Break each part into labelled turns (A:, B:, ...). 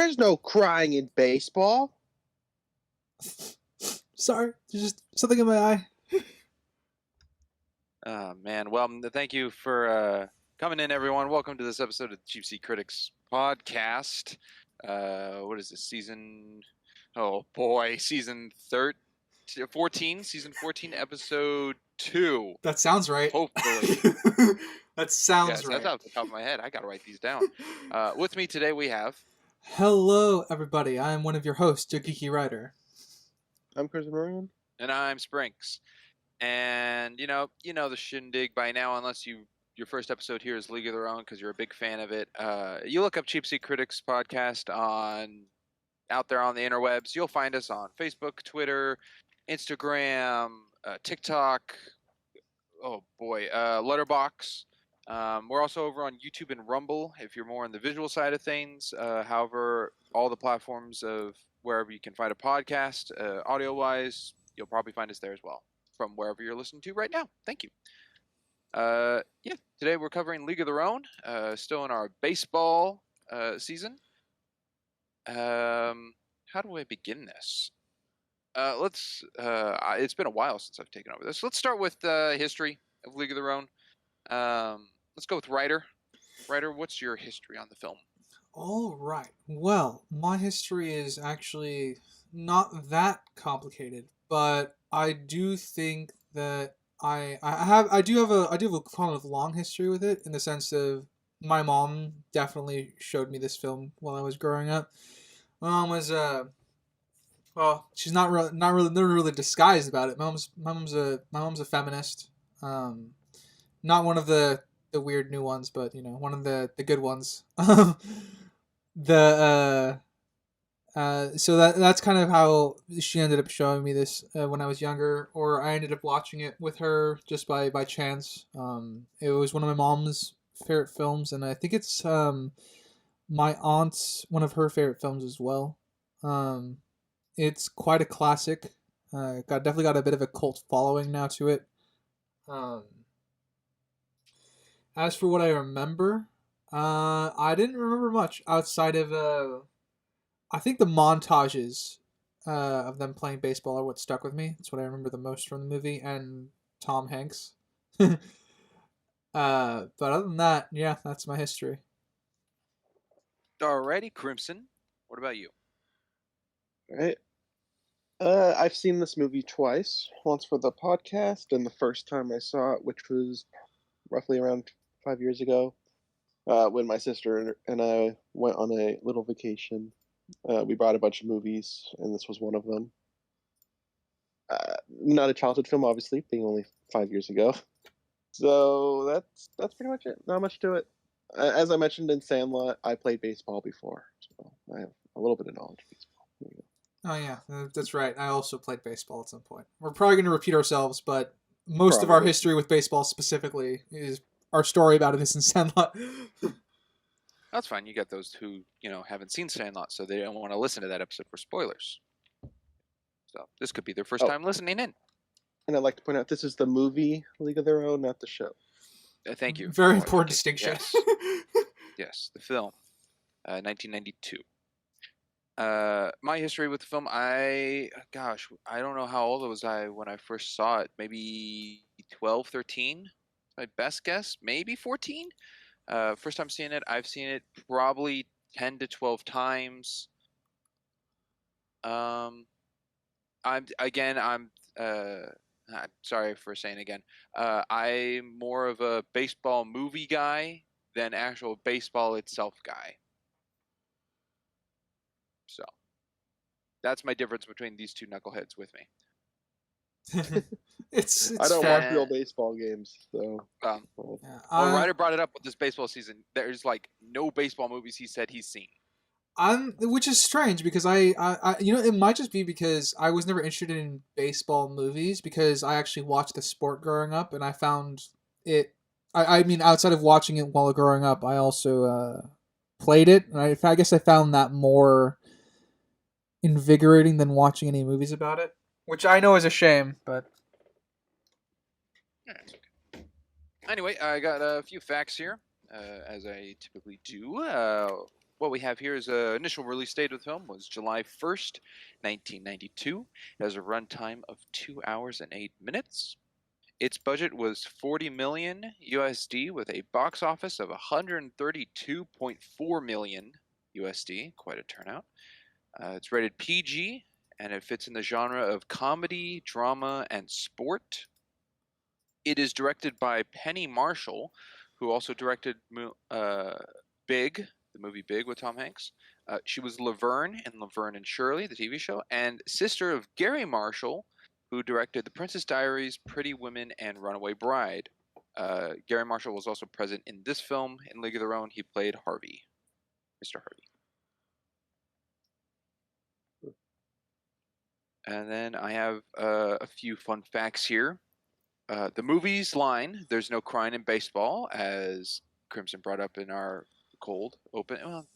A: There's no crying in baseball.
B: Sorry, there's just something in my eye.
C: Oh, man. Well, thank you for coming in, everyone. Welcome to this episode of the CSC Critics Podcast. What is this, season? Oh, boy. Season 14, episode 2.
B: That sounds right.
C: Hopefully.
B: That sounds
C: Yes,
B: right.
C: that's off the top of my head. I got to write these down. With me today, we have...
B: Hello, everybody. I am one of your hosts, your geeky writer.
A: I'm Chris Moran.
C: And I'm Sprinks. And, you know the shindig by now, unless your first episode here is League of Their Own because you're a big fan of it. You look up Cheap Seat Critics Podcast out there on the interwebs. You'll find us on Facebook, Twitter, Instagram, TikTok. Oh, boy. LetterBox. We're also over on YouTube and Rumble if you're more on the visual side of things. However, all the platforms of wherever you can find a podcast, audio-wise, you'll probably find us there as well, from wherever you're listening to right now. Thank you. Today we're covering League of Their Own, still in our baseball season. How do I begin this? It's been a while since I've taken over this. Let's start with history of League of Their Own. Let's go with Ryder. Ryder, what's your history on the film?
B: All right. Well, my history is actually not that complicated, but I do think that I do have a kind of long history with it, in the sense of my mom definitely showed me this film while I was growing up. My mom was well, she's never really disguised about it. My mom's a feminist. Not one of the weird new ones, but one of the good ones. So that's kind of how she ended up showing me this when I was younger, or I ended up watching it with her just by chance. It was one of my mom's favorite films, and I think it's my aunt's one of her favorite films as well. It's quite a classic. Definitely got a bit of a cult following now to it. As for what I remember, I didn't remember much outside of I think the montages of them playing baseball are what stuck with me. That's what I remember the most from the movie, and Tom Hanks. But other than that, yeah, that's my history.
C: Alrighty, Crimson. What about you?
A: All right. I've seen this movie twice. Once for the podcast, and the first time I saw it, which was roughly around 5 years ago, when my sister and I went on a little vacation. We brought a bunch of movies, and this was one of them. Not a childhood film, obviously, being only 5 years ago. So that's pretty much it. Not much to it. As I mentioned in Sandlot, I played baseball before, so I have a little bit of knowledge of baseball.
B: Oh yeah, that's right. I also played baseball at some point. We're probably going to repeat ourselves, but most of our history with baseball specifically is our story about it is in Sandlot.
C: That's fine. You got those who, haven't seen Sandlot, so they don't want to listen to that episode for spoilers. So this could be their first time listening in.
A: And I'd like to point out, this is the movie League of Their Own, not the show.
C: Thank you.
B: Very important distinction.
C: Yes. Yes, the film. 1992. My history with the film, I don't know how old was I when I first saw it. Maybe 12, 13? My best guess, maybe 14? First time seeing it, I've seen it probably 10 to 12 times. I'm sorry for saying again. I'm more of a baseball movie guy than actual baseball itself guy. So that's my difference between these two knuckleheads with me.
B: It's
A: I don't
B: fair.
A: watch real baseball games, so.
C: Ryder brought it up with this baseball season. There's no baseball movies he said he's seen.
B: Which is strange because I it might just be because I was never interested in baseball movies, because I actually watched the sport growing up, and I found it. I mean, outside of watching it while growing up, I also played it, and I guess I found that more invigorating than watching any movies about it, which I know is a shame, but.
C: Anyway, I got a few facts here, as I typically do. what we have here is initial release date of the film was July 1st, 1992. It has a runtime of 2 hours and 8 minutes. Its budget was 40 million USD with a box office of 132.4 million USD. Quite a turnout. It's rated PG, and it fits in the genre of comedy, drama, and sport. It is directed by Penny Marshall, who also directed Big, the movie Big with Tom Hanks. She was Laverne in Laverne and Shirley, the TV show, and sister of Gary Marshall, who directed The Princess Diaries, Pretty Women, and Runaway Bride. Gary Marshall was also present in this film. In League of Their Own, he played Harvey, Mr. Harvey. And then I have a few fun facts here. The movie's line, "There's no crying in baseball," as Crimson brought up in our cold open. Well,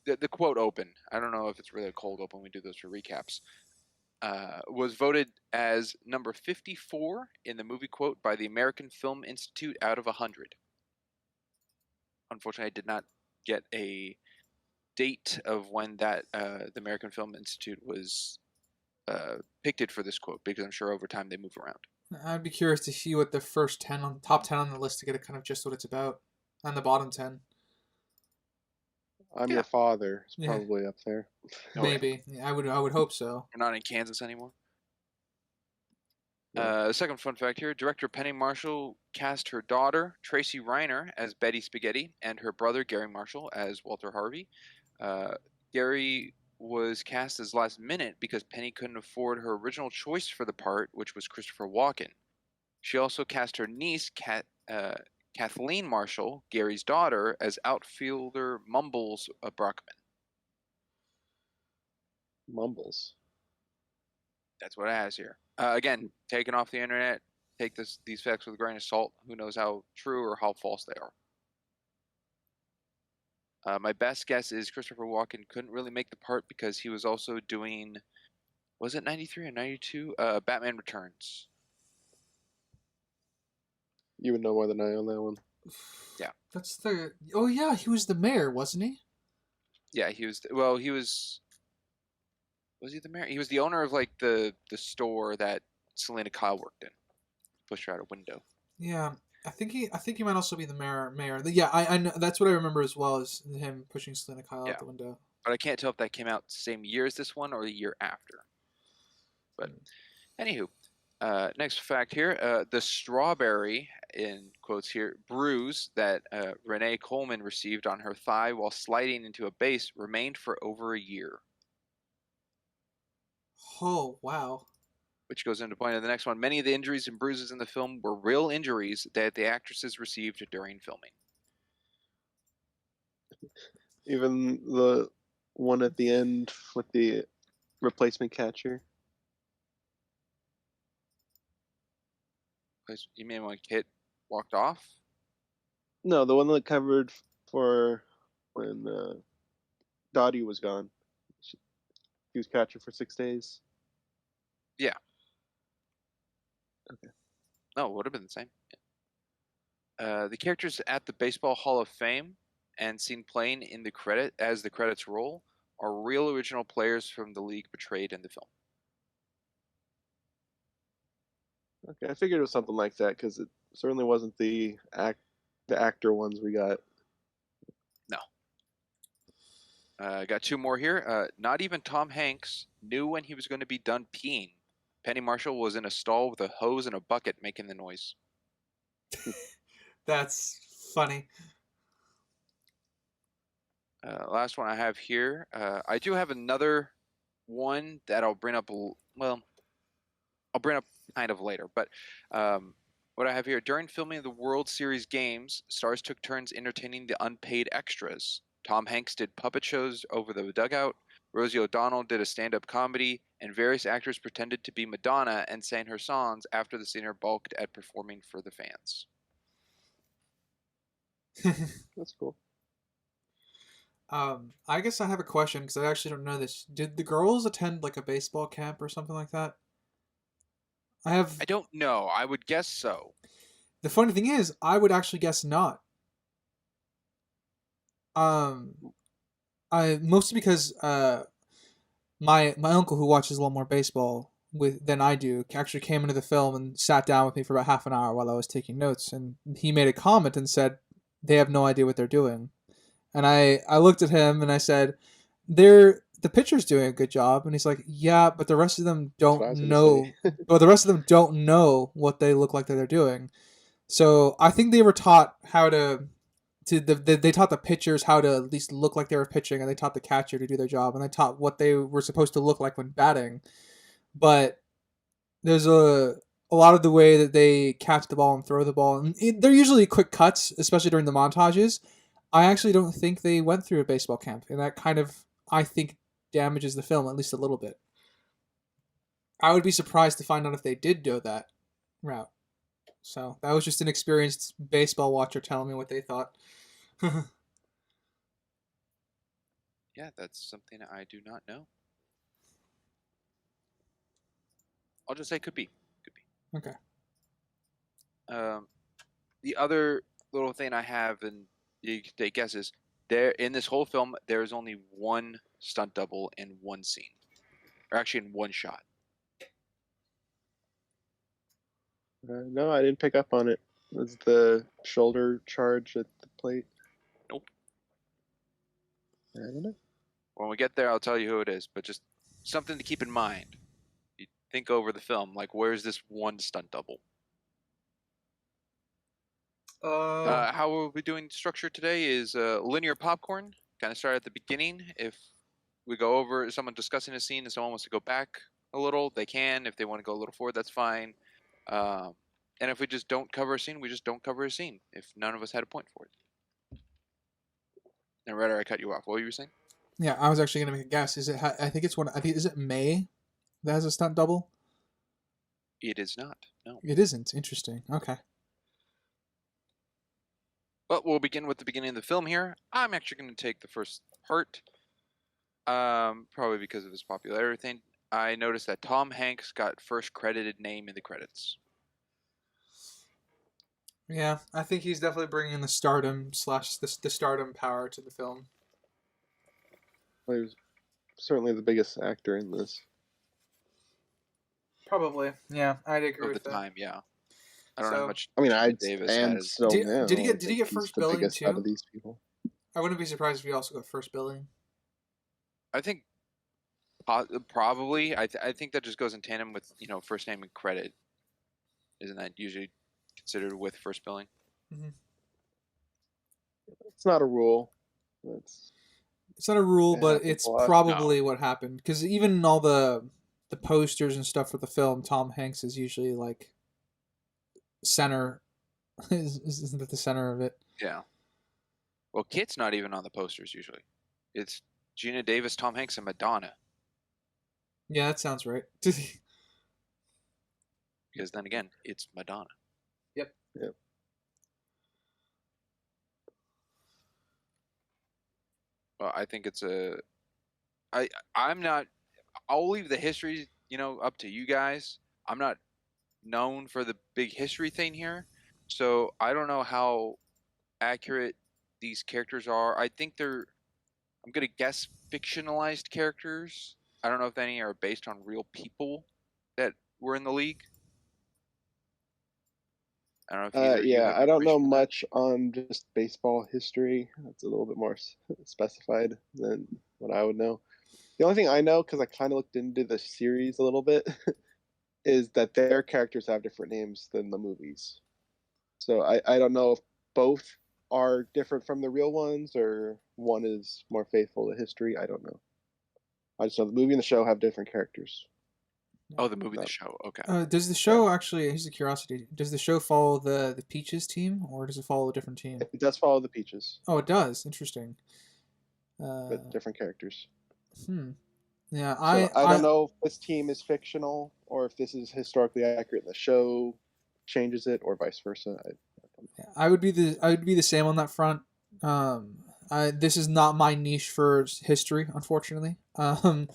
C: the quote open. I don't know if it's really a cold open. We do those for recaps. Was voted as number 54 in the movie quote by the American Film Institute out of 100. Unfortunately, I did not get a date of when that the American Film Institute was picked for this quote, because I'm sure over time they move around.
B: I'd be curious to see what the first top 10 on the list to get a kind of just what it's about, and the bottom 10.
A: I'm Your Father is
B: Yeah.
A: probably up there.
B: Maybe. Yeah, I would hope so.
C: We're not in Kansas anymore. The second fun fact here, director Penny Marshall cast her daughter, Tracy Reiner, as Betty Spaghetti, and her brother, Gary Marshall, as Walter Harvey. Gary was cast as last minute because Penny couldn't afford her original choice for the part, which was Christopher Walken. She also cast her niece, Kathleen Marshall, Gary's daughter, as outfielder Mumbles Brockman.
A: Mumbles.
C: That's what it has here. Again, taken off the internet. Take these facts with a grain of salt. Who knows how true or how false they are. My best guess is Christopher Walken couldn't really make the part because he was also doing, was it 93 or 92? Batman Returns.
A: You would know more than I on that one.
C: Yeah.
B: That's the... Oh, yeah, he was the mayor, wasn't he?
C: Yeah, he was... Well, he was... Was he the mayor? He was the owner of, like, the store that Selena Kyle worked in. Pushed her out a window.
B: Yeah. I think he might also be the mayor. Yeah, I know, that's what I remember as well, as him pushing Selena Kyle out the window.
C: But I can't tell if that came out the same year as this one or the year after. But anywho, next fact here, the strawberry, in quotes here, bruise that Renee Coleman received on her thigh while sliding into a base remained for over a year.
B: Oh, wow.
C: Which goes into point of the next one. Many of the injuries and bruises in the film were real injuries that the actresses received during filming.
A: Even the one at the end with the replacement catcher.
C: You mean when Kit walked off?
A: No, the one that covered for when Dottie was gone. He was catcher for 6 days.
C: Yeah.
A: Okay.
C: No, it would have been the same. Yeah. The characters at the Baseball Hall of Fame and seen playing in the credits roll are real original players from the league portrayed in the film.
A: Okay, I figured it was something like that because it certainly wasn't the actor ones we got.
C: No. Got two more here. Not even Tom Hanks knew when he was going to be done peeing. Penny Marshall was in a stall with a hose and a bucket making the noise.
B: That's funny.
C: Last one I have here. I do have another one that I'll bring up. Well, I'll bring up kind of later. But what I have here, during filming of the World Series games, stars took turns entertaining the unpaid extras. Tom Hanks did puppet shows over the dugout. Rosie O'Donnell did a stand-up comedy, and various actors pretended to be Madonna and sang her songs after the singer balked at performing for the fans.
A: That's cool.
B: I guess I have a question because I actually don't know this. Did the girls attend like a baseball camp or something like that? I
C: don't know. I would guess so.
B: The funny thing is, I would actually guess not. I mostly because my uncle, who watches a lot more baseball than I do, actually came into the film and sat down with me for about half an hour while I was taking notes, and he made a comment and said they have no idea what they're doing. And I looked at him and I said, the pitcher's doing a good job, and he's like, yeah, but the rest of them
A: That's what
B: don't
A: I was gonna say.
B: know. But the rest of them don't know what they look like that they're doing. So I think they were taught how they taught the pitchers how to at least look like they were pitching, and they taught the catcher to do their job, and they taught what they were supposed to look like when batting. But there's a lot of the way that they catch the ball and throw the ball, and they're usually quick cuts, especially during the montages. I actually don't think they went through a baseball camp, and that kind of, I think, damages the film at least a little bit. I would be surprised to find out if they did go that route. So that was just an experienced baseball watcher telling me what they thought.
C: Yeah, that's something I do not know. I'll just say could be. Could be.
B: Okay.
C: The other little thing I have, and you can take guesses, there in this whole film, there is only one stunt double in one scene. Or actually in one shot.
A: No, I didn't pick up on it. Was the shoulder charge at the plate?
C: Nope.
A: I don't know.
C: When we get there, I'll tell you who it is, but just something to keep in mind. You think over the film, like, where's this one stunt double? How we'll be doing structure today is linear popcorn. Kind of start at the beginning. If we go over someone discussing a scene and someone wants to go back a little, they can. If they want to go a little forward, that's fine. And if we just don't cover a scene, we just don't cover a scene. If none of us had a point for it. And Redder, I cut you off. What were you saying?
B: Yeah, I was actually gonna make a guess. Is it? I think it's one. I think is it May that has a stunt double.
C: It is not. No.
B: It isn't. Interesting. Okay.
C: But we'll begin with the beginning of the film here. I'm actually going to take the first part, probably because of his popularity thing. I noticed that Tom Hanks got first credited name in the credits.
B: Yeah, I think he's definitely bringing the stardom slash the stardom power to the film.
A: Well, he was certainly the biggest actor in this.
B: Probably. Yeah, I'd agree
C: Of
B: with
C: the
B: that.
C: time, yeah. I don't know
B: So-
C: how much
A: I mean,
C: Gina
A: I'd
C: Davis
A: stand
C: has.
A: still
B: Did-
A: now.
B: did he get-
A: I
B: did he
A: think
B: get
A: he's
B: first
A: the
B: billing
A: biggest out
B: too?
A: of these people.
B: I wouldn't be surprised if he also got first billing.
C: I think probably. I think that just goes in tandem with first name and credit. Isn't that usually considered with first billing?
A: It's not a rule.
B: It's not a rule,
A: It
B: but
A: happens
B: it's
A: a lot.
B: probably what happened. Because even all the posters and stuff for the film, Tom Hanks is usually like center. Isn't that the center of it?
C: Yeah. Well, Kit's not even on the posters usually. It's Gina Davis, Tom Hanks, and Madonna.
B: Yeah, that sounds right.
C: Because then again, it's Madonna.
B: Yep.
C: Well, I think it's I'm not. I'll leave the history, up to you guys. I'm not known for the big history thing here, so I don't know how accurate these characters are. I think they're. I'm gonna guess fictionalized characters. I don't know if any are based on real people that were in the league. I don't know if either of you
A: Yeah,
C: have
A: I don't know
C: information on that.
A: much on just baseball history. It's a little bit more specified than what I would know. The only thing I know, because I kind of looked into the series a little bit, is that their characters have different names than the movies. So I don't know if both are different from the real ones or one is more faithful to history. I don't know. I just know the movie and the show have different characters.
C: Oh, the movie,
A: No.
C: the show. Okay.
B: Does the show actually? Here's a curiosity. Does the show follow the Peaches team, or does it follow a different team?
A: It does follow the Peaches,
B: Oh, it does. Interesting.
A: but different characters.
B: Yeah,
A: So I don't know if this team is fictional or if this is historically accurate. The show changes it, or vice versa.
B: I would be the same on that front. This is not my niche for history, unfortunately.
C: Doesn't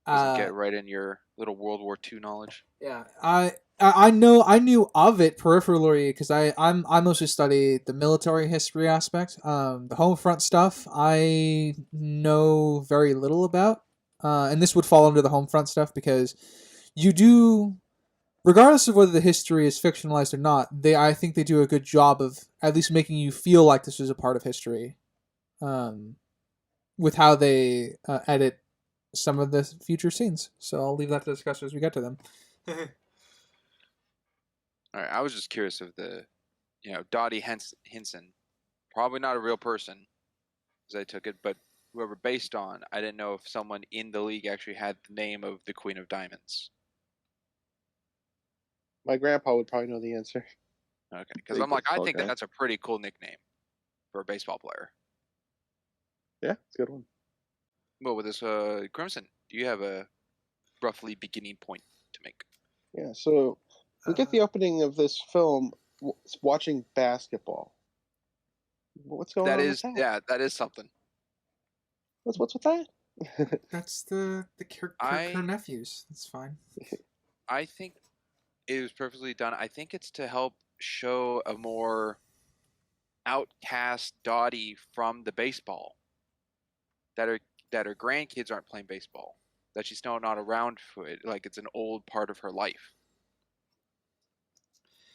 C: get right in your little World War II knowledge.
B: Yeah, I knew of it peripherally because I mostly study the military history aspect. The home front stuff I know very little about, and this would fall under the home front stuff because you do, regardless of whether the history is fictionalized or not. I think they do a good job of at least making you feel like this is a part of history, um, with how they edit some of the future scenes. So I'll leave that to discuss as we get to them.
C: All right, I was just curious of the, Dottie Hinson, probably not a real person, as I took it, but whoever based on, I didn't know if someone in the league actually had the name of the Queen of Diamonds.
A: My grandpa would probably know the answer.
C: Okay, because
A: Big
C: I'm like, I
A: baseball
C: think
A: guy.
C: that's a pretty cool nickname for a baseball player.
A: Yeah, it's a good one.
C: Well, with this, Crimson, do you have a roughly beginning point to make?
A: Yeah, so we get the opening of this film watching basketball. What's going
C: That
A: on
C: is,
A: with that?
C: yeah, that is something.
A: What's with that?
B: That's the Kirk nephews. That's fine.
C: I think it was perfectly done. I think it's to help show a more outcast Dottie from the baseball. That her grandkids aren't playing baseball. That she's still not around for it. Like it's an old part of her life.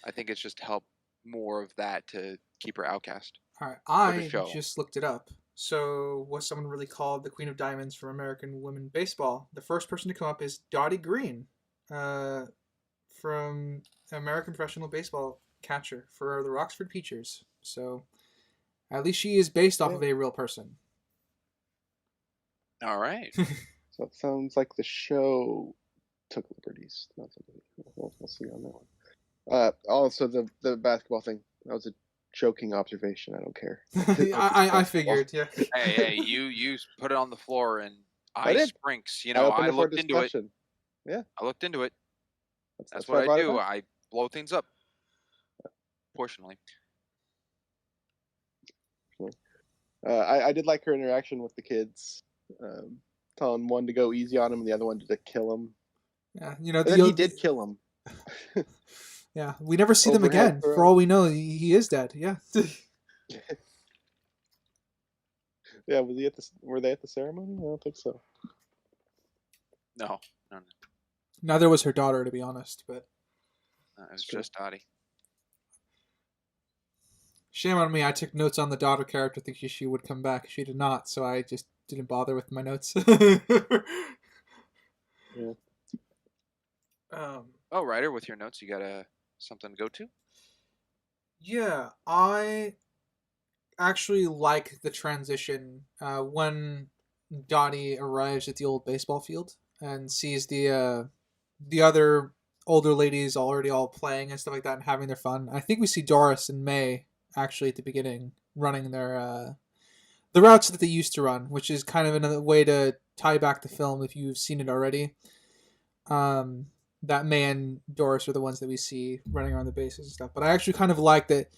C: I think it's just to help more of that to keep her outcast.
B: All right,
C: For the
B: I
C: show.
B: just looked it up. So, was someone really called the Queen of Diamonds from American Women Baseball? The first person to come up is Dottie Green, from American Professional Baseball catcher for the Rockford Peachers. So, at least she is based off of a real person.
C: All right.
A: So it sounds like the show took liberties. We'll see on that one. Also, the basketball thing, that was a joking observation. I don't care.
B: I figured, yeah.
C: Hey, you put it on the floor and ice rinks.
A: I opened
C: I
A: it for
C: looked into it.
A: discussion. Yeah.
C: I looked into it. That's
A: why
C: what I
A: brought it
C: do.
A: up.
C: I blow things up. Proportionally.
A: I did like her interaction with the kids, telling one to go easy on him and the other one to kill him.
B: Yeah,
A: And then he did kill him.
B: Yeah, we never see them again. For all we know, he is dead. Yeah.
A: Yeah, were they at the ceremony? I don't think so.
C: No.
B: Neither was her daughter, to be honest, but
C: it was just Dottie.
B: Shame on me. I took notes on the daughter character thinking she would come back. She did not, so I just didn't bother with my notes.
A: Yeah.
C: Ryder, with your notes, you got something to go to?
B: Yeah, I actually like the transition when Dottie arrives at the old baseball field and sees the other older ladies already all playing and stuff like that and having their fun. I think we see Doris and May actually at the beginning running their the routes that they used to run, which is kind of another way to tie back the film if you've seen it already. That May and Doris are the ones that we see running around the bases and stuff. But I actually kind of like that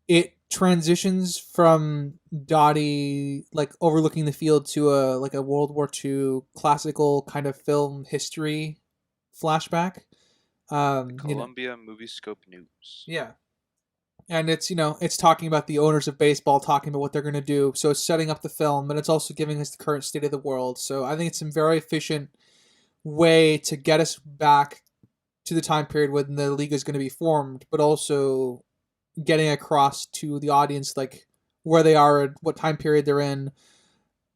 B: it transitions from Dottie like overlooking the field to a World War II classical kind of film history flashback.
C: Columbia Movie Scope News.
B: Yeah. And it's it's talking about the owners of baseball talking about what they're going to do. So it's setting up the film, but it's also giving us the current state of the world. So I think it's a very efficient way to get us back to the time period when the league is going to be formed, but also getting across to the audience like where they are, what time period they're in,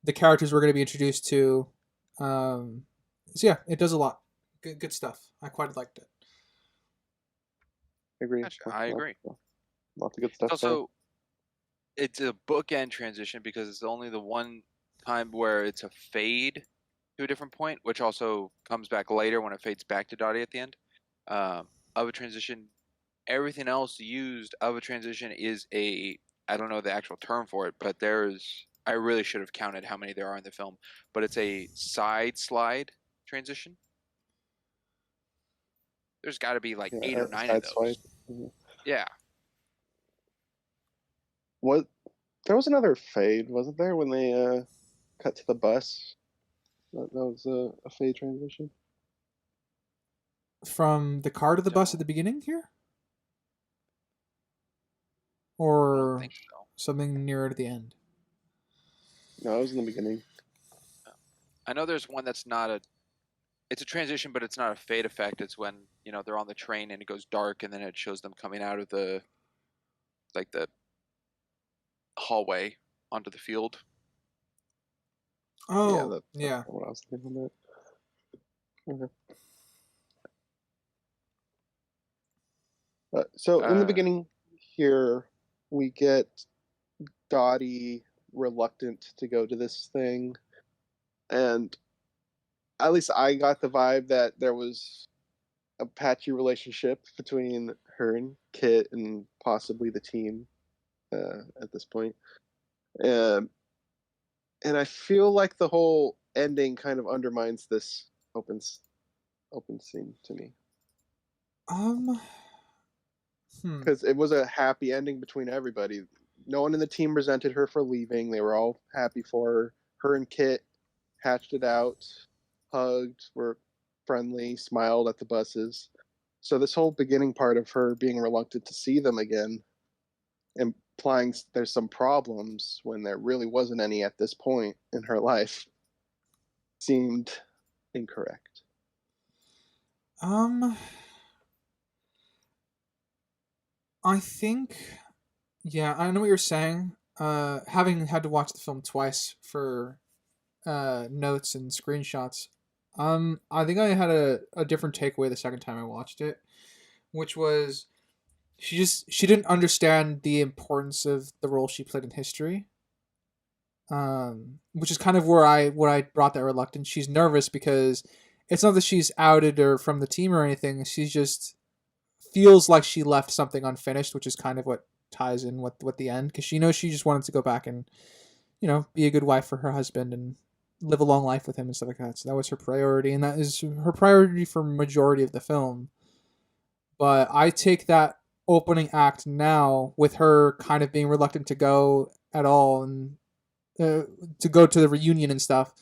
B: the characters we're going to be introduced to. So yeah, it does a lot. Good stuff. I quite liked it.
A: Agree.
C: Gotcha. I agree.
A: Lots of good stuff.
C: It's a bookend transition because it's only the one time where it's a fade to a different point, which also comes back later when it fades back to Dottie at the end of a transition. Everything else used of a transition is I don't know the actual term for it, but I really should have counted how many there are in the film, but it's a side slide transition. There's got to be like 8 or 9 of those.
A: Mm-hmm.
C: Yeah.
A: There was another fade, wasn't there, when they cut to the bus? That was a fade transition.
B: From the car to the bus at the beginning here?
C: I don't
B: Or
C: think so.
B: something nearer to the end?
A: No, it was in the beginning.
C: I know there's one that's not a. It's a transition, but it's not a fade effect. It's when they're on the train and it goes dark, and then it shows them coming out of the hallway onto the field.
B: Oh,
A: That's
B: yeah.
A: what I was thinking of that. Okay. So in the beginning here, we get Dottie reluctant to go to this thing, and at least I got the vibe that there was a patchy relationship between her and Kit and possibly the team at this point. And I feel like the whole ending kind of undermines this open scene to me. Because it was a happy ending between everybody. No one in the team resented her for leaving. They were all happy for her. Her and Kit hatched it out, hugged, were friendly, smiled at the buses. So this whole beginning part of her being reluctant to see them again, implying there's some problems when there really wasn't any at this point in her life, seemed incorrect.
B: I think, yeah, I know what you're saying. Having had to watch the film twice for notes and screenshots, I think I had a different takeaway the second time I watched it, which was she didn't understand the importance of the role she played in history. Which is kind of where I brought that reluctance. She's nervous because it's not that she's outed or from the team or anything. She's just feels like she left something unfinished, which is kind of what ties in with the end, because she knows she just wanted to go back and be a good wife for her husband and live a long life with him and stuff like that. So that was her priority, and that is her priority for majority of the film. But I take that opening act now with her kind of being reluctant to go at all and to go to the reunion and stuff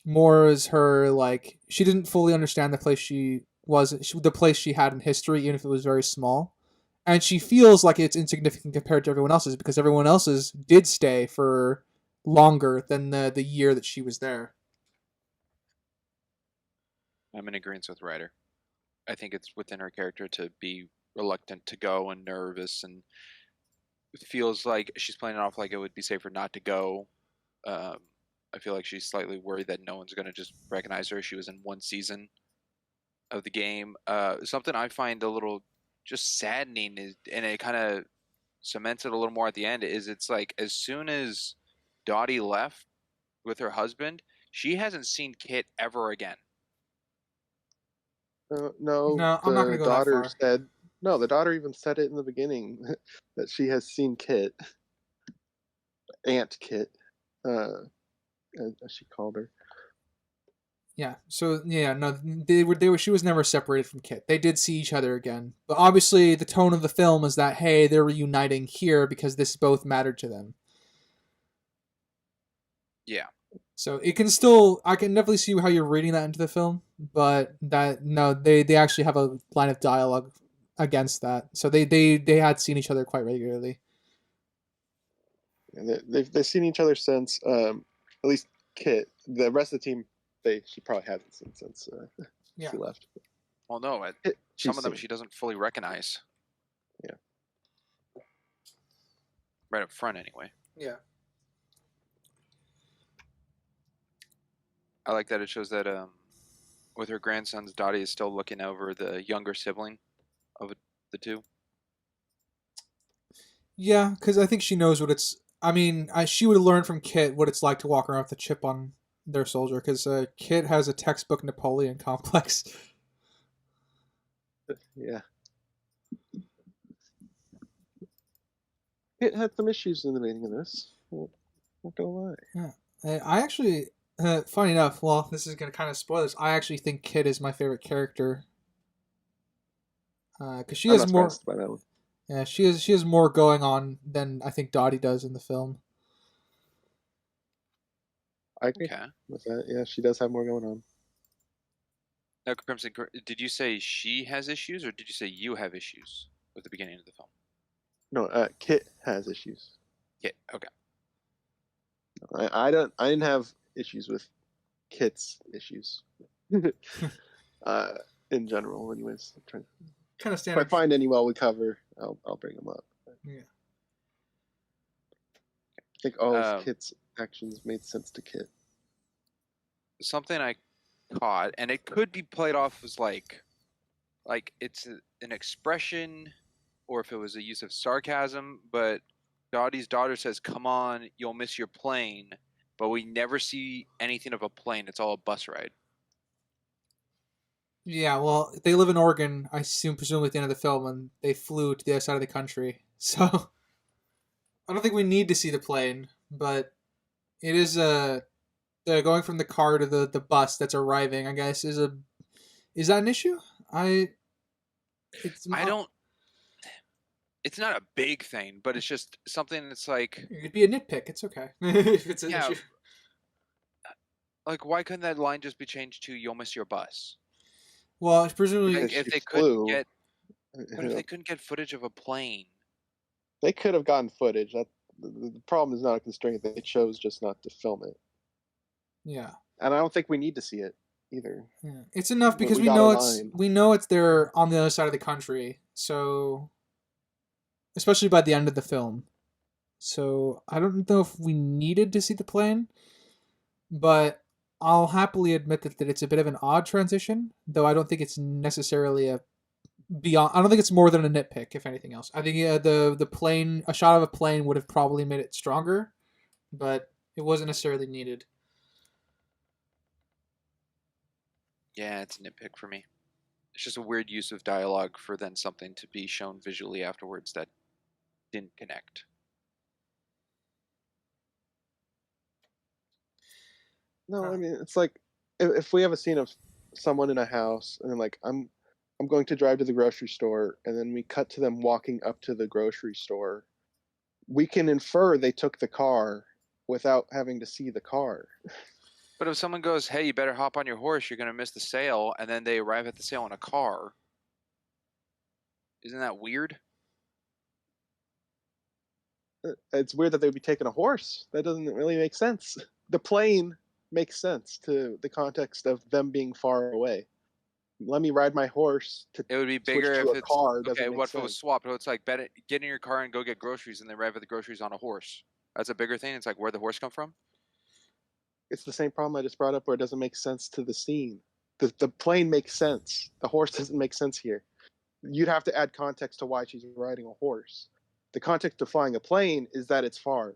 B: more as her, like, she didn't fully understand the place the place she had in history, even if it was very small, and she feels like it's insignificant compared to everyone else's because everyone else's did stay for longer than the year that she was there.
C: I'm in agreement with Ryder. I think it's within her character to be reluctant to go and nervous, and it feels like she's playing it off like it would be safer not to go. I feel like she's slightly worried that no one's going to just recognize her. She was in one season of the game. Something I find a little just saddening is, and it kind of cements it a little more at the end, is it's like as soon as Dottie left with her husband, she hasn't seen Kit ever again.
B: No, I'm not gonna
A: The
B: go that
A: daughter
B: far.
A: said, no, the daughter even said it in the beginning that she has seen Kit, Aunt Kit, as she called her.
B: Yeah. So yeah, no, they were. She was never separated from Kit. They did see each other again, but obviously the tone of the film is that, hey, they're reuniting here because this both mattered to them.
C: Yeah.
B: So it can still, I can definitely see how you're reading that into the film, but that no, they actually have a line of dialogue against that. So they had seen each other quite regularly.
A: And they've seen each other since, at least Kit. The rest of the team, she probably hasn't seen since
B: Yeah.
A: she left.
C: Well, no, some of them she doesn't fully recognize.
A: Yeah.
C: Right up front, anyway.
B: Yeah.
C: I like that it shows that with her grandsons, Dottie is still looking over the younger sibling of the two.
B: Yeah, because I think she knows what it's. I mean, she would have learned from Kit what it's like to walk around with a chip on their soldier, because Kit has a textbook Napoleon complex.
A: Yeah. Kit had some issues in the beginning of this. Not gonna lie.
B: Yeah. I actually, funny enough, well, this is going to kind of spoil this. I actually think Kit is my favorite character. Because she
A: I'm
B: has
A: not
B: more.
A: surprised by that one.
B: Yeah, she has more going on than I think Dottie does in the film.
A: I agree with that. Yeah, she does have more going on.
C: Now, Crimson, did you say she has issues, or did you say you have issues with the beginning of the film?
A: No, Kit has issues.
C: Kit, okay.
A: I didn't have issues with Kit's issues. In general, anyways.
B: Kind of
A: If
B: standard.
A: I find any we cover, I'll bring them up.
B: Yeah.
A: I think all of Kit's actions made sense to Kit.
C: Something I caught, and it could be played off as like it's an expression, or if it was a use of sarcasm, but Dottie's daughter says, "Come on, you'll miss your plane," but we never see anything of a plane. It's all a bus ride.
B: Yeah, well, they live in Oregon, I assume, presumably at the end of the film, and they flew to the other side of the country. So, I don't think we need to see the plane, but it is going from the car to the bus that's arriving, I guess, is that an issue?
C: It's not a big thing, but it's just something that's like...
B: It could be a nitpick, it's okay. If it's an issue.
C: Like, why couldn't that line just be changed to, "You'll miss your bus"?
B: Well, presumably...
C: Like, if they couldn't get footage of a plane.
A: They could have gotten footage. The problem is not a constraint. They chose just not to film it.
B: Yeah.
A: And I don't think we need to see it either.
B: Yeah. It's enough because we know it's there on the other side of the country. So, especially by the end of the film. So, I don't know if we needed to see the plane, but I'll happily admit that it's a bit of an odd transition, though I don't think it's necessarily I don't think it's more than a nitpick, if anything else. I think the plane, a shot of a plane would have probably made it stronger, but it wasn't necessarily needed.
C: Yeah, it's a nitpick for me. It's just a weird use of dialogue for then something to be shown visually afterwards that didn't connect.
A: No, I mean, it's like if we have a scene of someone in a house and then like I'm going to drive to the grocery store, and then we cut to them walking up to the grocery store, we can infer they took the car without having to see the car.
C: But if someone goes, "Hey, you better hop on your horse, you're going to miss the sale," and then they arrive at the sale in a car, isn't that weird?
A: It's weird that they would be taking a horse. That doesn't really make sense. The plane makes sense to the context of them being far away. Let me ride my horse to
C: it would be bigger if it's
A: car.
C: Okay, what if it was swapped? It's like get in your car and go get groceries, and they arrive at the groceries on a horse. That's a bigger thing. It's like, where'd the horse come from?
A: It's the same problem I just brought up, where it doesn't make sense to the scene. The plane makes sense. The horse doesn't make sense here. You'd have to add context to why she's riding a horse. The context of flying a plane is that it's far.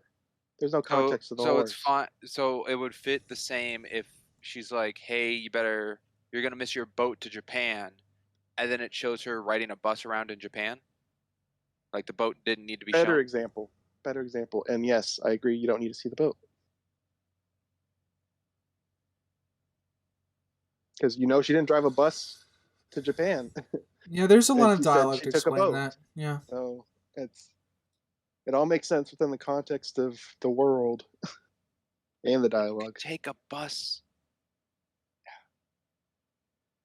A: There's no context to the horse.
C: So it's fine. So it would fit the same if she's like, "Hey, you're gonna miss your boat to Japan," and then it shows her riding a bus around in Japan. Like the boat didn't need to be shown.
A: Better example. And yes, I agree. You don't need to see the boat. Because she didn't drive a bus to Japan.
B: Yeah, there's a lot of dialogue to explain that. Yeah.
A: So it all makes sense within the context of the world and the dialogue.
C: Take a bus.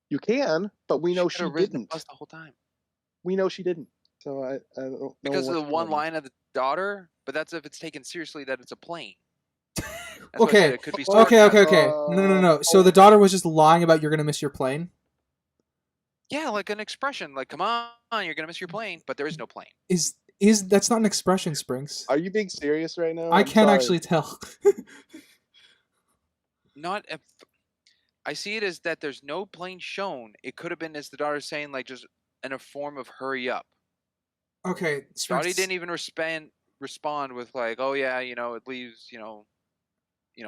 A: You can, but we know she didn't.
C: The bus the whole time.
A: We know she didn't. So I don't know.
C: Because of the one line of the daughter, but that's if it's taken seriously that it's a plane.
B: Okay.
C: It could be
B: okay. No. So the daughter was just lying about you're gonna miss your plane?
C: Yeah, like an expression, like, "Come on, you're gonna miss your plane," but there is no plane.
B: Is that's not an expression, Springs?
A: Are you being serious right now?
B: I can't actually tell.
C: I see it as that there's no plane shown. It could have been as the daughter saying, like, just in a form of "hurry up."
B: Okay,
C: Dottie didn't even respond with like, "Oh yeah, it leaves,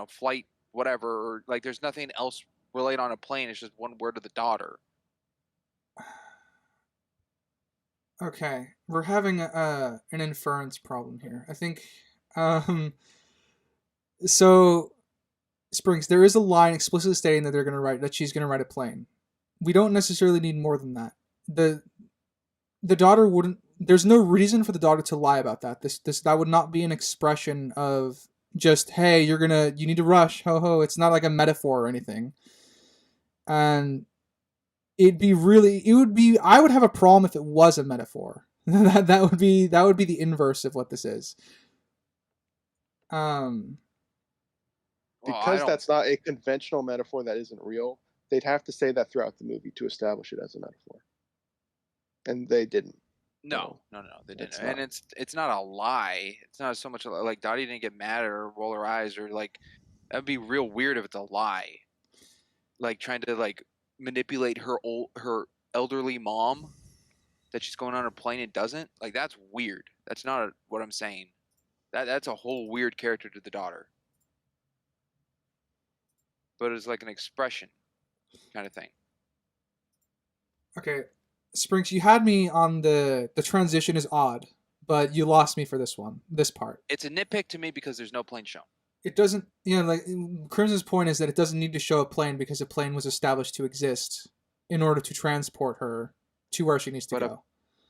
C: flight whatever," or like there's nothing else relayed on a plane. It's just one word of the daughter.
B: Okay, we're having an inference problem here. I think, so, Springs, there is a line explicitly stating that she's gonna ride a plane. We don't necessarily need more than that. The daughter wouldn't. There's no reason for the daughter to lie about that. That would not be an expression of just, "Hey, you need to rush, ho ho." It's not like a metaphor or anything. And I would have a problem if it was a metaphor. that would be the inverse of what this is. Um,
C: Well, I
A: Because
C: don't.
A: that's not a conventional metaphor that isn't real, they'd have to say that throughout the movie to establish it as a metaphor. And they didn't.
C: No, they didn't.
A: it's
C: And
A: not.
C: it's not a lie. It's not so much like Dottie didn't get mad or roll her eyes or like that'd be real weird if it's a lie. Like trying to like manipulate her elderly mom that she's going on a plane and doesn't. Like that's weird. That's not what I'm saying. That's a whole weird character to the daughter. But it's like an expression kind of thing.
B: okay, Sprinks, you had me on the transition is odd, but you lost me for this part.
C: It's a nitpick to me because there's no plane shown.
B: It doesn't, like Crimson's point is that it doesn't need to show a plane because a plane was established to exist in order to transport her to where she needs to go.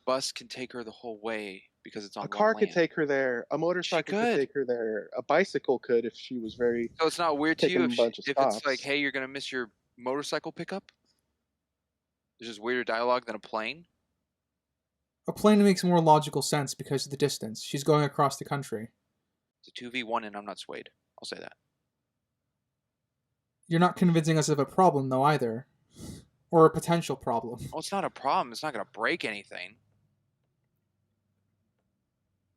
C: Bus can take her the whole way because it's on
A: A car
C: one
A: could
C: lane.
A: take her there. A motorcycle could take her there. A bicycle could if she was very.
C: So it's not weird to you if
A: stops.
C: it's like, hey, you're gonna miss your motorcycle pickup. There's just weirder dialogue than a plane.
B: A plane makes more logical sense because of the distance. She's going across the country.
C: It's a 2v1 and I'm not swayed. I'll say that.
B: You're not convincing us of a problem though either. Or a potential problem.
C: Well, it's not a problem. It's not gonna break anything.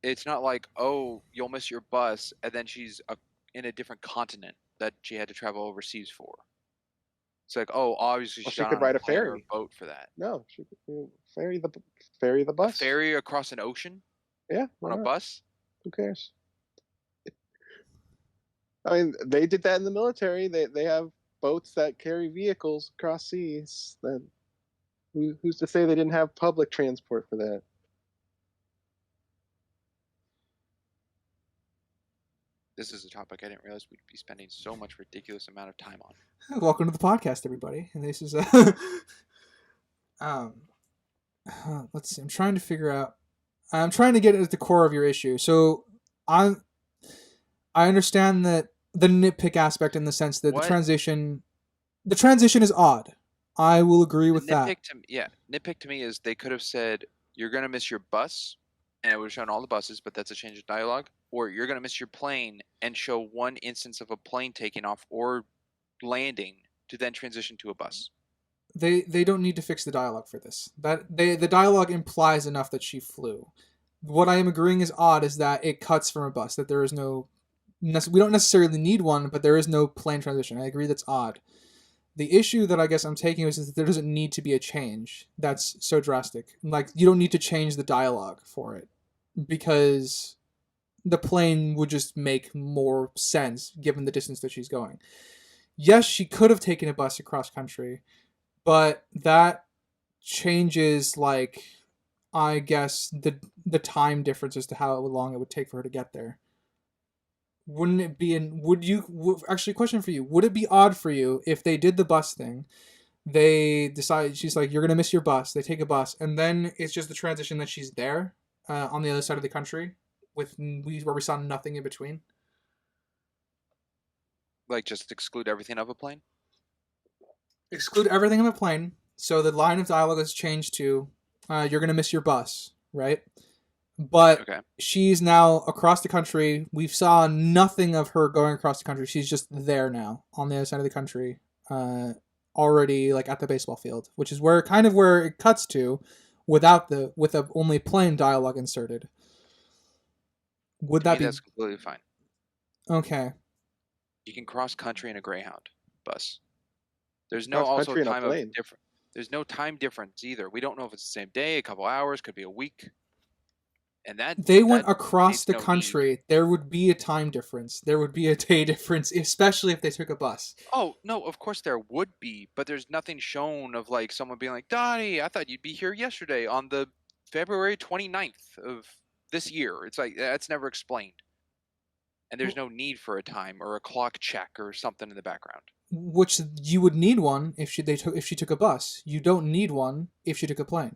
C: It's not like, oh, you'll miss your bus, and then she's in a different continent that she had to travel overseas for. It's like, oh, obviously
A: she could ride a ferry
C: or a boat for that.
A: No, she could ferry the bus.
C: A ferry across an ocean?
A: Yeah,
C: on a bus?
A: Who cares? I mean, they did that in the military. They have boats that carry vehicles across seas. Then who's to say they didn't have public transport for that?
C: This is a topic I didn't realize we'd be spending so much ridiculous amount of time on.
B: Welcome to the podcast, everybody. And this is let's see. I'm trying to get at the core of your issue. So I understand that the nitpick aspect in the sense that the transition is odd. I will agree with that.
C: Nitpick to me is they could have said you're gonna miss your bus, and it would have shown all the buses, but that's a change of dialogue. Or you're gonna miss your plane and show one instance of a plane taking off or landing to then transition to a bus.
B: They don't need to fix the dialogue for this. The dialogue implies enough that she flew. What I am agreeing is odd is that it cuts from a bus, that there is no. We don't necessarily need one, but there is no plane transition. I agree that's odd. The issue that I guess I'm taking is that there doesn't need to be a change that's so drastic. Like, you don't need to change the dialogue for it because the plane would just make more sense given the distance that she's going. Yes, she could have taken a bus across country, but that changes, like, I guess, the time difference as to how long it would take for her to get there. Wouldn't it be actually, question for you, would it be odd for you if they did the bus thing, they decide, she's like, you're gonna miss your bus, they take a bus, and then it's just the transition that she's there on the other side of the country where we saw nothing in between?
C: Like, just exclude everything of a plane?
B: Exclude everything of a plane, so the line of dialogue is changed to you're gonna miss your bus, right? But she's now across the country. We saw nothing of her going across the country. She's just there now on the other side of the country, already like at the baseball field, which is where it cuts to, with only plain dialogue inserted. Would that be?
C: That's completely fine.
B: Okay.
C: You can cross country in a Greyhound bus. There's no also time of different. There's no time difference either. We don't know if it's the same day, a couple hours, could be a week. And
B: they went across the country. There would be a time difference. There would be a day difference, especially if they took a bus.
C: Oh, no, of course there would be, but there's nothing shown of like someone being like, Dottie, I thought you'd be here yesterday on the February 29th of this year. It's like, that's never explained. And there's no need for a time or a clock check or something in the background.
B: Which you would need one if she took a bus. You don't need one if she took a plane.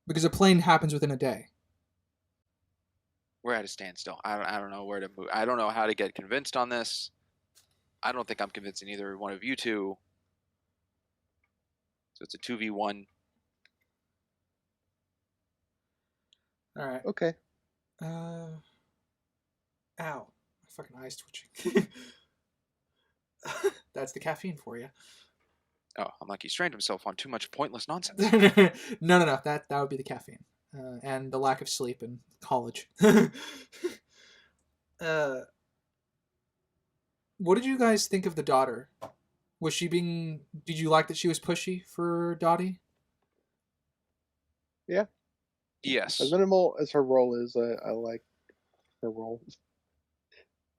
B: Because a plane happens within a day.
C: We're at a standstill. I don't know where to move. I don't know how to get convinced on this. I don't think I'm convincing either one of you two. So it's a 2v1.
B: All right.
A: Okay.
B: Ow. My fucking eyes twitching. That's the caffeine for you.
C: Oh, I'm like, he strained himself on too much pointless nonsense.
B: No. That would be the caffeine. And the lack of sleep in college. What did you guys think of the daughter? Did you like that she was pushy for Dottie?
A: Yeah.
C: Yes.
A: As minimal as her role is, I like her role.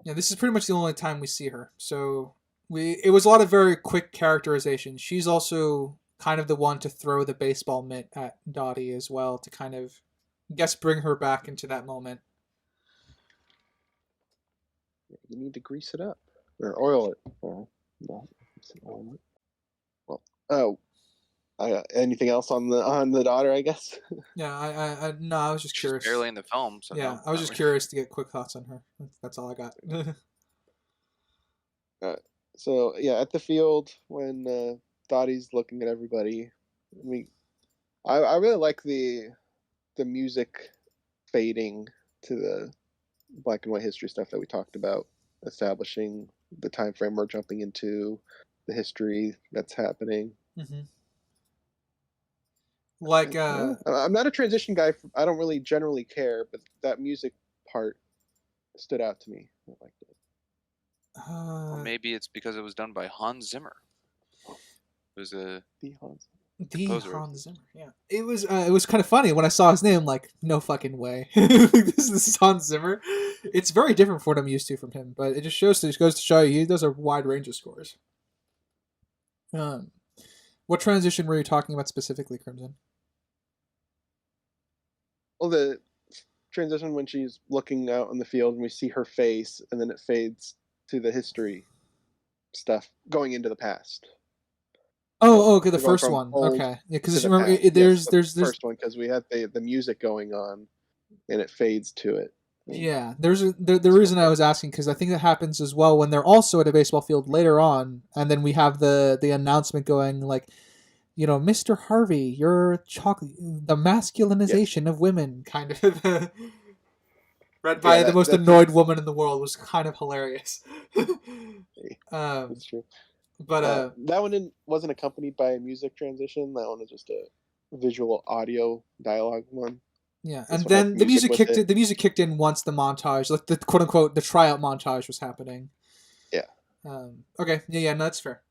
B: Yeah, this is pretty much the only time we see her. So it was a lot of very quick characterization. She's also kind of the one to throw the baseball mitt at Dottie as well to kind of, I guess, bring her back into that moment.
A: You need to grease it up or oil it. No, oil it. Well, oh, anything else on the daughter? I guess.
B: Yeah, no, I was just
C: She's
B: curious.
C: barely in the film, so
B: Yeah,
C: no,
B: I was just
C: really.
B: curious to get quick thoughts on her. That's all I got.
A: So yeah, at the field when Dottie's looking at everybody, I really like the music fading to the black and white history stuff that we talked about, establishing the time frame we're jumping into, the history that's happening.
B: Mm-hmm. Like,
A: I'm not a transition guy. I don't really generally care, but that music part stood out to me. I liked it.
C: Or maybe it's because it was done by Hans Zimmer. It was a composer.
B: Hans Zimmer. Yeah, it was kind of funny when I saw his name. Like, no fucking way, this is Hans Zimmer. It's very different from what I'm used to from him, but it just goes to show you he does a wide range of scores. What transition were you talking about specifically, Crimson?
A: Well, the transition when she's looking out in the field and we see her face, and then it fades to the history stuff going into the past.
B: Okay, the first one. Okay, yeah, because remember, there's
A: first one because we had the music going on, and it fades to it.
B: Yeah, the reason I was asking because I think that happens as well when they're also at a baseball field later on, and then we have the announcement going like, Mr. Harvey, you're the masculinization of women, kind of. Read by the most annoyed woman in the world was kind of hilarious.
A: That's true.
B: But
A: that one wasn't accompanied by a music transition. That one was just a visual audio dialogue one.
B: Yeah, and then the music kicked in. The music kicked in once the montage, like the quote unquote the tryout montage, was happening.
A: Yeah.
B: Okay. Yeah. No, that's fair.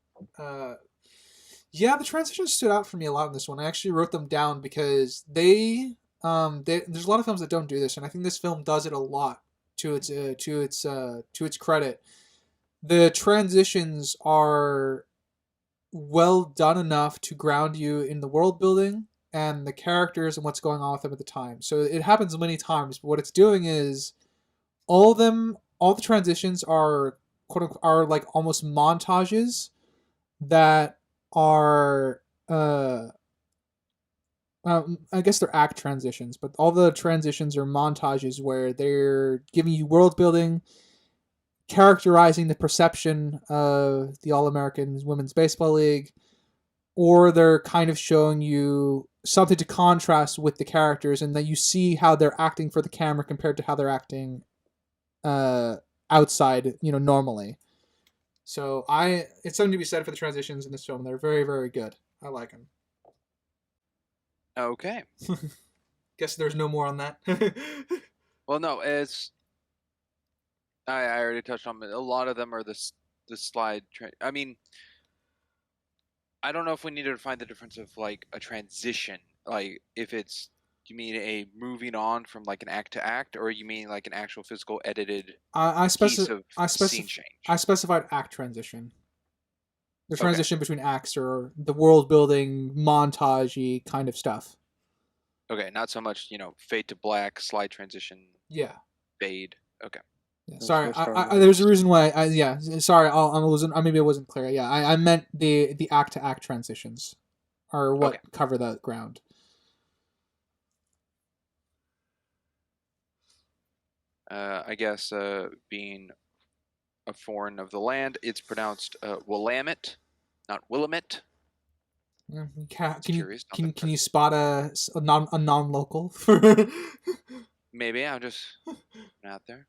B: Yeah, the transitions stood out for me a lot in this one. I actually wrote them down because there's a lot of films that don't do this, and I think this film does it a lot to its credit. The transitions are well done enough to ground you in the world building and the characters and what's going on with them at the time. So it happens many times, but what it's doing is all the transitions are quote unquote are like almost montages that are I guess they're act transitions, but all the transitions are montages where they're giving you world building, characterizing the perception of the All-American Women's Baseball League, or they're kind of showing you something to contrast with the characters, and that you see how they're acting for the camera compared to how they're acting outside, normally. So it's something to be said for the transitions in this film. They're very, very good. I like them.
C: Okay.
B: Guess there's no more on that.
C: Well, no, I already touched on it. A lot of them are the slide. I mean, I don't know if we need to find the difference of like a transition. Like if it's, you mean a moving on from like an act to act, or you mean like an actual physical edited piece of scene change?
B: I specified act transition. The transition between acts or the world building montage-y kind of stuff.
C: Okay, not so much, fade to black, slide transition.
B: Yeah.
C: Fade. Okay.
B: Yeah, sorry, there's a reason why. Sorry, maybe I wasn't clear. Yeah, I meant the act to act transitions are what cover that ground.
C: I guess being a foreign of the land, it's pronounced Willamette, not Willamette.
B: Can you
C: Curious.
B: can you spot a non-local?
C: Maybe I'm just out there.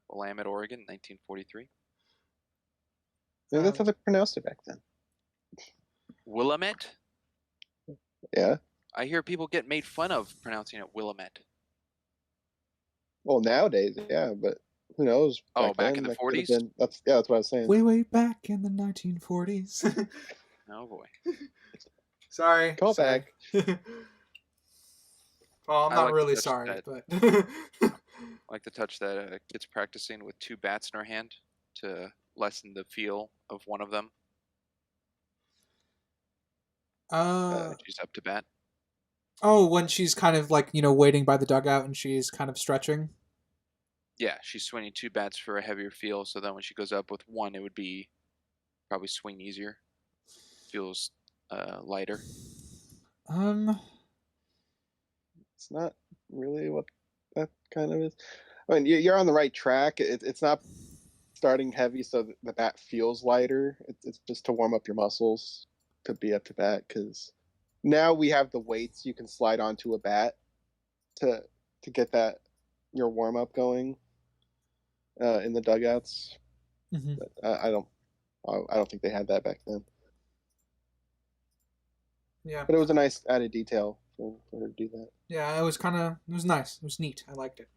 C: Willamette, Oregon, 1943.
A: Maybe that's how they pronounced it back then.
C: Willamette?
A: Yeah.
C: I hear people get made fun of pronouncing it Willamette.
A: Well, nowadays, yeah, but who knows?
C: Back
A: then,
C: in the
A: that could have
C: 40s?
A: been. That's what I was saying.
B: Way back in the 1940s.
C: Oh boy.
B: Sorry.
A: Call back.
B: Well, I'm
C: I
B: not
C: like to
B: really
C: touch
B: sorry,
C: that.
B: but
C: I like to touch that kid's practicing with 2 bats in her hand to lessen the feel of one of them. She's up to bat.
B: Oh, when she's kind of like, waiting by the dugout and she's kind of stretching.
C: Yeah, she's swinging 2 bats for a heavier feel, so then when she goes up with 1, it would be probably swing easier. Feels lighter.
A: It's not really what that kind of is. I mean, you're on the right track. It's not starting heavy so the bat feels lighter. It's just to warm up your muscles to be up to bat, because now we have the weights you can slide onto a bat to get that your warm up going in the dugouts.
B: Mm-hmm.
A: But I don't think they had that back then.
B: Yeah.
A: But it was a nice added detail for her to do that.
B: Yeah, it was nice. It was neat. I liked it.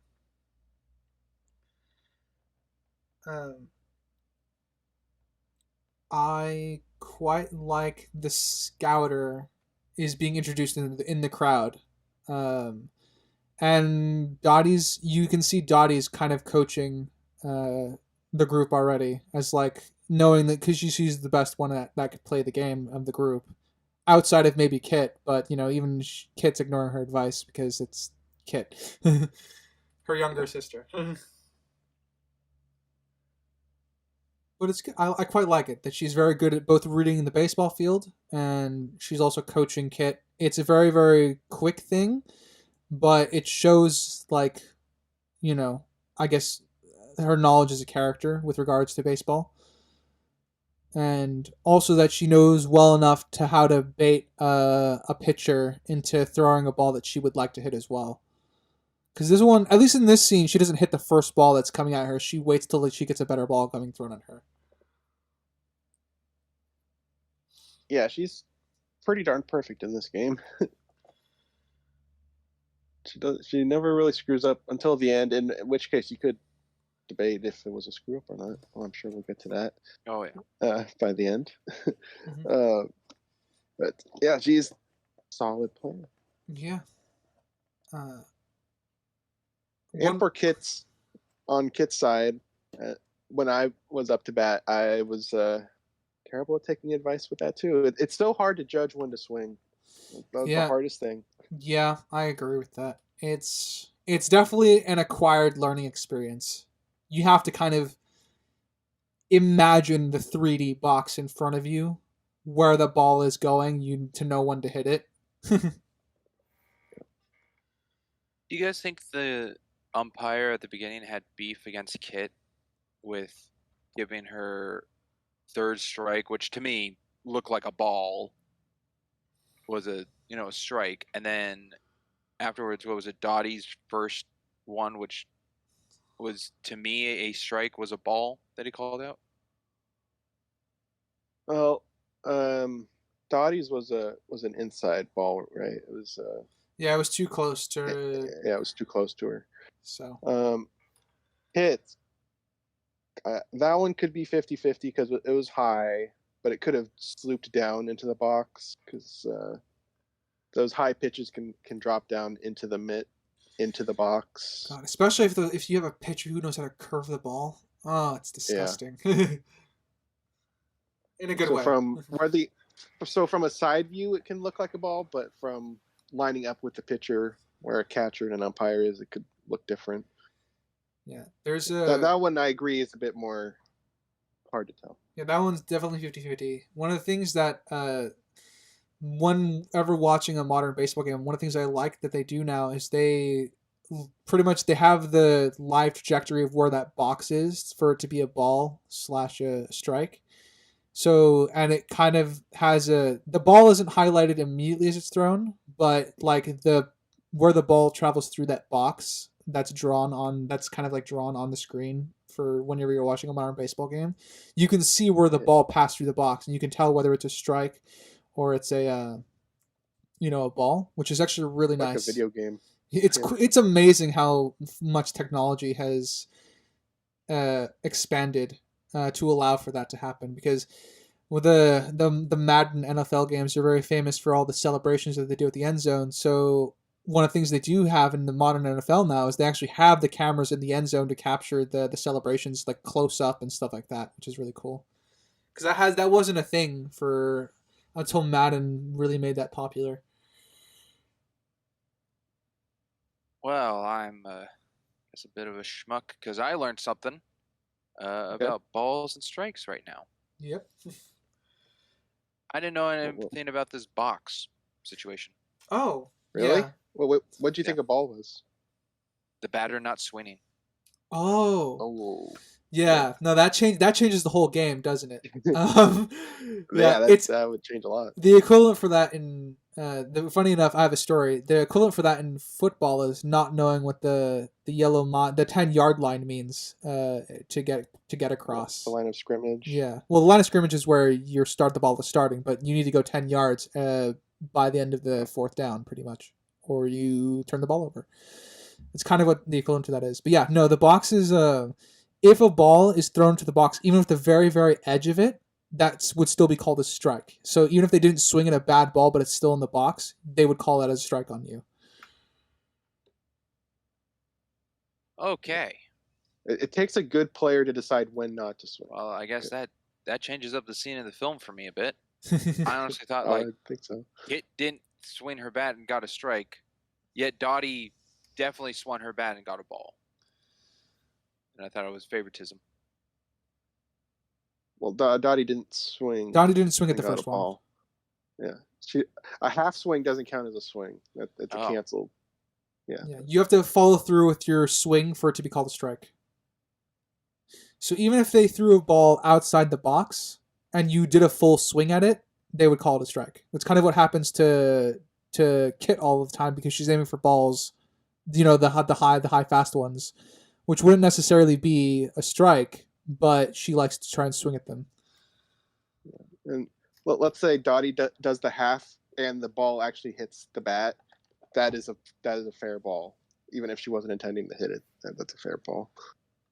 B: I quite like the scouter is being introduced in the crowd. And you can see Dottie's kind of coaching the group already, as like knowing that, because she's the best one that could play the game of the group, outside of maybe Kit, but even Kit's ignoring her advice because it's Kit, her younger sister. But it's I quite like it that she's very good at both reading the baseball field and she's also coaching Kit. It's a very, very quick thing, but it shows, like, I guess her knowledge as a character with regards to baseball, and also that she knows well enough to how to bait a pitcher into throwing a ball that she would like to hit as well. Because this one, at least in this scene, she doesn't hit the first ball that's coming at her. She waits till she gets a better ball coming thrown at her.
A: Yeah, she's pretty darn perfect in this game. She never really screws up until the end, in which case you could debate if it was a screw up or not. Well, I'm sure we'll get to that.
C: Oh yeah.
A: By the end.
B: Mm-hmm.
A: But yeah, she's a solid player.
B: Yeah.
A: And for on Kit's side, when I was up to bat, I was terrible at taking advice with that too. It's so hard to judge when to swing. That's the hardest thing.
B: Yeah, I agree with that. It's definitely an acquired learning experience. You have to kind of imagine the 3D box in front of you, where the ball is going, to know when to hit it.
C: Do you guys think the umpire at the beginning had beef against Kit with giving her third strike, which to me looked like a ball, was a strike, and then afterwards, what was it, Dottie's first one, which was to me a strike, was a ball that he called out?
A: Well, Dottie's was an inside ball, right? It was
B: yeah, it was too close to her.
A: Yeah, it was too close to her.
B: So
A: Hit. That one could be 50-50 because it was high, but it could have slooped down into the box because those high pitches can drop down into the box.
B: God, especially if you have a pitcher who knows how to curve the ball. Oh, it's disgusting. Yeah. In a good way.
A: From a side view, it can look like a ball, but from lining up with the pitcher, where a catcher and an umpire is, it could look different.
B: Yeah, there's
A: that one I agree is a bit more hard to tell.
B: Yeah, that one's definitely 50-50. One of the things that whenever watching a modern baseball game, one of the things I like that they do now is they have the live trajectory of where that box is for it to be a ball / a strike. So, and it kind of has the ball isn't highlighted immediately as it's thrown, but like where the ball travels through that box that's kind of like drawn on the screen for whenever you're watching a modern baseball game, you can see where the ball passed through the box, and you can tell whether it's a strike or it's a a ball, which is actually really
A: like
B: nice.
A: a video game.
B: It's amazing how much technology has expanded to allow for that to happen, because with the Madden NFL games are very famous for all the celebrations that they do at the end zone. So one of the things they do have in the modern NFL now is they actually have the cameras in the end zone to capture the celebrations like close up and stuff like that, which is really cool. Because that wasn't a thing for until Madden really made that popular.
C: Well, I'm it's a bit of a schmuck because I learned something about balls and strikes right now.
B: Yep.
C: I didn't know anything about this box situation.
B: Oh,
A: really?
B: Yeah.
A: Well, what do you think a ball was?
C: The batter not swinging.
A: Oh.
B: Yeah. No, that changes the whole game, doesn't it?
A: That would change a lot.
B: The equivalent for that in funny enough, I have a story. The equivalent for that in football is not knowing what the 10-yard line means to get across.
A: The line of scrimmage.
B: Yeah. Well, the line of scrimmage is where the ball is starting, but you need to go 10 yards by the end of the fourth down, pretty much, or you turn the ball over. It's kind of what the equivalent to that is. But yeah, no, the box is if a ball is thrown to the box, even with the very, very edge of it, that would still be called a strike. So even if they didn't swing at a bad ball, but it's still in the box, they would call that as a strike on you.
C: Okay.
A: It takes a good player to decide when not to swing.
C: Well, I guess that changes up the scene of the film for me a bit. I honestly thought
A: I think so.
C: Kit didn't swing her bat and got a strike, yet Dottie definitely swung her bat and got a ball. And I thought it was favoritism.
A: Well, Dottie didn't swing.
B: Dottie didn't swing at the first one.
A: Yeah, a half swing doesn't count as a swing. It's a canceled. Yeah.
B: You have to follow through with your swing for it to be called a strike. So even if they threw a ball outside the box and you did a full swing at it, they would call it a strike. That's kind of what happens to Kit all the time, because she's aiming for balls, the high fast ones, which wouldn't necessarily be a strike, but she likes to try and swing at them.
A: And let's say Dottie does the half and the ball actually hits the bat. That is a fair ball, even if she wasn't intending to hit it. That's a fair ball.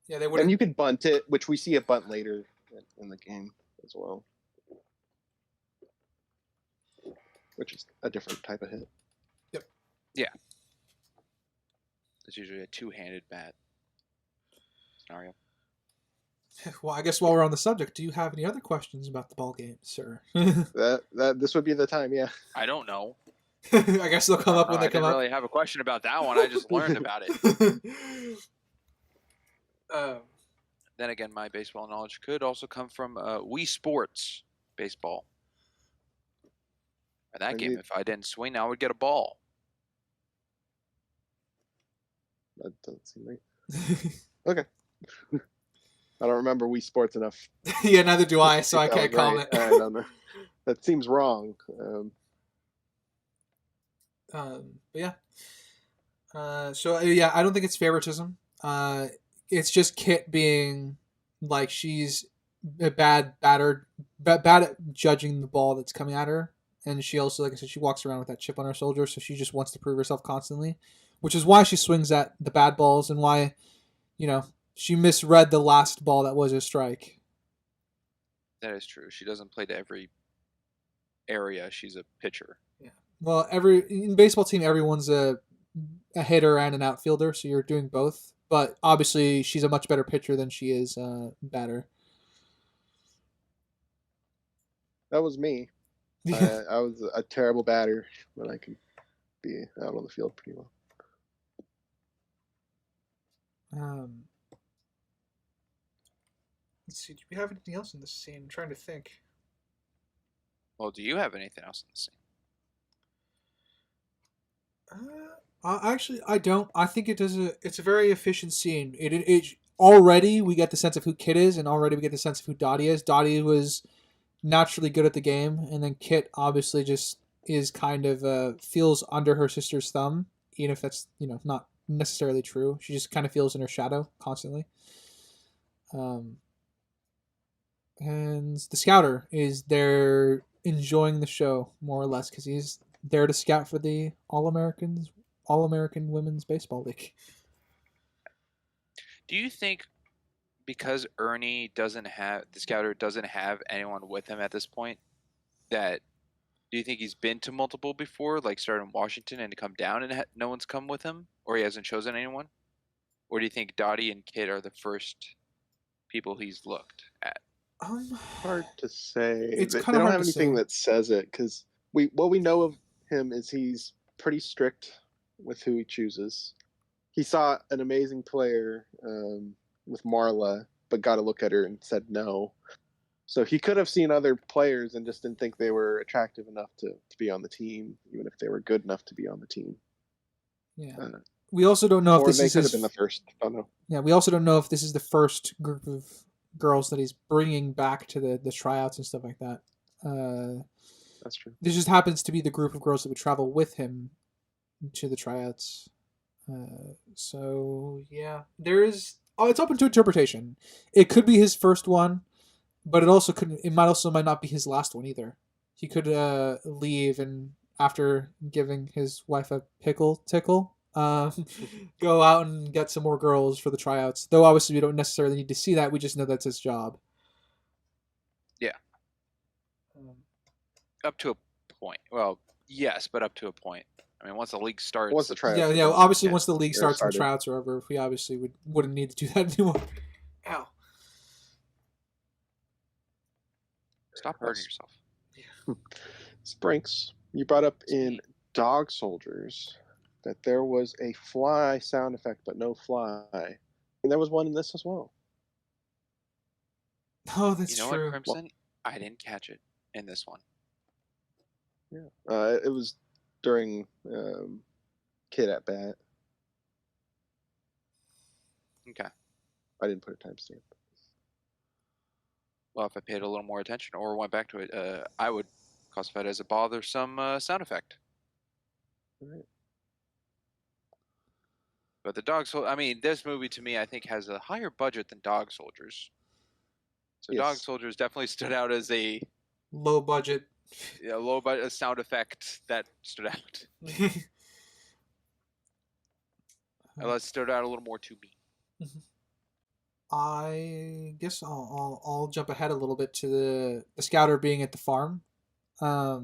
B: Yeah, they would.
A: And you can bunt it, which we see a bunt later in the game as well, which is a different type of hit.
B: Yep.
C: Yeah. It's usually a two-handed bat scenario.
B: Well, I guess while we're on the subject, do you have any other questions about the ball game, sir?
A: that this would be the time, yeah.
C: I don't know.
B: I guess they'll come up when they come up.
C: I didn't really have a question about that one. I just learned about it. Then again, my baseball knowledge could also come from Wii Sports baseball. In that game, if I didn't swing, I would get a ball.
A: That doesn't seem right. Okay. I don't remember Wii Sports enough.
B: Yeah, neither do I, so I can't comment.
A: I don't know. That seems wrong.
B: But yeah. So yeah, I don't think it's favoritism. It's just Kit being like, she's a bad at judging the ball that's coming at her, and she also, like I said, she walks around with that chip on her shoulder, so she just wants to prove herself constantly, which is why she swings at the bad balls and why, she misread the last ball that was a strike.
C: That is true. She doesn't play to every area. She's a pitcher.
B: Yeah. Well, in baseball team, everyone's a hitter and an outfielder, so you're doing both. But obviously, she's a much better pitcher than she is batter.
A: That was me. I was a terrible batter, but I could be out on the field pretty well.
B: Let's see. Do we have anything else in this scene? I'm trying to think.
C: Well, do you have anything else in the scene?
B: Actually, I don't. I think it's a very efficient scene. It already we get the sense of who Kit is, and already we get the sense of who Dottie is. Dottie was naturally good at the game, and then Kit obviously just is kind of feels under her sister's thumb, even if that's not necessarily true. She just kind of feels in her shadow constantly. Um, and the scouter is there enjoying the show more or less because he's there to scout for the All American Women's Baseball League.
C: Do you think because Ernie the scouter doesn't have anyone with him at this point, that do you think he's been to multiple before, like started in Washington and to come down and no one's come with him, or he hasn't chosen anyone? Or do you think Dottie and Kit are the first people he's looked at?
A: Hard to say.
B: It's
A: They
B: kind of
A: don't
B: hard
A: have
B: to
A: anything
B: say.
A: that says it, because what we know of him is he's pretty strict with who he chooses. He saw an amazing player with Marla, but got a look at her and said no. So he could have seen other players and just didn't think they were attractive enough to be on the team, even if they were good enough to be on the team.
B: Yeah. We also don't know if
A: Or
B: this
A: they
B: is
A: could
B: his.
A: have been the first. I don't know.
B: Yeah, we also don't know if this is the first group of girls that he's bringing back to the tryouts and stuff like that.
A: That's true.
B: This just happens to be the group of girls that would travel with him to the tryouts. So yeah, there is. Oh, it's open to interpretation. It could be his first one, but it also could. It might not be his last one either. He could leave and after giving his wife a pickle tickle, go out and get some more girls for the tryouts. Though obviously we don't necessarily need to see that. We just know that's his job.
C: Yeah. Up to a point. Well, yes, but up to a point. I mean, once the league starts.
A: Once the tryouts
B: yeah. Obviously, once the league starts and
A: started.
B: the tryouts are over, we obviously wouldn't need to do that anymore. Ow.
C: Stop hurting yourself.
A: Sprinks, you brought up in Dog Soldiers that there was a fly sound effect, but no fly. And there was one in this as well.
B: Oh, that's
C: true.
B: true.
C: What, Crimson? I didn't catch it in this one.
A: Yeah. It was during Kid at Bat.
C: Okay.
A: I didn't put a timestamp.
C: Well, if I paid a little more attention or went back to it, I would classify it as a bothersome sound effect.
A: Right.
C: But the Dog Soldier, I mean, this movie to me, I think, has a higher budget than Dog Soldiers. So yes. Dog Soldiers definitely stood out as a
B: low budget
C: sound effect that stood out. That stood out a little more to me.
B: I guess I'll jump ahead a little bit to the scouter being at the farm. I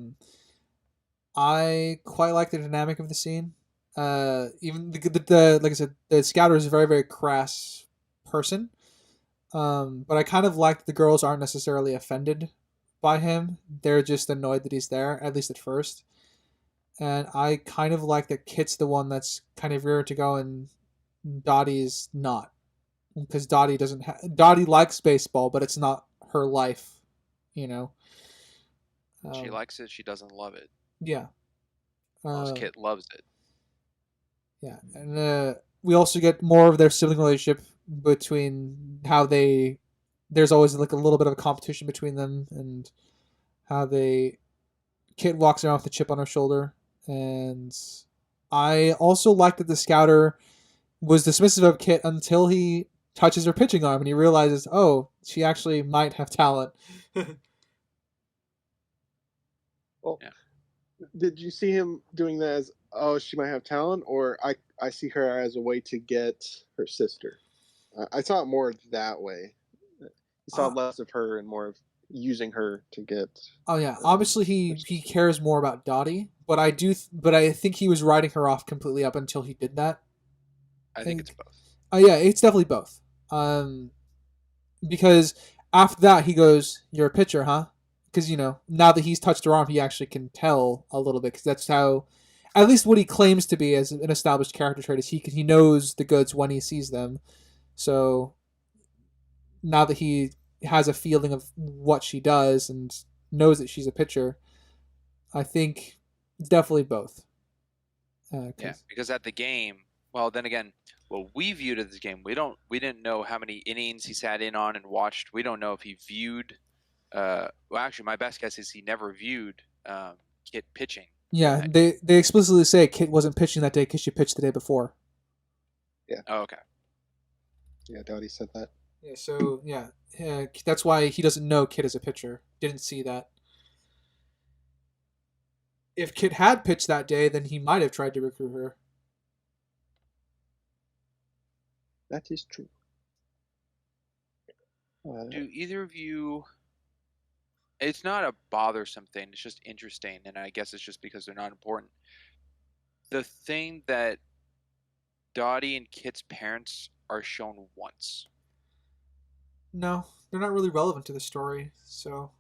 B: quite like the dynamic of the scene. Even the like I said, the scouter is a very, very crass person. But I kind of like that the girls aren't necessarily offended by him. They're just annoyed that he's there, at least at first. And I kind of like that Kit's the one that's kind of reared to go and Dottie's not. Because Dottie Dottie likes baseball, but it's not her life,
C: She likes it, she doesn't love it.
B: Yeah.
C: Kit loves it.
B: Yeah, and we also get more of their sibling relationship between how there's always like a little bit of a competition between them, and how Kit walks around with a chip on her shoulder. And I also like that the scouter was dismissive of Kit until he touches her pitching arm and he realizes, oh, she actually might have talent.
A: Well, yeah. Did you see him doing that as, oh, she might have talent, or I see her as a way to get her sister? I saw it more that way. He saw less of her and more of using her to get.
B: Oh yeah, obviously he cares more about Dottie, but I think he was writing her off completely up until he did that.
C: I think it's both.
B: Oh yeah, it's definitely both. Because after that he goes, "You're a pitcher, huh?" Because now that he's touched her arm, he actually can tell a little bit. Because that's how, at least what he claims to be as an established character trait is he knows the goods when he sees them. So now that he has a feeling of what she does and knows that she's a pitcher, I think it's definitely both.
C: Yeah, because at the game, well, then again, well, we viewed it as a game. We didn't know how many innings he sat in on and watched. We don't know if he viewed Well, actually, my best guess is he never viewed Kit pitching.
B: Yeah, they explicitly say Kit wasn't pitching that day because she pitched the day before.
C: Oh, okay.
A: Yeah, Dottie said that.
B: Yeah, so yeah, that's why he doesn't know Kit is a pitcher. Didn't see that. If Kit had pitched that day, then he might have tried to recruit her.
A: That is true.
C: Do either of you? It's not a bothersome thing. It's just interesting, and I guess it's just because they're not important. The thing that Dottie and Kit's parents are shown once.
B: No, they're not really relevant to the story, so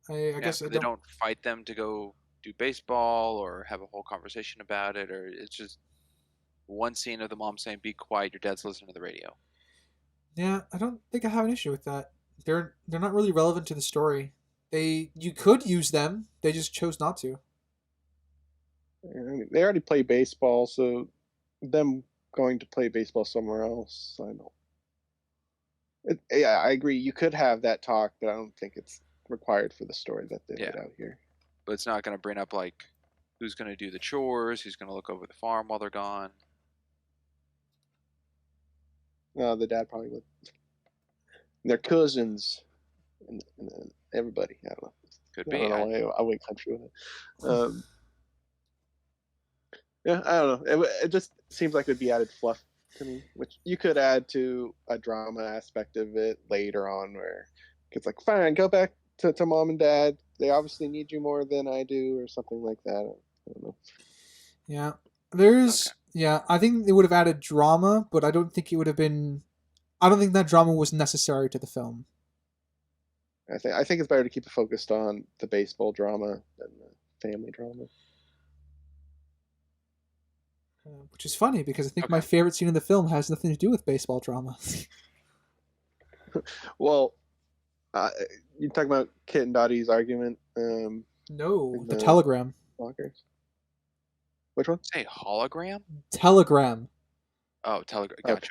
B: I guess I
C: They
B: don't.
C: don't fight them to go do baseball or have a whole conversation about it, or it's just one scene of the mom saying, "Be quiet, your dad's listening to the radio."
B: Yeah, I don't think I have an issue with that. They're not really relevant to the story. You could use them. They just chose not to.
A: I mean, they already play baseball, so them going to play baseball somewhere else, I don't. Yeah, I agree. You could have that talk, but I don't think it's required for the story that they laid out here.
C: But it's not going to bring up like who's going to do the chores, who's going to look over the farm while they're gone.
A: No, the dad probably would. And their cousins and everybody. I don't know.
C: Could
A: I
C: be.
A: don't know why I went country with it. Yeah, I don't know. It just seems like it would be added fluff to me, which you could add to a drama aspect of it later on, where it's like, fine, go back to mom and dad. They obviously need you more than I do, or something like that. I don't know.
B: Yeah, yeah. I think they would have added drama, but I don't think it would have been. I don't think that drama was necessary to the film.
A: I think it's better to keep it focused on the baseball drama than the family drama.
B: Which is funny because I think my favorite scene in the film has nothing to do with baseball drama.
A: Well, you talking about Kit and Dottie's argument?
B: No, the telegram.
A: Lockers. Which one?
C: Say hologram?
B: Telegram.
C: Oh, telegram. Gotcha.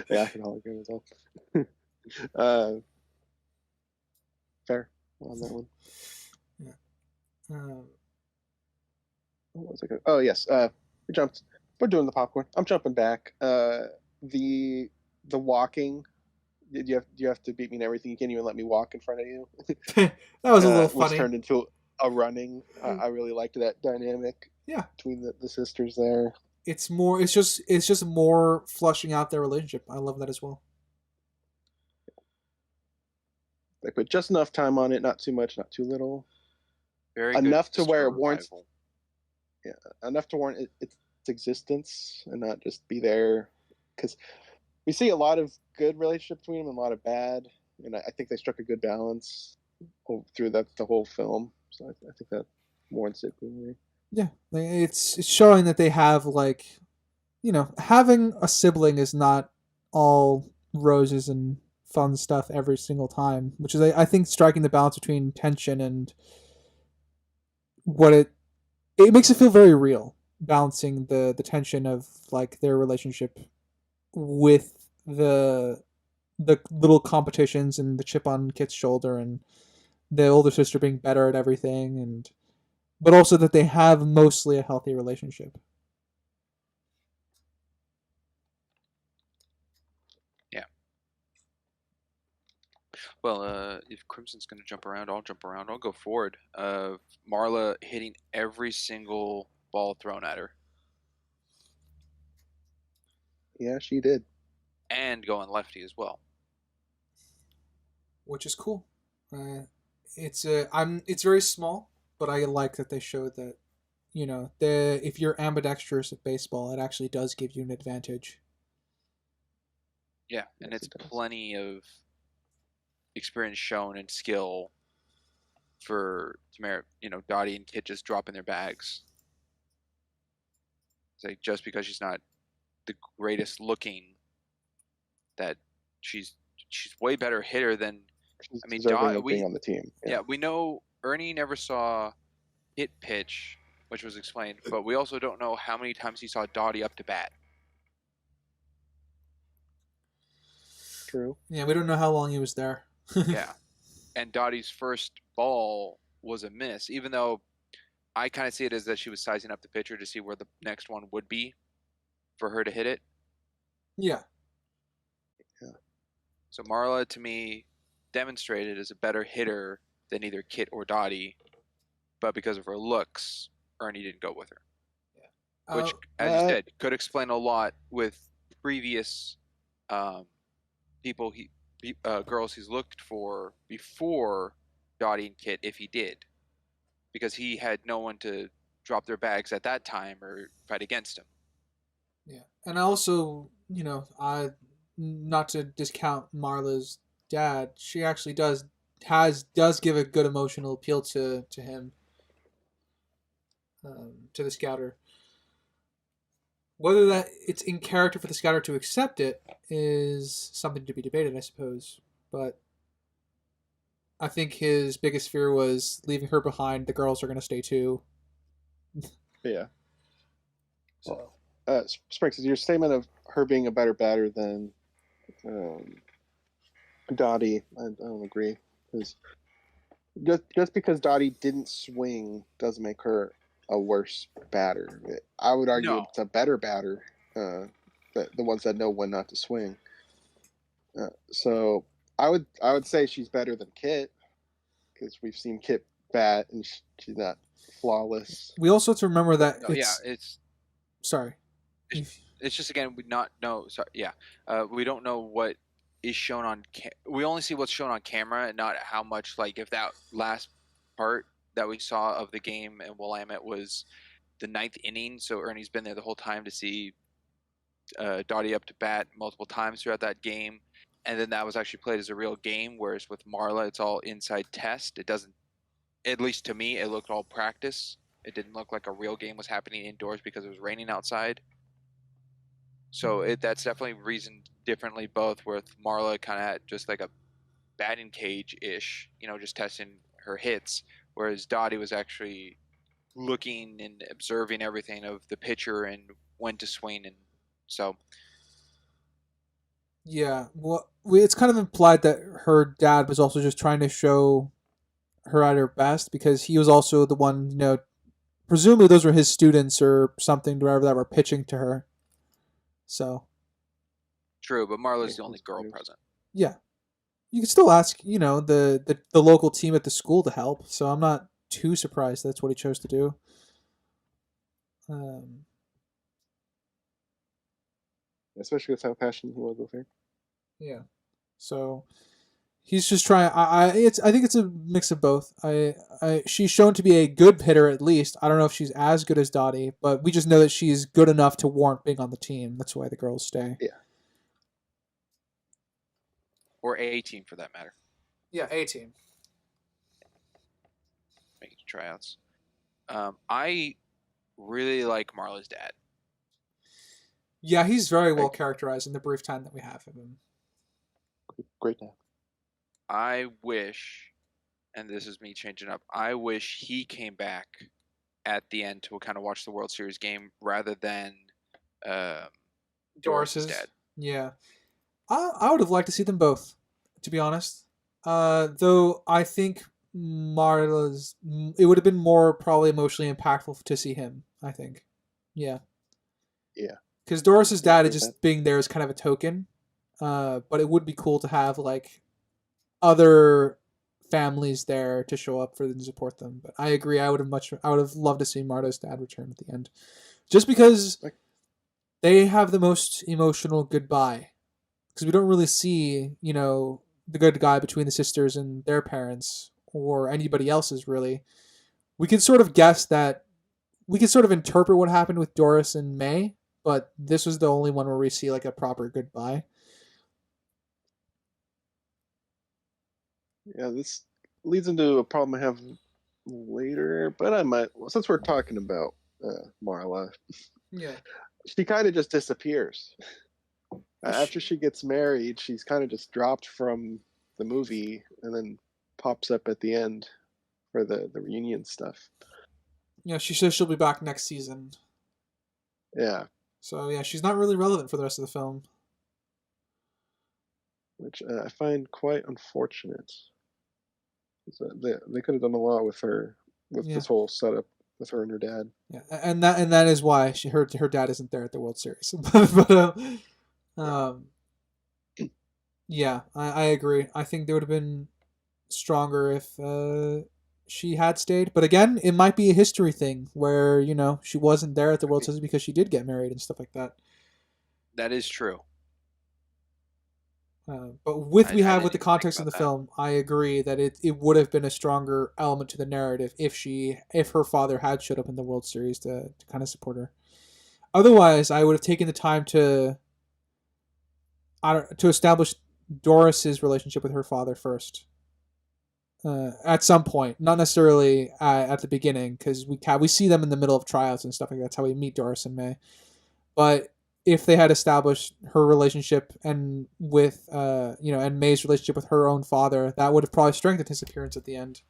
A: Yeah, hologram as well. Fair on that one.
B: Yeah.
A: What was I gonna... Oh yes. We jumped. We're doing the popcorn. I'm jumping back. The walking. You have to beat me in everything. You can't even let me walk in front of you.
B: That was a little funny.
A: Which turned into a running. I really liked that dynamic.
B: Yeah.
A: Between the sisters there.
B: It's just more flushing out their relationship. I love that as well.
A: They put just enough time on it, not too much, not too little.
C: Very
A: enough
C: good
A: to where it warrants.
C: Revival.
A: Yeah, enough to warrant its existence and not just be there. Because we see a lot of good relationship between them and a lot of bad, and I think they struck a good balance through the whole film. So I think that warrants it being there.
B: Yeah, it's showing that they have, like, having a sibling is not all roses and fun stuff every single time, which is I think striking the balance between tension and what it makes it feel very real, balancing the tension of like their relationship with the little competitions and the chip on Kit's shoulder and the older sister being better at everything, but also that they have mostly a healthy relationship.
C: Yeah. Well, if Crimson's going to jump around, I'll jump around. I'll go forward. Marla hitting every single ball thrown at her.
A: Yeah, she did.
C: And going lefty as well.
B: Which is cool. It's very small, but I like that they showed that, if you're ambidextrous at baseball, it actually does give you an advantage.
C: Yeah, and it's plenty of experience shown and skill for Dottie and Kit just dropping their bags. It's like just because she's not the greatest looking, that she's way better hitter than.
A: She's deserving of being on the team.
C: Yeah, we know Ernie never saw Kit pitch, which was explained, but we also don't know how many times he saw Dottie up to bat.
A: true.
B: Yeah, we don't know how long he was there.
C: Yeah. And Dottie's first ball was a miss, even though I kind of see it as that she was sizing up the pitcher to see where the next one would be for her to hit it.
B: Yeah.
C: So Marla, to me, demonstrated as a better hitter than either Kit or Dottie, but because of her looks, Ernie didn't go with her. Which, as you said, could explain a lot with previous people girls he's looked for before Dottie and Kit, if he did, because he had no one to drop their bags at that time or fight against him.
B: Yeah, and also, I not to discount Marla's dad, she actually does give a good emotional appeal to him, to the scouter. Whether that it's in character for the scouter to accept it is something to be debated, I suppose. But I think his biggest fear was leaving her behind. The girls are going to stay too.
A: Yeah.
B: So,
A: Springs, your statement of her being a better batter than Dottie, I don't agree. Because just because Dottie didn't swing doesn't make her a worse batter. I would argue it's a better batter. The ones that know when not to swing. So I would say she's better than Kit, because we've seen Kit bat and she's not flawless.
B: we also have to remember that sorry.
C: It's just, again, we not know. Sorry, yeah, we don't know what is shown on. We only see what's shown on camera, and not how much. Like, if that last part that we saw of the game in Willamette was the 9th inning, so Ernie's been there the whole time to see Dottie up to bat multiple times throughout that game, and then that was actually played as a real game. Whereas with Marla, it's all inside test. It doesn't, at least to me, it looked all practice. It didn't look like a real game was happening indoors because it was raining outside. So that's definitely reasoned differently, both with Marla kind of had just like a batting cage-ish, just testing her hits, whereas Dottie was actually looking and observing everything of the pitcher and when to swing. And so...
B: Yeah, well, it's kind of implied that her dad was also just trying to show her at her best, because he was also the one, presumably those were his students or something, wherever that were pitching to her. So
C: true, but Marla's the only girl present.
B: Yeah, you can still ask, the local team at the school to help. So I'm not too surprised that's what he chose to do.
A: Especially with how passionate he was with her.
B: Yeah, so he's just trying. I think it's a mix of both. She's shown to be a good hitter, at least. I don't know if she's as good as Dottie, but we just know that she's good enough to warrant being on the team. That's why the girls stay.
A: Yeah.
C: Or A team, for that matter.
B: Yeah, A team.
C: Making tryouts. I really like Marla's dad.
B: Yeah, he's very well characterized in the brief time that we have of him.
A: Great dad.
C: I wish, and this is me changing up, I wish he came back at the end to kind of watch the World Series game rather than Doris's dad.
B: Yeah. I would have liked to see them both, to be honest. Though I think Marla's, it would have been more probably emotionally impactful to see him, I think. Yeah.
A: Yeah.
B: Because Doris's dad is just being there as kind of a token. But it would be cool to have like other families there to show up for them and support them. But I agree, I would have loved to see Marta's dad return at the end, just because they have the most emotional goodbye. Because we don't really see, the good guy between the sisters and their parents or anybody else's really. We can sort of guess that. We can sort of interpret what happened with Doris and May, but this was the only one where we see like a proper goodbye.
A: Yeah, this leads into a problem I have later, but I might, since we're talking about Marla.
B: Yeah.
A: She kind of just disappears. After she gets married, she's kind of just dropped from the movie and then pops up at the end for the reunion stuff.
B: Yeah, she says she'll be back next season.
A: Yeah.
B: So, yeah, she's not really relevant for the rest of the film.
A: which I find quite unfortunate. They could have done a lot with her, with
B: Yeah.
A: this whole setup with her and her dad.
B: Yeah, and that is why her dad isn't there at the World Series. but um, yeah, I agree. I think they would have been stronger if she had stayed. But again, it might be a history thing where she wasn't there at the World Series because she did get married and stuff like that.
C: That is true.
B: But with
C: I
B: the
C: didn't even think
B: context of
C: about
B: the
C: that.
B: film, I agree that it would have been a stronger element to the narrative if her father had showed up in the World Series to kind of support her. Otherwise, I would have taken the time to establish Doris's relationship with her father first. At some point, not necessarily at the beginning, because we see them in the middle of trials and stuff like that. That's how we meet Doris and May. But if they had established her relationship and with and May's relationship with her own father, that would have probably strengthened his appearance at the end.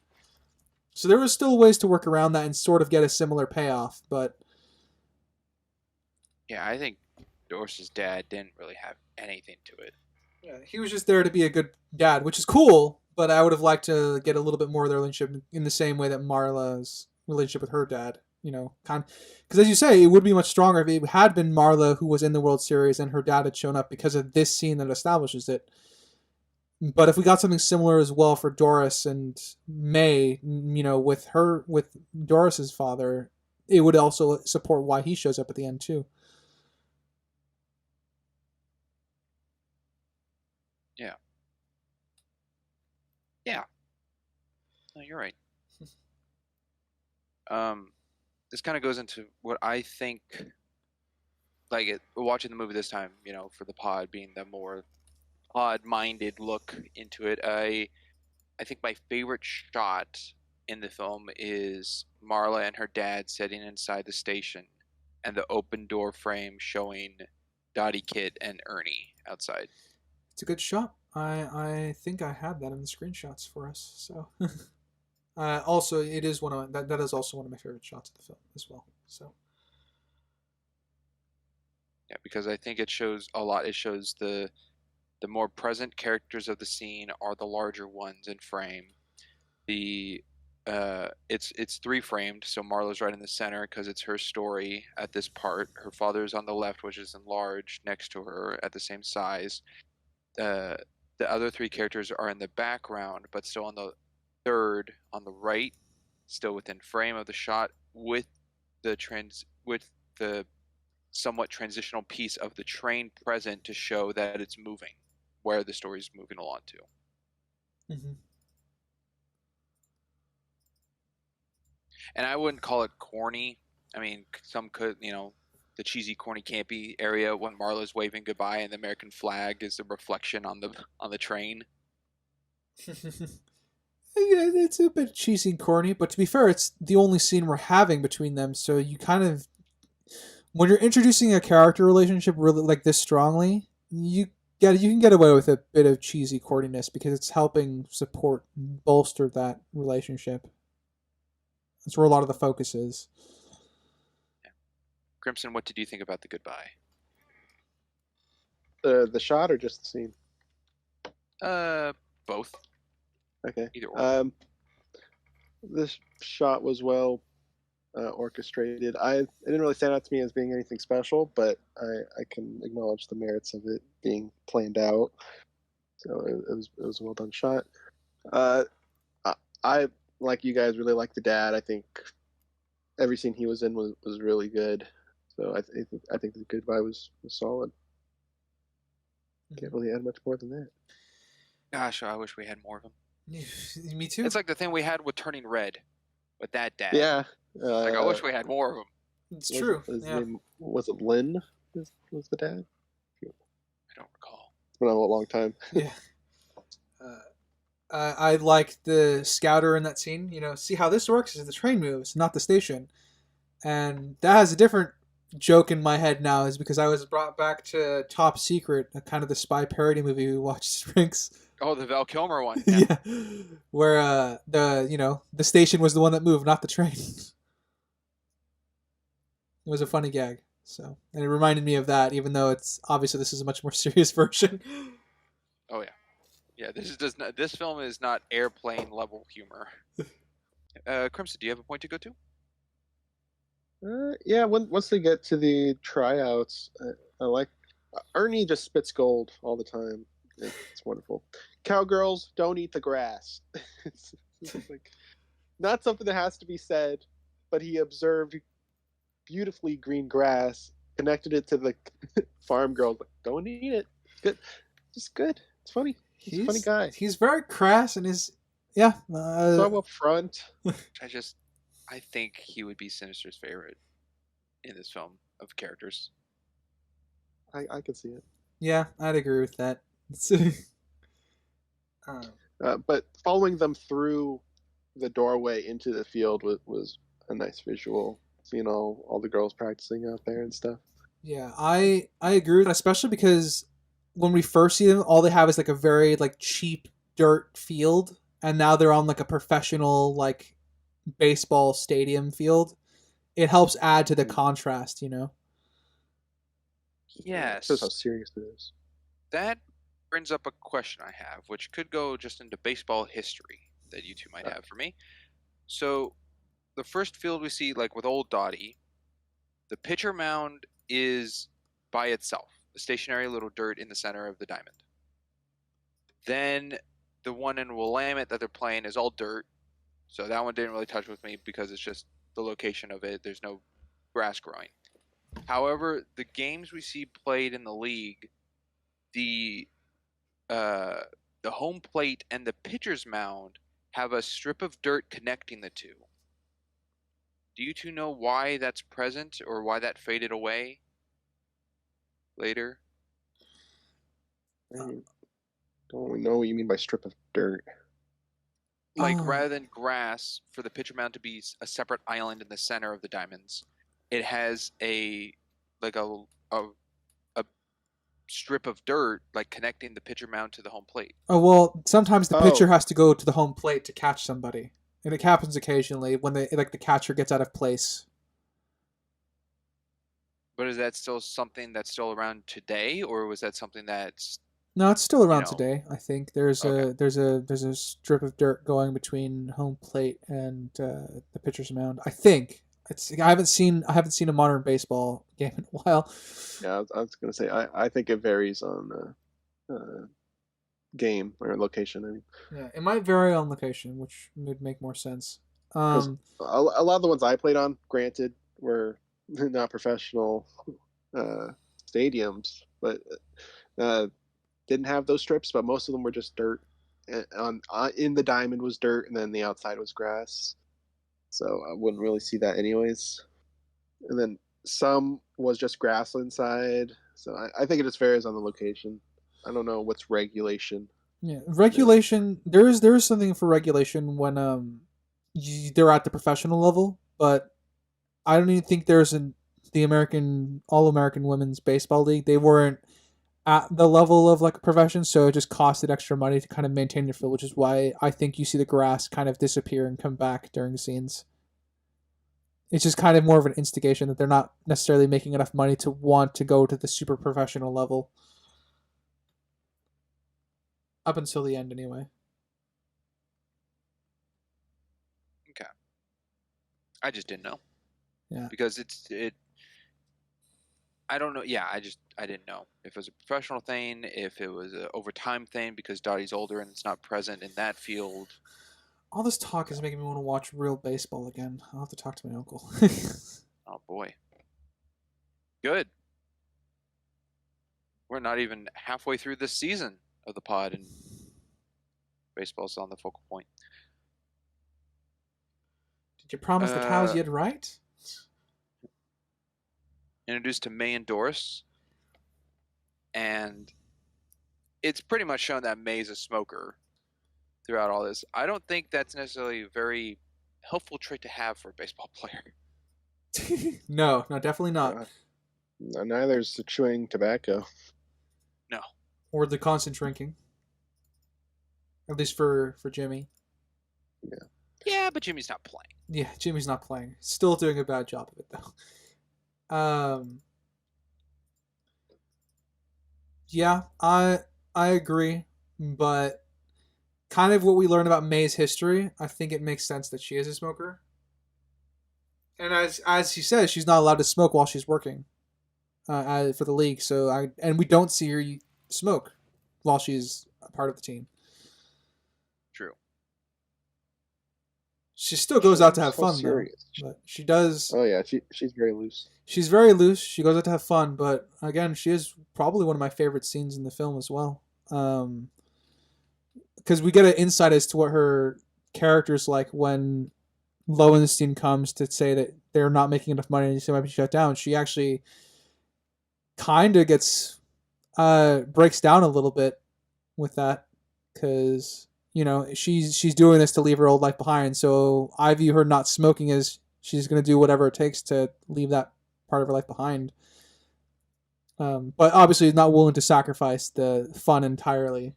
B: So there was still ways to work around that and sort of get a similar payoff, but
C: Yeah, I think Doris's dad didn't really have anything to it.
B: yeah, he was just there to be a good dad, which is cool. But I would have liked to get a little bit more of their relationship in the same way that Marla's relationship with her dad. Because as you say, it would be much stronger if it had been Marla who was in the World Series and her dad had shown up because of this scene that establishes it. But if we got something similar as well for Doris and May, with Doris's father, it would also support why he shows up at the end too.
C: Yeah. Yeah. No, you're right. This kind of goes into what I think. Watching the movie this time, for the pod being the more odd-minded look into it. I think my favorite shot in the film is Marla and her dad sitting inside the station, and the open door frame showing Dottie, Kit, and Ernie outside.
B: It's a good shot. I think I had that in the screenshots for us. So, also it is that is also one of my favorite shots of the film as well. So,
C: Yeah, because I think it shows a lot. It shows the more present characters of the scene are the larger ones in frame. It's three framed, so Marla's right in the center because it's her story at this part. Her father's on the left, which is enlarged next to her at the same size. Uh, the other three characters are in the background, but still on the third on the right, still within frame of the shot with the somewhat transitional piece of the train present to show that it's moving, where the story's moving along to.
B: mm-hmm.
C: And I wouldn't call it corny. I mean, some could, the cheesy, corny, campy area when Marla's waving goodbye and the American flag is the reflection on the train.
B: Yeah, it's a bit cheesy and corny, but to be fair, it's the only scene we're having between them. So you kind of, when you're introducing a character relationship really like this strongly, you can get away with a bit of cheesy corniness because it's helping support bolster that relationship. That's where a lot of the focus is.
C: Yeah. Crimson, what did you think about the goodbye?
A: The shot or just the scene?
C: Both.
A: Okay.
C: Either or.
A: This shot was well orchestrated. It didn't really stand out to me as being anything special, but I can acknowledge the merits of it being planned out. So it was a well done shot. I like you guys really like the dad. I think every scene he was in was really good. So I think the goodbye was solid. Can't really add much more than that.
C: Gosh, I wish we had more of them.
B: Me too.
C: It's like the thing we had with Turning Red, with that dad.
A: Yeah.
C: I wish we had more of them.
B: It's true.
A: His name, was it Lynn? Was the dad?
C: I don't recall.
A: It's been a long time.
B: Yeah. I like the scouter in that scene. See how this works is the train moves, not the station. And that has a different joke in my head now, is because I was brought back to Top Secret, kind of the spy parody movie we watched Sprinks.
C: Oh, the Val Kilmer one.
B: Yeah. Where the station was the one that moved, not the train. It was a funny gag. And it reminded me of that, even though it's obviously this is a much more serious version.
C: Oh yeah. Yeah, this film is not airplane level humor. Crimson, do you have a point to go to?
A: Yeah, once they get to the tryouts, I like Ernie just spits gold all the time. It's wonderful. Cowgirls don't eat the grass. It's like not something that has to be said, but he observed beautifully green grass, connected it to the farm girls. Like, don't eat it. Good, just good. It's funny. He's a funny guy.
B: He's very crass and his yeah.
A: So up front.
C: I think he would be Sinister's favorite in this film of characters.
A: I can see it.
B: Yeah, I'd agree with that.
A: But following them through the doorway into the field was a nice visual. Seeing all the girls practicing out there and stuff.
B: Yeah, I agree with that, especially because when we first see them, all they have is like a very like cheap dirt field, and now they're on like a professional like baseball stadium field. It helps add to the contrast, you know.
C: Yes.
A: Shows how serious it is.
C: That brings up a question I have, which could go just into baseball history that you two might have for me. So, the first field we see, like with old Dottie, the pitcher mound is by itself, a stationary little dirt in the center of the diamond. Then the one in Willamette that they're playing is all dirt, so that one didn't really touch with me because it's just the location of it. There's no grass growing. However, the games we see played in the league, the home plate and the pitcher's mound have a strip of dirt connecting the two. Do you two know why that's present or why that faded away later?
A: I don't know what you mean by strip of dirt.
C: Like rather than grass for the pitcher mound to be a separate island in the center of the diamonds, it has a strip of dirt like connecting the pitcher mound to the home plate.
B: Oh well, sometimes the pitcher has to go to the home plate to catch somebody, and it happens occasionally when the catcher gets out of place.
C: But is that still something that's still around today, or was that something that's
B: No, it's still around today. I think there's a strip of dirt going between home plate and the pitcher's mound. I think I haven't seen a modern baseball game in a while.
A: Yeah, I was gonna say I think it varies on game or location. I mean,
B: yeah, it might vary on location, which would make more sense.
A: A lot of the ones I played on, granted, were not professional stadiums, but didn't have those strips. But most of them were just dirt. In the diamond was dirt, and then the outside was grass. So I wouldn't really see that anyways. And then some was just grass inside. So I think it just varies on the location. I don't know what's regulation.
B: Yeah, regulation. There is something for regulation when they're at the professional level, but I don't even think there's the American All-American Women's Baseball League. They weren't at the level of like a profession, so it just costed extra money to kind of maintain your field, which is why I think you see the grass kind of disappear and come back during scenes. It's just kind of more of an instigation that they're not necessarily making enough money to want to go to the super professional level. Up until the end, anyway.
C: Okay. I just didn't know.
B: Yeah.
C: Because I don't know. Yeah, I didn't know if it was a professional thing, if it was an overtime thing because Dottie's older and it's not present in that field.
B: All this talk is making me want to watch real baseball again. I'll have to talk to my uncle.
C: Oh boy. Good. We're not even halfway through this season of the pod, and baseball's on the focal point.
B: Did you promise the cows you'd write?
C: Introduced to May and Doris, and it's pretty much shown that May's a smoker throughout all this. I don't think that's necessarily a very helpful trait to have for a baseball player.
B: No, definitely not.
A: Neither is the chewing tobacco.
C: No.
B: Or the constant drinking. At least for Jimmy.
A: Yeah.
C: Yeah, but Jimmy's not playing.
B: Yeah, Jimmy's not playing. Still doing a bad job of it, though. Yeah, I agree, but kind of what we learned about May's history, I think it makes sense that she is a smoker. And as she says, she's not allowed to smoke while she's working for the league. And we don't see her smoke while she's a part of the team.
C: True.
B: She still goes out to have
A: So
B: fun,
A: serious.
B: though. But she does.
A: Oh yeah, she's very loose.
B: She's very loose. She goes out to have fun, but again, she is probably one of my favorite scenes in the film as well. Because we get an insight as to what her character's like when Lowenstein comes to say that they're not making enough money and she might be shut down. She actually kind of gets breaks down a little bit with that because she's doing this to leave her old life behind. So I view her not smoking as she's going to do whatever it takes to leave that part of her life behind. But obviously not willing to sacrifice the fun entirely.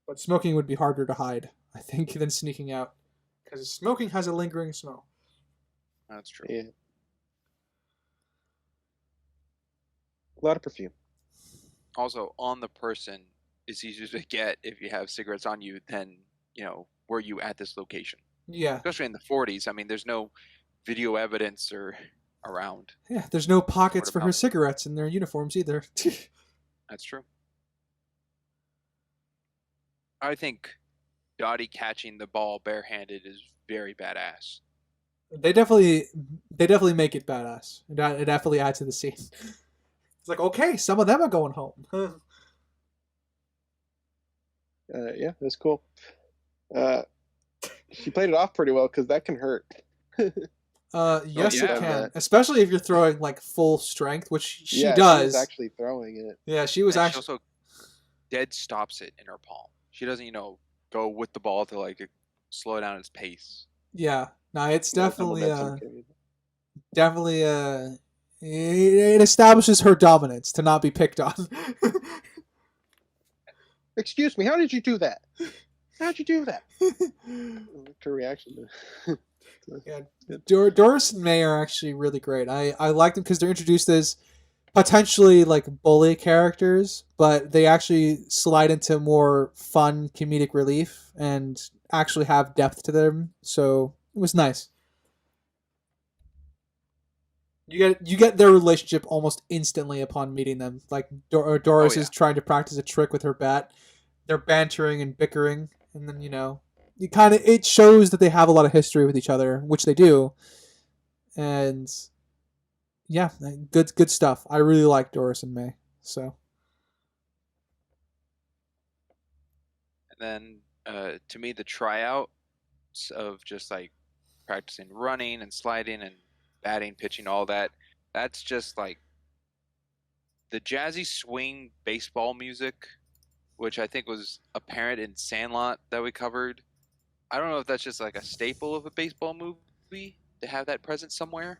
B: But smoking would be harder to hide, I think, than sneaking out. Because smoking has a lingering smell.
C: That's true.
A: Yeah. A lot of perfume.
C: Also, on the person is easier to get if you have cigarettes on you than, were you at this location?
B: Yeah.
C: Especially in the 40s. I mean, there's no video evidence or around.
B: Yeah, there's no pockets for her cigarettes in their uniforms either.
C: That's true. I think Dottie catching the ball barehanded is very badass.
B: They definitely make it badass. It definitely adds to the scene. It's like, okay, some of them are going home.
A: Yeah, that's cool. She played it off pretty well because that can hurt.
B: Yes,
C: yeah.
B: it can, especially if you're throwing like full strength, which she does.
A: She was actually throwing it.
B: Yeah, she was actually.
C: She also dead stops it in her palm. She doesn't, go with the ball to like slow down its pace.
B: Yeah, no, it's definitely it establishes her dominance to not be picked on.
A: Excuse me, how did you do that? How'd you do that? Her reaction.
B: Yeah, Doris and May are actually really great. I like them because they're introduced as potentially like bully characters, but they actually slide into more fun comedic relief and actually have depth to them. So it was nice. You get their relationship almost instantly upon meeting them. Like Doris is trying to practice a trick with her bat. They're bantering and bickering, and then it shows that they have a lot of history with each other, which they do. And yeah, good stuff. I really like Doris and May. So.
C: And then, to me, the tryouts of just like practicing running and sliding and batting, pitching, all that, that's just like the jazzy swing baseball music, which I think was apparent in Sandlot that we covered. I don't know if that's just like a staple of a baseball movie to have that present somewhere.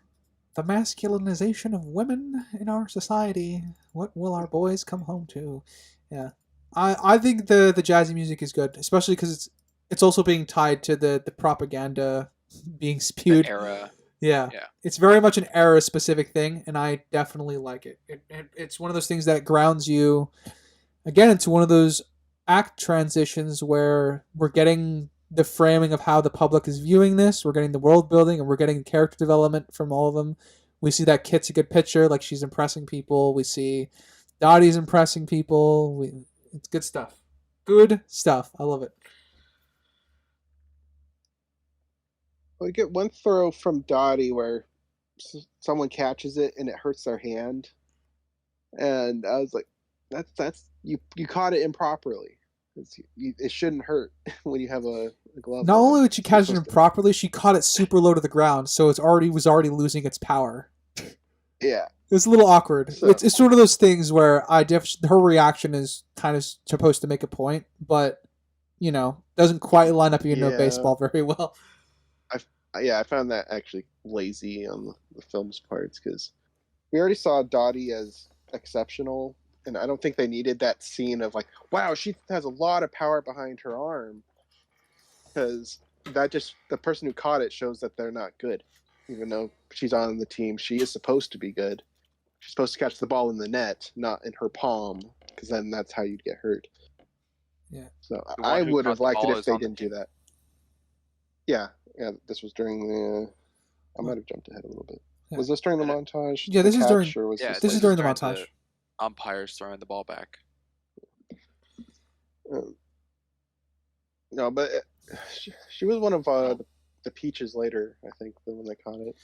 B: The masculinization of women in our society. What will our boys come home to? Yeah, I think the jazzy music is good, especially because it's also being tied to the propaganda being spewed.
C: The era.
B: Yeah, it's very much an era specific thing, and I definitely like it. It's one of those things that grounds you again into one of those act transitions where we're getting the framing of how the public is viewing this. We're getting the world building, and we're getting character development from all of them. We see that Kit's a good pitcher, like she's impressing people. We see Dottie's impressing people. It's good stuff. Good stuff. I love it.
A: We get one throw from Dottie where someone catches it and it hurts their hand, and I was like, "That's you caught it improperly. It shouldn't hurt when you have a glove."
B: Not only did she catch it improperly, she caught it super low to the ground, so was already losing its power.
A: Yeah,
B: it's a little awkward.
A: So,
B: it's sort of those things where her reaction is kind of supposed to make a point, but doesn't quite line up baseball very well.
A: I found that actually lazy on the film's parts because we already saw Dottie as exceptional, and I don't think they needed that scene of like, wow, she has a lot of power behind her arm, because the person who caught it shows that they're not good. Even though she's on the team, she is supposed to be good. She's supposed to catch the ball in the net, not in her palm, because then that's how you'd get hurt.
B: Yeah.
A: So
C: The
A: I
C: one who
A: would
C: caught
A: have
C: the
A: liked it
C: ball
A: if
C: is
A: they
C: on the
A: didn't do
C: team.
A: that. Yeah, this was during the. I
B: What?
A: might have jumped ahead a little bit.
B: Yeah.
A: Was this during the montage?
B: Yeah,
A: the
B: this is during-
A: catch, or was
C: Yeah,
A: this?
B: This is
A: later?
B: during the montage.
C: Umpires throwing the ball back.
A: No, but she was one of the peaches later. I think the one that caught it.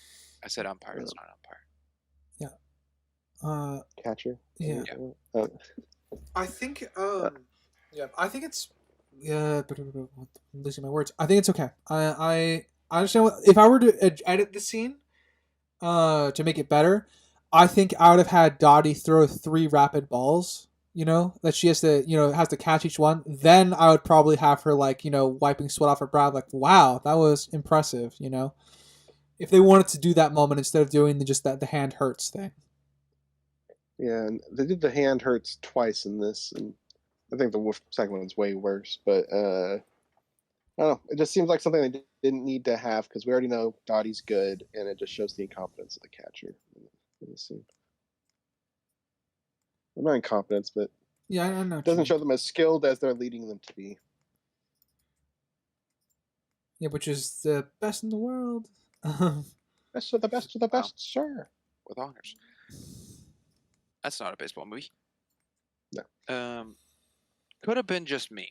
C: I said umpire. It's not umpire.
A: Catcher.
B: Yeah.
A: Uh,
B: I think yeah, I think it's yeah, I'm losing my words. I think it's okay. I understand what if I were to edit the scene to make it better, I think I would have had Dottie throw 3 rapid balls, you know, that she has to, you know, has to catch each one. Then I would probably have her like, you know, wiping sweat off her brow like, "Wow, that was impressive," you know. If they wanted to do that moment instead of doing the hand hurts thing.
A: yeah, and they did the hand hurts twice in this, and I think the second one's way worse. But I don't know. It just seems like something they didn't need to have because we already know Dottie's good, and it just shows the incompetence of the catcher in the scene. Well, not incompetence, but
B: Yeah, I know.
A: it doesn't show them as skilled as they're leading them to be.
B: Yeah, which is the best in the world.
A: Best of the best of the best, sir.
C: With honors. That's not a baseball movie.
A: No.
C: Could have been just me.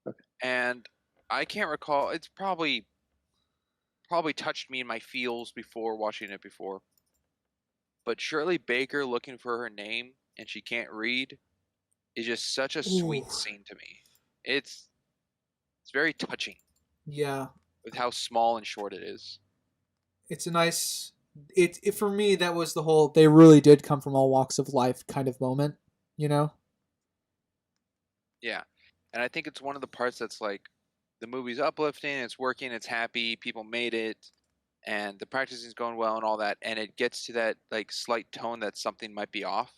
A: Okay.
C: And I can't recall. It's probably touched me in my feels before watching it before. But Shirley Baker looking for her name and she can't read is just such a sweet
B: Ooh.
C: scene to me. It's very touching
B: Yeah,
C: with how small and short it is.
B: it's a nice. It for me that was the whole. They really did come from all walks of life kind of moment, you know.
C: Yeah, and I think it's one of the parts that's like the movie's uplifting, it's working, it's happy, people made it, and the practicing's going well and all that, and it gets to that like slight tone that something might be off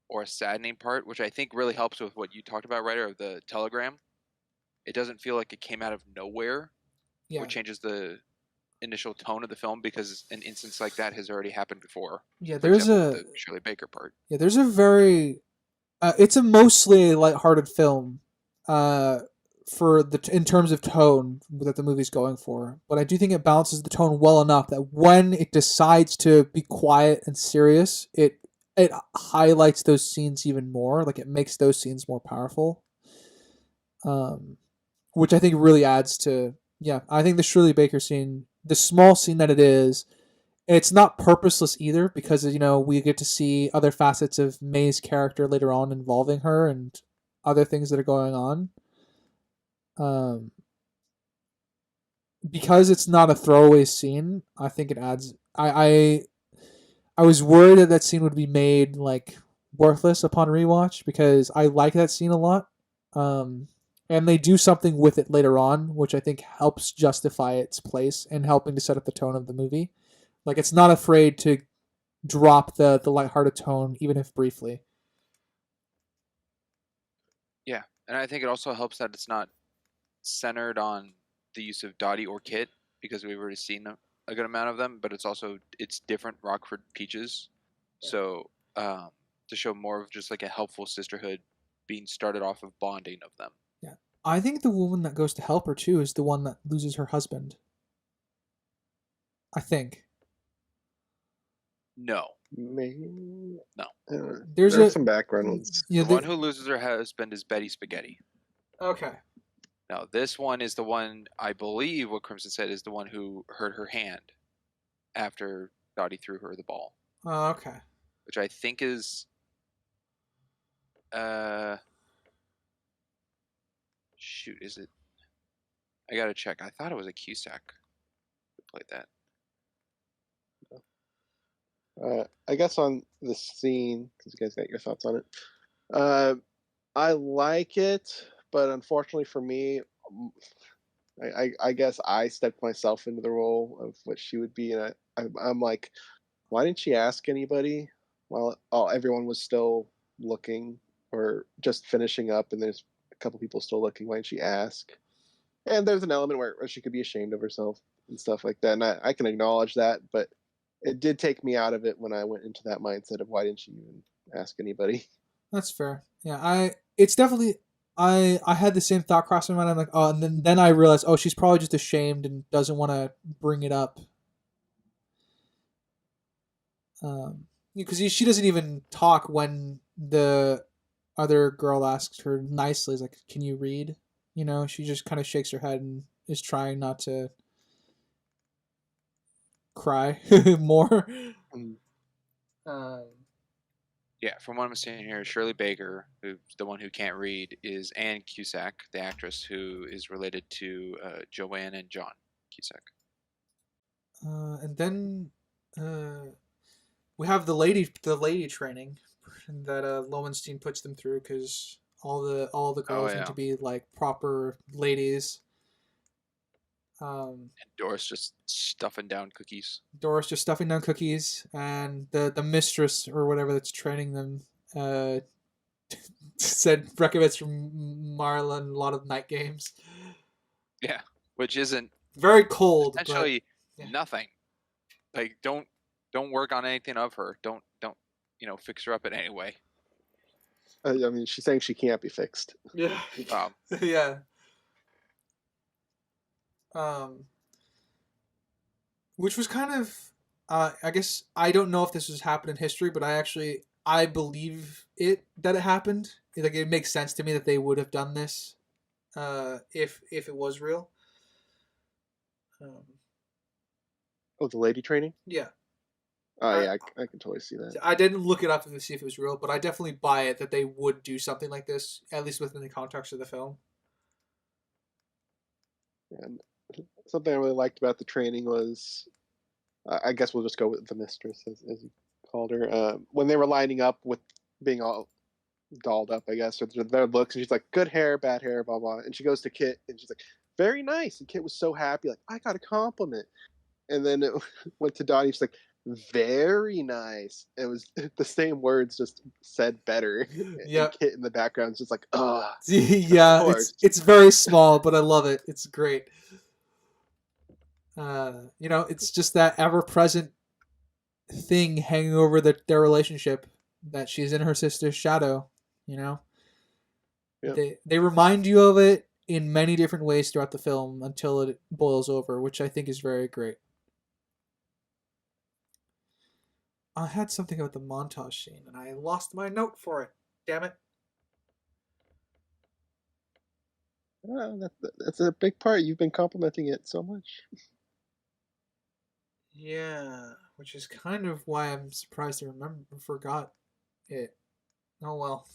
C: or a saddening part, which I think really helps with what you talked about, Ryder, of the telegram. It doesn't feel like it came out of nowhere,
B: Yeah,
C: which changes the initial tone of the film because an instance like that has already happened before.
B: yeah.
C: For
B: There's
C: example,
B: a
C: with the Shirley Baker part.
B: yeah. There's a very. It's a mostly lighthearted film. For the in terms of tone that the movie's going for, but I do think it balances the tone well enough that when it decides to be quiet and serious, it highlights those scenes even more. Like it makes those scenes more powerful. Which I think really adds to yeah. I think the Shirley Baker scene, the small scene that it is, it's not purposeless either because you know we get to see other facets of May's character later on involving her and other things that are going on. Um, because it's not a throwaway scene, I think it adds. I was worried that that scene would be made like worthless upon rewatch because I like that scene a lot. Um, and they do something with it later on, which I think helps justify its place and helping to set up the tone of the movie. Like it's not afraid to drop the lighthearted tone, even if briefly.
C: Yeah, and I think it also helps that it's not centered on the use of Dottie or Kit because we've already seen a good amount of them, but it's different Rockford peaches.
B: Yeah.
C: So to show more of just like a helpful sisterhood being started off of bonding of them.
B: Yeah, I think the woman that goes to help her too is the one that loses her husband. I think.
A: No.
B: There's
A: some background ones.
B: Yeah,
C: the one who loses her husband is Betty Spaghetti.
B: Okay.
C: Now this one is the one I believe what Crimson said is the one who hurt her hand after Dottie threw her the ball.
B: Oh, okay.
C: Which I think is shoot, is it? I gotta check. I thought it was a Cusack who played that.
A: I guess on the scene, because you guys got your thoughts on it. I like it, but unfortunately for me, I guess I stepped myself into the role of what she would be, and I'm like, why didn't she ask anybody while everyone was still looking or just finishing up, and there's a couple people still looking? Why didn't she ask? And there's an element where she could be ashamed of herself and stuff like that, and I can acknowledge that, but it did take me out of it when I went into that mindset of why didn't she even ask anybody?
B: That's fair. Yeah, it's definitely I had the same thought crossing my mind. I'm like, oh, and then I realized, oh, she's probably just ashamed and doesn't want to bring it up. Because she doesn't even talk when the other girl asks her nicely, like, "Can you read?" She just kind of shakes her head and is trying not to cry more.
A: Mm.
C: Yeah, from what I'm seeing here, Shirley Baker, who's the one who can't read, is Anne Cusack, the actress who is related to Joanne and John Cusack.
B: And then we have the lady training that Lowenstein puts them through because all the girls need to be like proper ladies.
C: And Doris just stuffing down cookies.
B: And the mistress or whatever that's training them said recommends from Marlon a lot of night games.
C: Yeah, which isn't
B: very cold.
C: Essentially, nothing. Like don't work on anything of her. Don't fix her up in any way.
A: I mean, she's saying she can't be fixed.
B: Yeah. Yeah. Which was kind of, I guess I don't know if this has happened in history, but I believe that it happened. Like it makes sense to me that they would have done this, if it was real.
A: Oh, the lady training?
B: Yeah.
A: Yeah, I can totally see that.
B: I didn't look it up to see if it was real, but I definitely buy it that they would do something like this, at least within the context of the film.
A: And something I really liked about the training was, I guess we'll just go with the mistress, as you called her. When they were lining up with being all dolled up, I guess, or their looks, and she's like, good hair, bad hair, blah, blah. And she goes to Kit, and she's like, very nice. And Kit was so happy, like, I got a compliment. And then it went to Dottie, she's like, very nice. It was the same words, just said better.
B: Yeah.
A: And Kit in the background is just like,
B: yeah, it's very small, but I love it. It's great. It's just that ever-present thing hanging over their relationship, that she's in her sister's shadow. Yep. They remind you of it in many different ways throughout the film until it boils over, which I think is very great. I had something about the montage scene, and I lost my note for it. Damn it.
A: That's a big part. You've been complimenting it so much.
B: Yeah, which is kind of why I'm surprised I forgot it. Oh well.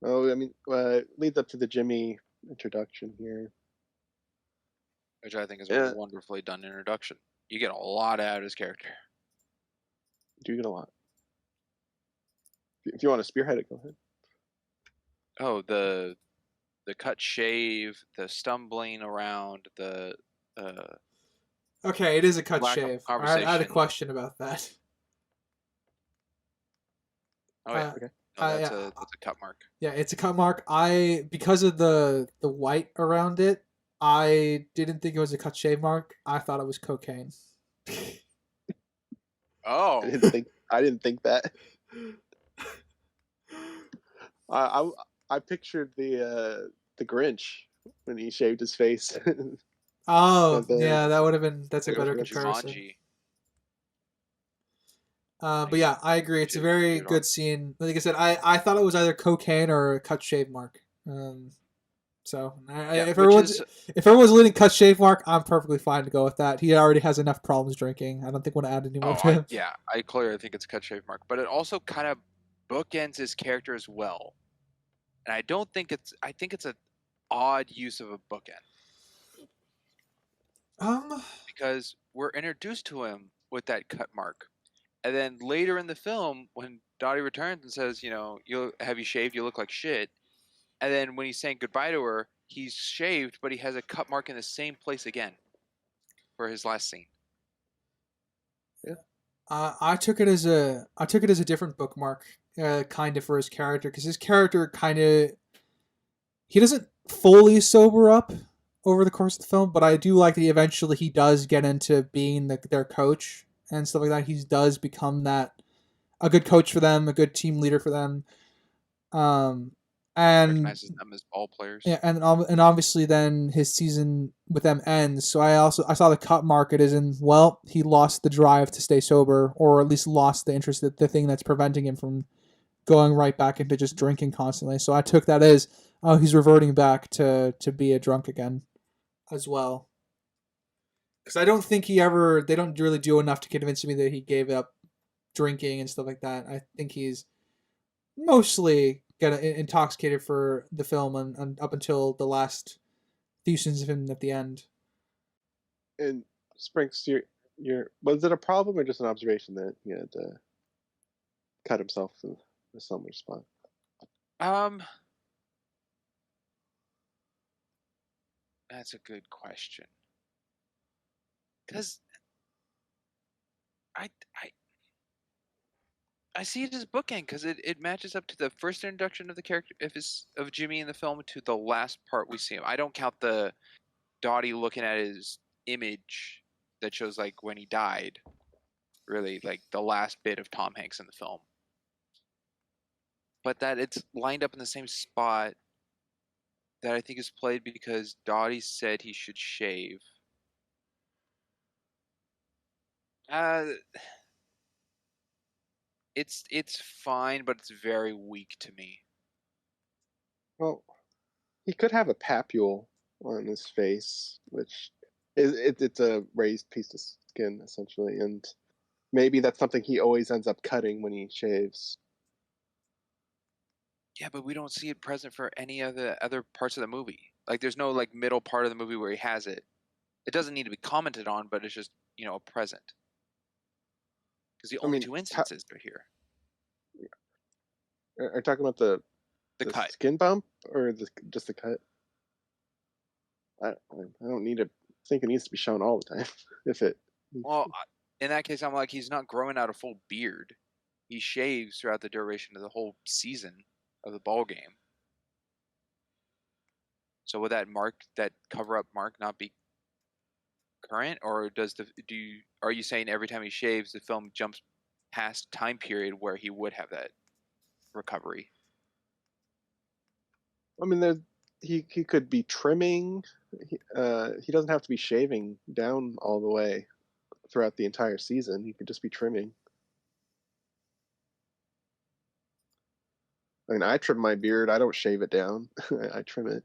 A: Oh, I mean, leads up to the Jimmy introduction here,
C: which I think is a wonderfully done introduction. You get a lot out of his character.
A: You get a lot. If you want to spearhead it, go ahead.
C: Oh, the cut shave, the stumbling around, the
B: okay, it is a cut shave. I had a question about that.
C: Oh yeah, okay. No, that's a cut mark.
B: Yeah, it's a cut mark. Because of the white around it, I didn't think it was a cut shave mark. I thought it was cocaine.
C: Oh,
A: I didn't think that. I pictured the Grinch when he shaved his face.
B: Oh, yeah, that would have been. That's a better comparison. But yeah, I agree. It's a very good scene. Like I said, I thought it was either cocaine or a cut shave mark. So if everyone's leading cut shave mark, I'm perfectly fine to go with that. He already has enough problems drinking. I don't think I want to add any more to him.
C: I clearly think it's a cut shave mark, but it also kind of bookends his character as well. And I think it's an odd use of a bookend. Because we're introduced to him with that cut mark. And then later in the film, when Dottie returns and says, have you shaved? You look like shit. And then when he's saying goodbye to her, he's shaved, but he has a cut mark in the same place again for his last scene.
B: Yeah. I took it as a different bookmark, kind of for his character, because his character he doesn't fully sober up over the course of the film, but I do like that eventually he does get into being their coach and stuff like that. He does become a good coach for them, a good team leader for them. And
C: recognizes them as ball players.
B: yeah, and obviously then his season with them ends. So I saw the cut market as in, well, he lost the drive to stay sober, or at least lost the interest, the thing that's preventing him from going right back into just drinking constantly. So I took that as, oh, he's reverting back to be a drunk again, as well. Because I don't think they don't really do enough to convince me that he gave up drinking and stuff like that. I think he's mostly got intoxicated for the film and up until the last few scenes of him at the end.
A: And Sprinks, your was it a problem or just an observation that he had cut himself in a similar spot?
C: That's a good question. Because I see it as bookend because it matches up to the first introduction of the character of Jimmy in the film to the last part we see him. I don't count the Dottie looking at his image that shows like when he died, really like the last bit of Tom Hanks in the film. But that it's lined up in the same spot that I think is played because Dottie said he should shave. It's fine, but it's very weak to me.
A: Well, he could have a papule on his face, which it's a raised piece of skin essentially, and maybe that's something he always ends up cutting when he shaves.
C: Yeah, but we don't see it present for any of the other parts of the movie. Like, there's no like middle part of the movie where he has it. It doesn't need to be commented on, but it's just a present. Because the only two instances are here.
A: Are you talking about the
C: cut,
A: skin bump, or just the cut? I don't need to think it needs to be shown all the time. If it
C: well, in that case, I'm like, he's not growing out a full beard. He shaves throughout the duration of the whole season of the ball game. So would that cover up mark not be current, or are you saying every time he shaves, the film jumps past time period where he would have that recovery?
A: I mean, he could be trimming. He doesn't have to be shaving down all the way throughout the entire season. He could just be trimming. I mean, I trim my beard. I don't shave it down. I trim it.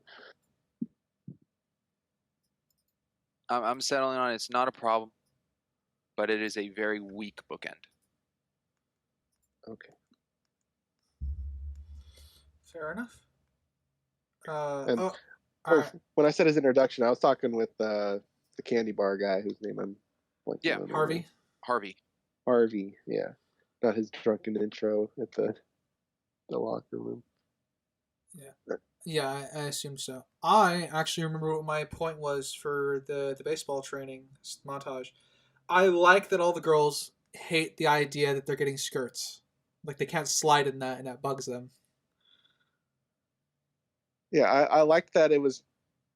C: I'm settling on it's not a problem, but it is a very weak bookend.
A: Okay.
B: Fair enough.
A: When I said his introduction, I was talking with the candy bar guy whose name I'm blanking on.
C: Harvey.
A: Yeah, not his drunken intro at the locker room.
B: Yeah, I assume so. I actually remember what my point was for the baseball training montage. I like that all the girls hate the idea that they're getting skirts. Like, they can't slide in that, and that bugs them.
A: Yeah, I liked that it was,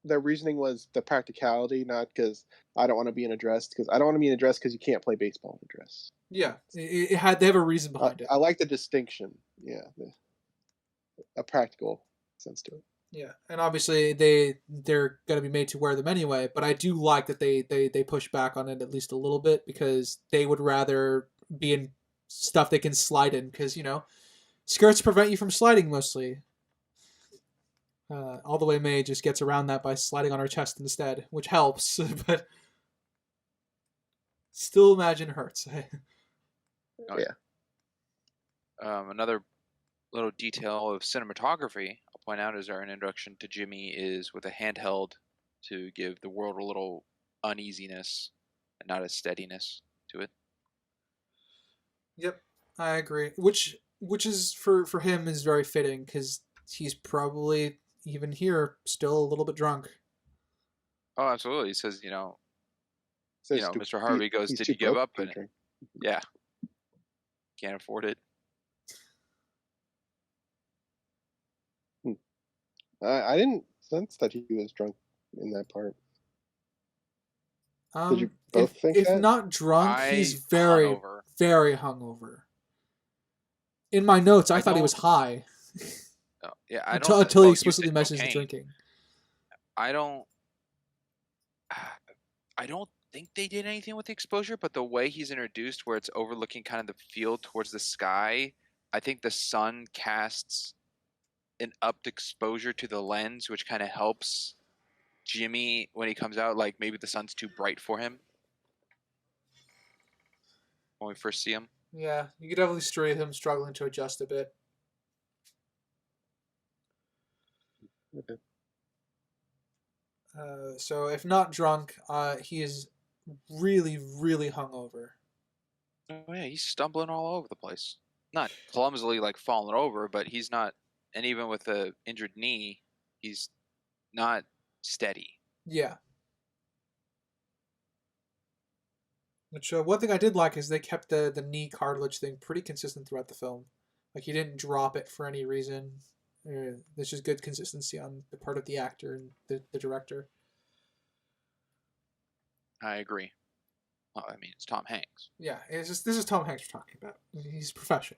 A: their reasoning was the practicality, not because I don't want to be in a dress, because I don't want to be in a dress because you can't play baseball in a dress.
B: Yeah, they have a reason behind it.
A: I like the distinction. Yeah, a practical sense to it.
B: Yeah, and obviously they're going to be made to wear them anyway, but I do like that they push back on it at least a little bit, because they would rather be in stuff they can slide in, because, skirts prevent you from sliding mostly. All the way May just gets around that by sliding on her chest instead, which helps, but still imagine hurts.
C: Oh, yeah. Another little detail of cinematography I'll point out is our introduction to Jimmy is with a handheld to give the world a little uneasiness and not a steadiness to it.
B: Yep, I agree. Which is for him is very fitting, because he's probably even here still a little bit drunk.
C: Oh, absolutely. He says, Mr. Harvey goes, "Did you give up?" And yeah, can't afford it.
A: I didn't sense that he was drunk in that part. Did you both think that?
B: If not drunk, he's very, very hungover. In my notes, I thought he was high.
C: Yeah, I don't.
B: Until he
C: Well, you
B: explicitly
C: said
B: mentions the
C: cocaine.
B: drinking.
C: I don't. I don't think they did anything with the exposure, but the way he's introduced, where it's overlooking kind of the field towards the sky, I think the sun casts an upped exposure to the lens, which kind of helps Jimmy when he comes out. Like maybe the sun's too bright for him when we first see him.
B: Yeah, you could definitely see him struggling to adjust a bit.
A: Okay.
B: So if not drunk, he is really, really hungover.
C: Oh yeah, he's stumbling all over the place. Not clumsily like falling over, but he's not. And even with a injured knee, he's not steady.
B: Yeah. Which one thing I did like is they kept the knee cartilage thing pretty consistent throughout the film. Like he didn't drop it for any reason. There's just good consistency on the part of the actor and the director.
C: I agree. Oh, I mean, it's Tom Hanks.
B: Yeah, it's just this is Tom Hanks we're talking about. He's professional.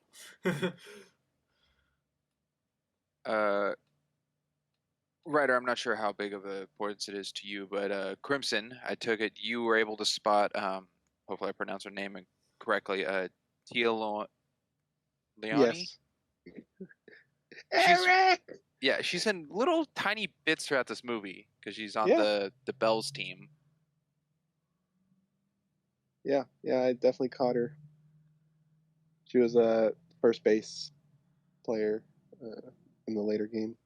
C: Ryder, I'm not sure how big of a importance it is to you, but Crimson, I took it you were able to spot. Hopefully, I pronounced her name correctly. Tia Leone.
A: Yes.
C: Eric. Yeah, she's in little tiny bits throughout this movie because she's on the Bells team.
A: Yeah, I definitely caught her. She was a first base player in the later game.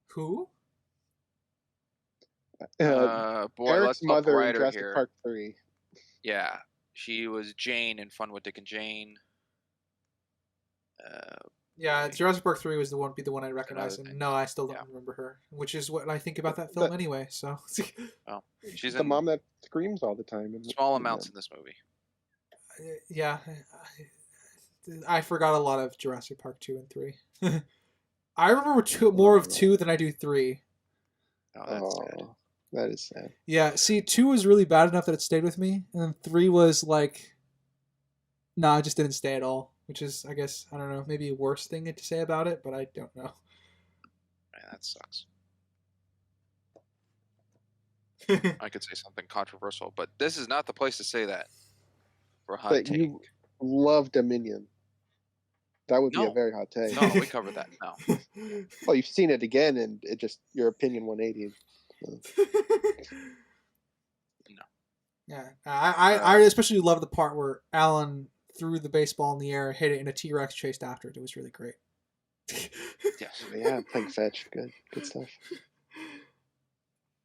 B: Who?
C: Boy,
A: Eric's
C: let's help
A: mother in
C: Ryder
A: Jurassic
C: here.
A: Park 3.
C: Yeah, she was Jane in Fun with Dick and Jane.
B: Yeah, Jurassic Park 3 was the one I recognized, and no, I still don't remember her, which is what I think about that film anyway. So,
C: oh, she's
A: the mom that screams all the time.
C: Small amounts in this movie.
B: Yeah, I forgot a lot of Jurassic Park 2 and 3. I remember more of 2 than I do 3.
C: Oh, that's sad.
A: That is sad.
B: Yeah, see, 2 was really bad enough that it stayed with me, and then 3 was like, nah, it just didn't stay at all. Which is, I guess, I don't know, maybe a worse thing to say about it, but I don't know.
C: Man, that sucks. I could say something controversial, but this is not the place to say that. For a hot take.
A: You love Dominion. That would be a very hot take.
C: No, we covered that. No.
A: Well, you've seen it again, and it just your opinion 180.
C: No.
B: Yeah, I especially love the part where Alan threw the baseball in the air, hit it, and a T-Rex chased after it. It was really great.
C: Yes.
A: Yeah, playing fetch. Good stuff.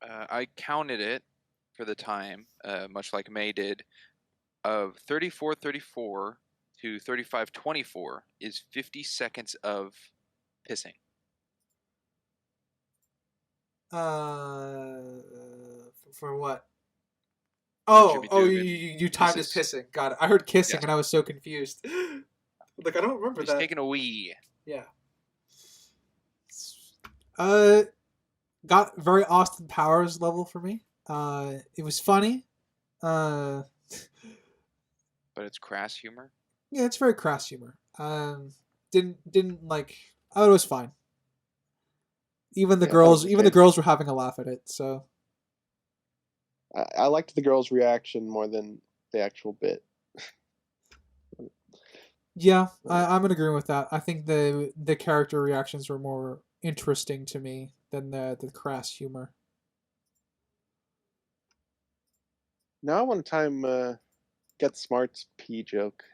C: I counted it for the time, much like May did, of 34:34 to 35:24 is 50 seconds of pissing.
B: For what? You timed as pissing. Got it. I heard kissing and I was so confused. Like I don't remember that.
C: He's taking a wee.
B: Yeah. Got very Austin Powers level for me. It was funny.
C: But it's crass humor.
B: Yeah, it's very crass humor. Didn't like. Oh, it was fine. Even the girls were having a laugh at it. So.
A: I liked the girls' reaction more than the actual bit.
B: Yeah, I'm in agreement with that. I think the character reactions were more interesting to me than the crass humor.
A: Now I want to time Get Smart's pee joke.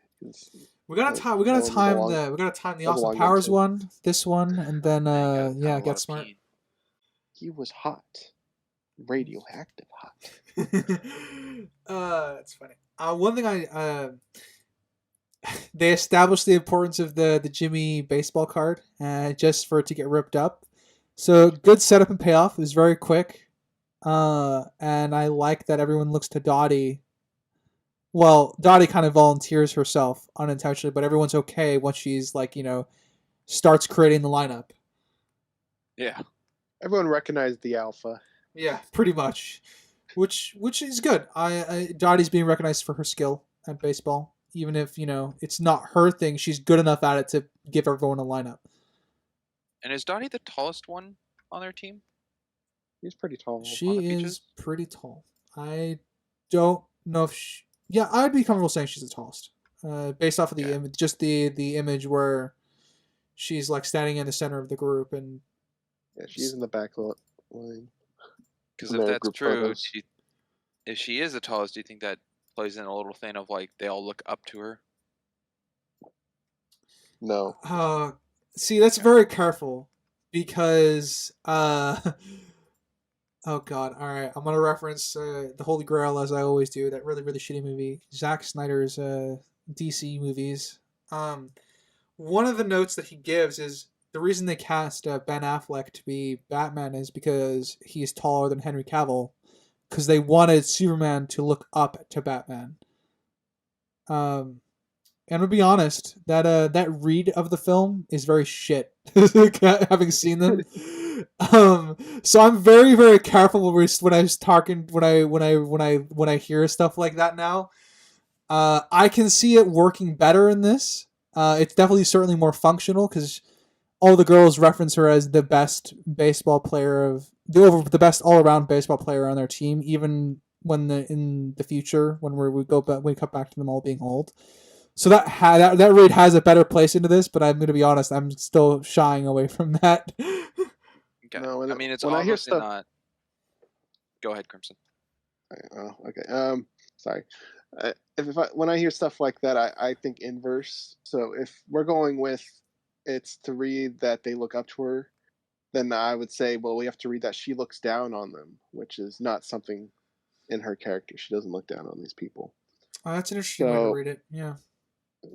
B: We gotta time the Austin Powers one, this one, and then Get Smart.
A: He was hot. Radioactive hot.
B: That's funny. One thing they established the importance of the Jimmy baseball card just for it to get ripped up. So good setup and payoff. It was very quick. And I like that everyone looks to Dottie. Well, Dottie kind of volunteers herself unintentionally, but everyone's okay once she's starts creating the lineup.
C: Yeah.
A: Everyone recognized the alpha.
B: Yeah, pretty much. Which is good. Dottie's being recognized for her skill at baseball. Even if, it's not her thing, she's good enough at it to give everyone a lineup.
C: And is Dottie the tallest one on their team?
A: He's pretty tall.
B: She is
C: beaches?
B: pretty tall. I don't know if she... Yeah, I'd be comfortable saying she's the tallest. Based off of the image, just the image where she's like standing in the center of the group and...
A: Yeah, she's in the back line.
C: Because if that's true, if she is the tallest, do you think that plays in a little thing of like they all look up to her?
A: No.
B: See, that's very careful because oh god, all right, I'm gonna reference the Holy Grail as I always do. That really shitty movie, Zack Snyder's DC movies. One of the notes that he gives is the reason they cast Ben Affleck to be Batman is because he's taller than Henry Cavill, because they wanted Superman to look up to Batman. And to be honest, that read of the film is very shit. Having seen them, so I'm very careful when I hear stuff like that now. I can see it working better in this. It's definitely certainly more functional because all the girls reference her as the best baseball player the best all around baseball player on their team, even when in the future when we come back to them all being old. So that read has a better place into this, but I'm going to be honest, I'm still shying away from that.
C: Okay. No, I mean, it's
A: when
C: obviously
A: I hear stuff...
C: not. Go ahead, Crimson.
A: Oh, okay. Sorry. When I hear stuff like that, I think inverse. So if we're going with it's to read that they look up to her, then I would say, well, we have to read that she looks down on them, which is not something in her character. She doesn't look down on these people.
B: Oh, that's an interesting way to read it. Yeah.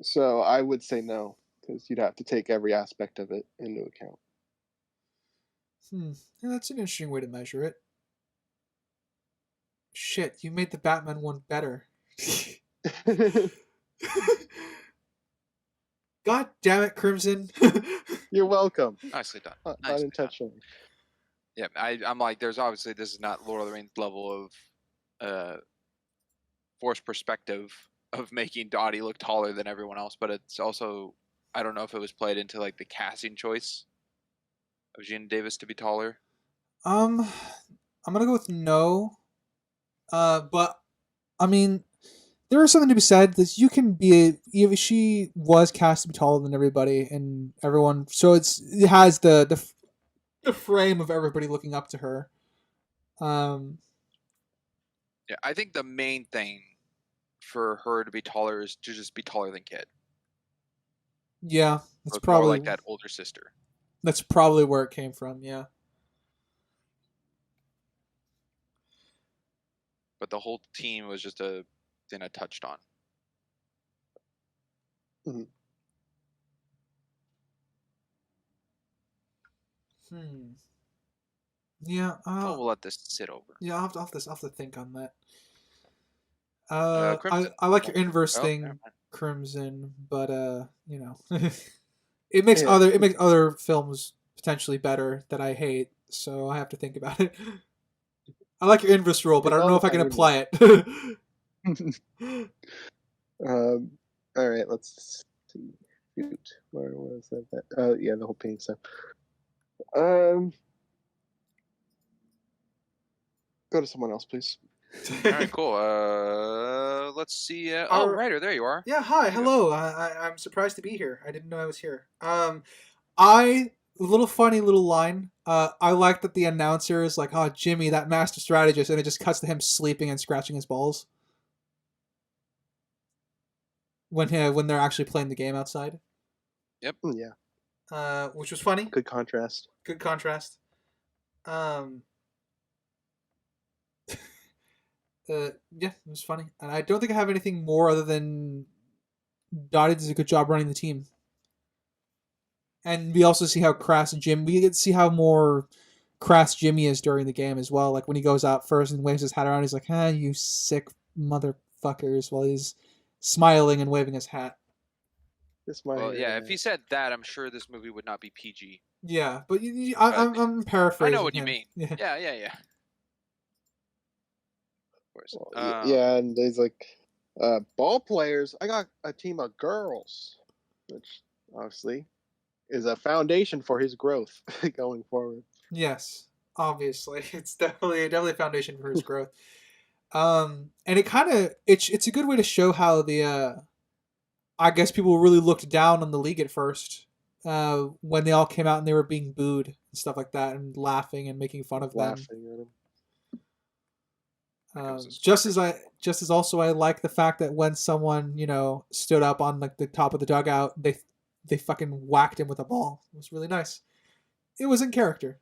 A: So I would say no, because you'd have to take every aspect of it into account.
B: Yeah, that's an interesting way to measure it. Shit, you made the Batman one better. God damn it, Crimson.
A: You're welcome.
C: Nicely done.
A: Unintentionally.
C: Yeah, I'm like, there's obviously, this is not Lord of the Rings level of forced perspective of making Dottie look taller than everyone else, but it's also, I don't know if it was played into like the casting choice of Gina Davis to be taller.
B: I'm gonna go with no. But I mean, there is something to be said that you can be. She was cast to be taller than everybody and everyone, so it has the frame of everybody looking up to her.
C: Yeah, I think the main thing for her to be taller is to just be taller than Kit.
B: Yeah, that's
C: probably more like that older sister.
B: That's probably where it came from. Yeah.
C: But the whole team was just a thing I touched on.
B: Yeah.
C: We'll let this sit over.
B: Yeah, I'll have to think on that. I like your inverse thing, Crimson, but you know, it makes other films potentially better that I hate, so I have to think about it. I like your inverse rule, but I don't know if I can apply it.
A: All right, let's see. Shoot, where was that? Yeah, the whole painting stuff. Go to someone else, please.
C: All right, cool. Let's see. Ryder, there you are.
B: Yeah, hi, hello. I'm surprised to be here. I didn't know I was here. Little funny little line. I like that the announcer is like, "Oh, Jimmy, that master strategist," and it just cuts to him sleeping and scratching his balls when they're actually playing the game outside.
C: Yep.
A: Yeah.
B: Which was funny.
A: Good contrast.
B: Yeah, it was funny, and I don't think I have anything more other than Dottie does a good job running the team, and we also see how crass Jim. We get to see how more crass Jimmy is during the game as well. Like when he goes out first and waves his hat around, he's like, "Ah, you sick motherfuckers," while he's smiling and waving his hat.
C: Well, yeah, if he said that, I'm sure this movie would not be PG.
B: Yeah, but I'm paraphrasing.
C: I know what
B: him.
C: you mean. Yeah.
A: Yeah, and there's like ball players. I got a team of girls, which obviously is a foundation for his growth going forward.
B: Yes, obviously, it's definitely a foundation for his growth. And it kind of it's a good way to show how the I guess people really looked down on the league at first when they all came out and they were being booed and stuff like that and laughing and making fun of them.
A: Laughing at him.
B: Just as also I like the fact that when someone stood up on like the top of the dugout, they fucking whacked him with a ball. It was really nice. It was in character.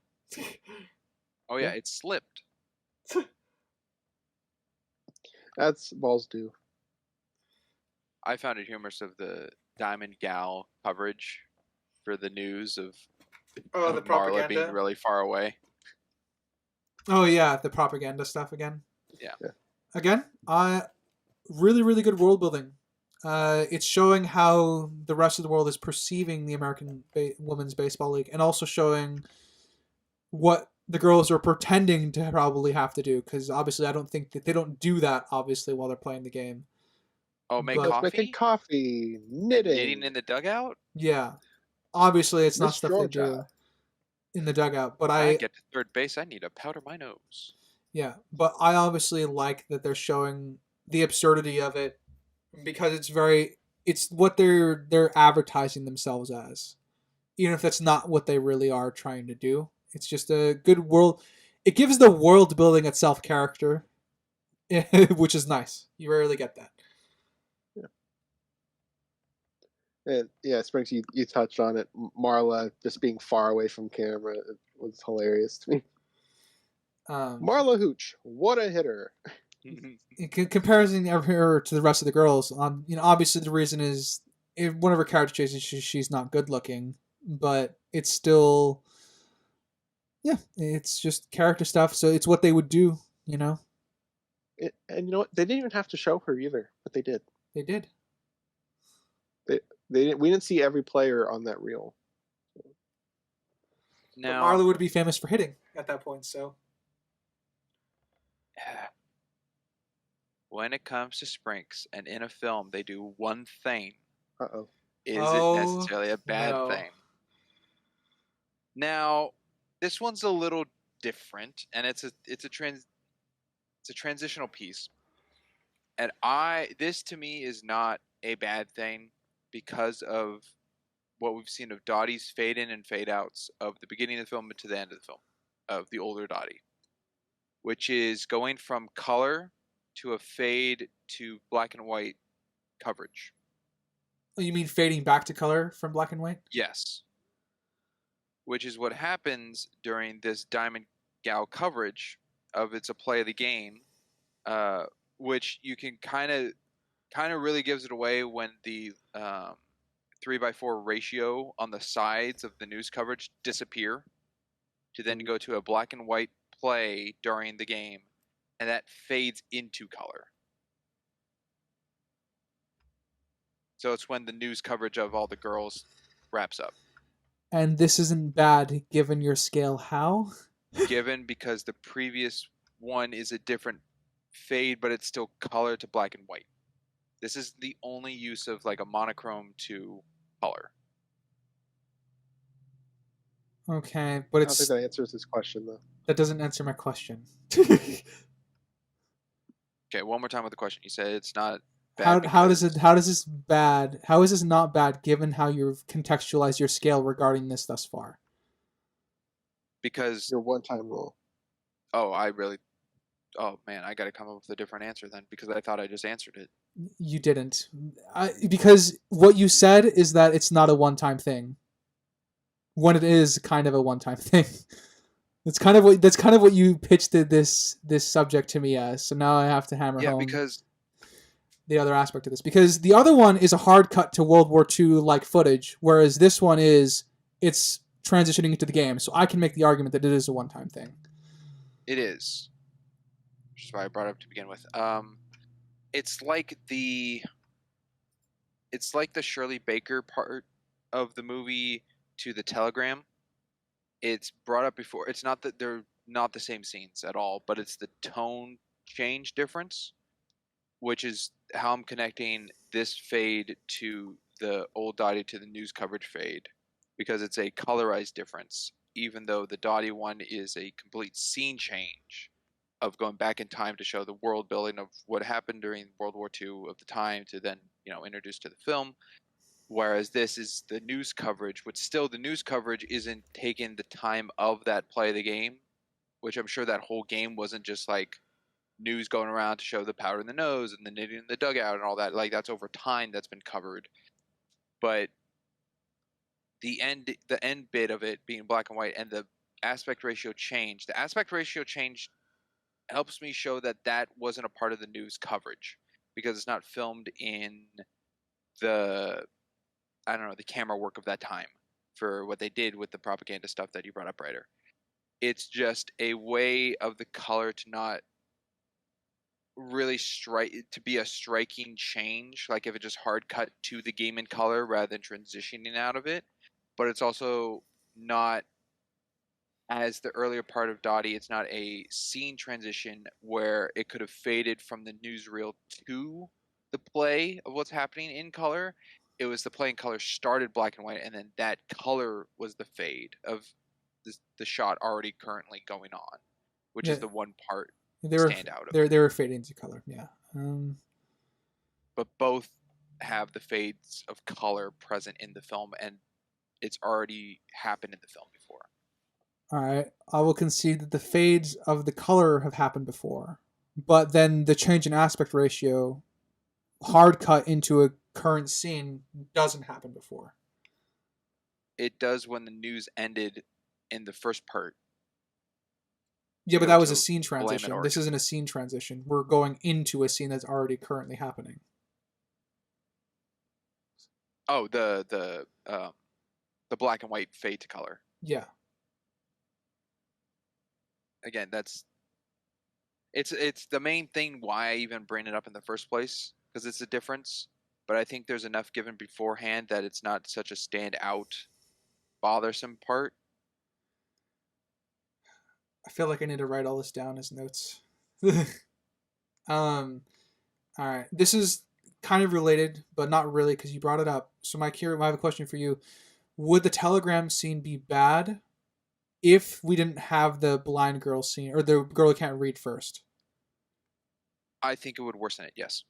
C: Oh yeah, it slipped.
A: That's balls do.
C: I found it humorous of the Diamond Gal coverage for the news of
B: the
C: Marla
B: propaganda
C: being really far away.
B: Oh yeah, the propaganda stuff again.
C: Yeah.
B: Again, really really good world building. It's showing how the rest of the world is perceiving the American Women's Baseball League, and also showing what the girls are pretending to probably have to do. Because obviously, I don't think that they don't do that. Obviously, while they're playing the game.
C: Oh, make
B: But-
C: coffee?
A: Making coffee, knitting.
C: Knitting in the dugout?
B: Yeah, obviously, it's not
A: Miss
B: stuff
A: Georgia.
B: they do in the dugout. But
C: I get to third base, I need to powder my nose.
B: Yeah, but I obviously like that they're showing the absurdity of it because it's what they're advertising themselves as. Even if that's not what they really are trying to do. It's just a good world. It gives the world building itself character, which is nice. You rarely get that.
A: Springs, you touched on it. Marla just being far away from camera, it was hilarious to me. Marla Hooch, what a hitter!
B: In comparison her to the rest of the girls, obviously the reason is one of her character traits is she's not good looking, but it's still, it's just character stuff. So it's what they would do,
A: And you know what? They didn't even have to show her either, but they did.
B: They did.
A: We didn't see every player on that reel.
B: Now, but Marla would be famous for hitting at that point, so.
C: When it comes to Sprinks and in a film, they do one thing. Is it necessarily a bad thing? Now, this one's a little different, and it's a transitional piece. And this to me is not a bad thing because of what we've seen of Dottie's fade in and fade outs of the beginning of the film to the end of the film of the older Dottie, which is going from color to a fade to black and white coverage.
B: Oh, you mean fading back to color from black and white?
C: Yes. Which is what happens during this Diamond Gal coverage of It's a Play of the Game, which you can kind of really gives it away when the 3:4 ratio on the sides of the news coverage disappear to then go to a black and white play during the game, and that fades into color. So it's when the news coverage of all the girls wraps up.
B: And this isn't bad given your scale. How?
C: Given because the previous one is a different fade, but it's still color to black and white. This is the only use of like a monochrome to color.
B: Okay, but
A: I don't think that answers his question though.
B: That doesn't answer my question.
C: Okay, one more time with the question. You said it's not bad.
B: How is this bad? How is this not bad given how you've contextualized your scale regarding this thus far?
A: Because your one-time rule.
C: Oh man, I got to come up with a different answer then because I thought I just answered it.
B: You didn't. Because what you said is that it's not a one-time thing. When it is kind of a one-time thing. That's kind of what you pitched this subject to me as. So now I have to hammer home.
C: Because
B: the other aspect of this, because the other one is a hard cut to World War II like footage, whereas this one it's transitioning into the game. So I can make the argument that it is a one-time thing.
C: It is, which is why I brought it up to begin with. It's like the Shirley Baker part of the movie to the Telegram. It's brought up before. It's not that they're not the same scenes at all, but it's the tone change difference, which is how I'm connecting this fade to the old Dottie to the news coverage fade. because it's a colorized difference, even though the Dottie one is a complete scene change of going back in time to show the world building of what happened during World War II of the time to then, introduced to the film. Whereas this is the news coverage, but still the news coverage isn't taking the time of that play of the game, which I'm sure that whole game wasn't just like news going around to show the powder in the nose and the knitting in the dugout and all that. Like that's over time that's been covered. But the end bit of it being black and white and the aspect ratio change. The aspect ratio change helps me show that that wasn't a part of the news coverage because it's not filmed in the the camera work of that time for what they did with the propaganda stuff that you brought up, Ryder. It's just a way of the color to not really to be a striking change, like if it just hard cut to the game in color rather than transitioning out of it. But it's also not, as the earlier part of Dottie, it's not a scene transition where it could have faded from the newsreel to the play of what's happening in color. It was the play in color started black and white, and then that color was the fade of the shot already currently going on, which is the one part stand out of it.
B: They were fading into color, yeah.
C: But both have the fades of color present in the film, and it's already happened in the film before.
B: All right, I will concede that the fades of the color have happened before, but then the change in aspect ratio, hard cut into a current scene, doesn't happen before.
C: It does when the news ended in the first part.
B: Yeah, but that was a scene transition. This isn't a scene transition. We're going into a scene that's already currently happening.
C: Oh, the black and white fade to color.
B: Yeah.
C: Again, it's the main thing why I even bring it up in the first place, because it's a difference. But I think there's enough given beforehand that it's not such a standout, bothersome part.
B: I feel like I need to write all this down as notes. All right. This is kind of related, but not really because you brought it up. So I have a question for you. Would the telegram scene be bad if we didn't have the blind girl scene, or the girl who can't read first?
C: I think it would worsen it, yes.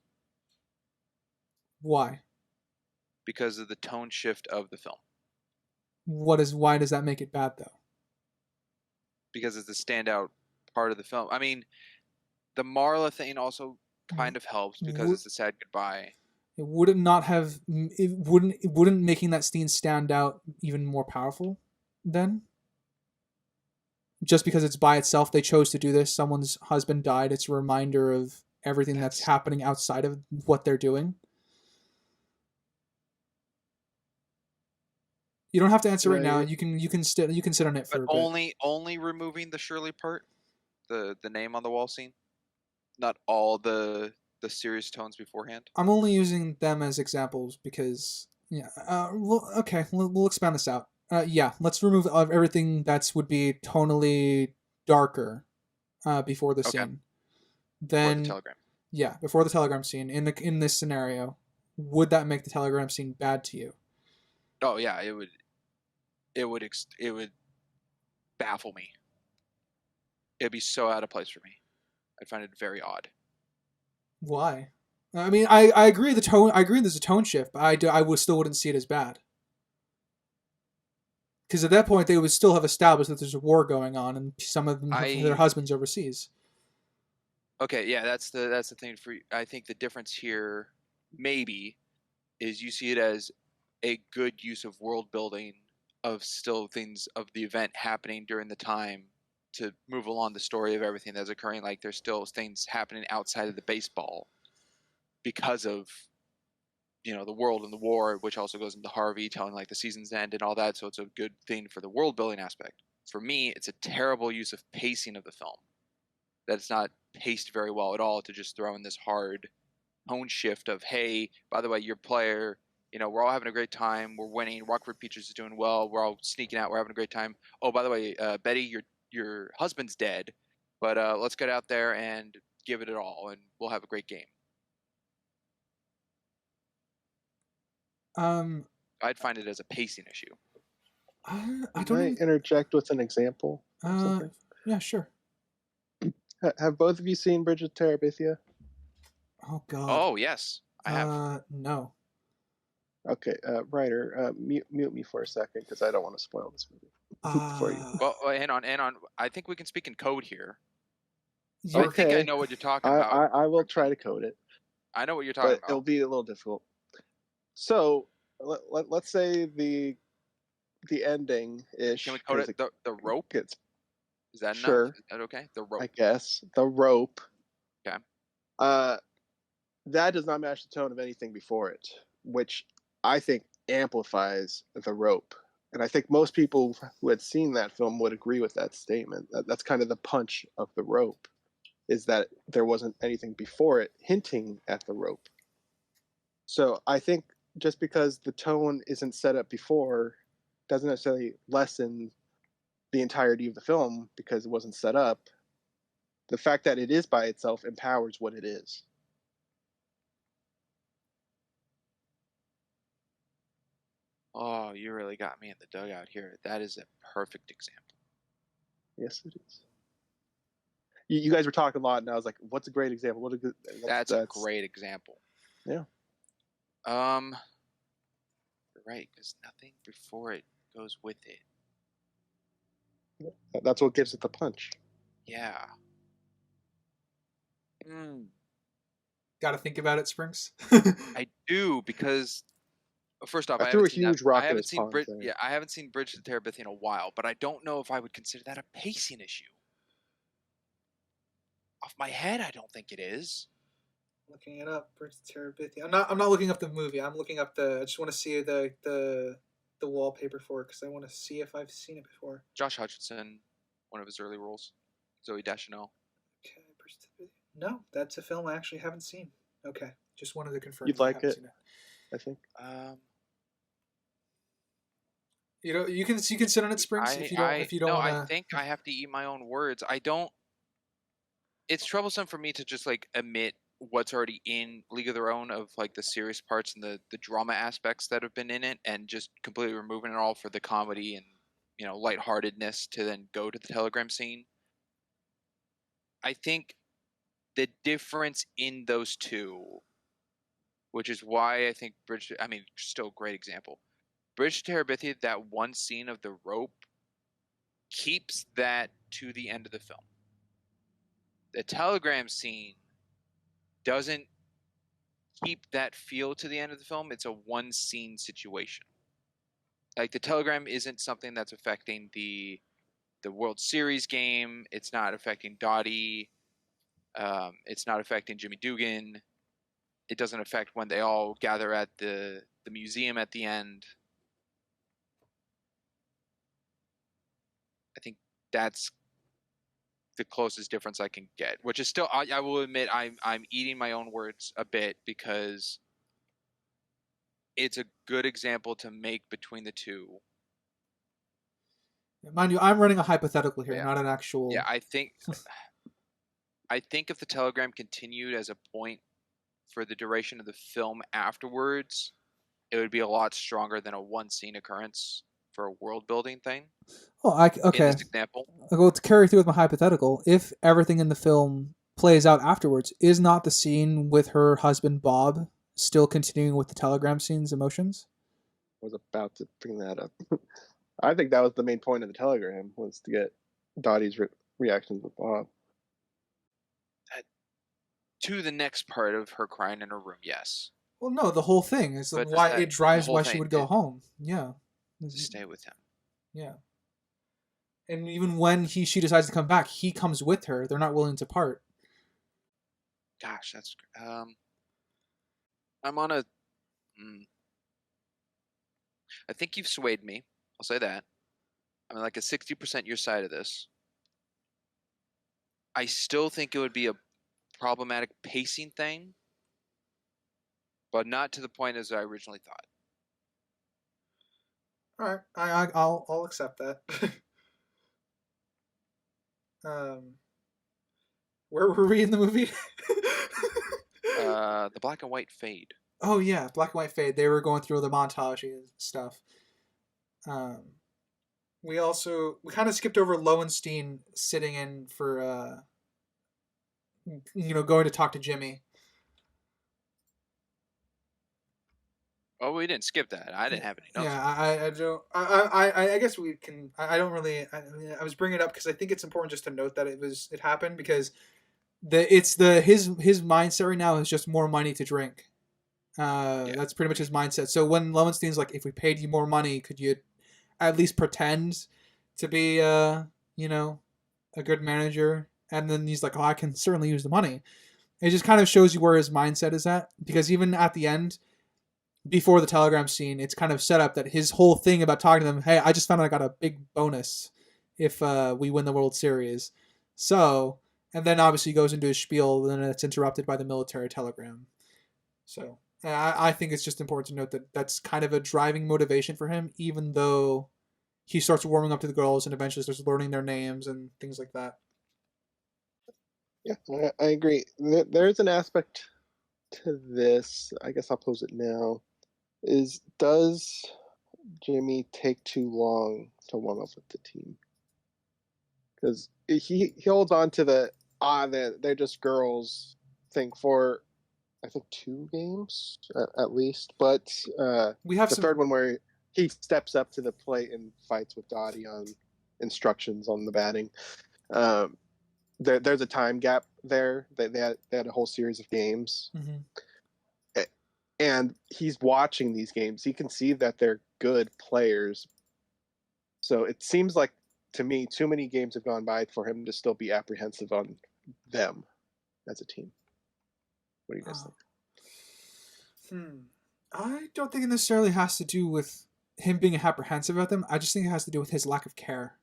B: Why?
C: Because of the tone shift of the film.
B: Why does that make it bad, though?
C: Because it's the standout part of the film. I mean, the Marla thing also kind of helps because it's a sad goodbye.
B: Wouldn't making that scene stand out even more powerful then? Just because it's by itself, they chose to do this. Someone's husband died. It's a reminder of everything that's happening outside of what they're doing. You don't have to answer right now. You can sit on it for a bit.
C: Only removing the Shirley part, the name on the wall scene, not all the serious tones beforehand.
B: I'm only using them as examples because okay, we'll expand this out. Let's remove everything that would be tonally darker before the scene. Then before the telegram. Yeah, before the telegram scene. In this scenario, would that make the telegram scene bad to you?
C: Oh yeah, it would. It would baffle me. It'd be so out of place for me. I'd find it very odd.
B: Why? I mean, I agree the tone. I agree there's a tone shift, but I still wouldn't see it as bad. Because at that point, they would still have established that there's a war going on, and some of them have their husbands overseas.
C: Okay, yeah, that's the thing for you. I think the difference here, maybe, is you see it as a good use of world building of still things of the event happening during the time to move along the story of everything that's occurring. Like there's still things happening outside of the baseball because of the world and the war, which also goes into Harvey telling like the season's end and all that. So it's a good thing for the world building aspect. For me, it's a terrible use of pacing of the film. That it's not paced very well at all to just throw in this hard tone shift of, hey, by the way, your player, we're all having a great time. We're winning. Rockford Peaches is doing well. We're all sneaking out. We're having a great time. Oh, by the way, Betty, your husband's dead, but let's get out there and give it all, and we'll have a great game. I'd find it as a pacing issue.
B: I don't
A: Might
B: even.
A: interject with an example of something.
B: Yeah, sure.
A: Have both of you seen Bridge of Terabithia?
B: Oh God.
C: Oh yes, I have.
B: No.
A: Okay, Ryder, mute me for a second because I don't want to spoil this movie for you.
C: Well, hang on. I think we can speak in code here.
B: You're,
C: I think I
A: Okay,
C: know what you're talking about.
A: I will try to code it,
C: I know what you're talking
A: but
C: about.
A: it'll be a little difficult. So let's say the ending ish,
C: Can we code it the rope?
A: gets
C: Is that enough?
A: sure.
C: Is that okay? The rope.
A: I guess the rope.
C: Okay.
A: That does not match the tone of anything before it, which I think amplifies the rope. And I think most people who had seen that film would agree with that statement. That's kind of the punch of the rope, is that there wasn't anything before it hinting at the rope. So I think just because the tone isn't set up before doesn't necessarily lessen the entirety of the film because it wasn't set up. The fact that it is by itself empowers what it is.
C: Oh, you really got me in the dugout here. That is a perfect example.
A: Yes, it is. You guys were talking a lot, and I was like, "What's a great example? What a good."
C: That's a great example.
A: Yeah.
C: You're right, because nothing before it goes with it.
A: That's what gives it the punch.
C: Yeah.
B: Got to think about it, Springs.
C: I do, because first off,
A: I threw a huge rock
C: I
A: in
C: haven't
A: his
C: seen
A: pond there.
C: I haven't seen Bridge to Terabithia in a while, but I don't know if I would consider that a pacing issue. Off my head, I don't think it is.
B: Looking it up, Bridge to Terabithia. I'm not looking up the movie. I'm looking up the. I just want to see the wallpaper for it because I want to see if I've seen it before.
C: Josh Hutcherson, one of his early roles. Zoe Deschanel.
B: Okay, Bridge to Terabithia. No, that's a film I actually haven't seen. Okay, just wanted to confirm.
A: You'd like it, I think.
B: You know, you can sit on it, Springs, if you don't
C: no,
B: want to.
C: I think I have to eat my own words. I don't. It's troublesome for me to just like admit what's already in League of Their Own of like the serious parts and the drama aspects that have been in it, and just completely removing it all for the comedy and lightheartedness to then go to the telegram scene. I think the difference in those two, which is why I think still a great example. Bridge to Terabithia, that one scene of the rope keeps that to the end of the film. The telegram scene doesn't keep that feel to the end of the film. It's a one scene situation. Like the telegram isn't something that's affecting the World Series game. It's not affecting Dottie. It's not affecting Jimmy Dugan. It doesn't affect when they all gather at the museum at the end. I think that's the closest difference I can get, which is still, I will admit, I'm eating my own words a bit because it's a good example to make between the two.
B: Mind you, I'm running a hypothetical here, not an actual.
C: Yeah, I think if the telegram continued as a point for the duration of the film afterwards, it would be a lot stronger than a one scene occurrence for a world building thing.
B: Oh, okay.
C: In this example,
B: I'll go to carry through with my hypothetical. If everything in the film plays out afterwards, is not the scene with her husband Bob still continuing with the telegram scene's emotions?
A: I was about to bring that up. I think that was the main point of the telegram, was to get Dottie's reactions with Bob.
C: To the next part of her crying in her room, yes.
B: Well, no, the whole thing is why it drives why she would go home. Yeah.
C: To stay with him.
B: Yeah. And even when she decides to come back, he comes with her. They're not willing to part.
C: Gosh, that's I'm on a I think you've swayed me. I'll say that. I'm like a 60% your side of this. I still think it would be a problematic pacing thing, but not to the point as I originally thought.
B: All right, I'll accept that. Where were we in the movie?
C: The black and white fade.
B: Oh yeah, black and white fade. They were going through the montage and stuff. we kind of skipped over Lowenstein sitting in for going to talk to Jimmy.
C: Oh, we didn't skip that. I didn't have any notes.
B: Yeah, I don't. I guess we can. I don't really. I was bringing it up because I think it's important just to note that it happened because his mindset right now is just more money to drink. That's pretty much his mindset. So when Lowenstein's like, if we paid you more money, could you at least pretend to be a good manager? And then he's like, oh, I can certainly use the money. It just kind of shows you where his mindset is at, because even at the end, before the telegram scene, it's kind of set up that his whole thing about talking to them, hey, I just found out I got a big bonus if we win the World Series. So, and then obviously he goes into his spiel, and then it's interrupted by the military telegram. So I think it's just important to note that that's kind of a driving motivation for him, even though he starts warming up to the girls and eventually starts learning their names and things like that.
A: Yeah, I agree. There's an aspect to this. I guess I'll pose it now. Does Jimmy take too long to warm up with the team? Because he holds on to they're just girls thing for, I think, 2 games at least. But
B: we have
A: the third one where he steps up to the plate and fights with Dottie on instructions on the batting. There's a time gap there. They had a whole series of games.
B: Mm-hmm.
A: And he's watching these games. He can see that they're good players. So it seems like, to me, too many games have gone by for him to still be apprehensive on them as a team. What do you guys think?
B: I don't think it necessarily has to do with him being apprehensive about them. I just think it has to do with his lack of care.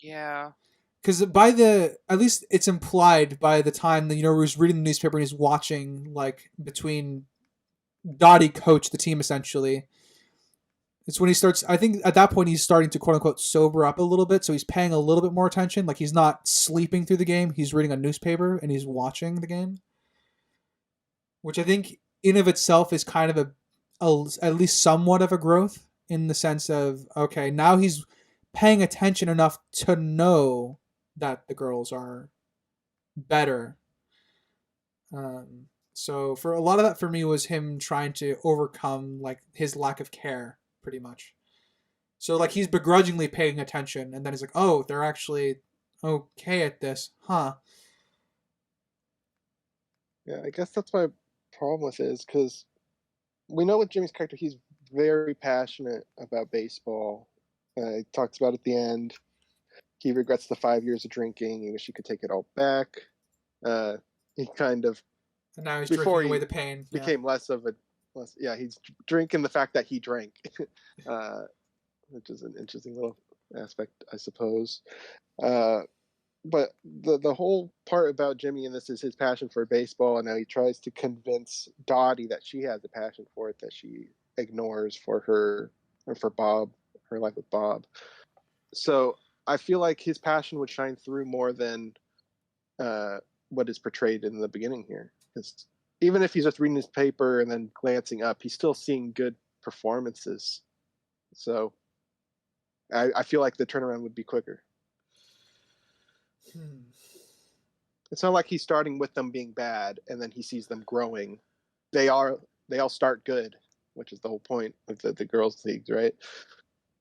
C: Yeah.
B: Because at least it's implied by the time that, he's reading the newspaper and he's watching, like, between Dottie coach the team, essentially. It's when he starts, I think at that point he's starting to quote unquote sober up a little bit, so he's paying a little bit more attention. Like, he's not sleeping through the game, he's reading a newspaper and he's watching the game. Which I think in of itself is kind of at least somewhat of a growth, in the sense of, okay, now he's paying attention enough to know that the girls are better. So for a lot of that for me was him trying to overcome, like, his lack of care, pretty much. So, like, he's begrudgingly paying attention, and then he's like, oh, they're actually okay at this, huh?
A: Yeah, I guess that's my problem with it, is because we know with Jimmy's character, he's very passionate about baseball. He talks about at the end, he regrets the 5 years of drinking. He wish he could take it all back. He kind of,
B: and now he's drinking away the pain.
A: Became he's drinking the fact that he drank, which is an interesting little aspect, I suppose. But the whole part about Jimmy in this is his passion for baseball, and how he tries to convince Dottie that she has a passion for it that she ignores for Bob, her life with Bob. So I feel like his passion would shine through more than what is portrayed in the beginning here. Because even if he's just reading his paper and then glancing up, he's still seeing good performances. So I feel like the turnaround would be quicker. It's not like he's starting with them being bad and then he sees them growing. They all start good, which is the whole point of the girls' leagues, right?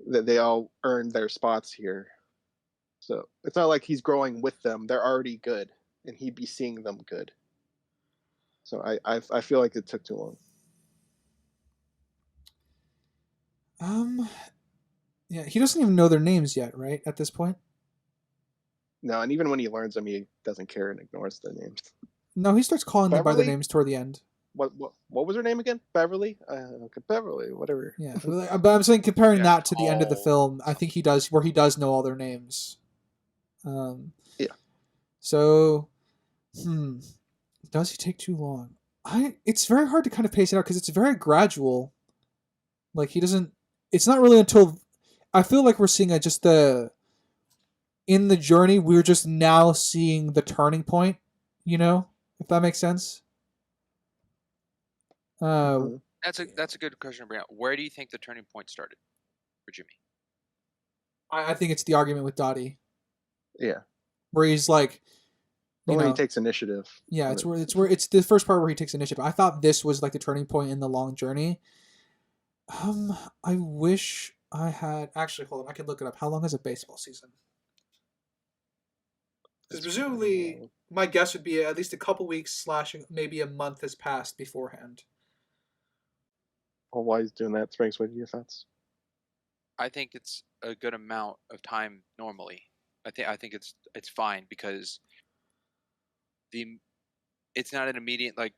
A: That they all earn their spots here. So it's not like he's growing with them. They're already good, and he'd be seeing them good. So I feel like it took too
B: long. Yeah, he doesn't even know their names yet, right? At this point.
A: No, and even when he learns them, he doesn't care and ignores the names.
B: No, he starts calling them by their names toward the end.
A: What was her name again? Beverly? Okay, Beverly, whatever.
B: Yeah, but I'm saying comparing that to the end of the film, I think he does know all their names.
A: Yeah.
B: So, does he take too long? It's very hard to kind of pace it out because it's very gradual. Like, he doesn't. It's not really until I feel like we're seeing in the journey, we're just now seeing the turning point. If that makes sense.
C: That's a good question to bring up. Where do you think the turning point started for Jimmy?
B: I think it's the argument with Dottie
A: Yeah,
B: where he's like,
A: but
B: you
A: when he
B: know,
A: takes initiative.
B: yeah, it's the first part where he takes initiative. I thought this was like the turning point in the long journey. I wish I had actually. Hold on, I could look it up. How long is a baseball season? Because presumably, my guess would be at least a couple weeks slash maybe a month has passed beforehand.
A: Well, why he's doing that springs with your thoughts.
C: I think it's a good amount of time normally. I think it's fine because it's not an immediate like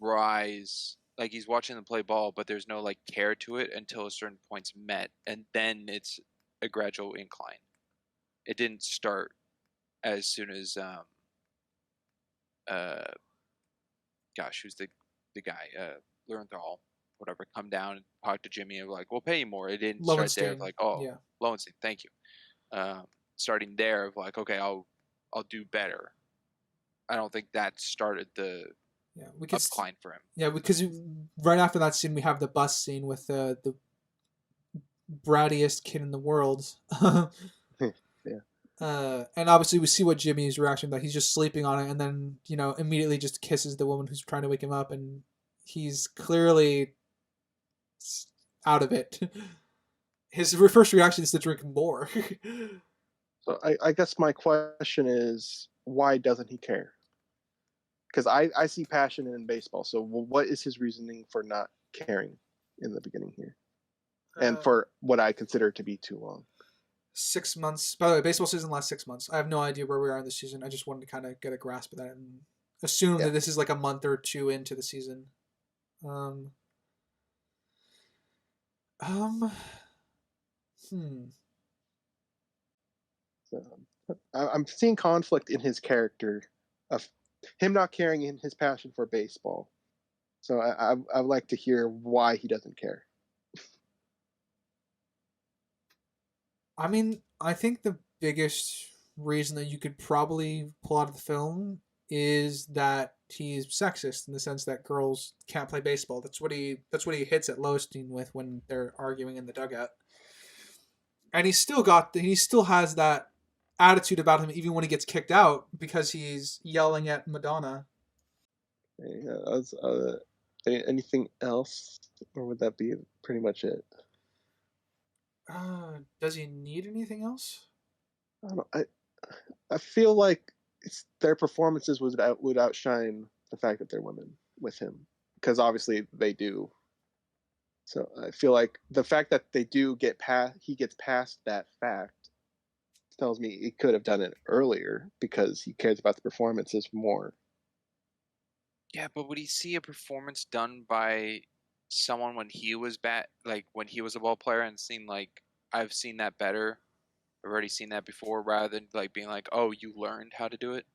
C: rise. Like he's watching them play ball, but there's no like care to it until a certain point's met, and then it's a gradual incline. It didn't start as soon as uh gosh, who's the guy Learnthal, whatever, come down and talk to Jimmy and like, we'll pay you more. It didn't start there of
B: Lowenstein,
C: like, oh,
B: yeah.
C: Lowenstein, thank you. Starting there of like, okay, I'll do better. I don't think that started the upcline for him.
B: Yeah, because right after that scene we have the bus scene with the brattiest kid in the world.
A: Yeah.
B: And obviously we see what Jimmy's reaction that he's just sleeping on it, and then immediately just kisses the woman who's trying to wake him up, and he's clearly out of it. His first reaction is to drink more.
A: So I guess my question is, why doesn't he care? Because I see passion in baseball. So what is his reasoning for not caring in the beginning here, and for what I consider to be too long?
B: 6 months. By the way, baseball season lasts 6 months. I have no idea where we are in the season. I just wanted to kind of get a grasp of that and assume that this is like a month or two into the season.
A: So, I'm seeing conflict in his character of him not caring in his passion for baseball. So I'd like to hear why he doesn't care.
B: I mean, I think the biggest reason that you could probably pull out of the film is that he's sexist in the sense that girls can't play baseball. That's what he hits at Lowenstein with when they're arguing in the dugout. And he still has that attitude about him even when he gets kicked out because he's yelling at Madonna.
A: Anything else, or would that be pretty much it?
B: Does he need anything else?
A: I feel like their performances would outshine the fact that they're women with him, because obviously they do. So I feel like the fact that he gets past that fact tells me he could have done it earlier because he cares about the performances more.
C: Yeah, but would he see a performance done by someone when he was like when he was a ball player and seem like I've seen that better? I've already seen that before, rather than like being like, oh, you learned how to do it.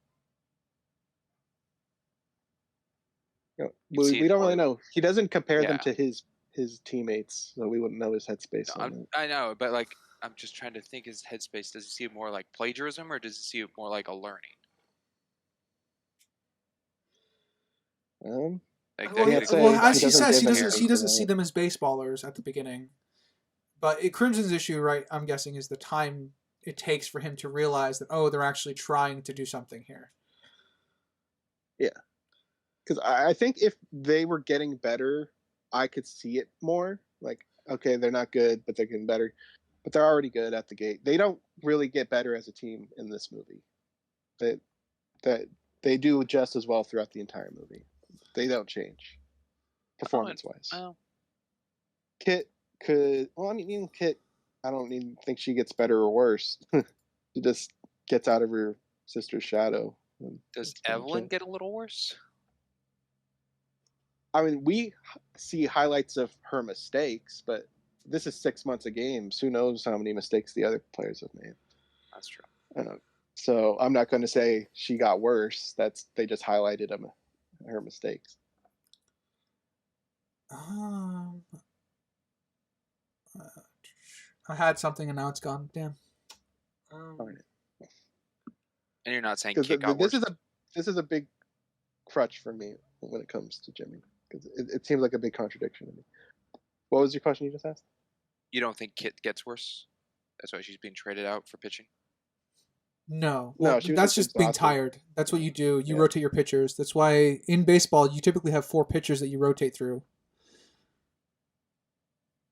A: We don't really know. He doesn't compare them to his teammates, so we wouldn't know his headspace.
C: I know, but like I'm just trying to think his headspace. Does he see it more like plagiarism, or does he see it more like a learning?
B: As he says, he doesn't see them as baseballers at the beginning. But Crimson's issue, right, I'm guessing, is the time it takes for him to realize that, oh, they're actually trying to do something here.
A: Yeah. Because I think if they were getting better, I could see it more. Like, okay, they're not good, but they're getting better. But they're already good at the gate. They don't really get better as a team in this movie. They do just as well throughout the entire movie. They don't change performance-wise. Kit could... Well, I mean, even Kit, I don't even think she gets better or worse. She just gets out of her sister's shadow.
C: Does Evelyn get a little worse?
A: I mean, we see highlights of her mistakes, but this is 6 months of games. Who knows how many mistakes the other players have made?
C: That's true.
A: So I'm not going to say she got worse. They just highlighted her mistakes.
B: I had something and now it's gone. Damn.
C: And you're not saying Kit got worse?
A: This is a big crutch for me when it comes to Jimmy, because it seems like a big contradiction to me. What was your question you just asked?
C: You don't think Kit gets worse? That's why she's being traded out for pitching.
B: No,
A: No,
B: well,
A: she was
B: that's
A: just
B: just being
A: exhausted.
B: tired. That's what you do. You
A: Yeah.
B: rotate your pitchers. That's why in baseball you typically have 4 pitchers that you rotate through.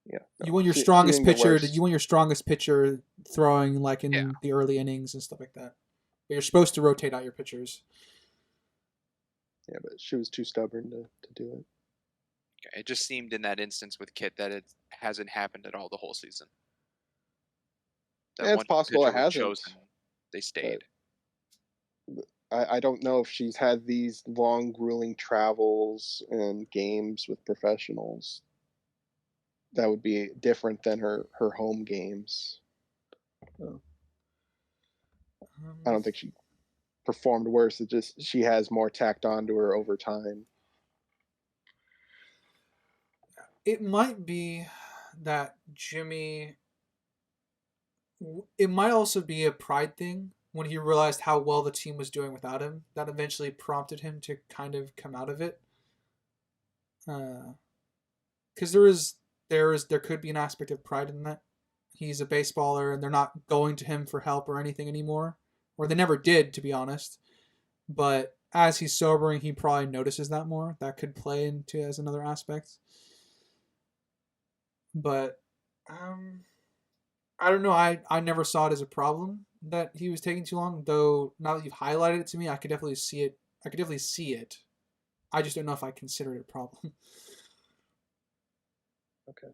A: Yeah.
B: You want your
A: She
B: strongest
A: didn't get
B: pitcher.
A: worse.
B: You want your strongest pitcher throwing like in
C: Yeah.
B: the early innings and stuff like that. But you're supposed to rotate out your pitchers.
A: Yeah, but she was too stubborn to do it.
C: Okay. It just seemed in that instance with Kit that it hasn't happened at all the whole season. That
A: Yeah, it's
C: once
A: possible it
C: pitcher was
A: hasn't,
C: chosen, they stayed.
A: I don't know if she's had these long, grueling travels and games with professionals. That would be different than her home games. I don't think she performed worse. It just she has more tacked onto her over time.
B: It might be that Jimmy. It might also be a pride thing when he realized how well the team was doing without him. That eventually prompted him to kind of come out of it. Because there could be an aspect of pride in that. He's a baseballer and they're not going to him for help or anything anymore, or they never did, to be honest. But as he's sobering, he probably notices that more. That could play into as another aspect. But I don't know. I never saw it as a problem that he was taking too long. Though now that you've highlighted it to me, I could definitely see it. I just don't know if I consider it a problem.
A: Okay.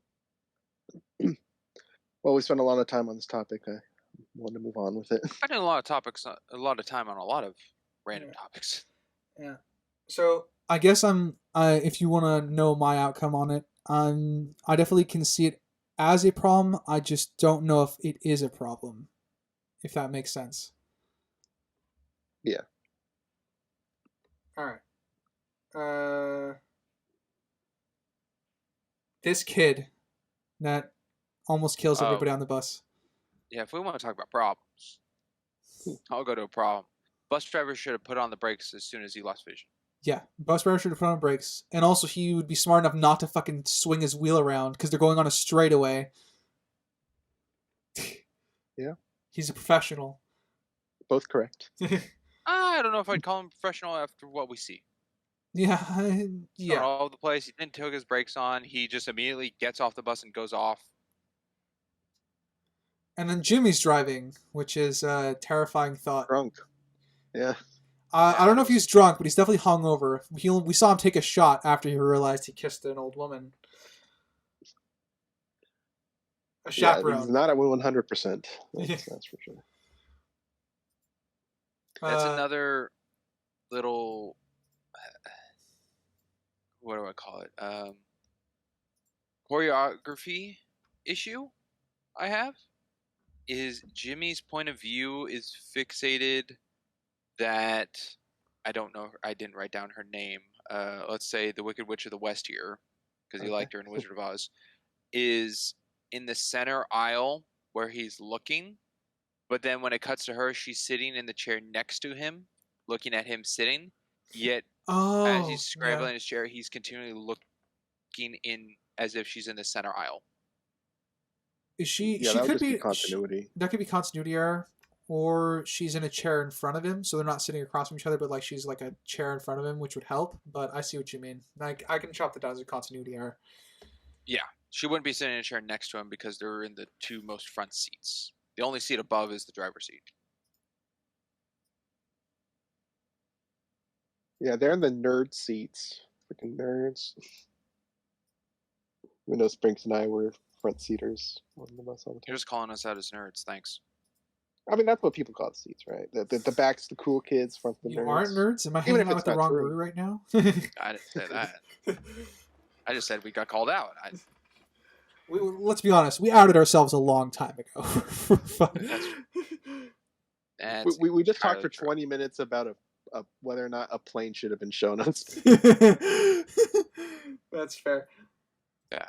A: Well, we spent a lot of time on this topic. I want to move on with it.
C: I did a lot of time on a lot of random topics.
B: Yeah. So I guess if you want to know my outcome on it, I definitely can see it as a problem. I just don't know if it is a problem, if that makes sense.
A: Yeah.
B: All right. This kid that almost kills everybody on the bus.
C: Yeah, if we want to talk about problems, I'll go to a problem. Bus driver should have put on the brakes as soon as he lost vision.
B: Yeah, bus driver should have put on brakes. And also he would be smart enough not to fucking swing his wheel around because they're going on a straightaway.
A: Yeah.
B: He's a professional.
A: Both correct.
C: I don't know if I'd call him professional after what we see.
B: Yeah.
C: Not all over the place. He didn't take his brakes on. He just immediately gets off the bus and goes off.
B: And then Jimmy's driving, which is a terrifying thought.
A: Drunk. Yeah.
B: I don't know if he's drunk, but he's definitely hungover. We saw him take a shot after he realized he kissed an old woman. A chaperone.
A: He's not at 100%. That's for sure.
C: That's another little, what do I call it? Choreography issue I have is Jimmy's point of view is fixated that, I don't know, I didn't write down her name. Let's say the Wicked Witch of the West here, because he liked her in Wizard of Oz, is in the center aisle where he's looking, but then when it cuts to her, she's sitting in the chair next to him, looking at him sitting, yet as he's scrambling in his chair, he's continually looking in as if she's in the center aisle.
B: Is she?
A: Yeah,
B: she
A: that
B: could
A: would just be continuity.
B: That could be continuity error, or she's in a chair in front of him, so they're not sitting across from each other, but like she's like a chair in front of him, which would help. But I see what you mean. Like I can chop that down as a continuity error.
C: Yeah, she wouldn't be sitting in a chair next to him because they're in the 2 most front seats. The only seat above is the driver's seat.
A: Yeah, they're in the nerd seats. Freaking nerds. We know Sprinks and I were front seaters on the bus all the time.
C: You're just calling us out as nerds. Thanks.
A: I mean, that's what people call the seats, right? The back's the cool kids, front the nerds.
B: You aren't nerds? Am I
A: Even
B: hanging
A: if
B: out
A: it's
B: with the
A: not
B: wrong
A: true.
B: brew right now?
C: I didn't say that. I just said we got called out.
B: Let's be honest. We outed ourselves a long time ago.
A: We just talked for 20 minutes about whether or not a plane should have been shown on screen.
B: That's fair.
C: Yeah.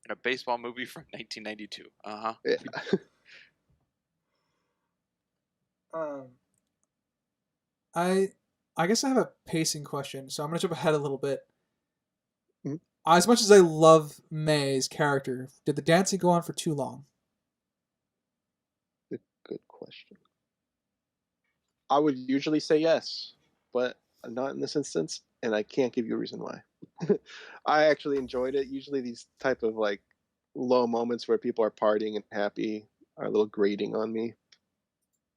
C: In a baseball movie from 1992. Uh-huh.
A: Yeah.
B: I guess I have a pacing question, so I'm gonna jump ahead a little bit.
A: Mm-hmm.
B: As much as I love May's character, did the dancing go on for too long?
A: good question. I would usually say yes, but not in this instance, and I can't give you a reason why. I actually enjoyed it. Usually these type of like low moments where people are partying and happy are a little grating on me.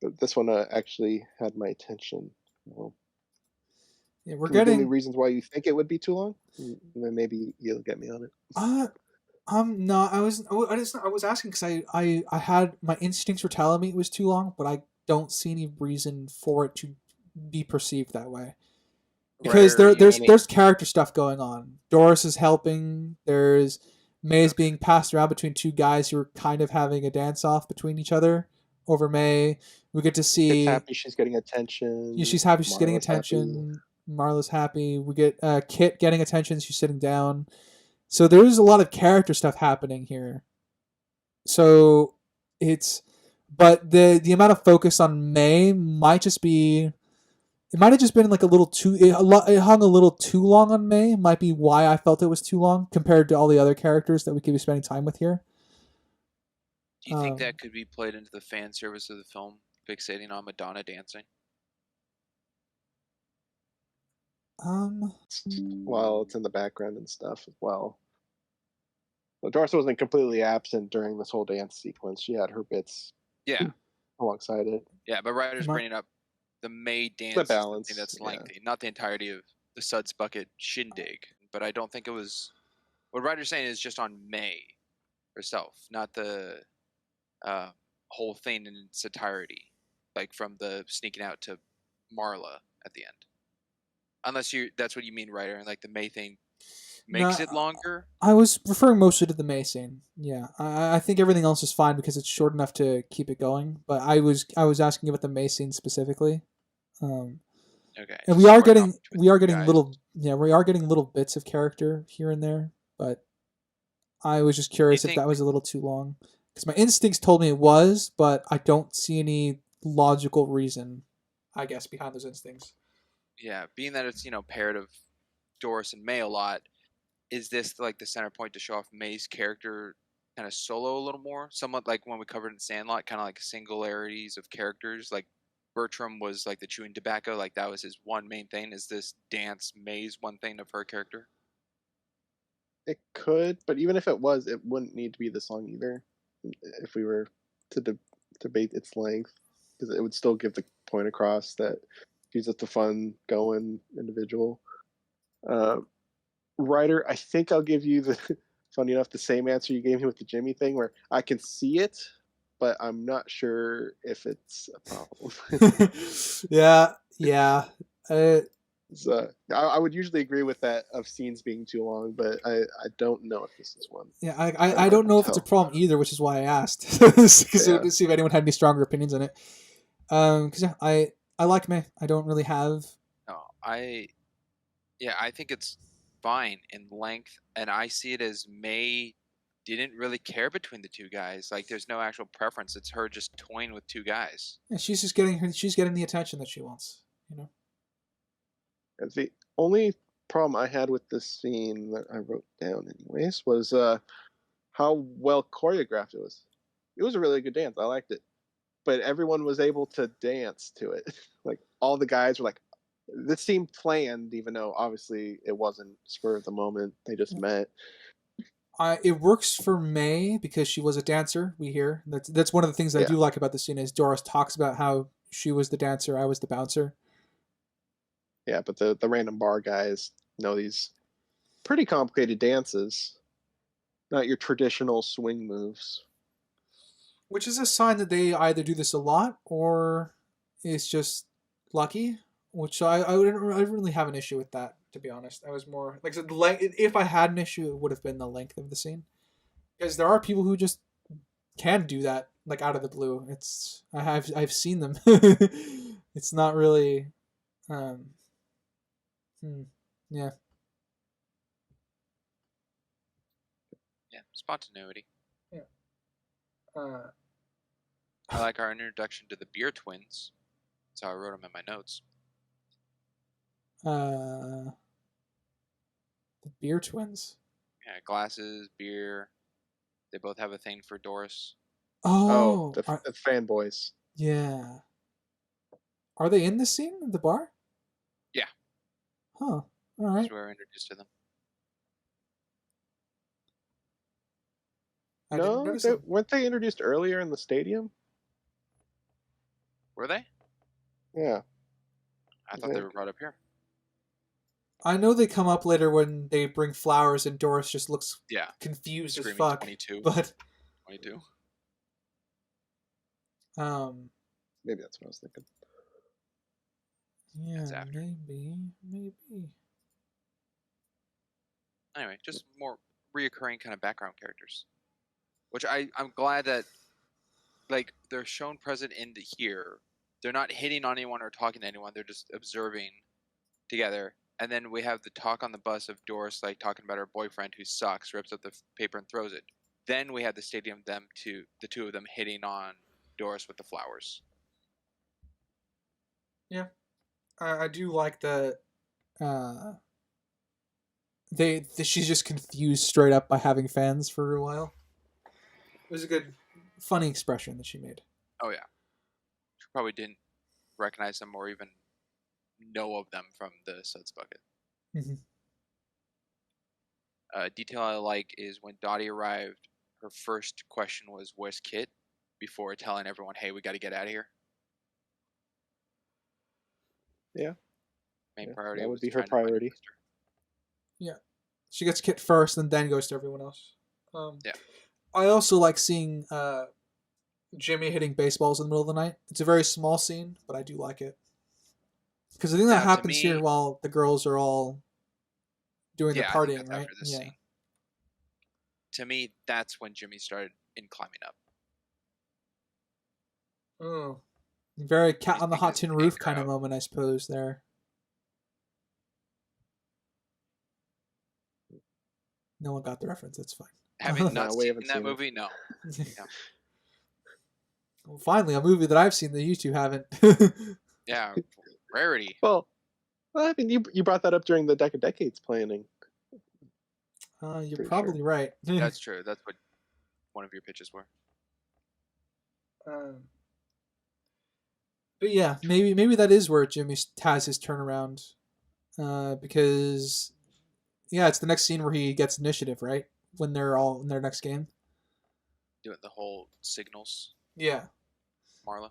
A: But this one actually had my attention. Well,
B: Yeah, we're
A: can you give me
B: getting.
A: reasons why you think it would be too long? And then maybe you'll get me on it.
B: I'm not. I was asking because I had my instincts were telling me it was too long, but I don't see any reason for it to be perceived that way. Because
C: Ryder, you
B: there's character stuff going on. Doris is helping. There's May's being passed around between two guys who are kind of having a dance off between each other over May. We get to
A: It's
B: see
A: happy she's getting attention.
B: she's happy she's getting
A: Marla's happy.
B: attention. Marla's happy. We get Kit getting attention. She's sitting down. So there's a lot of character stuff happening here. So it's, but the amount of focus on May might just be, it might have just been like a little too, it hung a little too long on May. Might be why I felt it was too long compared to all the other characters that we could be spending time with here.
C: do you think that could be played into the fan service of the film, fixating on Madonna dancing?
A: Well, it's in the background and stuff as well. But Doris wasn't completely absent during this whole dance sequence. She had her bits
C: Yeah,
A: alongside it.
C: yeah, but Ryder's bringing up the May dance
A: The
C: is
A: balance,
C: something that's
A: yeah.
C: lengthy, not the entirety of the Suds Bucket shindig. But I don't think it was. What Ryder's saying is just on May herself, not the whole thing in its entirety, like from the sneaking out to Marla at the end. Unless that's what you mean, Ryder, and like the May thing makes it longer.
B: I was referring mostly to the May scene. Yeah, I think everything else is fine because it's short enough to keep it going. But I was asking about the May scene specifically.
C: Okay.
B: And we are getting little bits of character here and there, but I was just curious if that was a little too long because my instincts told me it was, but I don't see any logical reason, I guess, behind those instincts.
C: Yeah, being that it's paired of Doris and May a lot, is this like the center point to show off May's character kind of solo a little more? Somewhat like when we covered in Sandlot, kind of like singularities of characters. Like Bertram was like the chewing tobacco, like that was his one main thing. Is this dance May's one thing of her character?
A: It could, but even if it was, it wouldn't need to be this long either. If we were to debate its length, because it would still give the point across that she's just a fun going individual. Ryder, I think I'll give you funny enough, the same answer you gave me with the Jimmy thing, where I can see it, but I'm not sure if it's a problem.
B: yeah.
A: So, I would usually agree with that of scenes being too long, but I don't know if this is one.
B: Yeah, I don't know if it's a problem either, which is why I asked to see if anyone had any stronger opinions on it. Because I like May. I don't really have.
C: No, I think it's fine in length, and I see it as May didn't really care between the two guys. Like, there's no actual preference. It's her just toying with two guys.
B: Yeah, she's just getting the attention that she wants.
A: The only problem I had with this scene that I wrote down, anyways, was how well choreographed it was. It was a really good dance. I liked it, but everyone was able to dance to it. Like all the guys were like, this seemed planned, even though obviously it wasn't spur of the moment. They just met.
B: It works for May because she was a dancer. We hear that's one of the things I do like about the scene is Doris talks about how she was the dancer, I was the bouncer.
A: Yeah, but the random bar guys know these pretty complicated dances, not your traditional swing moves.
B: Which is a sign that they either do this a lot or it's just lucky. Which I wouldn't really have an issue with that, to be honest. I was more like I said, if I had an issue, it would have been the length of the scene, because there are people who just can do that like out of the blue. I've seen them. It's not really. Yeah.
C: Yeah, spontaneity.
B: Yeah.
C: I like our introduction to the beer twins. That's how I wrote them in my notes.
B: The beer twins.
C: Yeah, glasses, beer. They both have a thing for Doris.
A: The fanboys.
B: Yeah. Are they in the scene at the bar?
C: Yeah.
B: Huh. All
C: That's
B: right.
C: where we're introduced to them.
B: I didn't
A: No,
B: notice them.
A: weren't they introduced earlier in the stadium?
C: Were they?
A: Yeah.
C: I thought they were brought up here.
B: I know they come up later when they bring flowers and Doris just looks
C: Yeah.
B: confused as
C: Screaming
B: fuck.
C: 22.
B: But
C: 22.
A: Maybe that's what I was thinking.
B: Yeah,
C: That's after.
B: maybe.
C: Anyway, just more reoccurring kind of background characters, which I'm glad that like they're shown present in here. They're not hitting on anyone or talking to anyone. They're just observing together. And then we have the talk on the bus of Doris like talking about her boyfriend who sucks, rips up the paper and throws it. Then we have the stadium the two of them hitting on Doris with the flowers.
B: Yeah, I do like that. She's just confused straight up by having fans for a while. It was a good, funny expression that she made.
C: Oh yeah, she probably didn't recognize them or even know of them from the suds bucket.
B: Mm-hmm.
C: Detail I like is when Dottie arrived, her first question was, "Where's Kit?" before telling everyone, "Hey, we got to get out of here."
A: Yeah.
C: Main priority
A: that would
C: was
A: be her
C: trying to find
A: priority.
C: sister.
B: Yeah, she gets Kit first, and then goes to everyone else.
C: Yeah.
B: I also like seeing Jimmy hitting baseballs in the middle of the night. It's a very small scene, but I do like it because I think that
C: Now, to
B: happens
C: me-
B: here while the girls are all doing the
C: Yeah, I think
B: partying,
C: that's
B: right?
C: after this
B: Yeah.
C: scene. To me, that's when Jimmy started in climbing up.
B: Oh, very cat on the hot
C: Because
B: tin
C: the
B: roof
C: anchor
B: kind of
C: out.
B: moment, I suppose. There. No one got the reference. That's fine.
C: Having
A: No,
C: not
A: we
C: seen
A: haven't
C: that
A: seen it.
C: movie, no.
B: Well, finally, a movie that I've seen that you two haven't.
C: Yeah, rarity.
A: Well, I mean, you brought that up during the Deck of Decades planning.
B: You're
A: Pretty
B: probably
A: sure.
B: right.
C: That's true. That's what one of your pitches were.
B: But yeah, maybe that is where Jimmy has his turnaround, because yeah, it's the next scene where he gets initiative, right? When they're all in their next game.
C: Doing the whole signals,
B: Yeah.
C: Marla.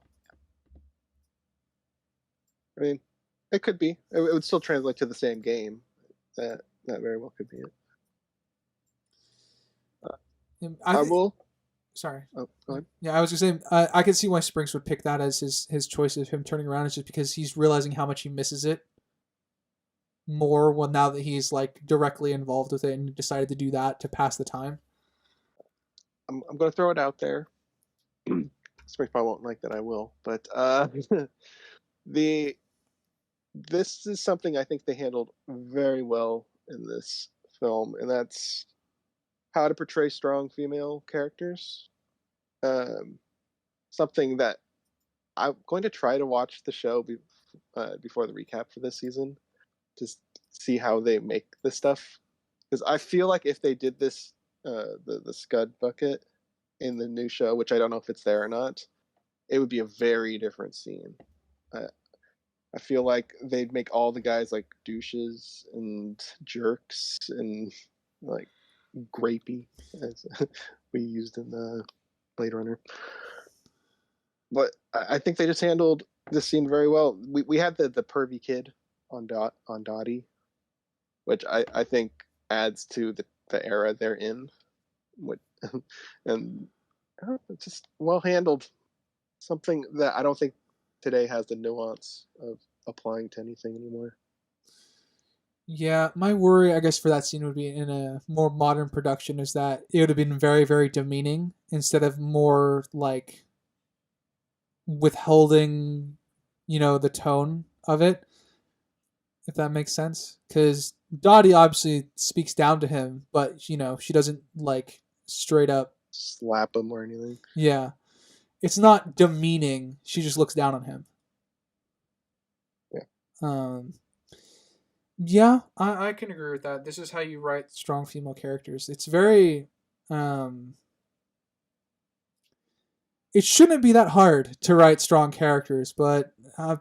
A: I mean, it could be. It would still translate to the same game. That very well could be it. I will.
B: Sorry.
A: Oh, go ahead.
B: Yeah, I was gonna say I could see why Springs would pick that as his choice of him turning around. Is just because he's realizing how much he misses it more when now that he's like directly involved with it and decided to do that to pass the time.
A: I'm going to throw it out there. Springs probably won't like that. I will, but this is something I think they handled very well in this film, and that's how to portray strong female characters. Something that I'm going to try to watch the show before the recap for this season, to see how they make this stuff. Because I feel like if they did this, the Scud bucket in the new show, which I don't know if it's there or not, it would be a very different scene. I feel like they'd make all the guys like douches and jerks and like grapey, as we used in the Blade Runner. But I think they just handled this scene very well. We had the pervy kid on Dottie, which I think adds to the era they're in. And it's just well handled. Something that I don't think today has the nuance of applying to anything anymore.
B: Yeah, my worry, I guess, for that scene would be in a more modern production is that it would have been very, very demeaning instead of more like withholding, the tone of it, if that makes sense. Because Dottie obviously speaks down to him, but she doesn't like straight up
A: slap him or anything.
B: Yeah, it's not demeaning. She just looks down on him.
A: Yeah.
B: Yeah, I can agree with that. This is how you write strong female characters. It's very it shouldn't be that hard to write strong characters, but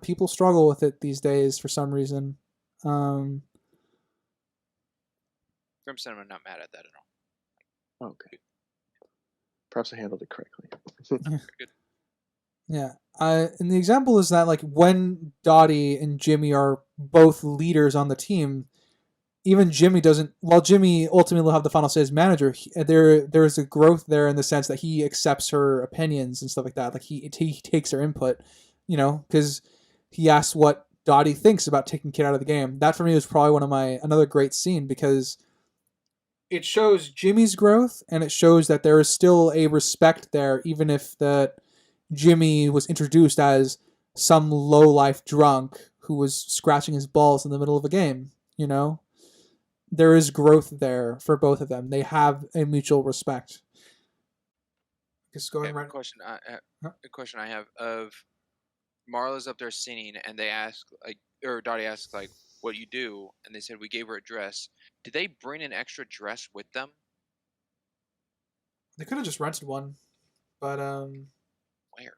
B: people struggle with it these days for some reason.
C: Crimson, I'm not mad at that at all.
A: Okay. Perhaps I handled it correctly.
C: Good.
B: Yeah. And the example is that like when Dottie and Jimmy are both leaders on the team, even Jimmy doesn't. While Jimmy ultimately will have the final say as manager, there's a growth there in the sense that he accepts her opinions and stuff like that. Like he takes her input, because he asks what Dottie thinks about taking Kit out of the game. That for me was probably one of another great scene because it shows Jimmy's growth and it shows that there is still a respect there, even if that Jimmy was introduced as some low life drunk who was scratching his balls in the middle of a game. There is growth there for both of them. They have a mutual respect. Just going right.
C: The question I have of Marla's up there singing, and they ask or Dottie asks what you do, and they said we gave her a dress. Did they bring an extra dress with them?
B: They could have just rented one, but
C: where?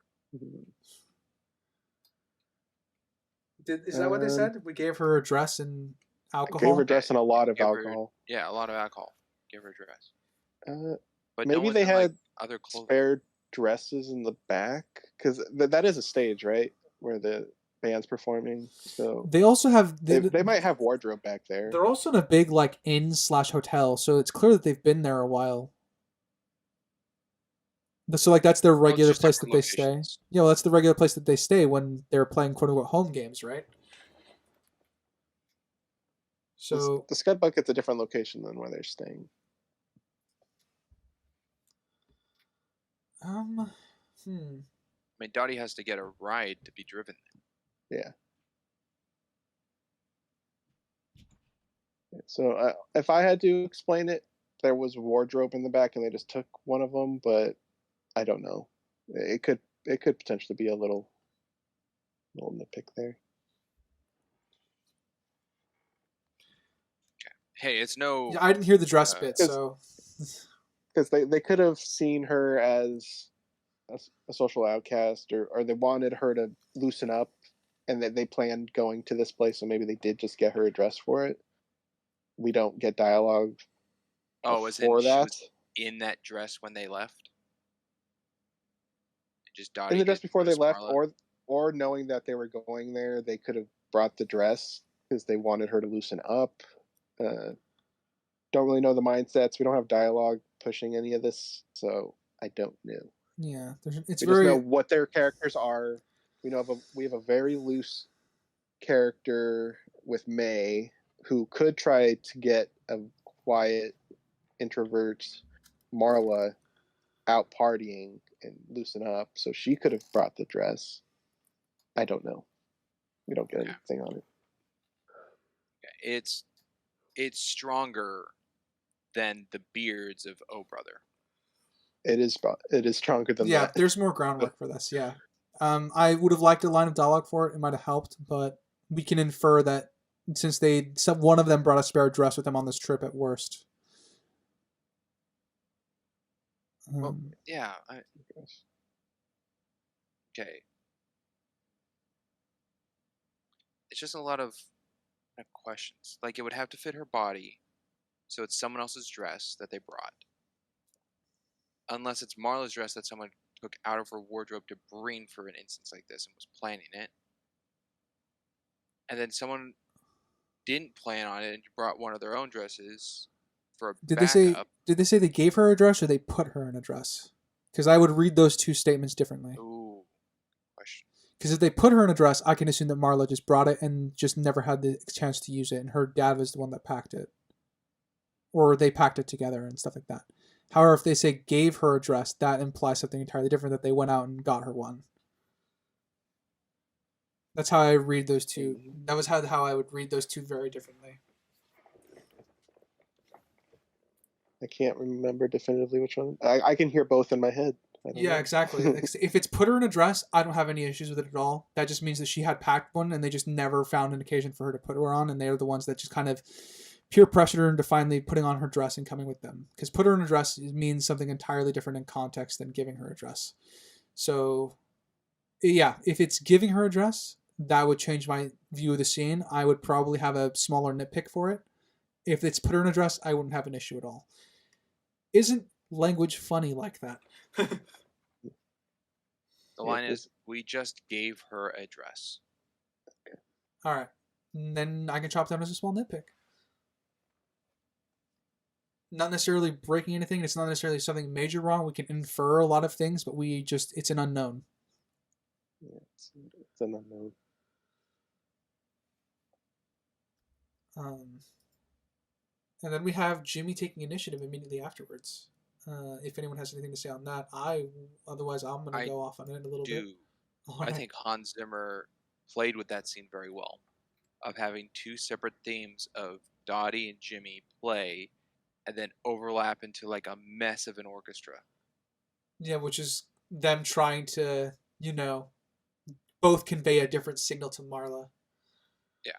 B: Is that what they said? We gave her a dress and alcohol.
A: Gave her a dress and a lot of alcohol.
C: A lot of alcohol. Give her a dress.
A: But maybe they had other spare dresses in the back because that is a stage, right, where the band's performing. So
B: they also have
A: they might have wardrobe back there.
B: They're also in a big inn/hotel, so it's clear that they've been there a while. So that's their regular place that they stay. Yeah, well, that's the regular place that they stay when they're playing quote unquote home games, right? So
A: the Scud Bucket's a different location than where they're staying.
C: I mean, Dottie has to get a ride to be driven.
A: Yeah. So if I had to explain it, there was wardrobe in the back, and they just took one of them. But I don't know. It could potentially be a little nitpick there.
C: Hey, it's no.
B: I didn't hear the dress bit, so.
A: Because they could have seen her as a social outcast, or they wanted her to loosen up, and that they planned going to this place, so maybe they did just get her a dress for it. We don't get dialogue.
C: Was it? She was in that dress when they left. Just Dottie
A: in the dress before they left,
C: Marla.
A: or knowing that they were going there, they could have brought the dress because they wanted her to loosen up. Don't really know the mindsets. We don't have dialogue pushing any of this, so I don't know.
B: Yeah, we
A: just know what their characters are. We have a very loose character with May, who could try to get a quiet, introvert Marla out partying and loosen up, so she could have brought the dress. I don't know. We don't get anything on it.
C: It's stronger than the beards of Oh Brother.
A: It is stronger than that.
B: Yeah, there's more groundwork for this. Yeah, I would have liked a line of dialogue for it. It might have helped, but we can infer that since one of them brought a spare dress with them on this trip at worst.
C: Well, yeah. Okay. It's just a lot of questions. Like, it would have to fit her body, so it's someone else's dress that they brought. Unless it's Marla's dress that someone took out of her wardrobe to bring for an instance like this and was planning it. And then someone didn't plan on it and brought one of their own dresses for a backup.
B: Did they say they gave her a dress or they put her in a dress? Because I would read those two statements differently.
C: Ooh, question.
B: Because if they put her in a dress, I can assume that Marla just brought it and just never had the chance to use it, and her dad was the one that packed it. Or they packed it together and stuff like that. However, if they say gave her a dress, that implies something entirely different, that they went out and got her one. That's how I read those two. That was how I would read those two very differently.
A: I can't remember definitively which one. I can hear both in my head.
B: Yeah, exactly. If it's put her in a dress, I don't have any issues with it at all. That just means that she had packed one and they just never found an occasion for her to put her on, and they're the ones that just kind of peer pressured her into finally putting on her dress and coming with them. Because put her in a dress means something entirely different in context than giving her a dress. So yeah, if it's giving her a dress, that would change my view of the scene. I would probably have a smaller nitpick for it. If it's put her in a dress, I wouldn't have an issue at all. Isn't language funny like that?
C: The line is, "We just gave her a dress."
B: All right, and then I can chop down as a small nitpick. Not necessarily breaking anything. It's not necessarily something major wrong. We can infer a lot of things, but it's an unknown.
A: Yeah, it's an unknown.
B: And then we have Jimmy taking initiative immediately afterwards. If anyone has anything to say on that, otherwise I'm gonna go off on it a little bit.
C: I think Hans Zimmer played with that scene very well, of having two separate themes of Dottie and Jimmy play, and then overlap into like a mess of an orchestra.
B: Yeah, which is them trying to, both convey a different signal to Marla.
C: Yeah.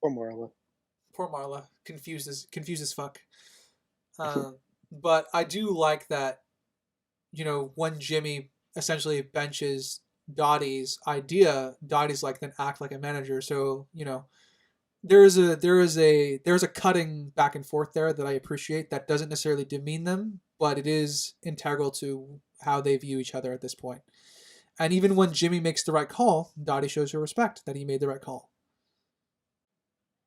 A: Poor Marla.
B: Poor Marla, confused as fuck. But I do like that, when Jimmy essentially benches Dottie's idea, Dottie's like, then act like a manager. So, there's a cutting back and forth there that I appreciate, that doesn't necessarily demean them, but it is integral to how they view each other at this point. And even when Jimmy makes the right call, Dottie shows her respect that he made the right call.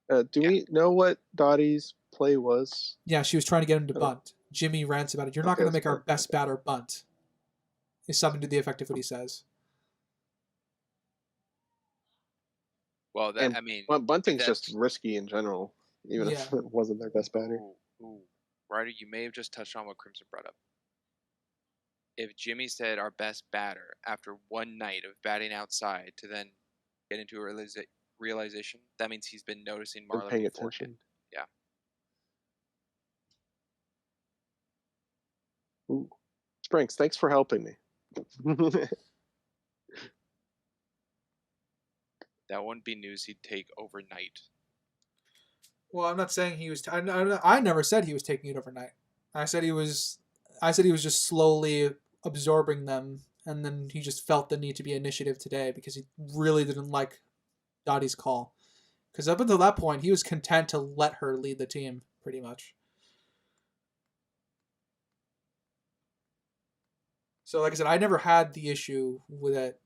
A: Do we know what Dottie's play was?
B: Yeah, she was trying to get him to bunt. Jimmy rants about it. You're not going to make our best batter bunt. Is something to the effect of what he says.
C: Well,
A: bunting's just risky in general, even if it wasn't their best batter.
C: Ryder, you may have just touched on what Crimson brought up. If Jimmy said our best batter after one night of batting outside to then get into a realization, that means he's been noticing Marla
A: paying attention.
C: Yeah.
A: Ooh. Sprinks, thanks for helping me.
C: That wouldn't be news he'd take overnight.
B: Well, I'm not saying he was. I never said he was taking it overnight. I said he was just slowly absorbing them, and then he just felt the need to be initiative today because he really didn't like Dottie's call. Because up until that point, he was content to let her lead the team, pretty much. So, like I said, I never had the issue with that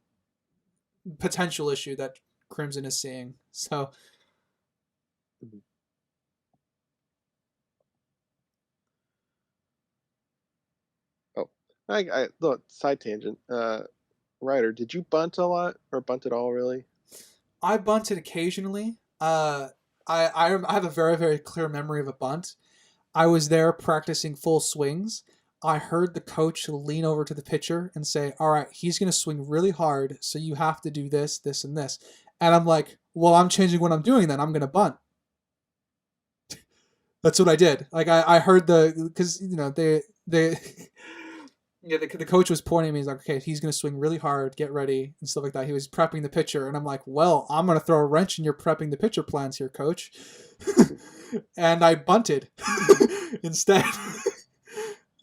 B: potential issue that Crimson is seeing. So.
A: Look, side tangent. Ryder, did you bunt a lot or bunt at all, really?
B: I bunted occasionally. I have a very, very clear memory of a bunt. I was there practicing full swings. I heard the coach lean over to the pitcher and say, "All right, he's going to swing really hard, so you have to do this, this, and this." And I'm like, "Well, I'm changing what I'm doing then. I'm going to bunt." That's what I did. Like I heard because they yeah, the coach was pointing at me. He's like, "Okay, he's going to swing really hard. Get ready," and stuff like that. He was prepping the pitcher, and I'm like, "Well, I'm going to throw a wrench in your prepping the pitcher plans here, coach." And I bunted instead.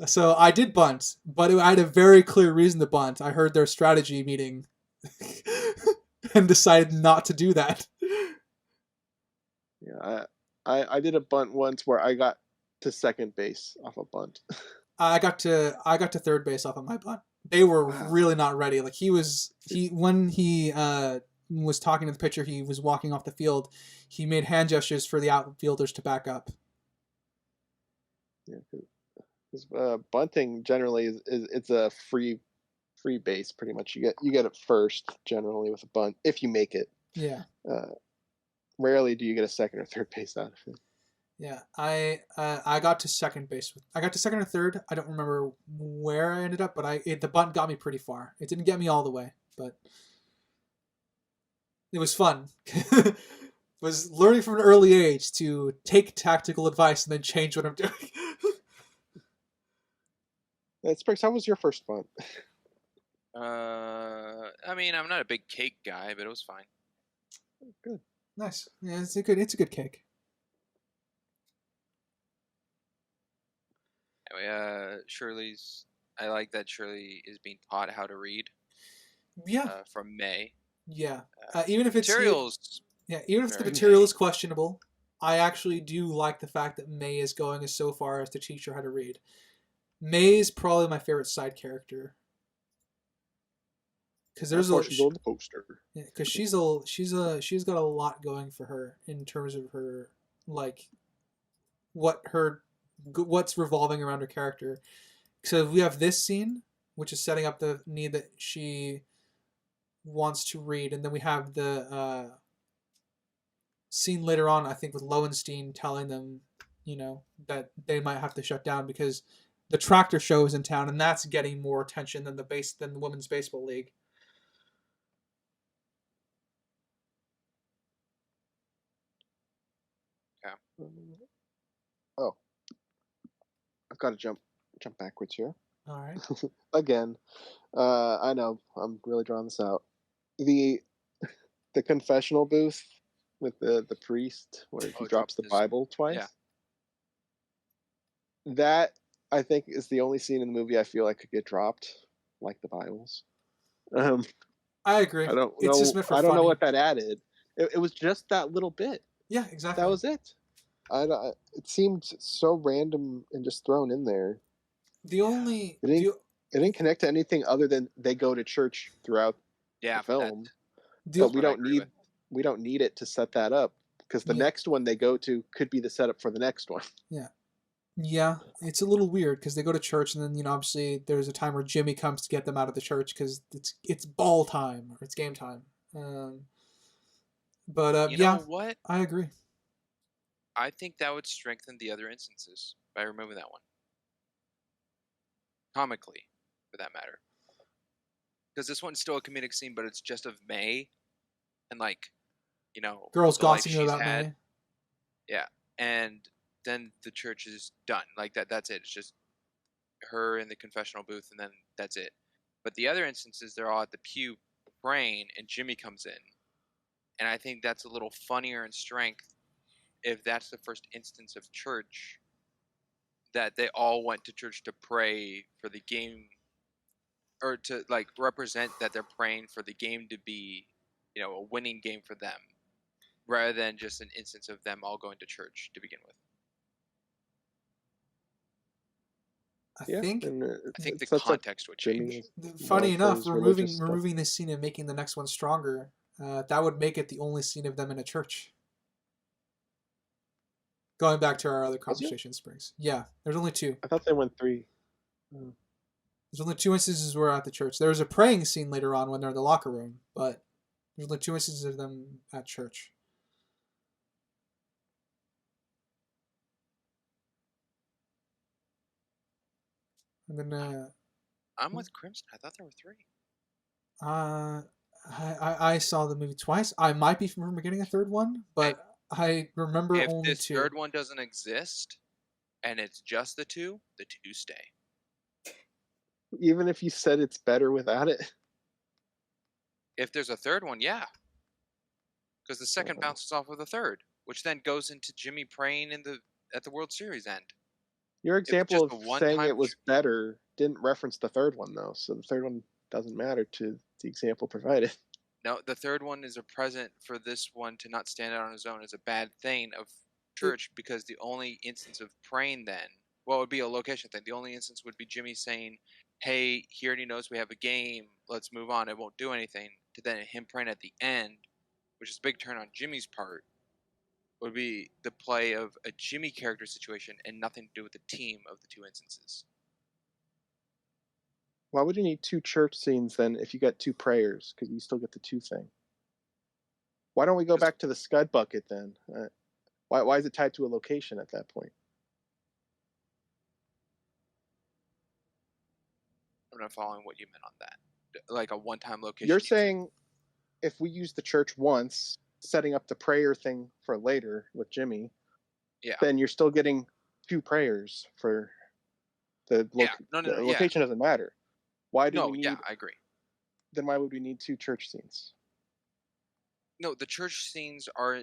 B: So I did bunt, but I had a very clear reason to bunt. I heard their strategy meeting and decided not to do that.
A: Yeah, I did a bunt once where I got to second base off a bunt.
B: I got to third base off of my bunt. They were really not ready. Like when he was talking to the pitcher, he was walking off the field. He made hand gestures for the outfielders to back up.
A: Yeah, because bunting generally it's a free base pretty much. You get it first generally with a bunt if you make it.
B: Yeah.
A: Rarely do you get a second or third base out of it.
B: Yeah, I got to second base. I got to second or third. I don't remember where I ended up, but the bunt got me pretty far. It didn't get me all the way, but it was fun. Was learning from an early age to take tactical advice and then change what I'm doing.
A: Sprinks, how was your first bunt?
C: I mean, I'm not a big cake guy, but it was fine.
A: Good.
B: Nice. Yeah, it's a good cake.
C: Anyway, Shirley's. I like that Shirley is being taught how to read
B: Yeah,
C: from May.
B: yeah.
C: Uh,
B: Even if it's
C: materials.
B: yeah, even if the
C: Very
B: material
C: May.
B: is questionable, I actually do like the fact that May is going as so far as to teach her how to read. May is probably my favorite side character because
A: That's why she's on the poster.
B: because she's got a lot going for her in terms of her like what's revolving around her character. So we have this scene, which is setting up the need that she wants to read, and then we have the scene later on, I think, with Lowenstein telling them, that they might have to shut down because the tractor show is in town, and that's getting more attention than the women's baseball league.
C: Yeah.
A: Oh, I've got to jump backwards here.
B: All right.
A: Again, I know I'm really drawing this out. The confessional booth with the priest where he drops the Bible twice.
C: Yeah.
A: That I think is the only scene in the movie I feel like could get dropped, like the Bibles.
B: I agree.
A: I don't
B: It's
A: know.
B: just meant for
A: I don't know
B: funny.
A: what that added. It was just that little bit.
B: Yeah, exactly.
A: That was it. It seemed so random and just thrown in there.
B: It
A: didn't connect to anything other than they go to church throughout the film. But we don't need it to set that up because the next one they go to could be the setup for the next one.
B: Yeah, it's a little weird because they go to church and then obviously there's a time where Jimmy comes to get them out of the church because it's ball time or it's game time. But
C: you know what?
B: I agree.
C: I think that would strengthen the other instances by removing that one. Comically, for that matter. Because this one's still a comedic scene, but it's just of May and
B: girls gossiping about May.
C: Yeah, and then the church is done. Like that's it. It's just her in the confessional booth, and then that's it. But the other instances, they're all at the pew praying, and Jimmy comes in, and I think that's a little funnier in strength if that's the first instance of church that they all went to church to pray for the game, or to represent that they're praying for the game to be, a winning game for them, rather than just an instance of them all going to church to begin with.
B: I think
C: the context would change.
B: Funny enough, removing this scene and making the next one stronger, that would make it the only scene of them in a church. Going back to our other conversation, Springs. Yeah, there's only 2.
A: I thought they went 3.
B: There's only 2 instances where we're at the church. There's a praying scene later on when they're in the locker room, but there's only 2 instances of them at church. And then
C: I'm with Crimson. I thought there were 3.
B: I saw the movie twice. I might be forgetting a third one, but I remember only 2. If
C: this third one doesn't exist, and it's just the 2 stay.
A: Even if you said it's better without it?
C: If there's a third one, yeah. Because the second bounces off of the third, which then goes into Jimmy praying at the World Series end.
A: Your example of saying it was better didn't reference the third one, though, so the third one doesn't matter to the example provided.
C: No, the third one is a present for this one to not stand out on his own as a bad thing of church, because the only instance of praying then, well, it would be a location thing. The only instance would be Jimmy saying, hey, he already knows we have a game, let's move on, it won't do anything, to then him praying at the end, which is a big turn on Jimmy's part, would be the play of a Jimmy character situation and nothing to do with the team of the 2 instances.
A: Why would you need 2 church scenes then if you got 2 prayers? Because you still get the 2 thing. Why don't we go back to the Scud bucket then? Why is it tied to a location at that point?
C: I'm not following what you meant on that. Like a one-time location.
A: You're saying if we use the church once, setting up the prayer thing for later with Jimmy, then you're still getting 2 prayers for the location doesn't matter. Why do we need?
C: Yeah, I agree.
A: Then why would we need 2 church scenes?
C: No, the church scenes are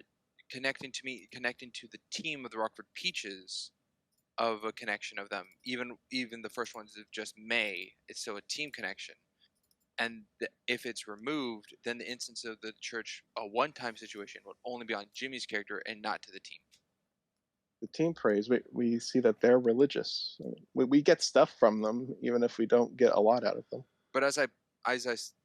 C: connecting to the team of the Rockford Peaches, of a connection of them. Even the first ones of just May, it's still a team connection. And if it's removed, then the instance of the church, a one-time situation, would only be on Jimmy's character and not to the team.
A: The team prays. We see that they're religious. We get stuff from them, even if we don't get a lot out of them.
C: But as I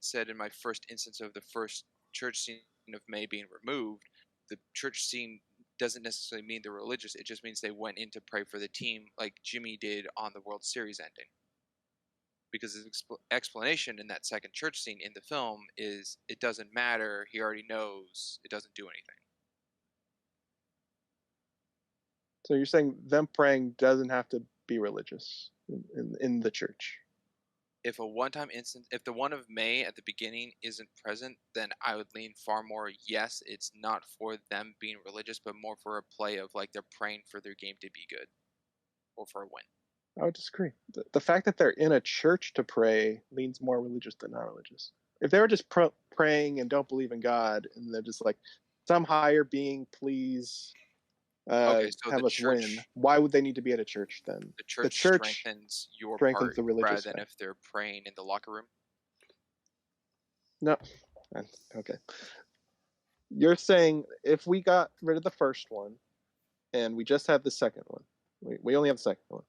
C: said in my first instance of the first church scene of May being removed, the church scene doesn't necessarily mean they're religious. It just means they went in to pray for the team, like Jimmy did on the World Series ending. Because the explanation in that second church scene in the film is it doesn't matter. He already knows. It doesn't do anything.
A: So you're saying them praying doesn't have to be religious in the church?
C: If a one-time instance, if the one of May at the beginning isn't present, then I would lean far more, yes, it's not for them being religious, but more for a play of like they're praying for their game to be good or for a win.
A: I would disagree. The fact that they're in a church to pray leans more religious than not religious. If they were just praying and don't believe in God, and they're just like, some higher being, please
C: Okay, so
A: have
C: the
A: us
C: church,
A: win, why would they need to be at a church then?
C: the church strengthens your
A: strengthens
C: part
A: the religious
C: rather than
A: fact.
C: if they're praying in the locker room.
A: No. Okay. You're saying if we got rid of the first one and we just have the second one, we only have the second one.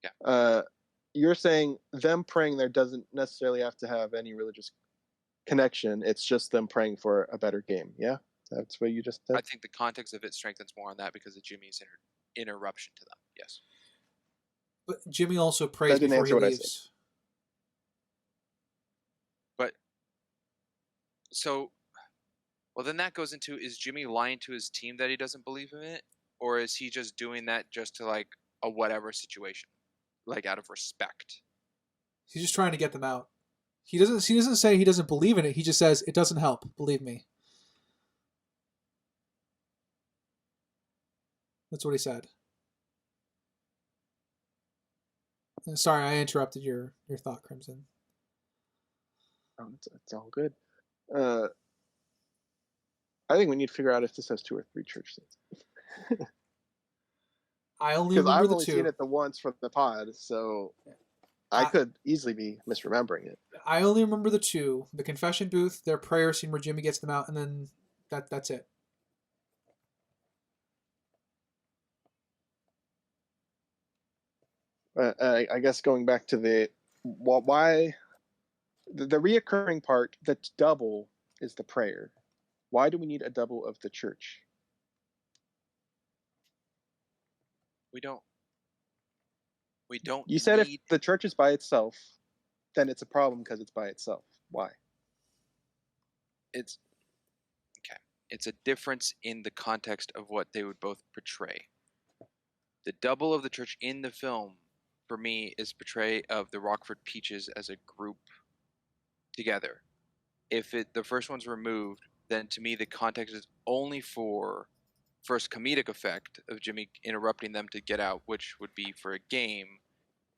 C: Yeah.
A: You're saying them praying there doesn't necessarily have to have any religious connection. It's just them praying for a better game. Yeah? That's what you just said?
C: I think the context of it strengthens more on that because of Jimmy's interruption to them. Yes.
B: But Jimmy also prays before he leaves.
C: But so, well, then that goes into, is Jimmy lying to his team that he doesn't believe in it, or is he just doing that just to like a whatever situation, like out of respect?
B: He's just trying to get them out. He doesn't say he doesn't believe in it. He just says it doesn't help. Believe me. That's what he said. Sorry, I interrupted your thought, Crimson.
A: Oh, it's all good. I think we need to figure out if this has 2 or 3 church scenes.
B: I only
A: Because
B: remember
A: I've
B: the
A: only
B: 2.
A: seen it the once from the pod, so I could easily be misremembering it.
B: I only remember the 2: the confession booth, their prayer scene where Jimmy gets them out, and then that's it.
A: I guess going back to why the reoccurring part that's double is the prayer. Why do we need a double of the church?
C: We don't.
A: You said if the church is by itself, then it's a problem because it's by itself. Why?
C: It's okay. It's a difference in the context of what they would both portray. The double of the church in the film, for me, is portray of the Rockford Peaches as a group together. If the first one's removed, then to me the context is only for first comedic effect of Jimmy interrupting them to get out, which would be for a game,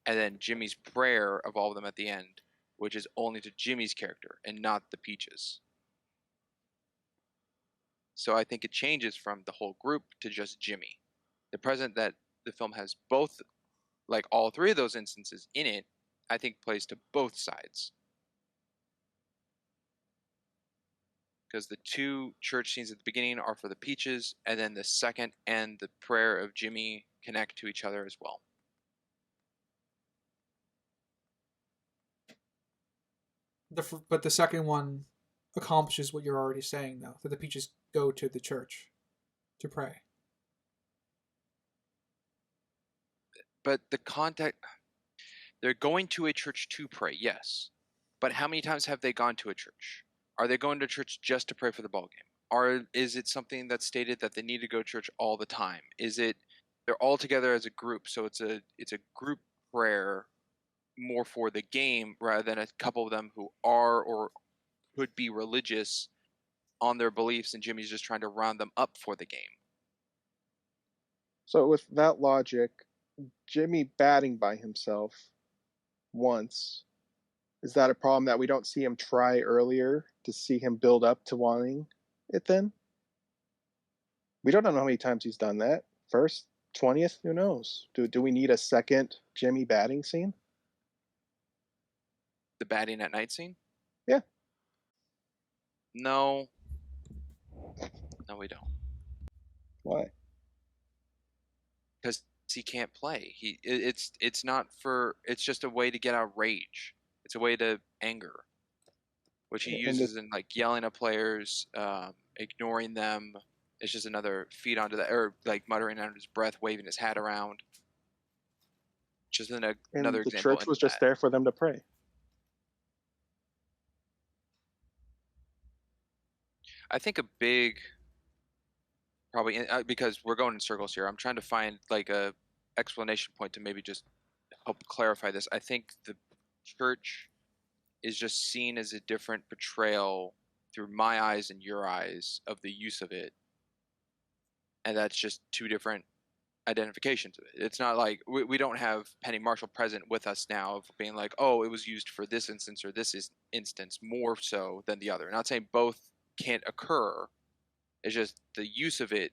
C: and then Jimmy's prayer of all of them at the end, which is only to Jimmy's character and not the Peaches. So I think it changes from the whole group to just Jimmy. The present that the film has both, like all 3 of those instances in it, I think plays to both sides. Because the 2 church scenes at the beginning are for the Peaches, and then the second and the prayer of Jimmy connect to each other as well.
B: But the second one accomplishes what you're already saying, though, that the Peaches go to the church to pray.
C: But the context, they're going to a church to pray, yes. But how many times have they gone to a church? Are they going to church just to pray for the ball game? Or is it something that's stated that they need to go to church all the time? Is it they're all together as a group, so it's a group prayer more for the game rather than a couple of them who are or could be religious on their beliefs, and Jimmy's just trying to round them up for the game.
A: So with that logic, Jimmy batting by himself once, is that a problem that we don't see him try earlier to see him build up to wanting it then? We don't know how many times he's done that. First, 20th? Who knows? Do we need a second Jimmy batting scene?
C: The batting at night scene?
A: Yeah.
C: No. No, we don't.
A: Why?
C: Because he can't play. It's not for. It's just a way to get out rage. It's a way to anger, which he uses in like yelling at players, ignoring them. It's just another feed onto that, or like muttering under his breath, waving his hat around. Just another
A: the
C: example.
A: church was just there for them to pray.
C: I think a big, probably because we're going in circles here. I'm trying to find like a explanation point to maybe just help clarify this. I think the church is just seen as a different portrayal through my eyes and your eyes of the use of it, and that's just two different identifications of it. It's not like we don't have Penny Marshall present with us now of being like, oh, it was used for this instance or this is instance more so than the other. Not saying both can't occur. It's just the use of it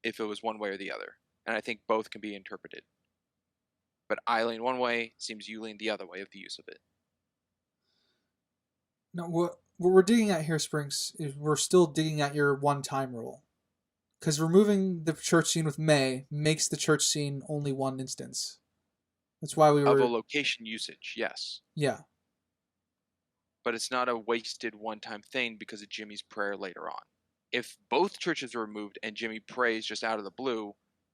C: if it was one way or the other. And I think both can be interpreted. But I lean one way, seems you lean the other way of the use of it.
B: No, what we're digging at here, Springs, is we're still digging at your one-time rule. Because removing the church scene with May makes the church scene only one instance. That's why we were...
C: Of a location usage, yes.
B: Yeah.
C: But it's not a wasted one-time thing because of Jimmy's prayer later on. If both churches are removed and Jimmy prays just out of the blue,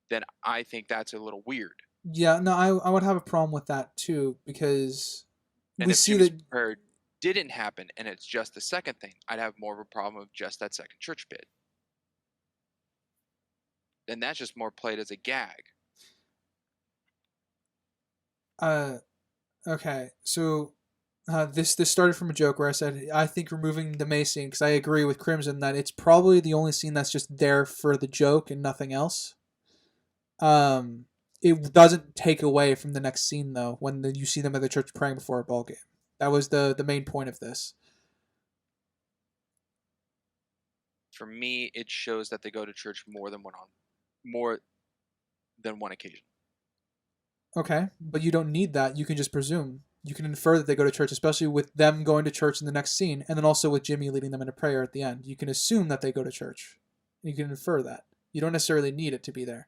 C: then I think that's a little weird.
B: Yeah, no, I would have a problem with that too, because
C: and
B: we
C: if
B: see
C: Jimmy's
B: that
C: prayer didn't happen and it's just the second thing, I'd have more of a problem with just that second church bit. Then that's just more played as a gag.
B: Okay, so this started from a joke where I said I think removing the May scene, because I agree with Crimson that it's probably the only scene that's just there for the joke and nothing else. It doesn't take away from the next scene though when you see them at the church praying before a ball game. That was the main point of this.
C: For me, it shows that they go to church more than one occasion.
B: Okay, but you don't need that. You can just presume. You can infer that they go to church, especially with them going to church in the next scene, and then also with Jimmy leading them into prayer at the end. You can assume that they go to church. You can infer that. You don't necessarily need it to be there.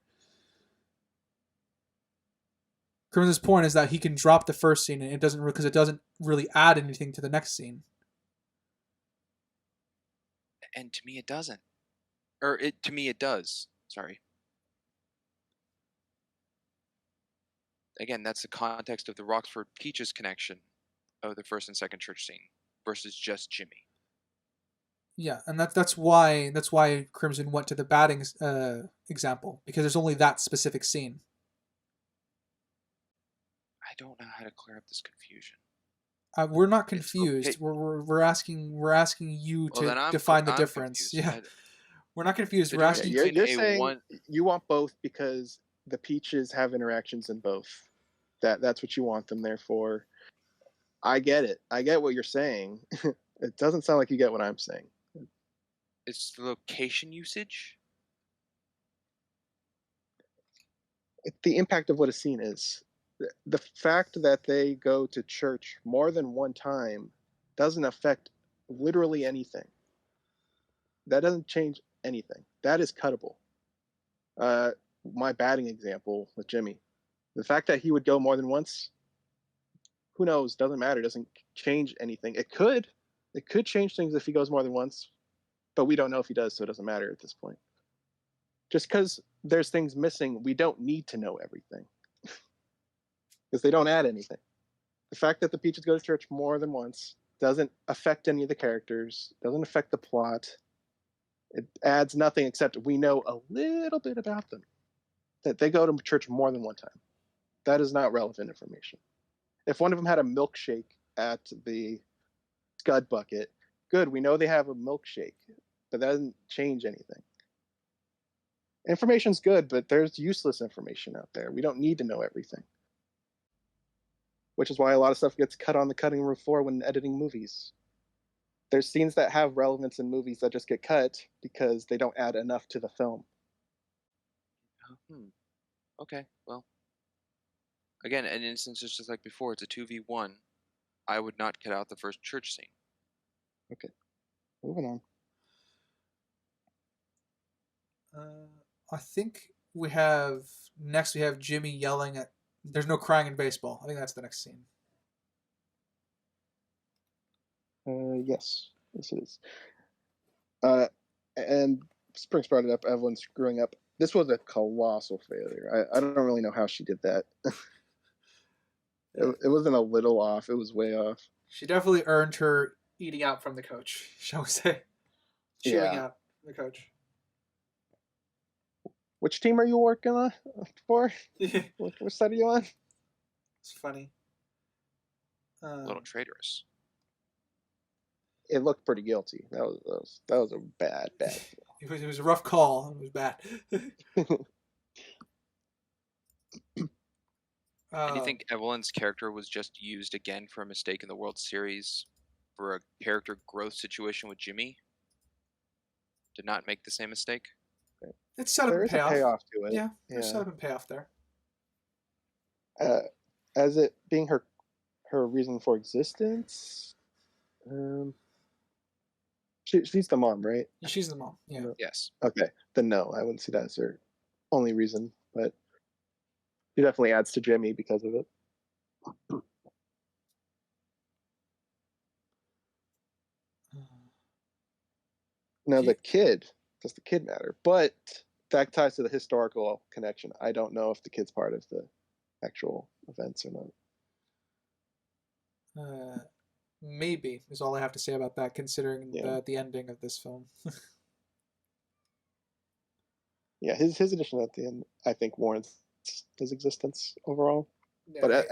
B: Crimson's point is that he can drop the first scene, and it doesn't because it doesn't really add anything to the next scene.
C: And to me, it doesn't. To me, it does. Sorry. Again, that's the context of the Roxford Peaches connection of the first and second church scene versus just Jimmy.
B: Yeah, and that's why Crimson went to the batting example, because there's only that specific scene.
C: I don't know how to clear up this confusion.
B: We're not confused. Okay. We're asking you to define the difference. Confused. Yeah, we're not confused. We're asking.
A: You're saying you want both because the Peaches have interactions in both. That's what you want them there for. I get it. I get what you're saying. It doesn't sound like you get what I'm saying.
C: It's the location usage.
A: The impact of what a scene is. The fact that they go to church more than one time doesn't affect literally anything. That doesn't change anything. That is cuttable. My batting example with Jimmy. The fact that he would go more than once, who knows? Doesn't matter. Doesn't change anything. It could change things if he goes more than once, but we don't know if he does, so it doesn't matter at this point. Just because there's things missing, we don't need to know everything. Because they don't add anything. The fact that the Peaches go to church more than once doesn't affect any of the characters, doesn't affect the plot. It adds nothing except we know a little bit about them. That they go to church more than one time. That is not relevant information. If one of them had a milkshake at the Scud bucket, good, we know they have a milkshake, but that doesn't change anything. Information's good, but there's useless information out there. We don't need to know everything. Which is why a lot of stuff gets cut on the cutting room floor when editing movies. There's scenes that have relevance in movies that just get cut because they don't add enough to the film.
C: Okay, well, again, an instance is just like before. It's a 2v1. I would not cut out the first church scene.
A: Okay, moving on.
B: I think we have Jimmy yelling at. There's no crying in baseball. I think that's the next scene.
A: Yes, this is. And Springs brought it up. Evelyn screwing up. This was a colossal failure. I don't really know how she did that. It wasn't a little off. It was way off.
B: She definitely earned her eating out from the coach, shall we say? Chewing out the coach.
A: Which team are you working on for? Which side are you on?
B: It's funny.
C: A little traitorous.
A: It looked pretty guilty. That was a bad.
B: It was a rough call. It was bad.
C: And you think Evelyn's character was just used again for a mistake in the World Series for a character growth situation with Jimmy? Did not make the same mistake?
B: It's set up
A: there
B: and
A: is
B: payoff.
A: a payoff to it.
B: Yeah, there's set up and payoff there.
A: As it being her reason for existence, she's the mom, right?
B: She's the mom. Yeah.
C: Yes.
A: Okay, then no, I wouldn't see that as her only reason, but she definitely adds to Jimmy because of it. Now the kid, does the kid matter? But that ties to the historical connection. I don't know if the kid's part of the actual events or
B: not. Maybe is all I have to say about that, considering the ending of this film.
A: Yeah, his addition at the end, I think, warrants his existence overall.
B: Yeah,
A: but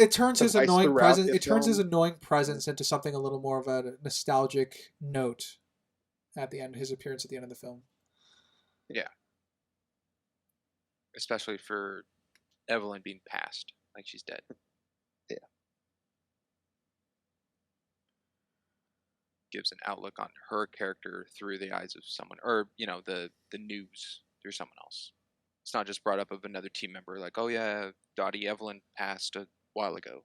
B: it turns his annoying presence. It turns his
A: film.
B: annoying presence into something a little more of a nostalgic note at the end. His appearance at the end of the film.
C: Yeah. Especially for Evelyn being passed, like she's dead.
A: Yeah.
C: Gives an outlook on her character through the eyes of someone, or the news through someone else. It's not just brought up of another team member, like, oh yeah, Dottie Evelyn passed a while ago.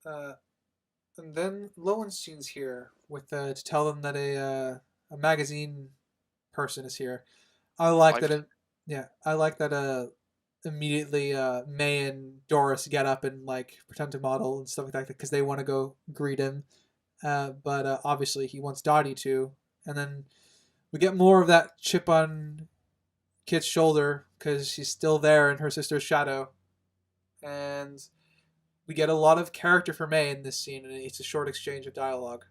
B: So. And then Lowenstein's here with to tell them that a magazine person is here. I like that. I like that. Immediately, May and Doris get up and like pretend to model and stuff like that because they want to go greet him. But obviously he wants Dottie to, and then we get more of that chip on Kit's shoulder because she's still there in her sister's shadow, and we get a lot of character for May in this scene, and it's a short exchange of dialogue.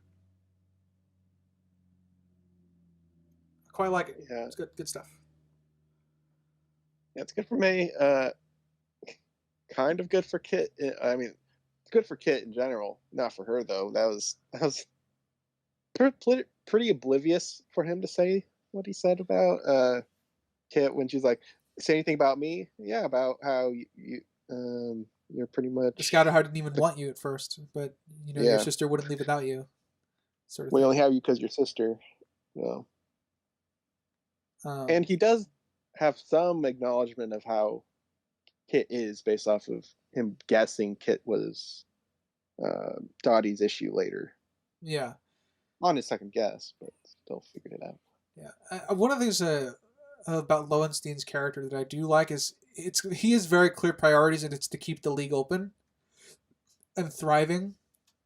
B: I quite like it.
A: Yeah,
B: it's good stuff.
A: Yeah, it's good for May. Kind of good for Kit. I mean, it's good for Kit in general. Not for her though. That was pretty oblivious for him to say what he said about Kit when she's like, "Say anything about me?" Yeah, about how you're pretty much.
B: The Scatterheart didn't even want you at first, but your sister wouldn't leave without you. Sort of.
A: We only have you because you're sister. So. And he does have some acknowledgement of how Kit is based off of him guessing Kit was Dottie's issue later.
B: Yeah.
A: On his second guess, but still figured it out.
B: Yeah. One of the things about Lowenstein's character that I do like is he has very clear priorities, and it's to keep the league open and thriving.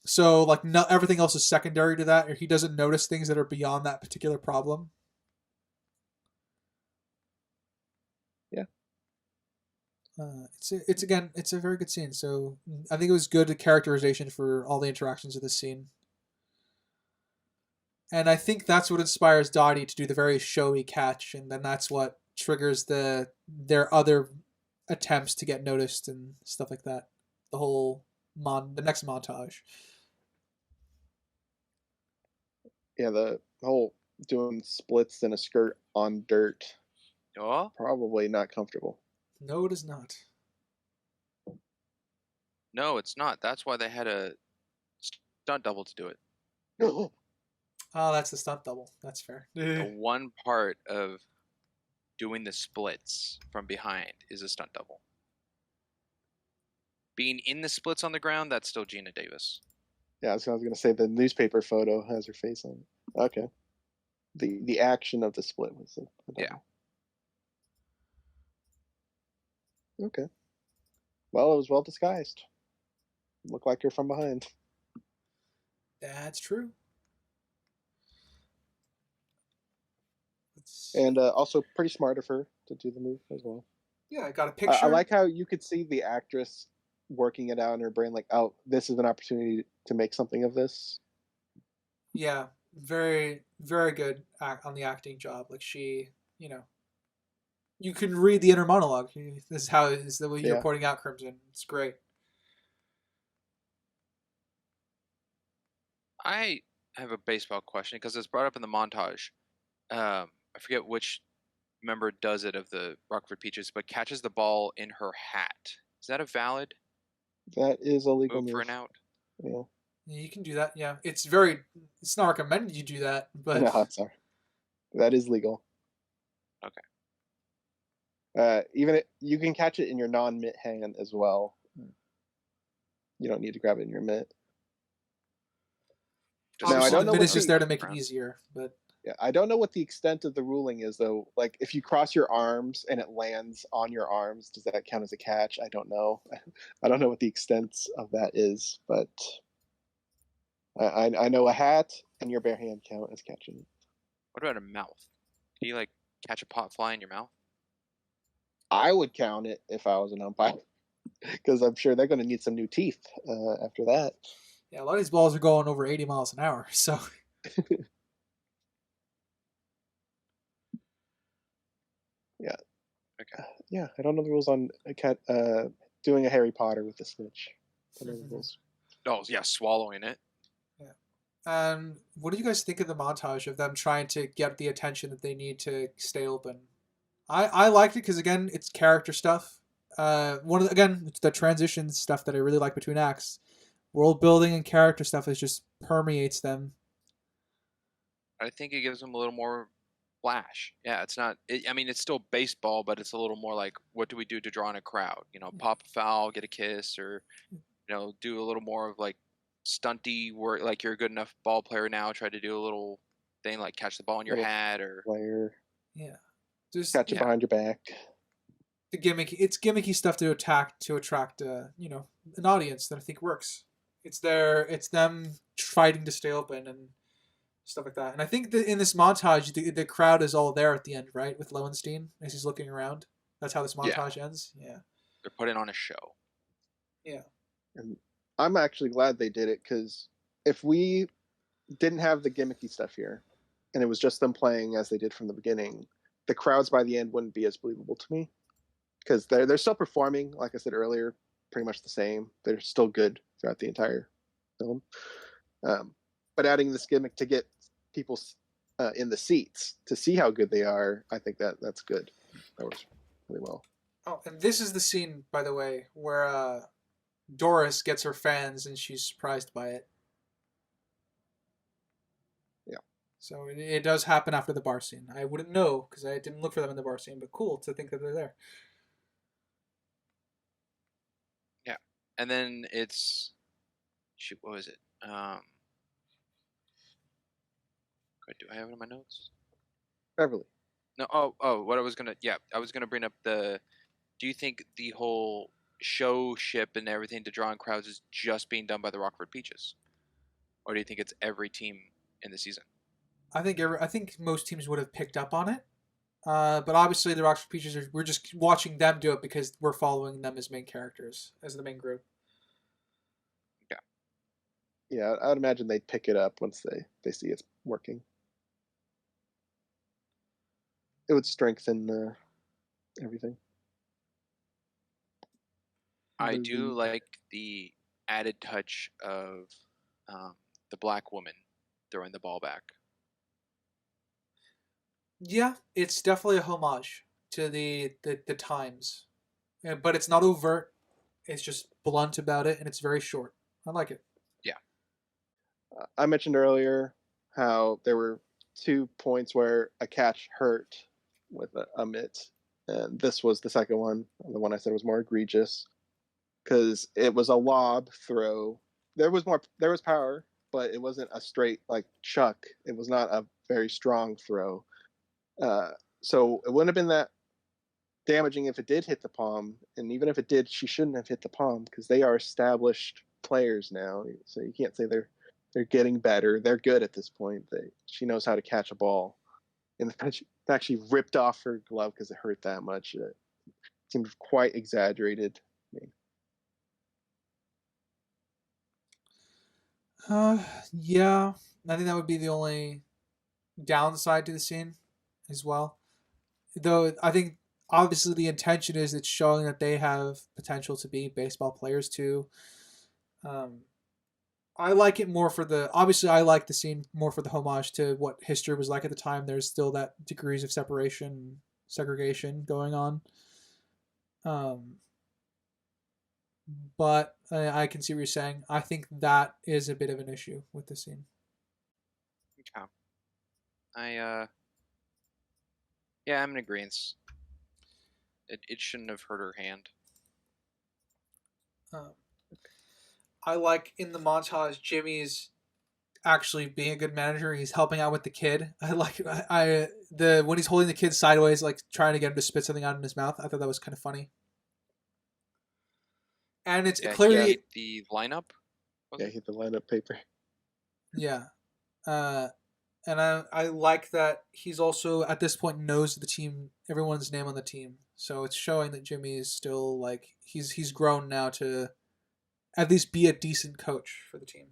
B: So like everything else is secondary to that, or he doesn't notice things that are beyond that particular problem.
A: Yeah.
B: It's a very good scene. So I think it was good characterization for all the interactions of this scene. And I think that's what inspires Dottie to do the very showy catch, and then that's what triggers their other attempts to get noticed and stuff like that. The whole the next montage.
A: Yeah, the whole doing splits in a skirt on dirt.
C: Oh?
A: Probably not comfortable.
B: No, it is not.
C: No, it's not. That's why they had a stunt double to do it.
B: Oh, that's the stunt double. That's fair.
C: The one part of doing the splits from behind is a stunt double. Being in the splits on the ground, that's still Gina Davis.
A: Yeah, I was going to say the newspaper photo has her face on it. Okay. The action of the split was a double.
C: Yeah.
A: Okay. Well, it was well disguised. Looked like you're from behind.
B: That's true.
A: And also pretty smart of her to do the move as well.
B: Yeah, I got a picture.
A: I like how you could see the actress working it out in her brain, like, oh, this is an opportunity to make something of this.
B: Yeah, very, very good on the acting job. Like she, you can read the inner monologue. This is the way you're pointing out, Crimson. It's great.
C: I have a baseball question because it's brought up in the montage. I forget which member does it of the Rockford Peaches, but catches the ball in her hat. Is that a valid?
A: That is a legal move
C: for an out.
A: Yeah.
B: You can do that. Yeah, it's not recommended you do that, but
A: no, sorry, that is legal.
C: Okay.
A: You can catch it in your non-mitt hand as well. You don't need to grab it in your mitt.
B: Now, I don't know. The mitt is just there to make it easier, but
A: yeah, I don't know what the extent of the ruling is though. Like if you cross your arms and it lands on your arms, does that count as a catch? I don't know. I don't know what the extent of that is, but I know a hat and your bare hand count as catching it.
C: What about a mouth? Can you like catch a pot fly in your mouth?
A: I would count it if I was an umpire, because I'm sure they're going to need some new teeth after that.
B: Yeah, a lot of these balls are going over 80 miles an hour, so.
A: Yeah.
C: Okay.
A: Yeah, I don't know the rules on a cat doing a Harry Potter with the snitch. I don't know the rules.
C: Oh yeah, swallowing it.
B: Yeah. What do you guys think of the montage of them trying to get the attention that they need to stay open? I liked it because again, it's character stuff. It's the transition stuff that I really like between acts. World building and character stuff just permeates them.
C: I think it gives them a little more flash. Yeah, it's not. It's still baseball, but it's a little more like, what do we do to draw in a crowd? Pop a foul, get a kiss, or do a little more of like stunty work. Like you're a good enough ball player now. Try to do a little thing like catch the ball in your hat or
A: player.
B: Yeah,
A: just catch it behind your back.
B: The gimmicky stuff to attract an audience that I think works. It's them fighting to stay open and stuff like that. And I think that in this montage, the crowd is all there at the end, right? With Lowenstein as he's looking around. That's how this montage ends. Yeah.
C: They're putting on a show.
B: Yeah.
A: And I'm actually glad they did it, because if we didn't have the gimmicky stuff here, and it was just them playing as they did from the beginning, the crowds by the end wouldn't be as believable to me, because they're still performing, like I said earlier, pretty much the same. They're still good throughout the entire film. But adding this gimmick to get people in the seats to see how good they are, I think that's good. That works really well.
B: Oh, and this is the scene, by the way, where Doris gets her fans and she's surprised by it.
A: Yeah.
B: So it does happen after the bar scene. I wouldn't know because I didn't look for them in the bar scene, but cool to think that they're there.
C: Yeah. And then it's... Shoot, what was it? Do I have it in my notes?
A: Beverly.
C: No, what I was gonna bring up do you think the whole ship and everything to draw in crowds is just being done by the Rockford Peaches? Or do you think it's every team in the season?
B: I think most teams would have picked up on it. But obviously the Rockford Peaches we're just watching them do it because we're following them as main characters, as the main group.
C: Yeah.
A: Yeah, I would imagine they'd pick it up once they see it's working. It would strengthen everything.
C: I do like the added touch of the black woman throwing the ball back.
B: Yeah, it's definitely a homage to the times, but it's not overt. It's just blunt about it, and it's very short. I like it.
C: Yeah.
A: I mentioned earlier how there were 2 points where a catch hurt with a mitt, and this was the second one. The one I said was more egregious because it was a lob throw. There was power, but it wasn't a straight like chuck. It was not a very strong throw. So it wouldn't have been that damaging if it did hit the palm, and even if it did, she shouldn't have hit the palm because they are established players now. So you can't say they're getting better. They're good at this point. She knows how to catch a ball. And the fact she ripped off her glove because it hurt that much seemed quite exaggerated to me.
B: Yeah, I think that would be the only downside to the scene as well. Though I think obviously the intention is it's showing that they have potential to be baseball players too. I like it more for obviously I like the scene more for the homage to what history was like at the time. There's still that degrees of segregation going on. But I can see what you're saying. I think that is a bit of an issue with the scene.
C: Okay. Yeah, I'm in agreement. It shouldn't have hurt her hand.
B: I like in the montage Jimmy's actually being a good manager. He's helping out with the kid. I like when he's holding the kid sideways, like trying to get him to spit something out in his mouth. I thought that was kind of funny. And it's clearly
C: the lineup.
A: Yeah, hit the lineup paper.
B: Yeah, and I like that he's also at this point knows the team, everyone's name on the team. So it's showing that Jimmy is still like he's grown now to at least be a decent coach for the team.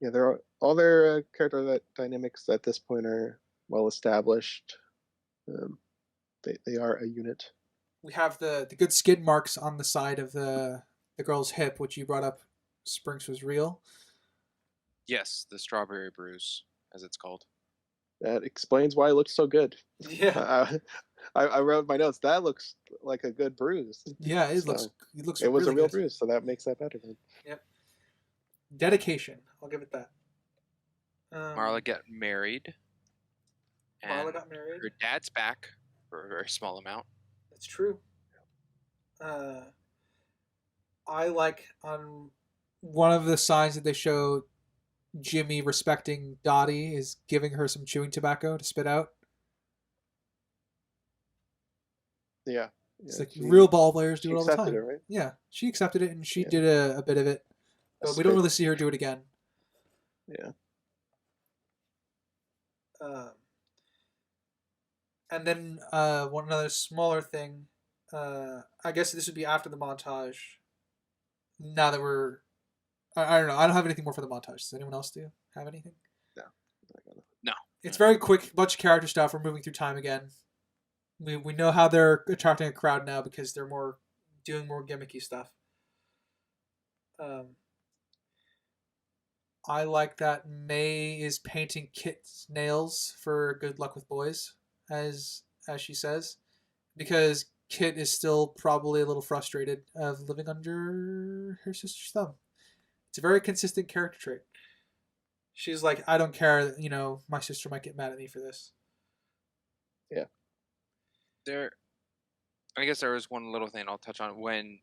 A: Yeah, all their character dynamics at this point are well established. They are a unit.
B: We have the good skid marks on the side of the girl's hip, which you brought up, Sprinks, was real.
C: Yes, the strawberry bruise, as it's called.
A: That explains why it looks so good.
B: Yeah.
A: I wrote my notes. That looks like a good bruise.
B: Yeah, it looks.
A: It was
B: really
A: a real
B: good.
A: bruise, so that makes that better. Then.
B: Yep. Dedication. I'll give it that.
C: Marla got married.
B: Marla got married.
C: Her dad's back for a very small amount.
B: That's true. I like on one of the signs that they show Jimmy respecting Dottie is giving her some chewing tobacco to spit out.
A: Yeah.
B: It's like real ball players do it all the time.
A: It, right?
B: Yeah, she accepted it and she did a bit of it. But we don't really see her do it again.
A: Yeah.
B: And then another smaller thing. I guess this would be after the montage. Now that I don't know. I don't have anything more for the montage. Does anyone else have anything?
C: No.
B: It's very quick. Bunch of character stuff. We're moving through time again. We know how they're attracting a crowd now because they're doing more gimmicky stuff. I like that May is painting Kit's nails for good luck with boys, as she says, because Kit is still probably a little frustrated of living under her sister's thumb. It's a very consistent character trait. She's like, I don't care, my sister might get mad at me for this.
A: Yeah.
C: I guess there was one little thing I'll touch on. When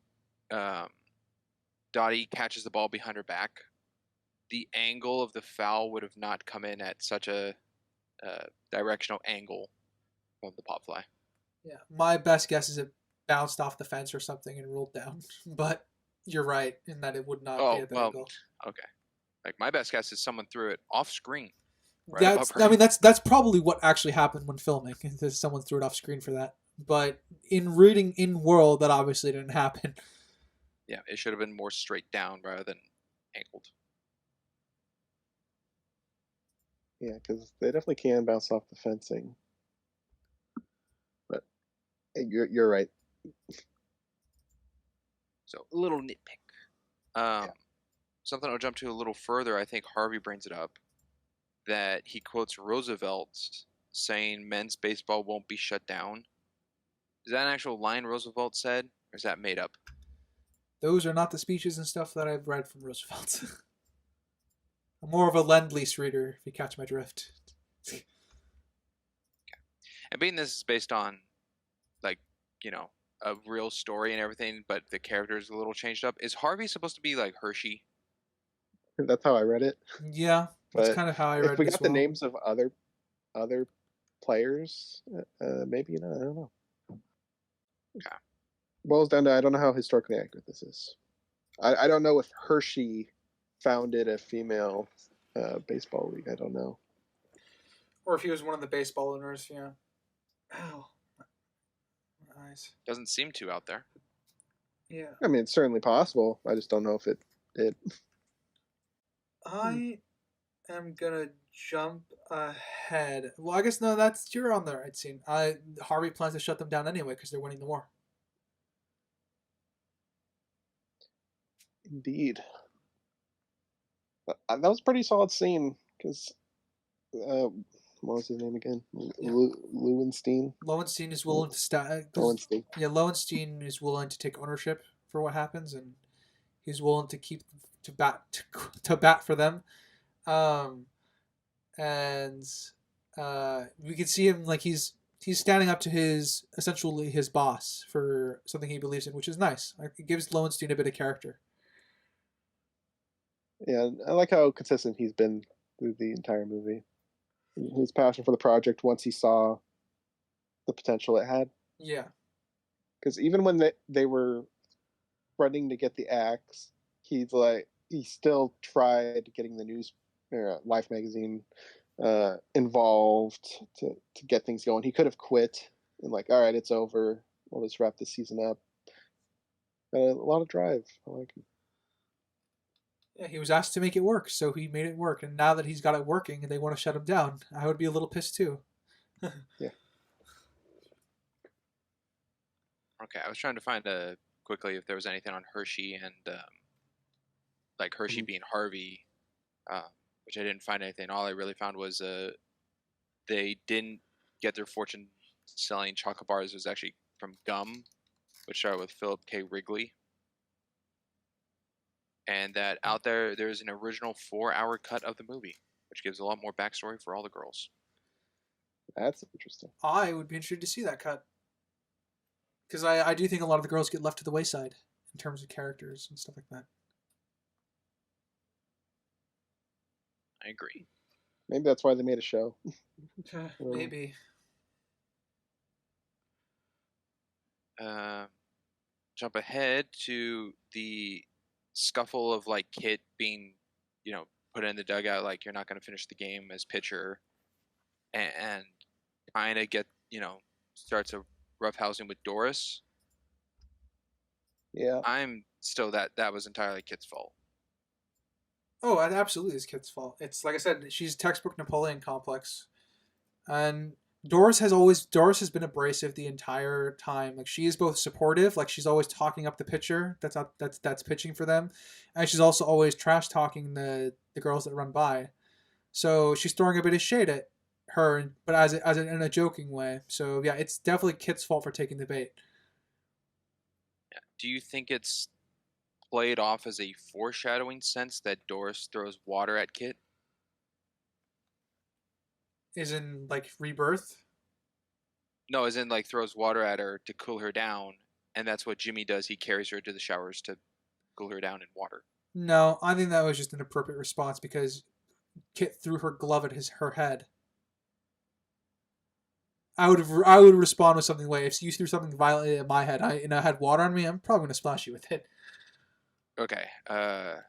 C: Dottie catches the ball behind her back, the angle of the foul would have not come in at such a directional angle from the pop fly.
B: Yeah, my best guess is it bounced off the fence or something and rolled down. But you're right in that it would not be at that angle.
C: Okay. Like my best guess is someone threw it off screen.
B: Right that's probably what actually happened when filming. Is someone threw it off screen for that. But in reading in world, that obviously didn't happen.
C: Yeah, it should have been more straight down rather than angled.
A: Yeah, because they definitely can bounce off the fencing. But you're right.
C: So a little nitpick. Something I'll jump to a little further. I think Harvey brings it up that he quotes Roosevelt saying men's baseball won't be shut down. Is that an actual line Roosevelt said, or is that made up?
B: Those are not the speeches and stuff that I've read from Roosevelt. I'm more of a Lend-Lease reader, if you catch my drift.
C: Okay. And being this is based on, like, you know, a real story and everything, but the character is a little changed up. Is Harvey supposed to be like Hershey?
A: That's how I read it.
B: Yeah, that's
A: But
B: kind of how I
A: if
B: read
A: we
B: it as
A: got the
B: well.
A: names of other players, maybe I don't know.
C: Okay.
A: Boils down to I don't know how historically accurate this is. I don't know if Hershey founded a female baseball league. I don't know.
B: Or if he was one of the baseball owners, yeah. Ow. Nice.
C: Doesn't seem to out there.
B: Yeah.
A: I mean, it's certainly possible. I just don't know if it did.
B: I am gonna jump ahead. Well, I guess no. That's you're on the right scene. Harvey plans to shut them down anyway because they're winning the war.
A: Indeed. That was a pretty solid scene because what was his name again?
B: Yeah.
A: Lowenstein.
B: Lowenstein is willing to
A: Lowenstein.
B: Yeah, Lowenstein is willing to take ownership for what happens, and he's willing to keep to bat for them. And we can see him like he's standing up to his essentially his boss for something he believes in, which is nice. It gives Lowenstein a bit of character.
A: Yeah, I like how consistent he's been through the entire movie. His passion for the project once he saw the potential it had.
B: Yeah.
A: Because even when they were running to get the axe, he still tried getting the news Life magazine involved to get things going. He could have quit and like, all right, it's over. We'll just wrap this season up. A lot of drive. I like him.
B: Yeah, he was asked to make it work, so he made it work. And now that he's got it working and they want to shut him down, I would be a little pissed too.
A: Yeah.
C: Okay, I was trying to find quickly if there was anything on Hershey and like Hershey being Harvey, which I didn't find anything. All I really found was they didn't get their fortune selling chocolate bars. It was actually from gum, which started with Philip K. Wrigley. And that out there's an original 4-hour cut of the movie, which gives a lot more backstory for all the girls.
A: That's interesting.
B: I would be interested to see that cut. Because I do think a lot of the girls get left to the wayside in terms of characters and stuff like that.
C: I agree.
A: Maybe that's why they made a show.
B: Maybe.
C: Jump ahead to the scuffle of like Kit being, put in the dugout, like you're not going to finish the game as pitcher, and kind of get, starts a roughhousing with Doris.
A: Yeah.
C: I'm still that was entirely Kit's fault.
B: Oh, it absolutely is Kit's fault. It's like I said, she's textbook Napoleon complex, and Doris has been abrasive the entire time. Like she is both supportive, like she's always talking up the pitcher that's pitching for them, and she's also always trash talking the girls that run by. So she's throwing a bit of shade at her, but in a joking way. So yeah, it's definitely Kit's fault for taking the bait.
C: Yeah. Do you think it's played off as a foreshadowing sense that Doris throws water at Kit?
B: Is in like Rebirth?
C: No, as in like throws water at her to cool her down, and that's what Jimmy does. He carries her to the showers to cool her down in water.
B: No, I think that was just an appropriate response because Kit threw her glove at her head. I would respond with something like, if you threw something violently at my head and I had water on me, I'm probably gonna splash you with it.
C: Okay. How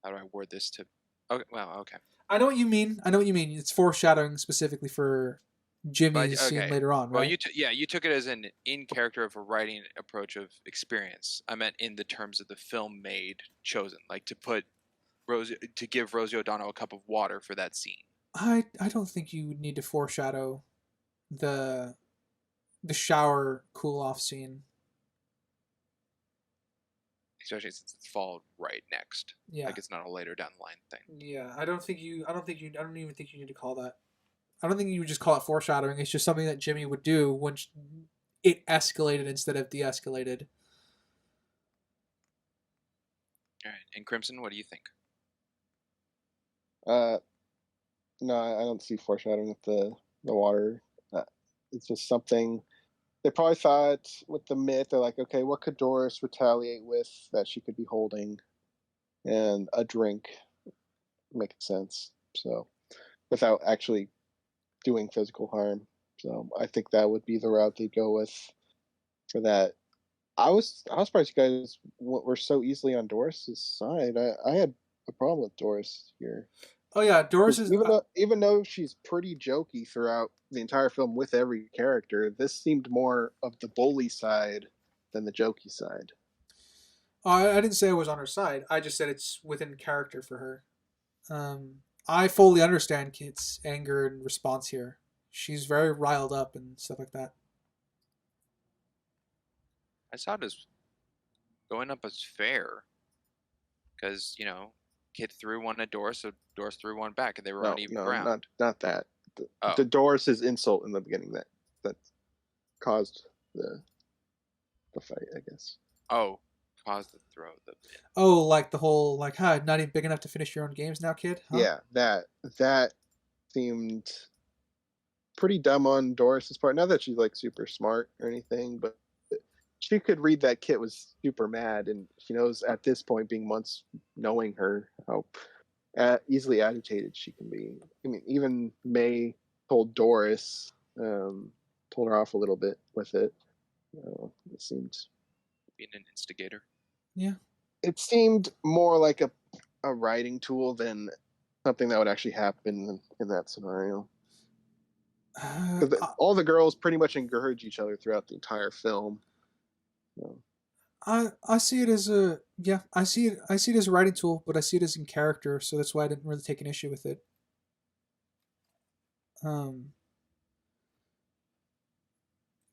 C: do I word this to? Okay. Well, okay.
B: I know what you mean. It's foreshadowing specifically for Jimmy's scene later on, right?
C: Well, you took it as an in character of a writing approach of experience. I meant in the terms of the film made chosen, like to give Rosie O'Donnell a cup of water for that scene.
B: I don't think you would need to foreshadow the shower cool off scene.
C: Especially since it's followed right next.
B: Yeah.
C: Like it's not a later down the line thing.
B: Yeah, I don't even think you need to call that. I don't think you would just call it foreshadowing. It's just something that Jimmy would do when it escalated instead of de-escalated.
C: All right. And Crimson, what do you think?
A: No, I don't see foreshadowing with the water. it's just something they probably thought with the myth. They're like, okay, what could Doris retaliate with that she could be holding? And a drink makes sense. So without actually doing physical harm. So I think that would be the route they go with for that. I was surprised you guys were so easily on Doris's side. I had a problem with Doris here.
B: Oh yeah, Doris is
A: Even though she's pretty jokey throughout the entire film with every character, this seemed more of the bully side than the jokey side.
B: I didn't say I was on her side. I just said it's within character for her. I fully understand Kit's anger and response here. She's very riled up and stuff like that.
C: I saw it as going up as fair because Kit threw one at Doris, so Doris threw one back, and they were on even ground.
A: Not that. The Doris's insult in the beginning that caused the fight, I guess.
C: Oh, caused the throw.
B: Oh, like the whole not even big enough to finish your own games now, kid? Huh?
A: Yeah, that seemed pretty dumb on Doris's part. Not that she's like super smart or anything, but she could read that Kit was super mad, and she knows at this point, being months knowing her, how easily agitated she can be. I mean, even May told Doris, told her off a little bit with it. It seemed
C: being an instigator.
B: Yeah,
A: it seemed more like a writing tool than something that would actually happen in that scenario. All the girls pretty much encourage each other throughout the entire film. So.
B: I see it as I see it as a writing tool, but I see it as in character, so that's why I didn't really take an issue with it.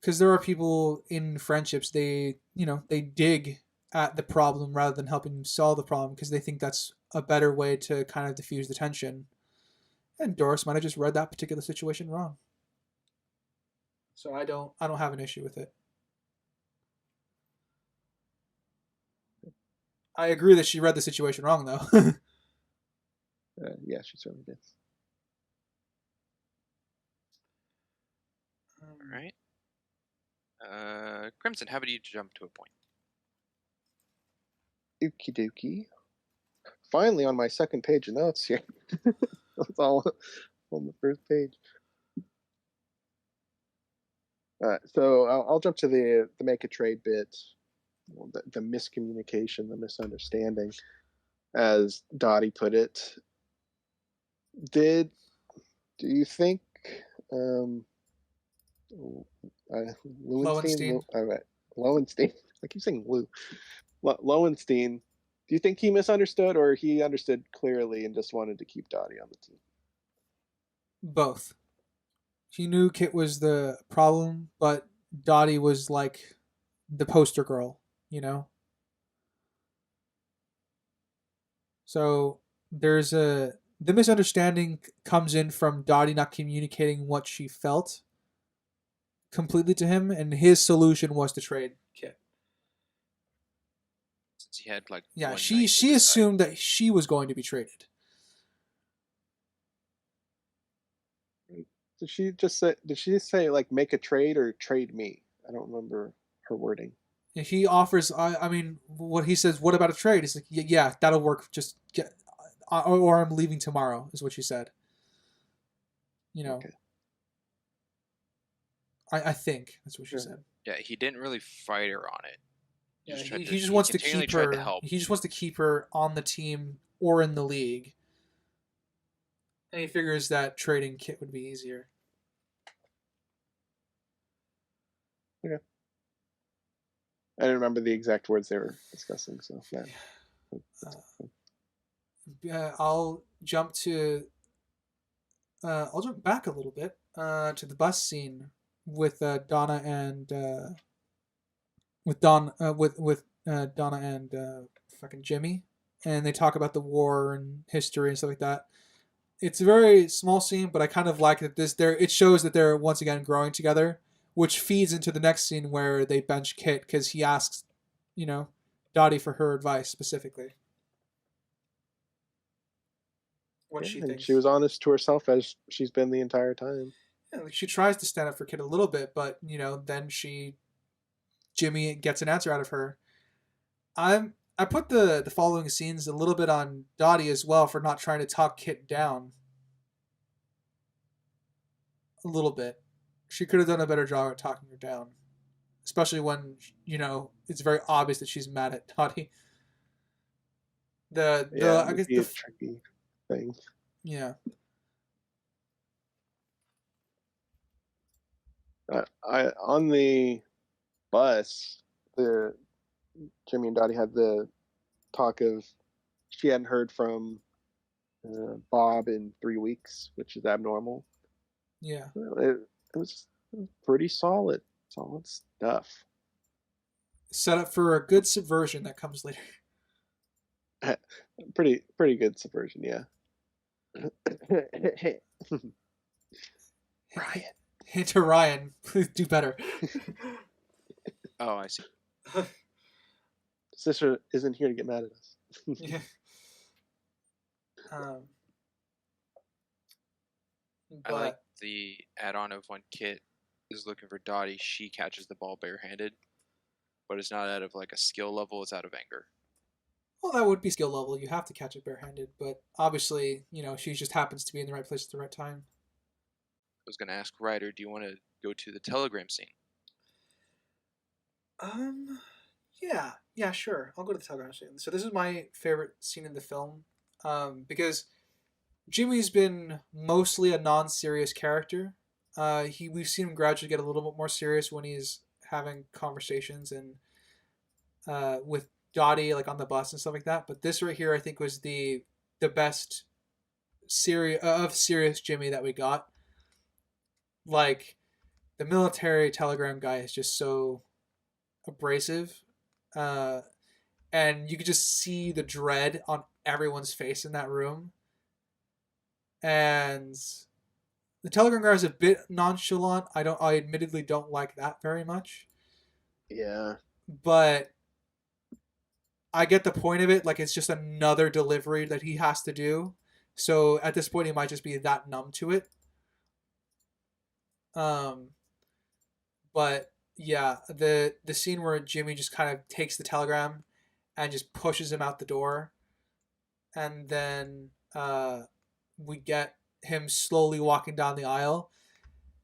B: Because there are people in friendships, they dig at the problem rather than helping solve the problem because they think that's a better way to kind of diffuse the tension. And Doris might have just read that particular situation wrong. So I don't have an issue with it. I agree that she read the situation wrong, though.
A: Yeah, she certainly did.
C: All right. Crimson, how about you jump to a point?
A: Okie dokie. Finally on my second page of notes here. That's all on the first page. So I'll jump to the make a trade bit. The miscommunication, the misunderstanding, as Dottie put it. Do you think
B: Lowenstein?
A: Lowenstein. I keep saying Lou. Lowenstein. Do you think he misunderstood, or he understood clearly and just wanted to keep Dottie on the team?
B: Both. He knew Kit was the problem, but Dottie was like the poster girl, So there's the misunderstanding comes in from Dottie not communicating what she felt completely to him, and his solution was to trade Kit.
C: Since he had
B: she assumed that she was going to be traded.
A: Did she just say like make a trade or trade me? I don't remember her wording.
B: He offers. I mean, what he says. What about a trade? He's like, yeah, that'll work. Just get, or I'm leaving tomorrow. Is what she said.
A: Okay.
B: I think that's what she said.
C: Yeah, he didn't really fight her on it.
B: He just wants to keep her. He just wants to keep her on the team or in the league. And he figures that trading Kit would be easier.
A: Okay. I didn't remember the exact words they were discussing, so
B: yeah. I'll jump back a little bit to the bus scene with Donna and Donna and fucking Jimmy, and they talk about the war and history and stuff like that. It's a very small scene, but I kind of like that it shows that they're once again growing together, which feeds into the next scene where they bench Kit because he asks, Dottie for her advice specifically. What she thinks.
A: She was honest to herself as she's been the entire time.
B: Yeah, like she tries to stand up for Kit a little bit, but then Jimmy gets an answer out of her. I put the following scenes a little bit on Dottie as well for not trying to talk Kit down a little bit. She could have done a better job at talking her down, especially when it's very obvious that she's mad at Dottie.
A: Yeah,
B: I
A: it would
B: guess
A: be a tricky thing.
B: yeah.
A: I on the bus, the Jimmy and Dottie had the talk of she hadn't heard from Bob in 3 weeks, which is abnormal.
B: Yeah.
A: It was pretty solid stuff.
B: Set up for a good subversion that comes later.
A: Pretty good subversion, yeah. Ryan.
B: Hint to Ryan, please do better.
C: Oh, I see.
A: Sister isn't here to get mad at us.
B: Yeah.
C: I like the add-on of when Kit is looking for Dottie, she catches the ball barehanded, but it's not out of like a skill level; it's out of anger.
B: Well, that would be skill level. You have to catch it barehanded, but obviously, she just happens to be in the right place at the right time.
C: I was gonna ask Ryder, do you want to go to the telegram scene?
B: Yeah, sure. I'll go to the telegram scene. So this is my favorite scene in the film, because Jimmy's been mostly a non-serious character. We've seen him gradually get a little bit more serious when he's having conversations and with Dottie, like on the bus and stuff like that. But this right here, I think, was the best serious Jimmy that we got. Like, the military telegram guy is just so abrasive, and you could just see the dread on everyone's face in that room. And the telegram guy is a bit nonchalant. I admittedly don't like that very much.
A: Yeah.
B: But I get the point of it. Like, it's just another delivery that he has to do. So at this point, he might just be that numb to it. But yeah, the scene where Jimmy just kind of takes the telegram and just pushes him out the door, and then we get him slowly walking down the aisle,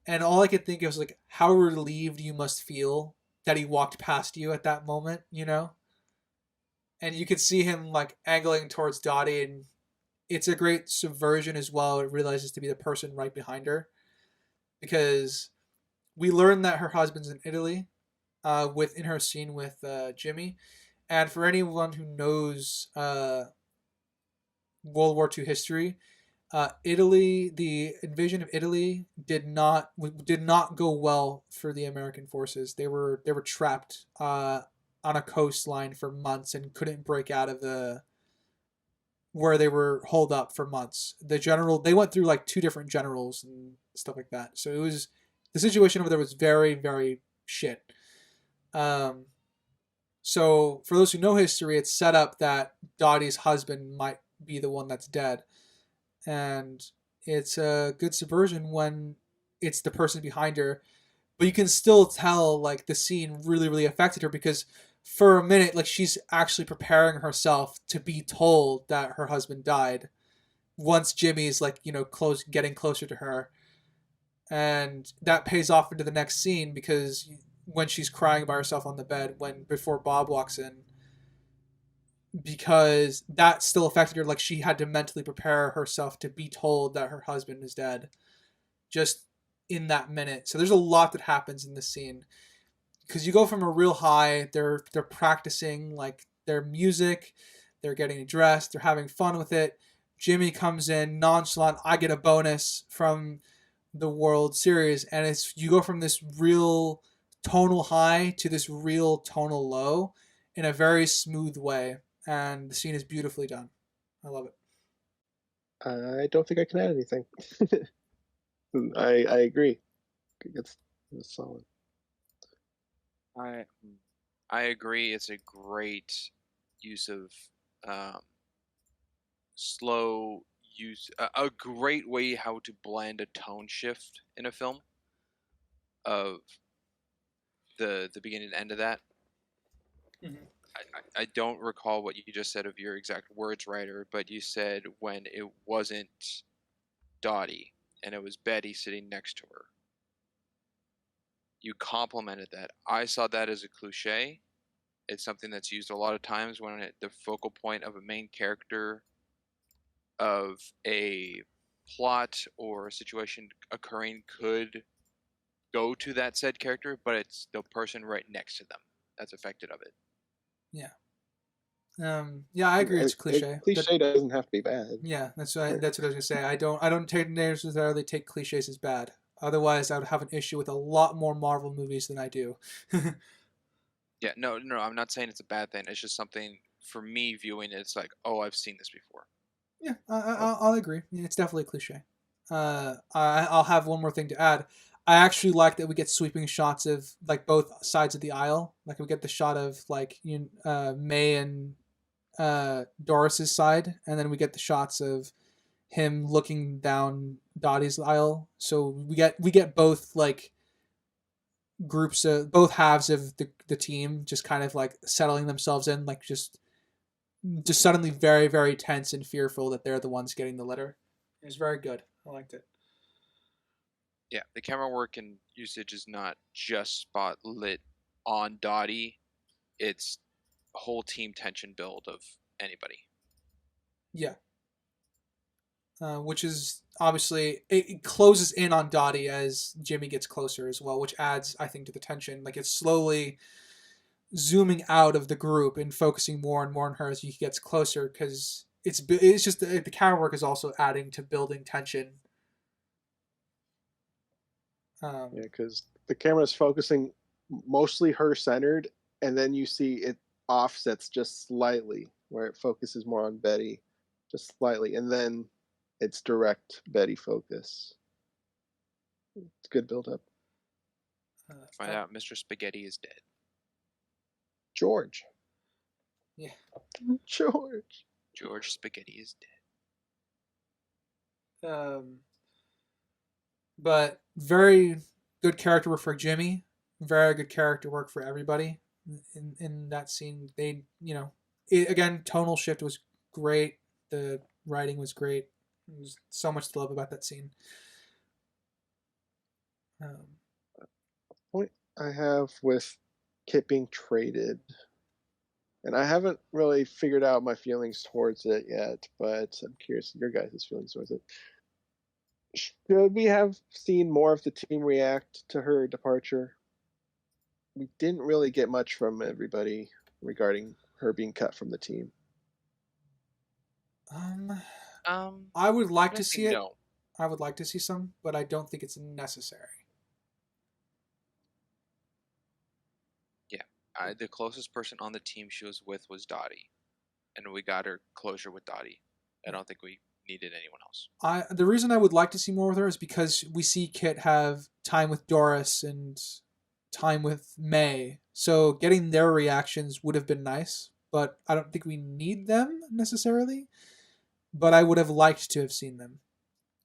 B: and all I could think of was like how relieved you must feel that he walked past you at that moment, and you could see him like angling towards Dottie, and it's a great subversion as well. It realizes to be the person right behind her, because we learn that her husband's in Italy, within her scene with Jimmy, and for anyone who knows World War II history, Italy, the invasion of Italy did not go well for the American forces. They were trapped on a coastline for months and couldn't break out of where they were holed up for months. They went through like 2 different generals and stuff like that. So the situation over there was very, very shit. So for those who know history, it's set up that Dottie's husband might be the one that's dead, and it's a good subversion when it's the person behind her. But you can still tell like the scene really, really affected her, because for a minute, like, she's actually preparing herself to be told that her husband died once Jimmy's like getting closer to her, and that pays off into the next scene, because when she's crying by herself on the bed before Bob walks in, because that still affected her. Like, she had to mentally prepare herself to be told that her husband is dead just in that minute. So there's a lot that happens in this scene, because you go from a real high. They're practicing like their music, they're getting dressed, they're having fun with it. Jimmy comes in nonchalant. I get a bonus from the World Series, and you go from this real tonal high to this real tonal low in a very smooth way, and the scene is beautifully done. I love it.
A: I don't think I can add anything. I agree. It's solid.
C: I agree. It's a great use of slow use a great way how to blend a tone shift in a film of the beginning and end of that.
B: Mhm.
C: I don't recall what you just said of your exact words, writer, but you said when it wasn't Dottie and it was Betty sitting next to her. You complimented that. I saw that as a cliche. It's something that's used a lot of times when the focal point of a main character of a plot or a situation occurring could go to that said character, but it's the person right next to them that's affected of it.
B: Yeah. Yeah, I agree. It's a cliche.
A: Cliche doesn't have to be bad.
B: Yeah, that's what I was gonna say. I don't necessarily take cliches as bad. Otherwise, I would have an issue with a lot more Marvel movies than I do.
C: Yeah, no, I'm not saying it's a bad thing. It's just something for me viewing it. It's like, oh, I've seen this before.
B: Yeah, I'll agree. Yeah, it's definitely a cliche. I'll have one more thing to add. I actually like that we get sweeping shots of like both sides of the aisle. Like we get the shot of like May and Doris's side, and then we get the shots of him looking down Dottie's aisle. So we get both like groups of both halves of the team just kind of like settling themselves in, like just suddenly very very tense and fearful that they're the ones getting the letter. It was very good. I liked it.
C: Yeah, the camera work and usage is not just spot lit on Dottie. It's whole team tension build of anybody.
B: Yeah. Which is obviously it closes in on Dottie as Jimmy gets closer as well, which adds, I think, to the tension. Like it's slowly zooming out of the group and focusing more and more on her as he gets closer, because it's just the camera work is also adding to building tension.
A: Yeah, because the camera's focusing mostly her centered, and then you see it offsets just slightly, where it focuses more on Betty, just slightly, and then it's direct Betty focus. It's good build up.
C: Find out Mr. Spaghetti is dead.
A: George.
B: Yeah.
A: George.
C: George Spaghetti is dead.
B: But very good character work for Jimmy. Very good character work for everybody in that scene. They, again, tonal shift was great. The writing was great. There's so much to love about that scene.
A: Point I have with Kit being traded, and I haven't really figured out my feelings towards it yet, but I'm curious your guys' feelings towards it. Should we have seen more of the team react to her departure? We didn't really get much from everybody regarding her being cut from the team.
B: I would like to see it.
C: No.
B: I would like to see some, but I don't think it's necessary.
C: Yeah, the closest person on the team she was with was Dottie, and we got her closure with Dottie. I don't think we needed anyone else.
B: The reason I would like to see more with her is because we see Kit have time with Doris and time with May, so getting their reactions would have been nice, but I don't think we need them necessarily. But I would have liked to have seen them,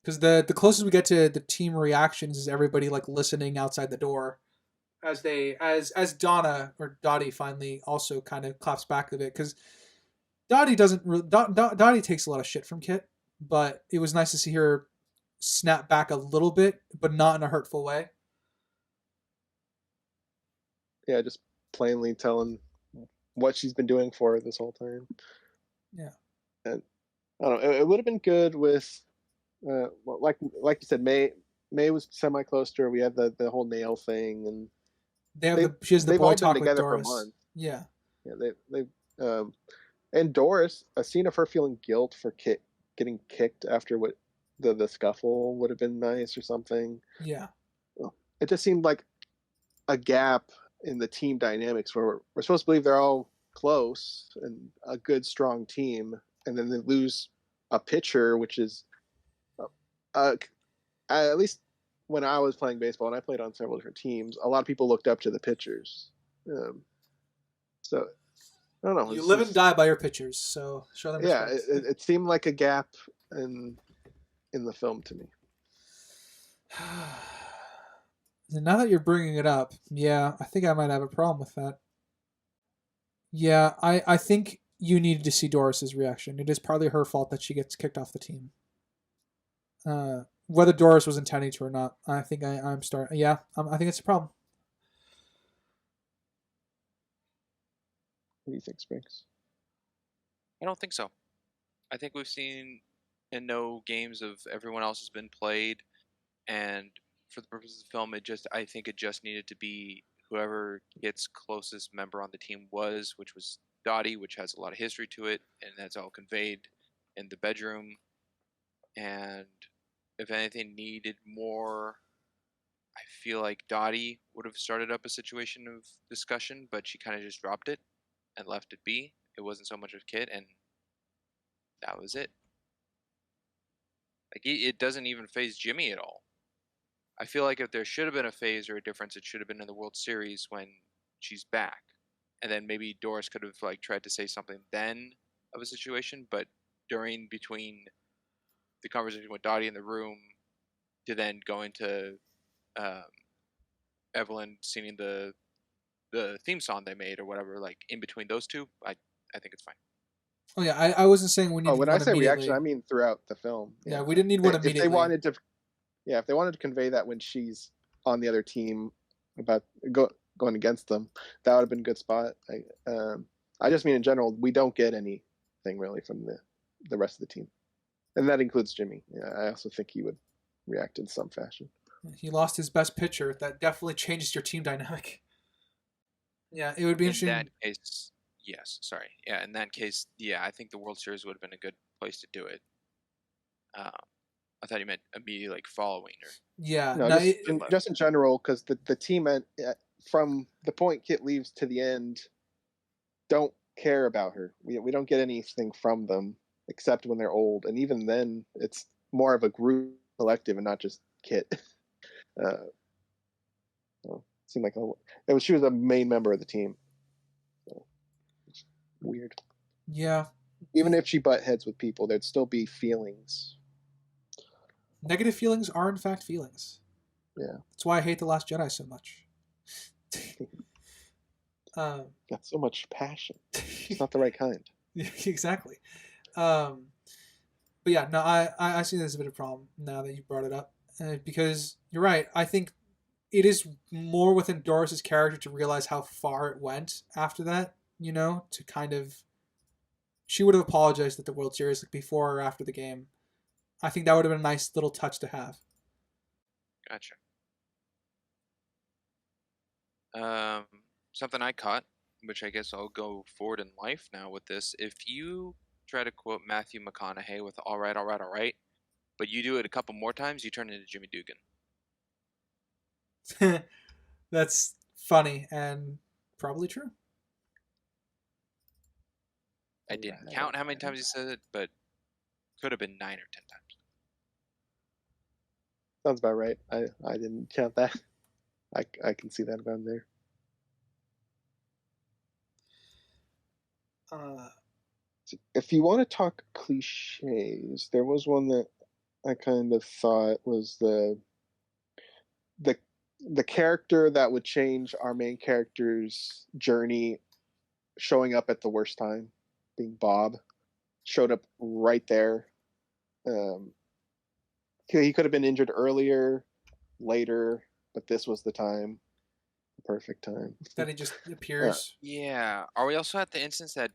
B: because the closest we get to the team reactions is everybody like listening outside the door as Donna or Dottie finally also kind of claps back a bit, because Dottie Dottie takes a lot of shit from Kit, but it was nice to see her snap back a little bit, but not in a hurtful way.
A: Yeah, just plainly telling what she's been doing for her this whole time.
B: Yeah.
A: And I don't know, it would have been good with, like you said, May was semi close to her. We had the whole nail thing, and
B: she has the
A: they've
B: boy
A: all
B: talk
A: been
B: with
A: together
B: Doris.
A: for months.
B: Yeah.
A: Yeah, and Doris, a scene of her feeling guilt for getting kicked after what the scuffle would have been nice or something.
B: Yeah.
A: It just seemed like a gap in the team dynamics where we're supposed to believe they're all close and a good strong team, and then they lose a pitcher, which is at least when I was playing baseball and I played on several different teams, a lot of people looked up to the pitchers. So I don't know.
B: You live and die by your pitchers, so show them respect.
A: Yeah, it seemed like a gap in in the film to me.
B: Now that you're bringing it up, yeah, I think I might have a problem with that. Yeah, I think you needed to see Doris's reaction. It is partly her fault that she gets kicked off the team. Whether Doris was intending to or not, I think I'm starting. Yeah, I think it's a problem.
A: What do you think, Springs?
C: I don't think so. I think we've seen and know games of everyone else has been played, and for the purpose of the film, I think it just needed to be whoever Kit's closest member on the team was, which was Dottie, which has a lot of history to it, and that's all conveyed in the bedroom. And if anything needed more, I feel like Dottie would have started up a situation of discussion, but she kind of just dropped it and left it be. It wasn't so much of Kit, and that was it. Like, it doesn't even phase Jimmy at all. I feel like if there should have been a phase or a difference, it should have been in the World Series when she's back, and then maybe Doris could have like tried to say something then of a situation, but between the conversation with Dottie in the room to then going to Evelyn singing the theme song they made or whatever, like in between those two, I think it's fine.
B: Oh yeah, I wasn't saying we needed
A: when
B: one
A: I say
B: immediately.
A: reaction, I mean throughout the film.
B: Yeah, we didn't need one
A: If
B: immediately.
A: they wanted to, if they wanted to convey that when she's on the other team about going against them, that would have been a good spot. I just mean in general, we don't get anything really from the rest of the team, and that includes Jimmy. Yeah, I also think he would react in some fashion.
B: He lost his best pitcher. That definitely changes your team dynamic. Yeah, it would be interesting.
C: In that case, yes. Sorry. Yeah, in that case, yeah, I think the World Series would have been a good place to do it. I thought you meant immediately like following her.
B: Yeah,
A: no, just in general, because the team from the point Kit leaves to the end don't care about her. We don't get anything from them except when they're old, and even then, it's more of a group collective and not just Kit. It seemed like she was a main member of the team. So, it's weird.
B: Yeah.
A: Even if she butt heads with people, there'd still be feelings.
B: Negative feelings are in fact feelings.
A: Yeah.
B: That's why I hate The Last Jedi so much.
A: Got so much passion. It's not the right kind.
B: Exactly. But yeah, no, I see this as a bit of a problem now that you brought it up. Because you're right. I think it is more within Doris's character to realize how far it went after that, to kind of... She would have apologized at the World Series before or after the game. I think that would have been a nice little touch to have.
C: Gotcha. Something I caught, which I guess I'll go forward in life now with this. If you try to quote Matthew McConaughey with all right, but you do it a couple more times, you turn into Jimmy Dugan.
B: That's funny and probably true.
C: I didn't count how many times he said it, but could have been 9 or 10 times.
A: Sounds about right. I didn't count that. I can see that about there. If you want to talk cliches, there was one that I kind of thought was the character that would change our main character's journey, showing up at the worst time, being Bob, showed up right there. He could have been injured earlier, later, but this was the time, the perfect time.
B: Then he just appears.
C: Yeah. Are we also at the instance that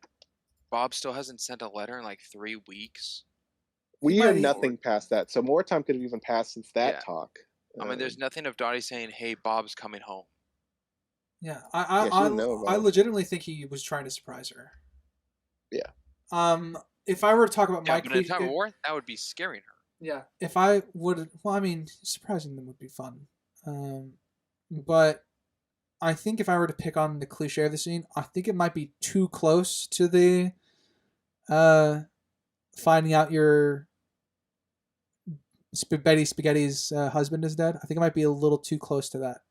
C: Bob still hasn't sent a letter in like 3 weeks?
A: We hear nothing past that, so more time could have even passed since that talk.
C: I mean, there's nothing of Dottie saying, "Hey, Bob's coming home."
B: Yeah, I legitimately think he was trying to surprise her.
A: Yeah.
B: If I were to talk about my
C: but in time of war, that would be scaring her.
B: Yeah, if I would, well, I mean, surprising them would be fun. But I think if I were to pick on the cliche of the scene, I think it might be too close to the finding out your Betty Spaghetti's husband is dead. I think it might be a little too close to that.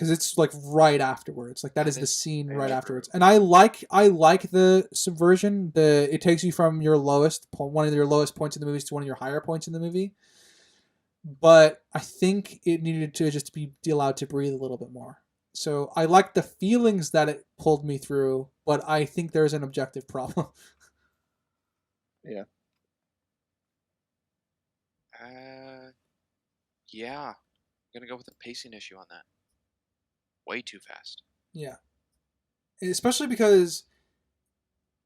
B: because it's like right afterwards. Like that is the
C: is
B: scene
C: my
B: right
C: favorite.
B: afterwards. And I like the subversion. It takes you from your one of your lowest points in the movies to one of your higher points in the movie. But I think it needed to just be allowed to breathe a little bit more. So I like the feelings that it pulled me through, but I think there's an objective problem.
A: Yeah.
C: Yeah. I'm gonna go with a pacing issue on that. Way too fast.
B: Yeah. Especially because,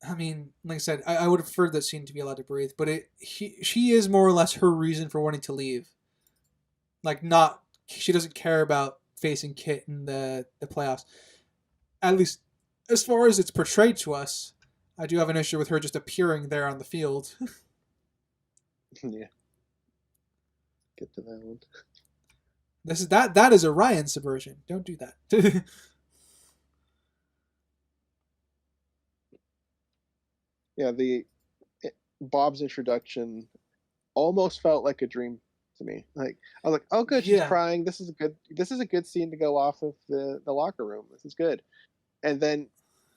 B: I mean, like I said, I would have preferred that scene to be allowed to breathe, but she is more or less her reason for wanting to leave. Like, not, she doesn't care about facing Kit in the playoffs. At least, as far as it's portrayed to us, I do have an issue with her just appearing there on the field.
A: Yeah. Get to that one.
B: That is a Ryan subversion. Don't do that.
A: Yeah, Bob's introduction almost felt like a dream to me. Like I was like, oh good, she's
B: Yeah.
A: crying. This is a good scene to go off of the locker room. This is good. And then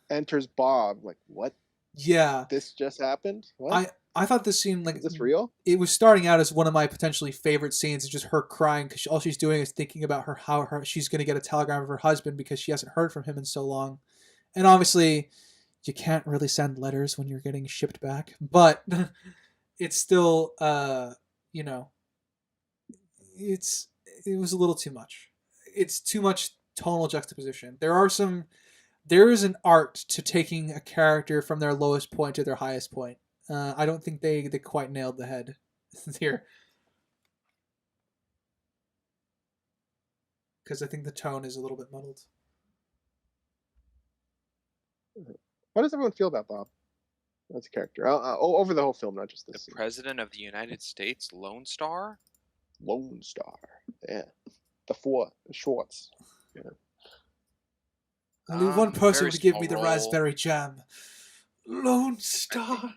A: enters Bob. Like, what?
B: Yeah.
A: This just happened? What?
B: I thought this scene, like,
A: is this real?
B: It was starting out as one of my potentially favorite scenes. It's just her crying because all she's doing is thinking about how she's going to get a telegram of her husband because she hasn't heard from him in so long. And obviously, you can't really send letters when you're getting shipped back, but it's still, you know, it was a little too much. It's too much tonal juxtaposition. There is an art to taking a character from their lowest point to their highest point. I don't think they quite nailed the head here. Because I think the tone is a little bit muddled.
A: How does everyone feel about Bob as a character? Over the whole film, not just this
C: The
A: scene.
C: President of the United States, Lone Star?
A: Lone Star. Yeah. The Schwartz. Yeah.
B: Only one person
C: very
B: would give
C: small
B: me the
C: role.
B: raspberry jam. Lone Star.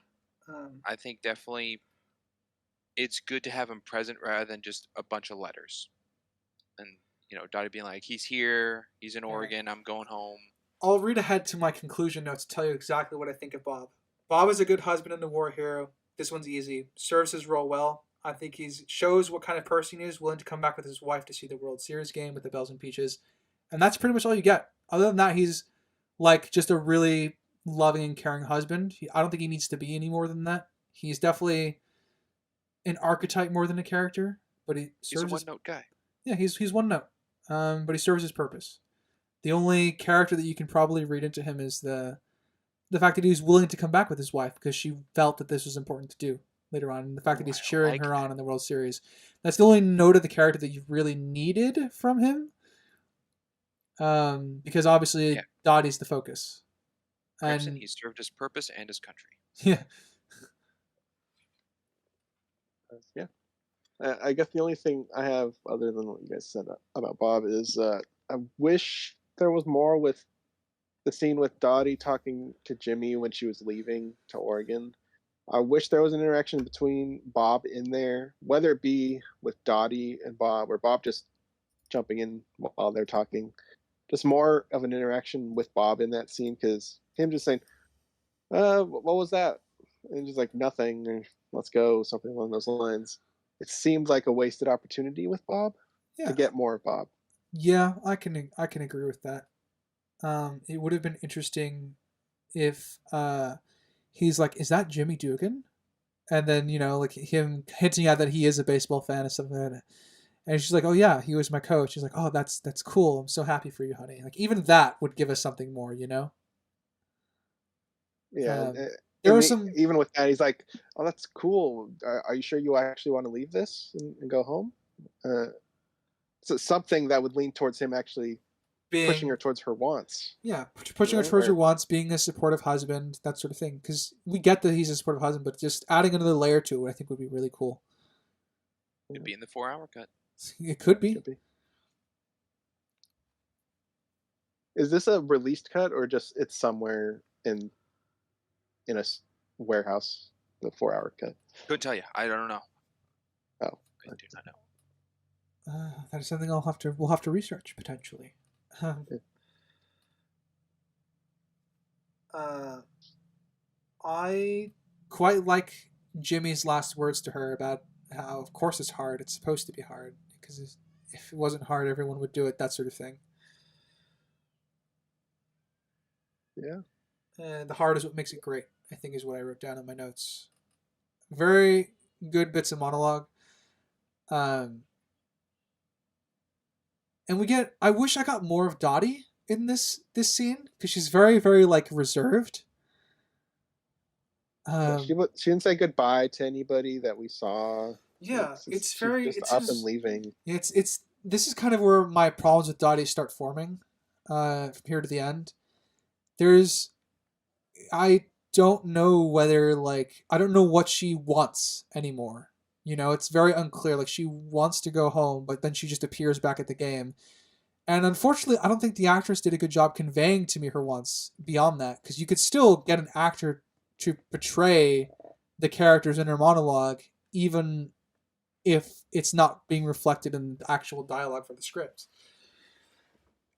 C: I think definitely it's good to have him present rather than just a bunch of letters. And, Dottie being like, he's here, he's in Oregon, I'm going home.
B: I'll read ahead to my conclusion notes to tell you exactly what I think of Bob. Bob is a good husband and a war hero. This one's easy. Serves his role well. I think he shows what kind of person he is, willing to come back with his wife to see the World Series game with the Bells and Peaches. And that's pretty much all you get. Other than that, he's like just a really loving and caring husband. I don't think he needs to be any more than that. He's definitely an archetype more than a character, but
C: he's a one-note guy.
B: Yeah, he's one note, but he serves his purpose. The only character that you can probably read into him is the fact that he's willing to come back with his wife because she felt that this was important to do later on, and the fact that he's cheering her on in the World Series. That's the only note of the character that you really needed from him, because obviously Dottie's the focus.
C: Crimson, he served his purpose and his country.
B: Yeah.
A: Yeah. I guess the only thing I have other than what you guys said about Bob is I wish there was more with the scene with Dottie talking to Jimmy when she was leaving to Oregon. I wish there was an interaction between Bob in there, whether it be with Dottie and Bob or Bob just jumping in while they're talking. Just more of an interaction with Bob in that scene, because him just saying, what was that? And just like, nothing, or let's go, something along those lines. It seemed like a wasted opportunity with Bob to get more of Bob.
B: Yeah, I can agree with that. It would have been interesting if he's like, is that Jimmy Dugan? And then, like him hinting out that he is a baseball fan and stuff like that. And she's like, oh yeah, he was my coach. She's like, oh, that's cool. I'm so happy for you, honey. Like even that would give us something more,
A: Yeah.
B: There was some
A: even with that, he's like, oh, that's cool. Are you sure you actually want to leave this and go home? So something that would lean towards him actually pushing her towards her wants.
B: Yeah, pushing her towards her wants, being a supportive husband, that sort of thing. Because we get that he's a supportive husband, but just adding another layer to it, I think would be really cool.
C: It'd be in the 4-hour cut.
B: It could be.
A: Is this a released cut or just it's somewhere in a warehouse, the 4-hour cut?
C: Couldn't tell you. I don't know.
A: Oh,
C: I do not know.
B: That is something we'll have to research potentially. I quite like Jimmy's last words to her about how, of course, it's hard. It's supposed to be hard because if it wasn't hard, everyone would do it. That sort of thing.
A: Yeah.
B: And the hard is what makes it great, I think, is what I wrote down in my notes. Very good bits of monologue. And we get. I wish I got more of Dottie in this scene because she's very, very like reserved.
A: Yeah, she didn't say goodbye to anybody that we saw.
B: Yeah, it's very.
A: She's just
B: It's
A: up
B: just,
A: and leaving.
B: It's this is kind of where my problems with Dottie start forming. From here to the end, I don't know whether like I don't know what she wants anymore. You know, it's very unclear. Like she wants to go home, but then she just appears back at the game. And unfortunately, I don't think the actress did a good job conveying to me her wants beyond that, because you could still get an actor to portray the characters in her monologue, even if it's not being reflected in the actual dialogue for the script.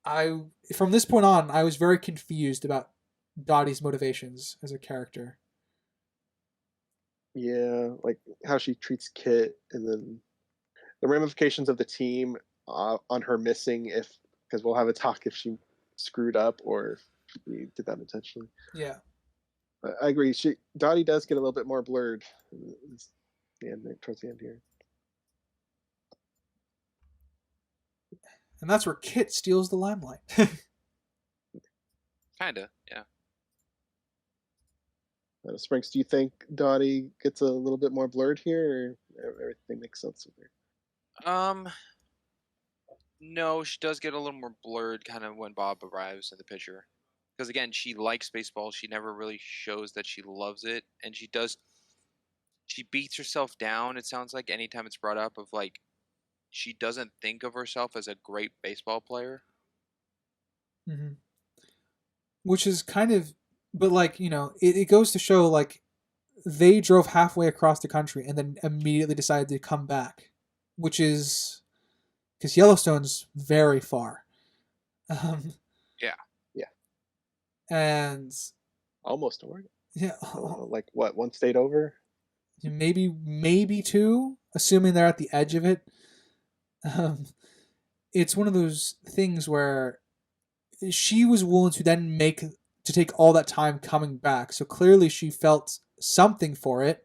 B: From this point on, I was very confused about Dottie's motivations as a character.
A: Yeah, like how she treats Kit, and then the ramifications of the team on her missing, because we'll have a talk if she screwed up or if she did that intentionally.
B: Yeah,
A: I agree. Dottie does get a little bit more blurred towards the end here.
B: and that's where Kit steals the limelight.
C: Kinda, yeah.
A: Sprinks, do you think Dottie gets a little bit more blurred here, or everything makes sense with her?
C: No, she does get a little more blurred kind of when Bob arrives in the picture. Because again, she likes baseball. She never really shows that she loves it, and she beats herself down, it sounds like, anytime it's brought up, of like she doesn't think of herself as a great baseball player.
B: Mm-hmm. Which is kind of, but like, you know, it goes to show like they drove halfway across the country and then immediately decided to come back, which is because Yellowstone's very far.
C: Yeah.
A: Yeah.
B: And
A: almost Oregon.
B: Yeah.
A: Like what, one state over?
B: Maybe two, assuming they're at the edge of it. It's one of those things where she was willing to then take all that time coming back. So clearly she felt something for it,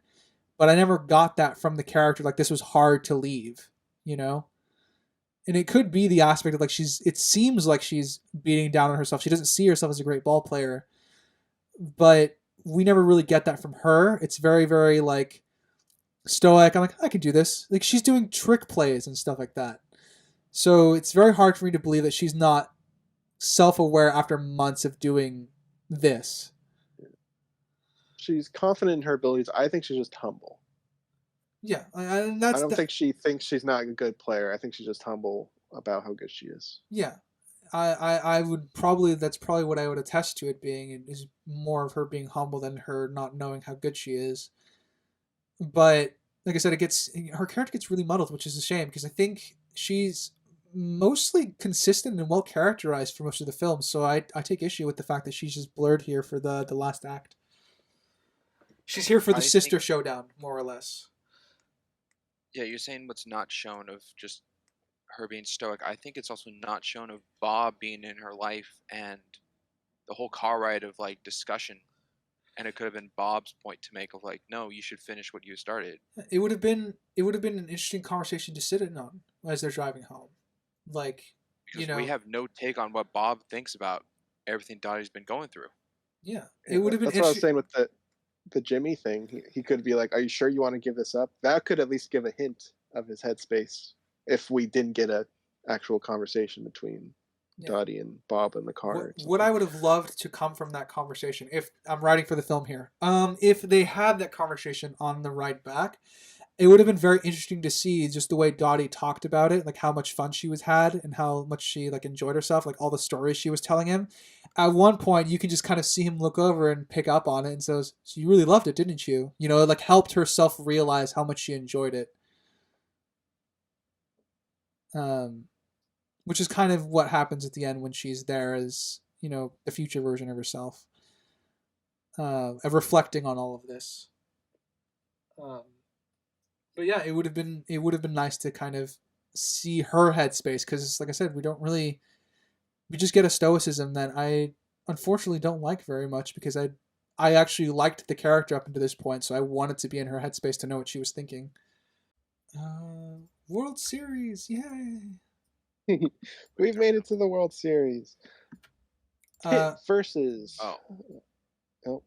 B: but I never got that from the character. Like this was hard to leave, you know? And it could be the aspect of like it seems like she's beating down on herself. She doesn't see herself as a great ball player, but we never really get that from her. It's very, very like stoic. I'm like, I can do this. Like she's doing trick plays and stuff like that. So it's very hard for me to believe that she's not self-aware after months of doing this.
A: She's confident in her abilities. I think she's just humble.
B: Yeah,
A: I don't think she thinks she's not a good player. I think she's just humble about how good she is.
B: Yeah, I would probably, that's probably what I would attest to it being, is more of her being humble than her not knowing how good she is. But like I said, her character gets really muddled, which is a shame because I think she's mostly consistent and well characterized for most of the film. So I take issue with the fact that she's just blurred here for the last act. She's here for the sister showdown, more or less.
C: Yeah, you're saying what's not shown of just her being stoic. I think it's also not shown of Bob being in her life and the whole car ride of like discussion. And it could have been Bob's point to make of like, no, you should finish what you started.
B: It would have been an interesting conversation to sit in on as they're driving home. Like,
C: because we have no take on what Bob thinks about everything Dottie's been going through.
B: Yeah, it would have been.
A: That's what I was saying with the Jimmy thing. He could be like, "Are you sure you want to give this up?" That could at least give a hint of his headspace if we didn't get a actual conversation between Dottie and Bob in the car.
B: What I would have loved to come from that conversation, if I'm writing for the film here, if they had that conversation on the ride back, it would have been very interesting to see just the way Dottie talked about it, like how much fun she had and how much she like enjoyed herself, like all the stories she was telling him. At one point, you can just kind of see him look over and pick up on it and says, "So you really loved it, didn't you?" You know, it like helped herself realize how much she enjoyed it. which is kind of what happens at the end when she's there as, you know, the future version of herself, of reflecting on all of this. Um, but yeah, it would have been nice to kind of see her headspace, because, like I said, we just get a stoicism that I unfortunately don't like very much, because I actually liked the character up until this point, so I wanted to be in her headspace to know what she was thinking. World Series, yay!
A: We've made it to the World Series. Kit versus.
C: Oh.
A: Oh.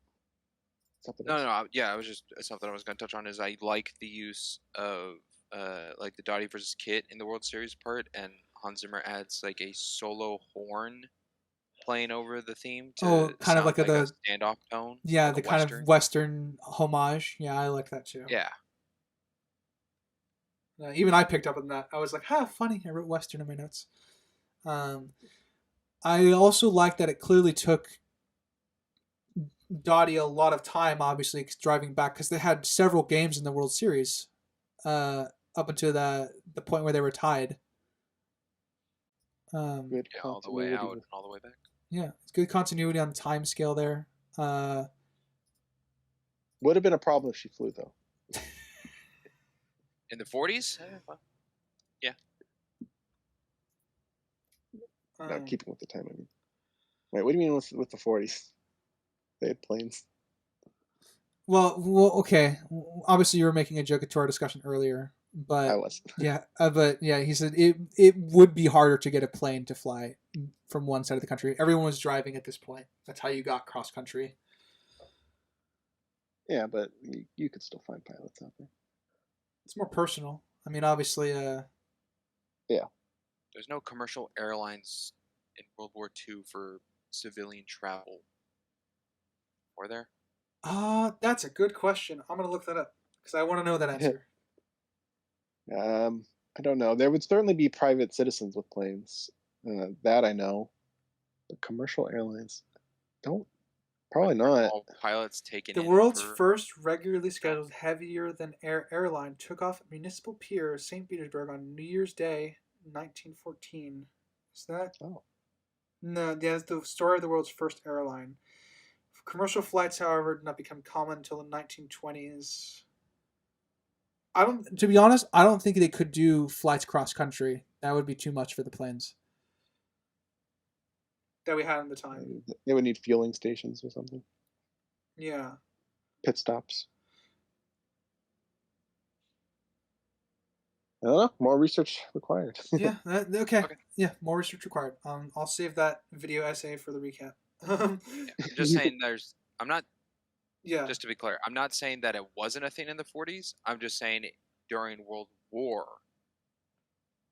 A: Something
C: No,
A: else.
C: no, yeah, I was just something I was going to touch on is I like the use of like the Dottie versus Kit in the World Series part, and Hans Zimmer adds like a solo horn playing over the theme to
B: Kind of
C: sound
B: like
C: like a
B: the
C: standoff tone,
B: yeah,
C: like
B: the
C: a
B: kind
C: western.
B: of Western homage. Yeah, I like that too.
C: Yeah,
B: Even I picked up on that. I was like, "Ha, funny." I wrote Western in my notes. I also like that it clearly took Dottie a lot of time, obviously, driving back, because they had several games in the World Series up until the point where they were tied.
A: Good
C: yeah, all the way
A: continuity.
C: out and all the way back.
B: Yeah, it's good continuity on the time scale there.
A: Would have been a problem if she flew, though.
C: In the 40s? Yeah.
A: Not keeping with the time, I mean. Wait, what do you mean with the 40s? They had planes.
B: Well, okay. Obviously, you were making a joke to our discussion earlier, but
A: I was.
B: but yeah, he said it would be harder to get a plane to fly from one side of the country. Everyone was driving at this point. That's how you got cross country.
A: Yeah, but you could still find pilots out there.
B: It's more personal. I mean, obviously,
A: yeah.
C: There's no commercial airlines in World War II for civilian travel. Were there?
B: That's a good question. I'm gonna look that up because I want to know that answer.
A: I don't know. There would certainly be private citizens with planes. That I know. But commercial airlines don't. Probably not.
C: All pilots taken
B: The
C: in
B: world's
C: for...
B: first regularly scheduled heavier than air airline took off at Municipal Pier, St. Petersburg on New Year's Day, 1914. Is that?
A: Oh.
B: No, that's the story of the world's first airline. Commercial flights, however, did not become common until the 1920s. To be honest, I don't think they could do flights cross country. That would be too much for the planes that we had at the time.
A: They would need fueling stations or something.
B: Yeah.
A: Pit stops. I don't know. More research required.
B: Yeah. Okay. Yeah. More research required. I'll save that video essay for the recap.
C: I'm just saying I'm not.
B: Yeah.
C: Just to be clear, I'm not saying that it wasn't a thing in the 40s. I'm just saying during World War,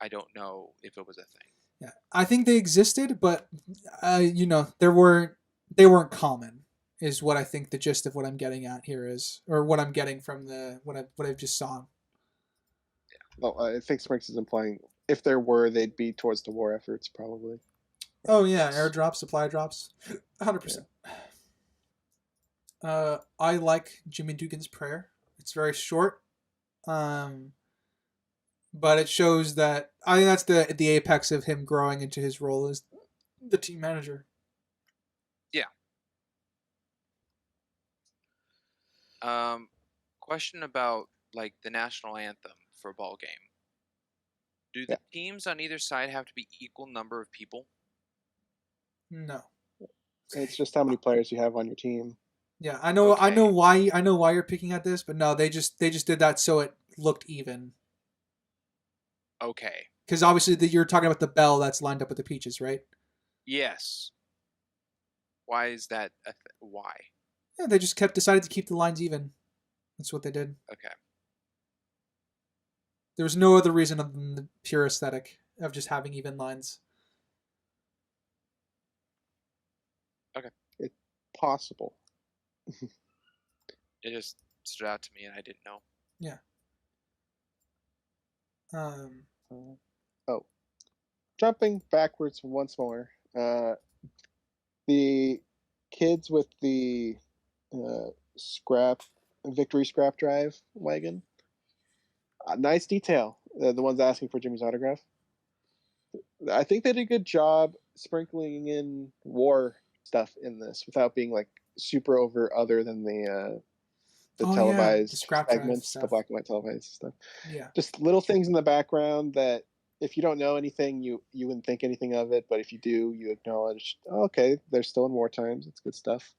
C: I don't know if it was a thing.
B: Yeah, I think they existed, but they weren't common. Is what I think the gist of what I'm getting at here is, or what I'm getting from what I've just saw.
A: Yeah. Well, I think Sprinks is implying if there were, they'd be towards the war efforts, probably.
B: Oh yeah, airdrops, supply drops, 100%. I like Jimmy Dugan's prayer. It's very short, but it shows that I think that's the apex of him growing into his role as the team manager.
C: Yeah. Question about like the national anthem for a ball game. Do the teams on either side have to be equal number of people?
B: No.
A: It's just how many players you have on your team.
B: Yeah, I know. Okay. I know why you're picking at this, but no, they just did that so it looked even.
C: Okay.
B: Because obviously you're talking about the bell that's lined up with the peaches, right?
C: Yes. Why is that? Why?
B: Yeah, they just decided to keep the lines even. That's what they did.
C: Okay.
B: There was no other reason other than the pure aesthetic of just having even lines.
C: Okay.
A: It's possible.
C: It just stood out to me and I didn't know.
B: Yeah.
A: Jumping backwards once more. The kids with the victory scrap drive wagon. Nice detail. The ones asking for Jimmy's autograph. I think they did a good job sprinkling in war stuff in this without being like super over other than the
B: Oh yeah, the
A: televised
B: scrap drive
A: segments, the
B: stuff.
A: black and white televised stuff.
B: Yeah.
A: Just little things in the background that if you don't know anything, you wouldn't think anything of it, but if you do, you acknowledge, oh, okay, they're still in war times. It's good stuff.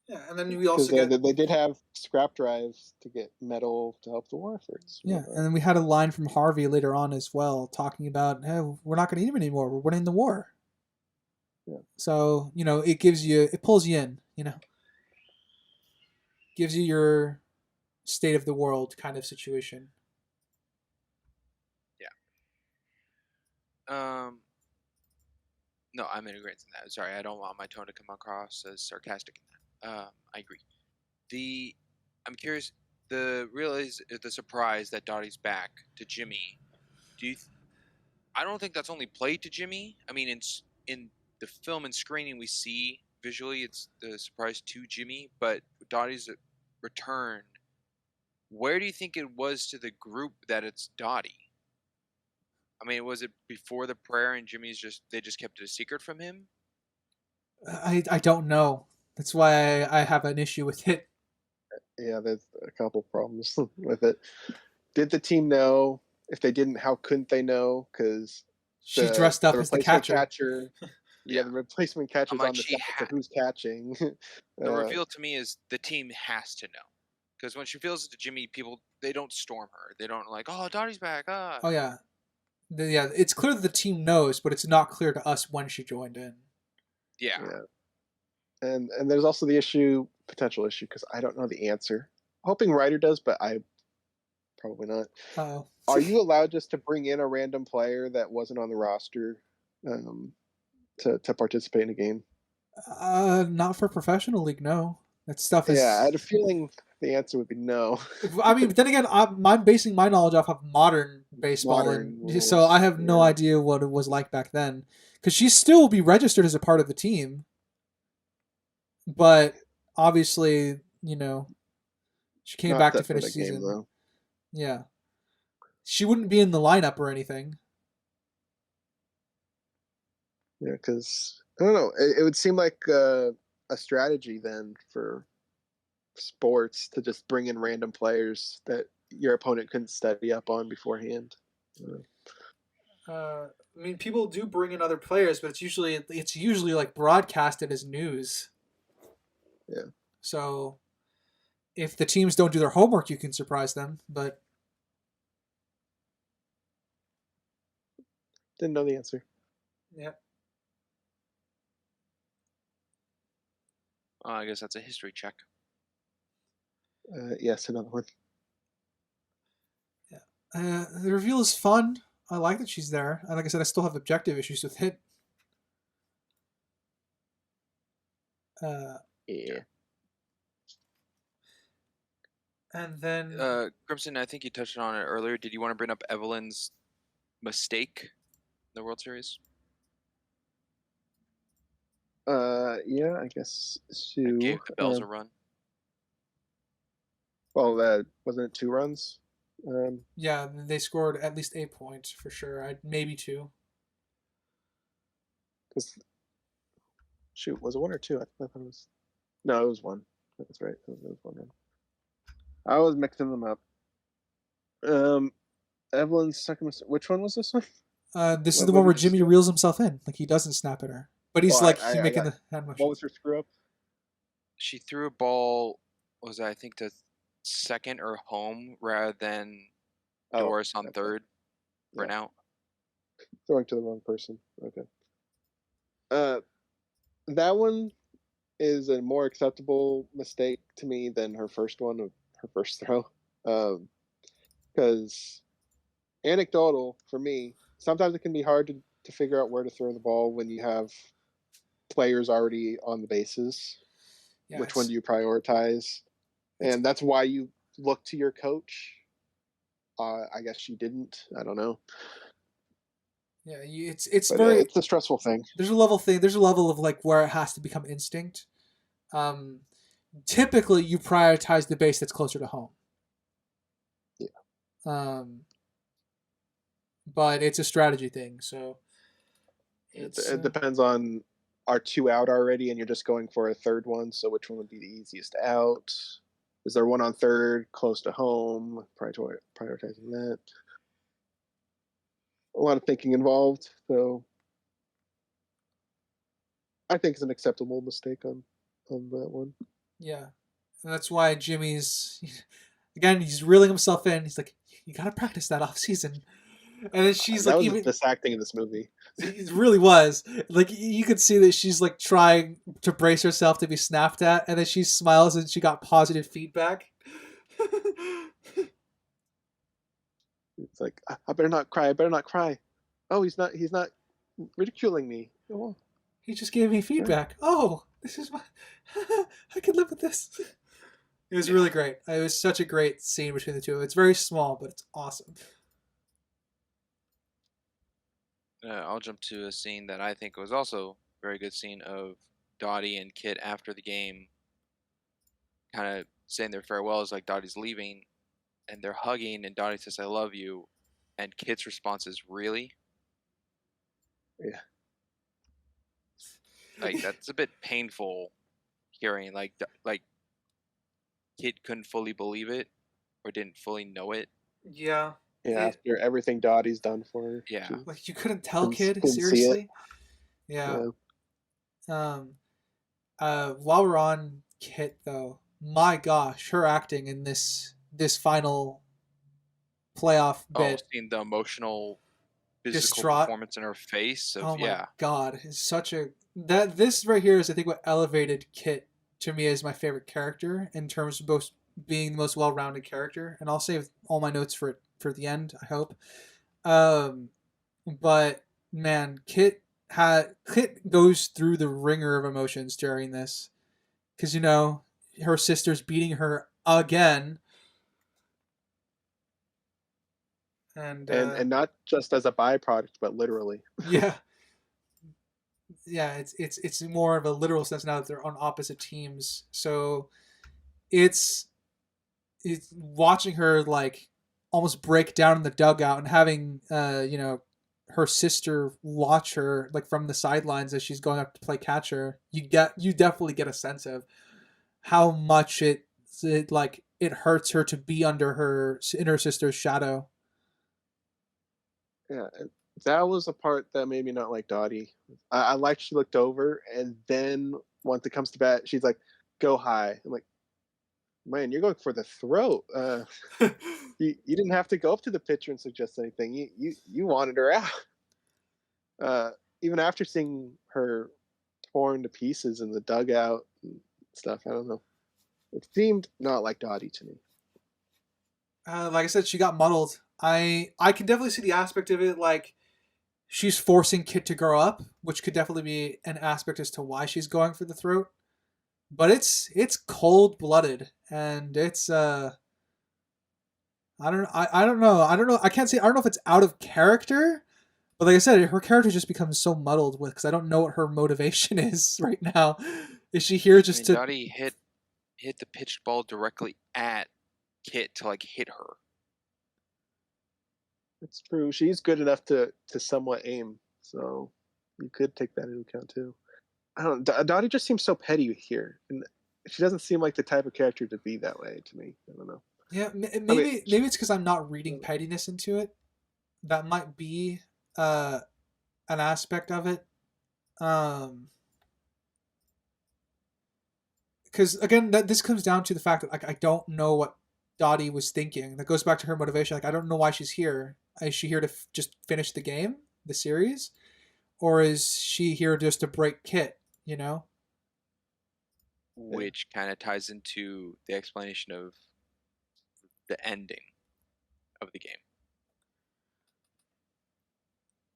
B: Yeah, and then we
A: Because
B: also get
A: they did have scrap drives to get metal to help the war efforts.
B: yeah, and then we had a line from Harvey later on as well, talking about, hey, we're not going to need him anymore. We're winning the war.
A: Yeah.
B: So it pulls you in, gives you your state of the world kind of situation.
C: No, I'm in agreement in that. Sorry, I don't want my tone to come across as sarcastic in that. I agree. I'm curious. The surprise that Dottie's back to Jimmy. I don't think that's only played to Jimmy. I mean, in the film and screening we see visually, it's the surprise to Jimmy, but Dottie's return. Where do you think it was to the group that it's Dottie? I mean, was it before the prayer and they just kept it a secret from him?
B: I don't know. That's why I have an issue with it.
A: Yeah, there's a couple problems with it. Did the team know? If they didn't, how couldn't they know? Because
B: She's dressed up as the catcher.
A: Yeah, the replacement catcher's
C: like,
A: on the side, so who's catching?
C: The reveal to me is the team has to know. Because when she feels it to Jimmy, people, they don't storm her. They don't like, oh, Dottie's back. Ah.
B: Oh, yeah. Yeah, it's clear that the team knows, but it's not clear to us when she joined in.
C: Yeah.
A: And there's also the potential issue, because I don't know the answer. Hoping Ryder does, but I probably not.
B: Oh.
A: Are you allowed just to bring in a random player that wasn't on the roster to participate in a game?
B: Not for professional league, no. That stuff is.
A: Yeah, I had a feeling the answer would be no.
B: I mean, but then again, I'm basing my knowledge off of modern baseball, so I have no idea what it was like back then. Because she still will be registered as a part of the team, but obviously, she came back to finish the season. Game, yeah, she wouldn't be in the lineup or anything.
A: Yeah, because I don't know. It would seem like a strategy then for sports to just bring in random players that your opponent couldn't study up on beforehand.
B: I mean, people do bring in other players, but it's usually like broadcasted as news.
A: Yeah.
B: So if the teams don't do their homework, you can surprise them, but
A: didn't know the answer.
B: Yeah.
C: I guess that's a history check.
A: Yes, another one.
B: Yeah. The reveal is fun. I like that she's there. And like I said, I still have objective issues with it.
A: Yeah.
B: And then
C: Crimson, I think you touched on it earlier. Did you want to bring up Evelyn's mistake in the World Series?
A: Yeah, I guess so.
C: And gave the Bells a run.
A: Well, wasn't it 2 runs?
B: Yeah, they scored at least 8 points for sure. Maybe 2.
A: Shoot, was it 1 or 2? I thought it was. No, it was 1. That's right. It was 1 run. I was mixing them up. Evelyn's second mistake. Which one was this one?
B: This is the one where Jimmy reels himself in. Like, he doesn't snap at her. But he's making the hand motion.
A: What was her screw up?
C: She threw a ball, I think to second or home rather than Doris on third for an out.
A: Throwing to the wrong person. Okay. That one is a more acceptable mistake to me than her first one, her first throw. Because anecdotal for me, sometimes it can be hard to figure out where to throw the ball when you have players already on the bases. Yeah, which one do you prioritize? And that's why you look to your coach. I guess she didn't. I don't know.
B: Yeah, it's
A: a stressful thing.
B: There's a level of like where it has to become instinct. Typically, you prioritize the base that's closer to home.
A: Yeah.
B: but it's a strategy thing. So it's
A: It depends on, are two out already and you're just going for a third one, so which one would be the easiest out? Is there one on third close to home? Prioritizing that. A lot of thinking involved, so I think it's an acceptable mistake on that one.
B: yeah, and that's why Jimmy's again he's reeling himself in. He's like, you gotta practice that off season. And then she's
A: That
B: like,
A: was the
B: even
A: best acting in this movie.
B: it really was like you could see that she's like trying to brace herself to be snapped at, and then she smiles and she got positive feedback.
A: It's like, I better not cry. I better not cry. Oh, he's not. He's not ridiculing me. Oh,
B: He just gave me feedback. Oh, this is my. I can live with this. It was really great. It was such a great scene between the two. It's very small, but it's awesome.
C: I'll jump to a scene that I think was also a very good scene of Dottie and Kit after the game, kind of saying their farewells, like Dottie's leaving, and they're hugging, and Dottie says, "I love you," and Kit's response is, "Really?"
A: yeah.
C: Like that's a bit painful hearing. Like Kit couldn't fully believe it, or didn't fully know it.
B: Yeah.
A: Yeah, after everything Dottie's done for her.
C: Yeah.
B: Like you couldn't tell, kid?
A: Couldn't see it.
B: Seriously? Yeah. While we're on Kit though, my gosh, her acting in this final playoff bit.
C: Seeing the emotional, physical
B: Distraught.
C: performance in her face.
B: Oh my god, it's such a this right here is I think what elevated Kit to me as my favorite character in terms of both being the most well-rounded character, and I'll save all my notes for the end, I hope. But man, Kit goes through the ringer of emotions during this, because her sister's beating her again, and
A: not just as a byproduct, but literally.
B: yeah. Yeah, it's more of a literal sense now that they're on opposite teams. So it's watching her like almost break down in the dugout and having her sister watch her like from the sidelines as she's going up to play catcher. You definitely get a sense of how much it hurts her to be under her sister's shadow.
A: Yeah, that was a part that made me not like Dottie. I liked she looked over, and then once it comes to bat, she's like, "Go high." I'm like, man, you're going for the throat. You didn't have to go up to the pitcher and suggest anything. You wanted her out. Even after seeing her torn to pieces in the dugout and stuff, I don't know. It seemed not like Dottie to me.
B: Like I said, she got muddled. I can definitely see the aspect of it, like she's forcing Kit to grow up, which could definitely be an aspect as to why she's going for the throat. But it's cold blooded, and it's I don't know. I can't say. I don't know if it's out of character, but like I said, her character just becomes so muddled with because I don't know what her motivation is right now. Is she here just to?
C: Dottie hit the pitched ball directly at Kit to like hit her.
A: It's true. She's good enough to somewhat aim, so you could take that into account too. I don't know. Dottie just seems so petty here, and she doesn't seem like the type of character to be that way to me. I don't know.
B: Yeah, maybe it's because I'm not reading pettiness into it. That might be an aspect of it. Because again, this comes down to the fact that like I don't know what Dottie was thinking. That goes back to her motivation. Like I don't know why she's here. Is she here to just finish the game, the series, or is she here just to break Kit?
C: Which kind of ties into the explanation of the ending of the game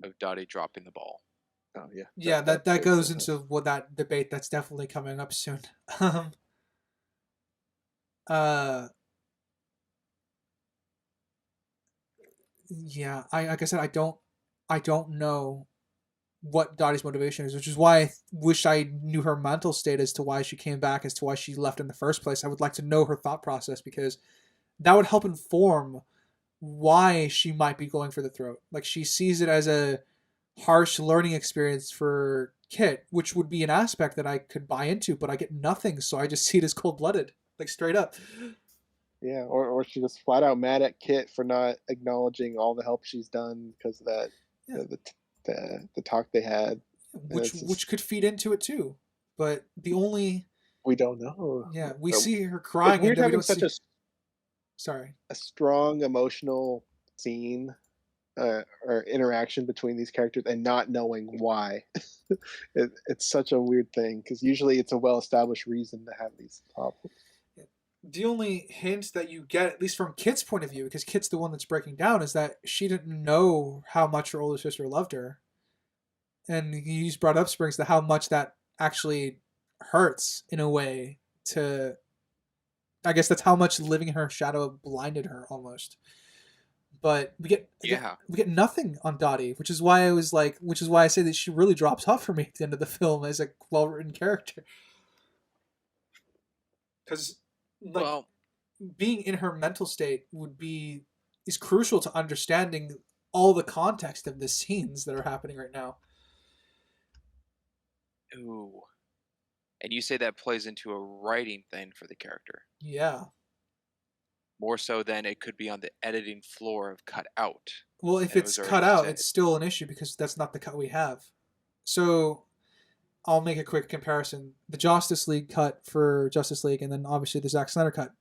C: of Dottie dropping the ball.
A: Oh yeah.
B: Yeah, that goes into what that debate that's definitely coming up soon. Yeah, like I said, I don't know what Dottie's motivation is, which is why I wish I knew her mental state as to why she came back, as to why she left in the first place. I would like to know her thought process because that would help inform why she might be going for the throat. Like, she sees it as a harsh learning experience for Kit, which would be an aspect that I could buy into, but I get nothing, so I just see it as cold-blooded, like straight up.
A: Yeah, or she's just flat out mad at Kit for not acknowledging all the help she's done because of that
B: Yeah.
A: the talk they had.
B: Which could feed into it too. But the only
A: we don't know.
B: Yeah, we see her crying,
A: it's weird
B: and then we
A: having
B: don't
A: such
B: see. Sorry.
A: a strong emotional scene or interaction between these characters and not knowing why. It's such a weird thing because usually it's a well-established reason to have these problems.
B: The only hint that you get, at least from Kit's point of view, because Kit's the one that's breaking down, is that she didn't know how much her older sister loved her. And he's brought up, Springs, to how much that actually hurts in a way to... I guess that's how much living in her shadow blinded her, almost. But we get nothing on Dottie, which is why I say that she really drops off for me at the end of the film as a well-written character. Because being in her mental state is crucial to understanding all the context of the scenes that are happening right now.
C: Ooh. And you say that plays into a writing thing for the character.
B: Yeah.
C: More so than it could be on the editing floor of cut out.
B: Well, if it's cut out, it's still an issue because that's not the cut we have. So I'll make a quick comparison. The Justice League cut for Justice League, and then obviously the Zack Snyder cut.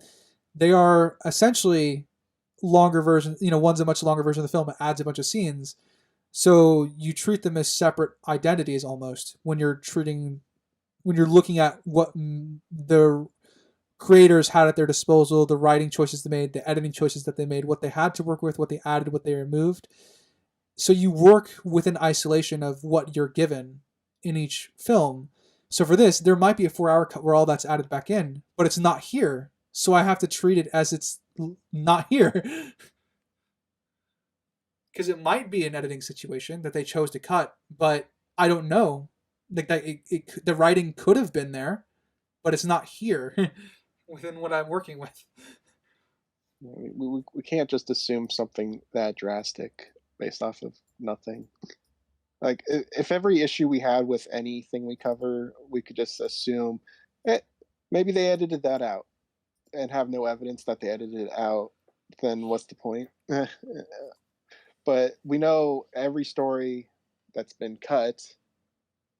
B: They are essentially longer versions. One's a much longer version of the film. It adds a bunch of scenes. So you treat them as separate identities almost when you're looking at what the creators had at their disposal, the writing choices they made, the editing choices that they made, what they had to work with, what they added, what they removed. So you work within isolation of what you're given in each film. So for this, there might be a 4-hour cut where all that's added back in, but it's not here. So I have to treat it as it's not here. Because it might be an editing situation that they chose to cut, but I don't know. Like that, the writing could have been there, but it's not here within what I'm working with.
A: We can't just assume something that drastic based off of nothing. Like, if every issue we had with anything we cover, we could just assume maybe they edited that out and have no evidence that they edited it out, then what's the point? But we know every story that's been cut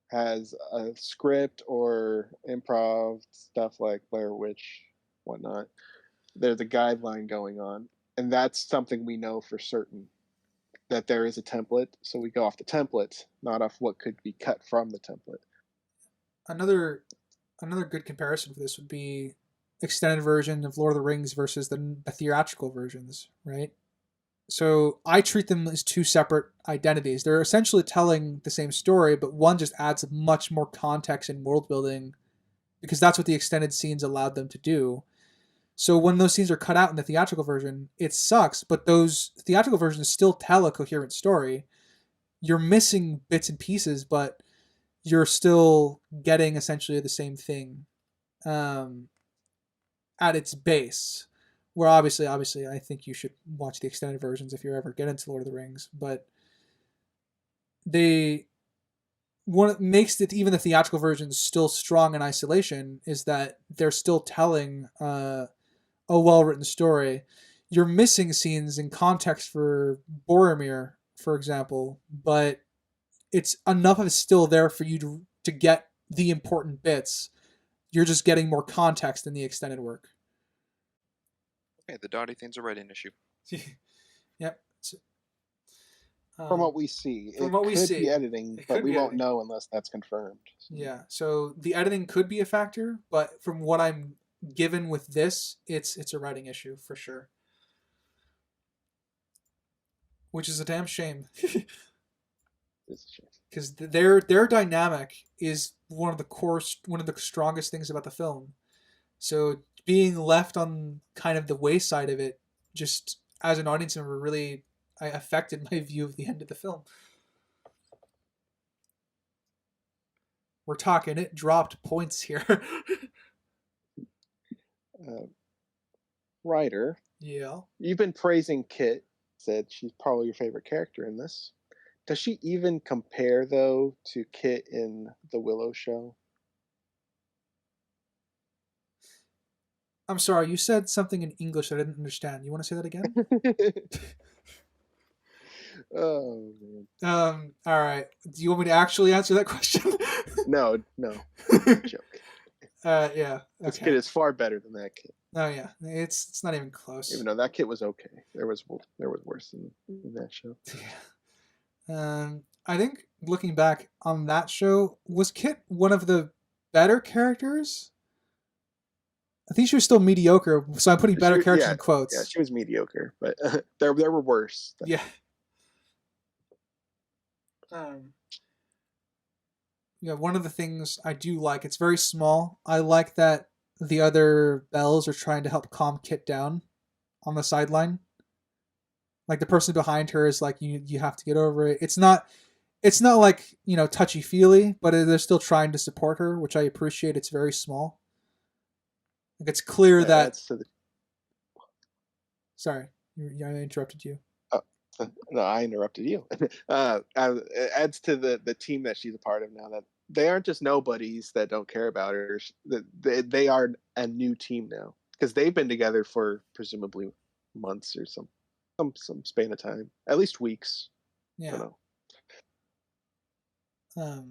A: has a script or improv stuff like Blair Witch, whatnot. There's a guideline going on, and that's something we know for certain, that there is a template, so we go off the template, not off what could be cut from the template.
B: Another good comparison for this would be extended version of Lord of the Rings versus the theatrical versions, right? So I treat them as two separate identities. They're essentially telling the same story, but one just adds much more context and world building because that's what the extended scenes allowed them to do. So when those scenes are cut out in the theatrical version, it sucks, but those theatrical versions still tell a coherent story. You're missing bits and pieces, but you're still getting essentially the same thing at its base. Where obviously, I think you should watch the extended versions if you ever get into Lord of the Rings. But what makes even the theatrical versions still strong in isolation is that they're still telling a well-written story. You're missing scenes in context for Boromir, for example, but it's enough of it still there for you to get the important bits. You're just getting more context in the extended work.
C: Okay, the Dottie thing's a writing issue.
B: Yep.
A: From what we see,
B: from what we see,
A: be editing, but we won't know unless that's confirmed. So.
B: Yeah, so the editing could be a factor, but from what I'm given with this, it's a writing issue for sure. Which is a damn shame. Because their dynamic is one of the strongest things about the film. So being left on kind of the wayside of it, just as an audience member, really affected my view of the end of the film. We're talking it dropped points here.
A: Writer.
B: Yeah.
A: You've been praising Kit said she's probably your favorite character in this. Does she even compare, though, to Kit in The Willow Show?
B: I'm sorry, you said something in English I didn't understand. You want to say that again?
A: Oh, man.
B: All right. Do you want me to actually answer that question?
A: No, joke.
B: Yeah.
A: This
B: Okay.
A: kid is far better than that kid.
B: Oh yeah, it's not even close.
A: Even though that kid was okay, there was worse in that show.
B: Yeah. I think looking back on that show, was Kit one of the better characters? I think she was still mediocre, so I'm putting better characters in quotes.
A: Yeah, she was mediocre, but there were worse.
B: Yeah. Yeah, one of the things I do like, it's very small. I like that the other Bells are trying to help calm Kit down on the sideline. Like the person behind her is like, you have to get over it. It's not like, touchy feely, but they're still trying to support her, which I appreciate. It's very small. Like it's clear that. Sorry, I interrupted you.
A: No, I interrupted you. It adds to the team that she's a part of now, that they aren't just nobodies that don't care about her. They are a new team now, because they've been together for presumably months or some span of time, at least weeks.
B: Yeah.
A: I don't know.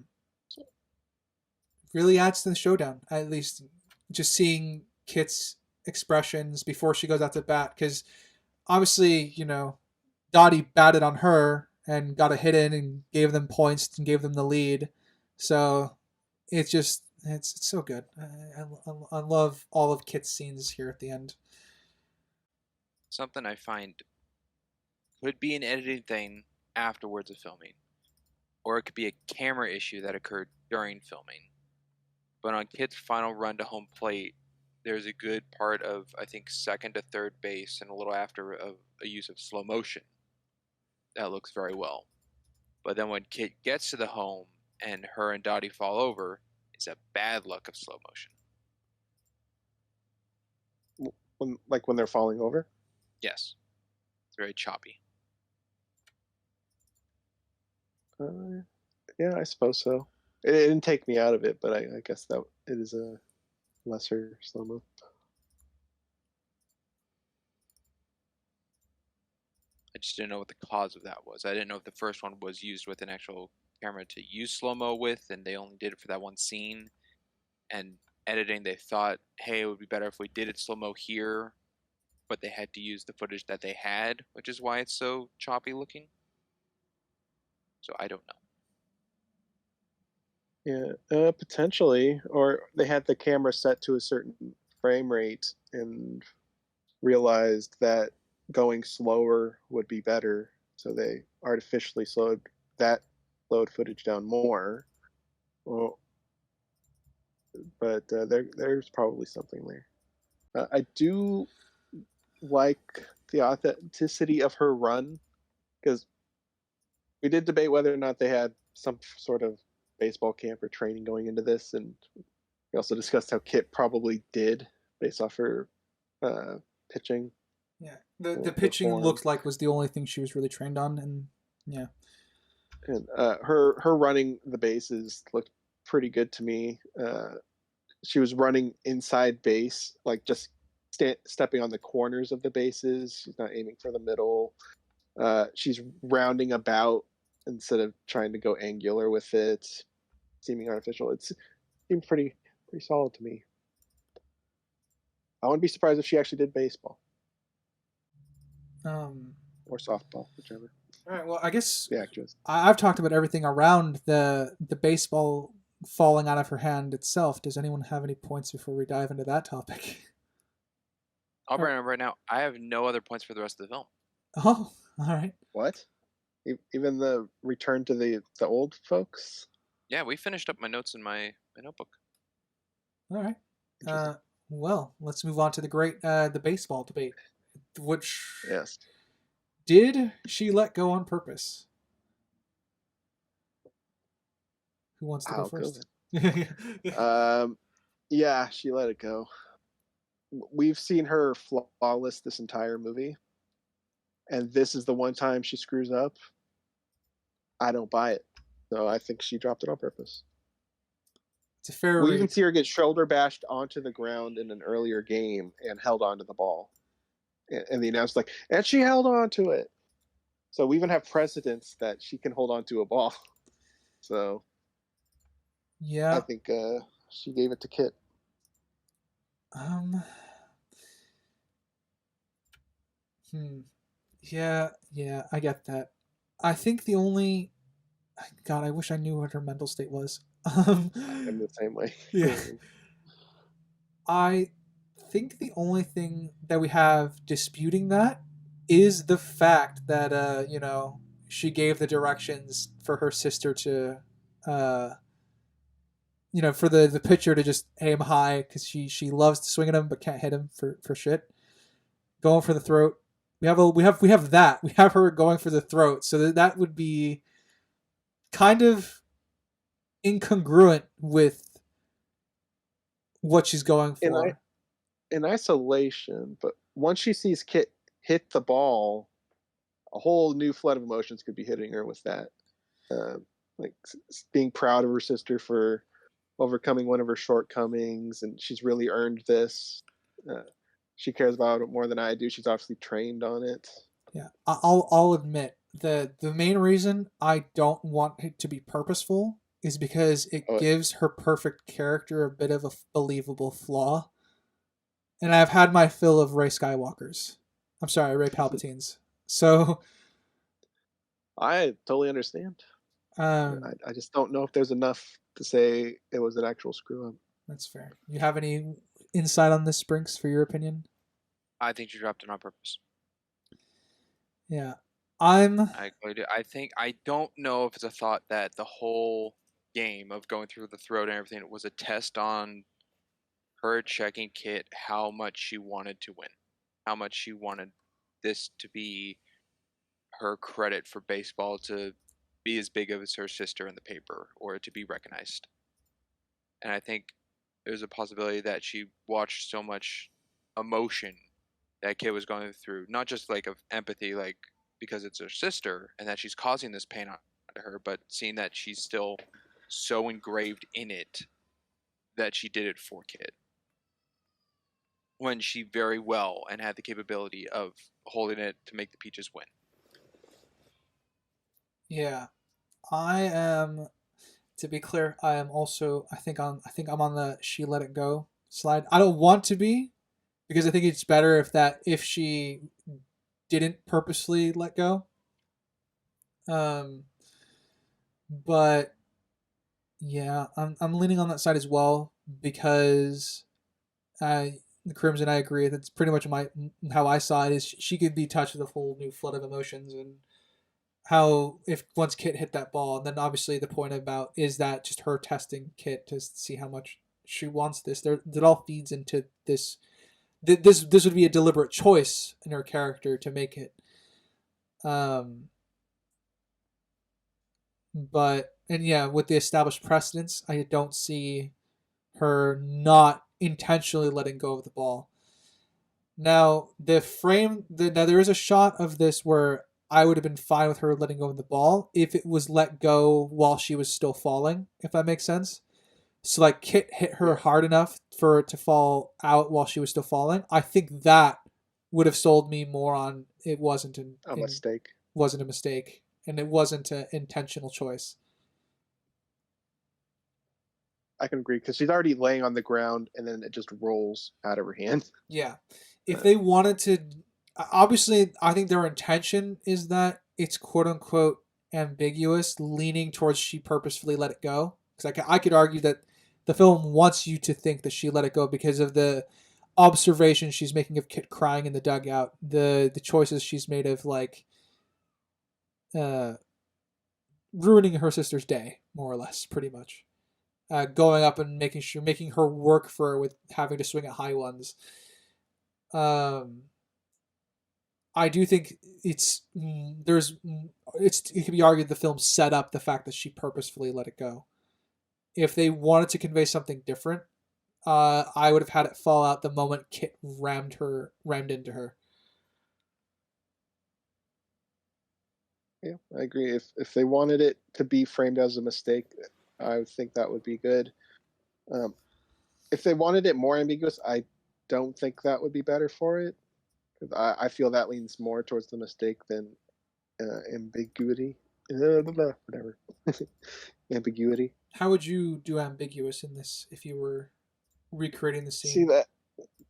B: Really adds to the showdown. At least just seeing Kit's expressions before she goes out to bat, because obviously, Dottie batted on her and got a hit in and gave them points and gave them the lead. So it's so good. I love all of Kit's scenes here at the end.
C: Something I find could be an editing thing afterwards of filming, or it could be a camera issue that occurred during filming. But on Kit's final run to home plate, there's a good part of, I think, second to third base and a little after of a use of slow motion that looks very well. But then when Kit gets to the home and her and Dottie fall over, it's a bad look of slow motion.
A: When they're falling over?
C: Yes. It's very choppy.
A: Yeah, I suppose so. It didn't take me out of it, but I guess that it is a lesser slow-mo.
C: I just didn't know what the cause of that was. I didn't know if the first one was used with an actual camera to use slow-mo with, and they only did it for that one scene. And editing, they thought, hey, it would be better if we did it slow-mo here, but they had to use the footage that they had, which is why it's so choppy looking. So I don't know.
A: Yeah, potentially. Or they had the camera set to a certain frame rate and realized that going slower would be better, so they artificially slowed footage down more. Well, but there's probably something there. I do like the authenticity of her run, because we did debate whether or not they had some sort of baseball camp or training going into this, and we also discussed how Kit probably did based off her pitching.
B: Yeah, the pitching looked like was the only thing she was really trained on, and yeah.
A: And her running the bases looked pretty good to me. She was running inside base, like just stepping on the corners of the bases. She's not aiming for the middle. She's rounding about instead of trying to go angular with it, seeming artificial. It seemed pretty solid to me. I wouldn't be surprised if she actually did baseball. Or softball, whichever.
B: All right. Well, I guess
A: the actress.
B: I've talked about everything around the baseball falling out of her hand itself. Does anyone have any points before we dive into that topic?
C: I'll bring it up right now. I have no other points for the rest of the film.
B: Oh, all right.
A: What? Even the return to the old folks?
C: Yeah, we finished up my notes in my notebook.
B: All right. Well, let's move on to the great the baseball debate. Which,
A: yes,
B: did she let go on purpose? Who wants to go first?
A: Yeah, she let it go. We've seen her flawless this entire movie, and this is the one time she screws up, I don't buy it. So I think she dropped it on purpose.
B: It's a fair
A: We
B: read.
A: even see her get shoulder bashed onto the ground in an earlier game and held onto the ball. And the announcer's like, and she held on to it. So we even have precedence that she can hold on to a ball. So
B: Yeah.
A: I think she gave it to Kit.
B: Yeah, I get that. I think the only God, I wish I knew what her mental state was.
A: I'm the same way.
B: Yeah. I think the only thing that we have disputing that is the fact that she gave the directions for her sister to for the pitcher to just aim high because she loves to swing at him but can't hit him for shit. Going for the throat. We have that. We have her going for the throat, so that would be kind of incongruent with what she's going for.
A: In isolation, but once she sees Kit hit the ball, a whole new flood of emotions could be hitting her with that. Like being proud of her sister for overcoming one of her shortcomings, and she's really earned this. She cares about it more than I do. She's obviously trained on it.
B: Yeah, I'll admit the main reason I don't want it to be purposeful is because it gives her perfect character a bit of a believable flaw. And I've had my fill of Rey Skywalkers. I'm sorry, Rey Palpatines. So
A: I totally understand. I just don't know if there's enough to say it was an actual screw up.
B: That's fair. You have any insight on this, Sprinks, for your opinion?
C: I think you dropped it on purpose.
B: Yeah.
C: I don't know if it's a thought that the whole game of going through the throat and everything was a test on her checking Kit how much she wanted to win, how much she wanted this to be her credit for baseball to be as big as her sister in the paper or to be recognized. And I think there's a possibility that she watched so much emotion that Kit was going through, not just like of empathy, like because it's her sister and that she's causing this pain on her, but seeing that she's still so engraved in it that she did it for Kit when she very well and had the capability of holding it to make the Peaches win.
B: Yeah, I am. To be clear, I am also. I think I'm on the she let it go slide. I don't want to be, because I think it's better if she didn't purposely let go. But yeah, I'm leaning on that side as well because the Crimson, I agree. That's pretty much how I saw it. Is she could be touched with a whole new flood of emotions, and how if once Kit hit that ball, and then obviously the point about is that just her testing Kit to see how much she wants this. That all feeds into this. This would be a deliberate choice in her character to make it. But and yeah, with the established precedents, I don't see her not intentionally letting go of the ball. Now there is a shot of this where I would have been fine with her letting go of the ball if it was let go while she was still falling, if that makes sense. So like Kit hit her hard enough for it to fall out while she was still falling. I think that would have sold me more on it wasn't
A: a mistake.
B: Wasn't a mistake, and it wasn't an intentional choice.
A: I can agree because she's already laying on the ground and then it just rolls out of her hand.
B: Yeah. If they wanted to, obviously, I think their intention is that it's quote unquote ambiguous, leaning towards she purposefully let it go. Because I could argue that the film wants you to think that she let it go because of the observation she's making of Kit crying in the dugout, the choices she's made of like ruining her sister's day, more or less, pretty much. Going up and making her work for with having to swing at high ones. I do think it could be argued the film set up the fact that she purposefully let it go. If they wanted to convey something different, I would have had it fall out the moment Kit rammed into her.
A: Yeah, I agree. If they wanted it to be framed as a mistake, I would think that would be good. Um, if they wanted it more ambiguous, I don't think that would be better for it. Because I feel that leans more towards the mistake than ambiguity. Whatever. Ambiguity.
B: How would you do ambiguous in this if you were recreating the
A: See
B: scene?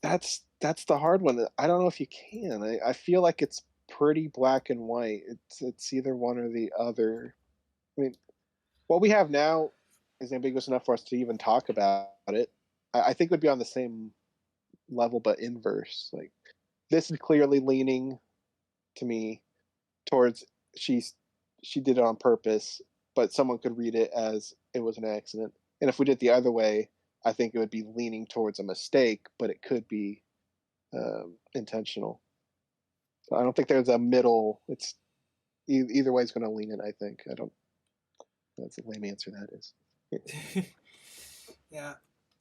A: that's the hard one. I don't know if you can. I feel like it's pretty black and white. It's either one or the other. I mean, what we have now is ambiguous enough for us to even talk about it. I think it would be on the same level but inverse. Like this is clearly leaning to me towards she's she did it on purpose, but someone could read it as it was an accident. And if we did it the other way, I think it would be leaning towards a mistake, but it could be intentional. So I don't think there's a middle. It's either way is going to lean in. I think I don't. That's a lame answer. That is.
B: Yeah,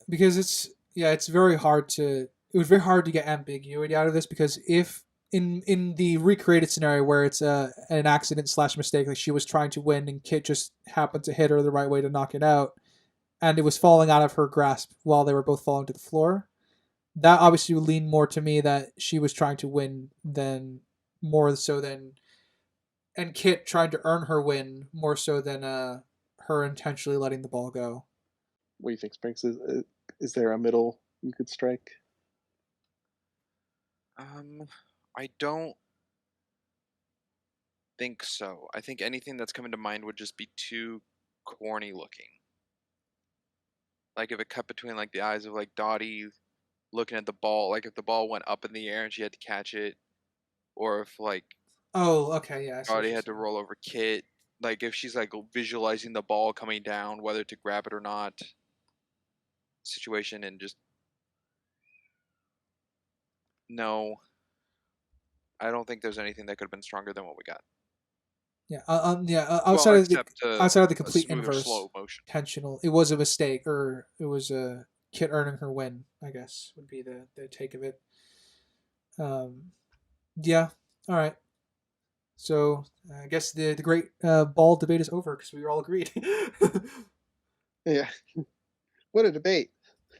B: because it's very hard to it was very hard to get ambiguity out of this because if in the recreated scenario where it's an accident slash mistake, like she was trying to win and Kit just happened to hit her the right way to knock it out, and it was falling out of her grasp while they were both falling to the floor. That obviously would lean more to me that she was trying to win than more so than and Kit trying to earn her win more so than her intentionally letting the ball go.
A: What do you think, Sprinks? Is there a middle you could strike?
C: I don't think so. I think anything that's coming to mind would just be too corny looking. Like if it cut between like the eyes of like Dottie looking at the ball, like if the ball went up in the air and she had to catch it, or if like
B: Oh, okay, yeah.
C: Dottie had to roll over Kit, like if she's like visualizing the ball coming down, whether to grab it or not, situation, and just no, I don't think there's anything that could have been stronger than what we got.
B: Yeah, yeah.
C: Well, except
B: Outside of the
C: a
B: complete
C: smoother
B: inverse,
C: slow motion.
B: intentional. It was a mistake, or it was a Kit earning her win. I guess would be the take of it. Yeah. All right. So I guess the great ball debate is over because we were all agreed.
A: Yeah. What a debate.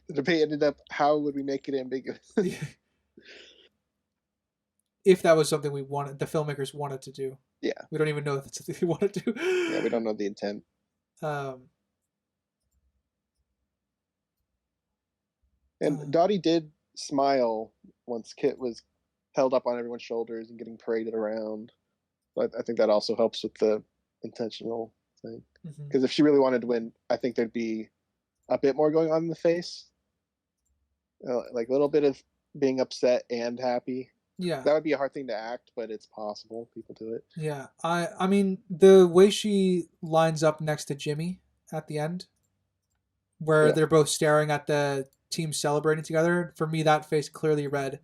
A: The debate ended up how would we make it ambiguous?
B: If that was something we wanted, the filmmakers wanted to do.
A: Yeah.
B: We don't even know if that's something they wanted to.
A: Yeah, we don't know the intent. And Dottie did smile once Kit was held up on everyone's shoulders and getting paraded around. But I think that also helps with the intentional thing. Because if she really wanted to win, I think there'd be a bit more going on in the face. Like a little bit of being upset and happy.
B: Yeah.
A: That would be a hard thing to act, but it's possible. People do it.
B: Yeah. I mean, the way she lines up next to Jimmy at the end, where they're both staring at the team celebrating together, for me, that face clearly read,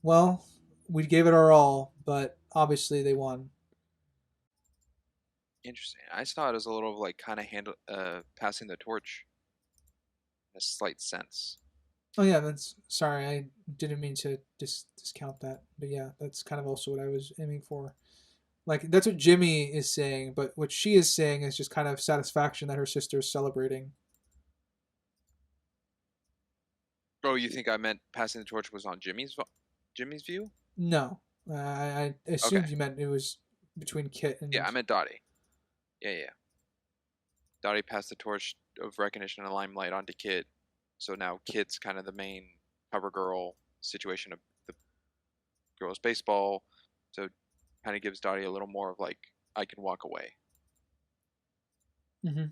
B: well, we gave it our all, but obviously they won.
C: Interesting. I saw it as a little like kind of passing the torch in a slight sense.
B: Oh yeah, that's sorry. I didn't mean to discount that, but yeah, that's kind of also what I was aiming for. Like that's what Jimmy is saying, but what she is saying is just kind of satisfaction that her sister is celebrating.
C: Oh, you think I meant passing the torch was on Jimmy's view?
B: No, I assumed you meant it was between Kit and.
C: Yeah, I meant Dottie. Yeah. Dottie passed the torch of recognition and limelight onto Kit, so now Kit's kind of the main cover girl situation of the girls' baseball. So, kind of gives Dottie a little more of like I can walk away.
A: And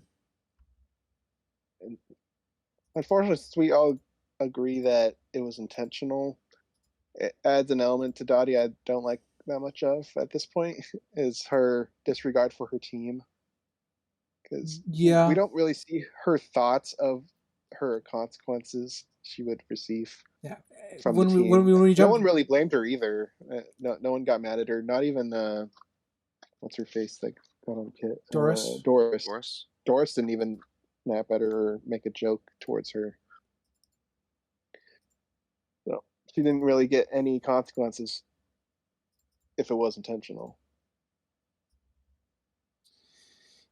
A: unfortunately, since we all agree that it was intentional, it adds an element to Dottie I don't like that much of at this point is her disregard for her team. Because we don't really see her thoughts of her consequences she would receive from the team. When we no one really blamed her either. No one got mad at her. Not even what's her face that got on Kit?
B: Doris.
A: Doris didn't even snap at her or make a joke towards her. So she didn't really get any consequences if it was intentional.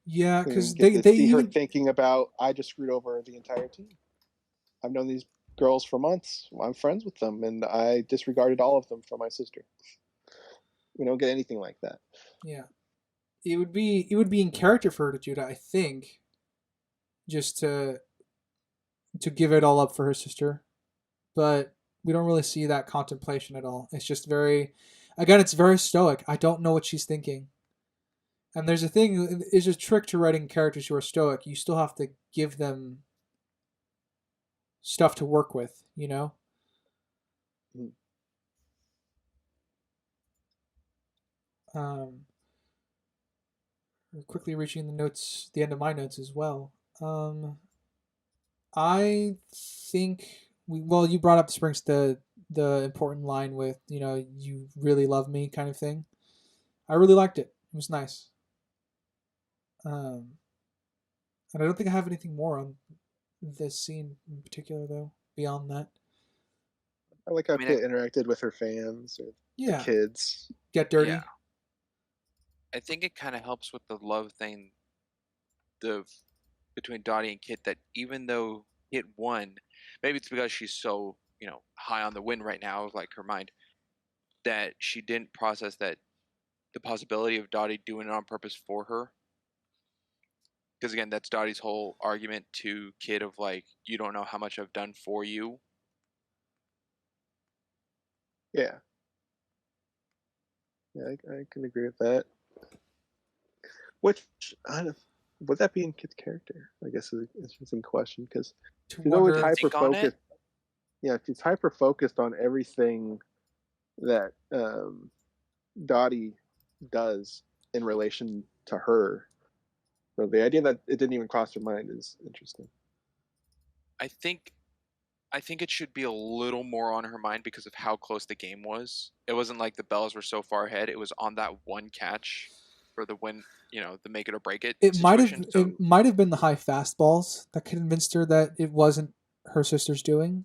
B: Yeah,
A: And
B: because
A: get to
B: they
A: see her
B: even
A: thinking about, I just screwed over the entire team. I've known these girls for months. I'm friends with them, and I disregarded all of them for my sister. We don't get anything like that.
B: yeah, it would be in character for her to do that, I think, just to give it all up for her sister. But we don't really see that contemplation at all. It's just very, again, it's very stoic. I don't know what she's thinking. And there's a thing, is a trick to writing characters who are stoic. You still have to give them stuff to work with, you know?
A: Mm.
B: Um, we're quickly reaching the end of my notes as well. I think well, you brought up Springs the important line with, you really love me kind of thing. I really liked it. It was nice. Um, and I don't think I have anything more on this scene in particular, though, beyond that.
A: I like how
C: I mean,
A: Kit interacted with her fans or the
B: Yeah.
A: kids.
B: Get
C: yeah,
B: dirty.
C: I think it kind of helps with the love thing, the between Dottie and Kit. That even though Kit won, maybe it's because she's so high on the win right now, like her mind, that she didn't process that the possibility of Dottie doing it on purpose for her. Because again, that's Dottie's whole argument to Kit of like, you don't know how much I've done for you.
A: Yeah. Yeah, I can agree with that. Which, I don't, would that be in Kit's character? I guess is an interesting question, because
B: To
A: she's always
B: wonder.
A: hyper
C: Think on it.
A: focused. Yeah, she's hyper focused on everything that Dottie does in relation to her. So the idea that it didn't even cross her mind is interesting.
C: I think it should be a little more on her mind because of how close the game was. It wasn't like the Bells were so far ahead. It was on that one catch for the win, the make it or break it
B: It might have
C: situation. So
B: it might have been the high fastballs that convinced her that it wasn't her sister's doing,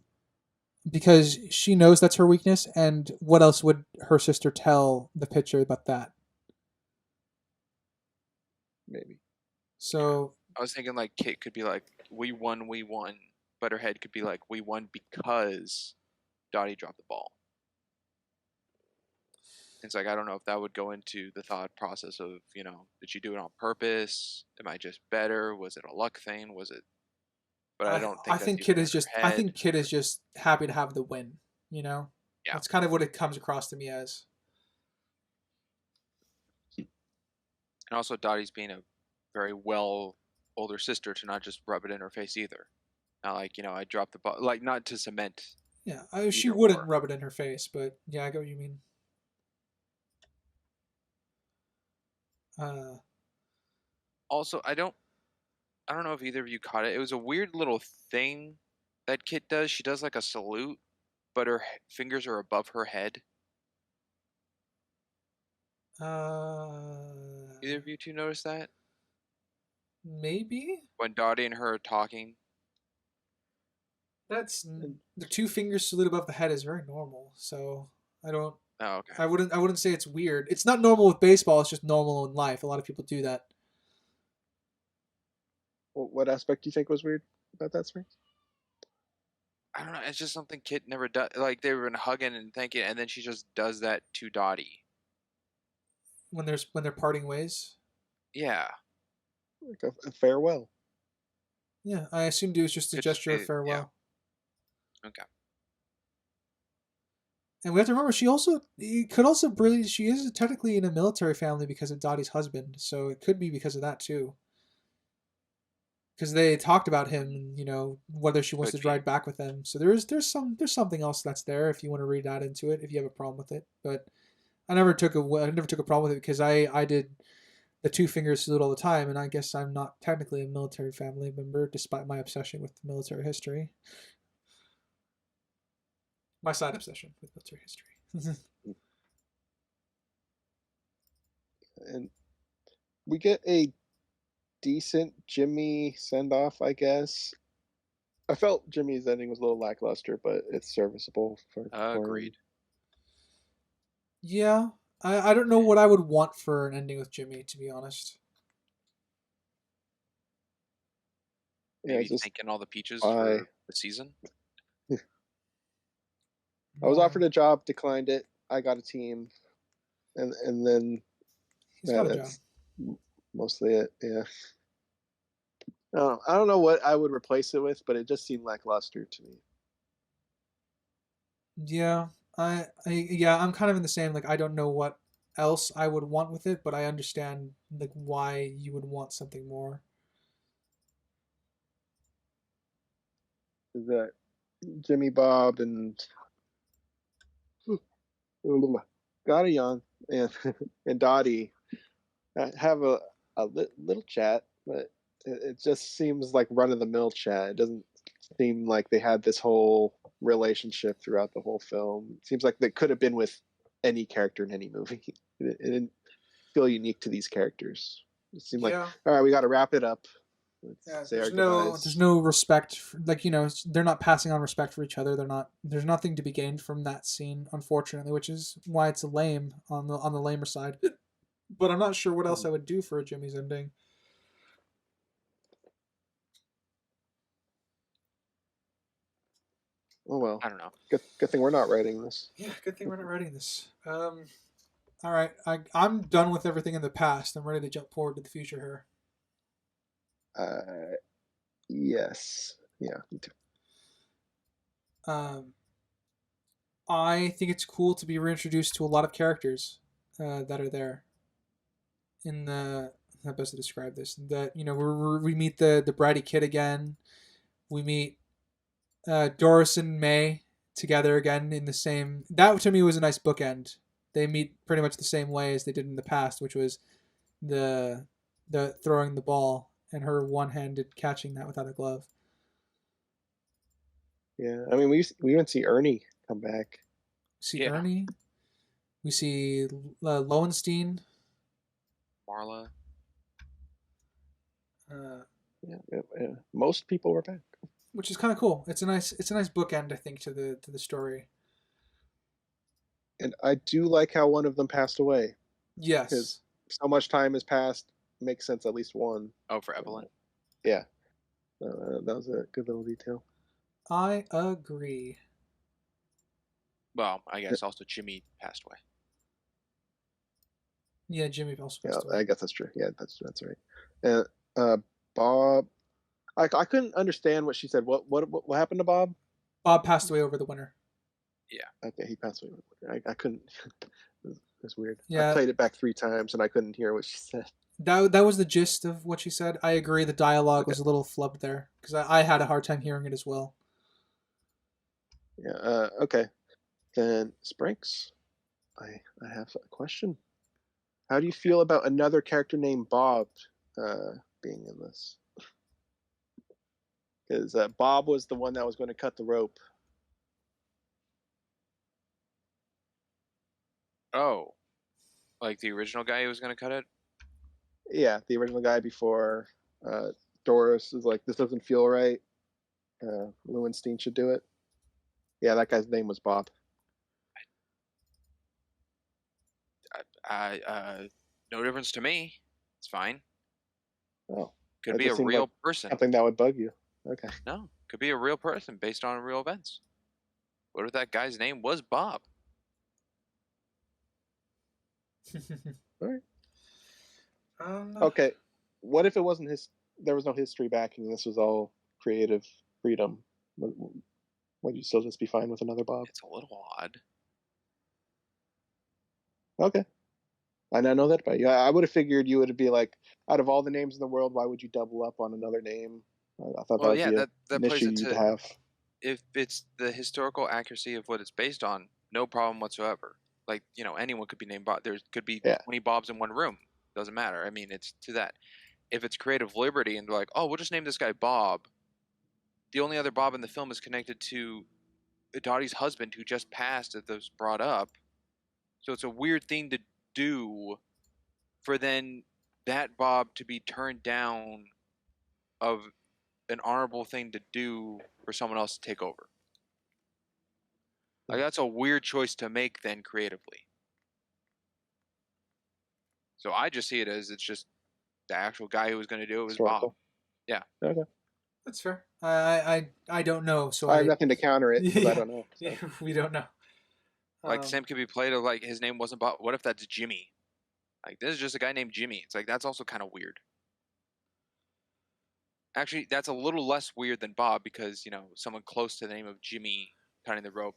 B: because she knows that's her weakness, and what else would her sister tell the pitcher about that?
A: Maybe.
B: So
C: I was thinking like Kate could be like, we won, but her head could be like, we won because Dottie dropped the ball. It's like, I don't know if that would go into the thought process of, did she do it on purpose? Am I just better? Was it a luck thing? Was it? But I don't
B: I
C: think that's
B: think
C: even
B: Kid
C: in
B: is just
C: her
B: I
C: head.
B: think Kid is just happy to have the win.
C: Yeah.
B: That's kind of what it comes across to me as.
C: And also Dottie's being a very well older sister to not just rub it in her face either. Not like, I dropped the ball, like not to cement
B: Yeah, she
C: either
B: wouldn't
C: or.
B: rub it in her face, but yeah, I get what you mean. Uh,
C: Also, I don't know if either of you caught it. It was a weird little thing that Kit does. She does like a salute, but her fingers are above her head. Either of you two notice that?
B: Maybe
C: When Dottie and her are talking?
B: that's
A: And
B: the two fingers salute above the head is very normal. So I don't.
C: Oh, okay.
B: I wouldn't say it's weird. It's not normal with baseball. It's just normal in life. A lot of people do that.
A: what aspect do you think was weird about that, Springs?
C: I don't know. It's just something Kit never does. Like they've been hugging and thanking, and then she just does that to Dottie.
B: When they're parting ways.
C: Yeah.
A: Like a farewell.
B: Yeah, I assumed it was just a
C: Could just
B: gesture of
C: be,
B: farewell.
C: yeah. Okay.
B: And we have to remember, it could also really, she is technically in a military family because of Dottie's husband, so it could be because of that too. Because they talked about him, whether she wants
C: Could
B: to
C: be.
B: ride back with them. So there's something else that's there if you want to read that into it, if you have a problem with it. But I never took a problem with it because I did the two fingers salute all the time, and I guess I'm not technically a military family member despite my obsession with military history. My side obsession with military history.
A: And we get a decent Jimmy send off, I guess. I felt Jimmy's ending was a little lackluster, but it's serviceable for
C: Agreed.
B: Yeah, I don't know what I would want for an ending with Jimmy, to be honest.
C: maybe
A: just
C: thanking all the peaches
A: I
C: for the season.
A: I was offered a job, declined it. I got a team, and then
B: He's got a job.
A: that's mostly it. Yeah. I don't know what I would replace it with, but it just seemed lackluster to me.
B: Yeah, yeah, I'm kind of in the same. Like, I don't know what else I would want with it, but I understand like why you would want something more.
A: Is that Jimmy Bob and Gotti on and and Dottie have a little chat, but it just seems like run of the mill chat. It doesn't seem like they had this whole relationship throughout the whole film. It seems like they could have been with any character in any movie. It didn't feel unique to these characters. It seemed like,
B: Yeah.
A: all right, we got to wrap it up.
B: Yeah,
A: Let's say our goodbyes.
B: there's no respect for, like, they're not passing on respect for each other. They're not there's nothing to be gained from that scene, unfortunately, which is why it's lame on the lamer side. But I'm not sure what else I would do for a Jimmy's ending.
A: Oh well.
C: I don't know.
A: Good thing we're not writing this.
B: Yeah, good thing we're not writing this. All right, I'm done with everything in the past. I'm ready to jump forward to the future here.
A: Yes. Yeah, me too.
B: I think it's cool to be reintroduced to a lot of characters that are there in the. How best to describe this? That we meet the bratty kid again. We meet Doris and May together again in the same. That to me was a nice bookend. They meet pretty much the same way as they did in the past, which was the throwing the ball and her one-handed catching that without a glove.
A: Yeah, I mean, we even see Ernie come back.
B: See
C: Yeah.
B: Ernie. We see Lowenstein.
C: Marla.
A: Yeah. Most people were back.
B: Which is kind of cool. It's a nice bookend, I think, to the story.
A: And I do like how one of them passed away.
B: Yes.
A: Because so much time has passed, makes sense at least one.
C: Oh, for Evelyn.
A: Yeah. That was a good little detail.
B: I agree.
C: Well, I guess also Jimmy passed away.
B: Yeah, Jimmy also passed
A: Yeah,
B: away.
A: I guess that's true. Yeah, that's right. And Bob, I couldn't understand what she said. What happened to Bob?
B: Bob passed away over the winter.
C: Yeah.
A: Okay, he passed away. I couldn't. It's weird.
B: Yeah.
A: I played it back 3 times and I couldn't hear what she said.
B: That was the gist of what she said. I agree. The dialogue was a little flubbed there because I had a hard time hearing it as well.
A: Yeah. Okay. Then Sprinks, I have a question. How do you feel about another character named Bob being in this? Because Bob was the one that was going to cut the rope.
C: Oh, like the original guy who was going to cut it?
A: Yeah, the original guy before Doris is like, this doesn't feel right. Lewenstein should do it. Yeah, that guy's name was Bob.
C: No difference to me. It's fine.
A: Oh,
C: Could be a real
A: like
C: person.
A: something that would bug you. Okay.
C: No, could be a real person based on real events. What if that guy's name was Bob?
A: All right. Okay. What if it wasn't there was no history backing, this was all creative freedom? Would you still just be fine with another Bob?
C: It's a little odd.
A: Okay. I don't know that about you. I would have figured you would be like, out of all the names in the world, why would you double up on another name? I thought that would be
C: that
A: an
C: plays
A: issue
C: into
A: you'd have.
C: if it's the historical accuracy of what it's based on, no problem whatsoever. Like, anyone could be named Bob. There could be 20 Bobs in one room. Doesn't matter. I mean, it's to that. If it's creative liberty and they're like, oh, we'll just name this guy Bob. The only other Bob in the film is connected to Dottie's husband who just passed that was brought up. So it's a weird thing to do for then that Bob to be turned down of an honorable thing to do for someone else to take over. Like, that's a weird choice to make then creatively. So I just see it as it's just the actual guy who was going to do it was Bob. Yeah.
A: Okay.
B: That's fair. I don't know, so
A: I have
B: I
A: nothing to counter it because I
B: yeah,
A: don't know. So.
B: yeah, we don't know.
C: Like the same could be played of like his name wasn't Bob. What if that's Jimmy? Like this is just a guy named Jimmy. It's like that's also kind of weird. Actually, that's a little less weird than Bob because someone close to the name of Jimmy cutting the rope.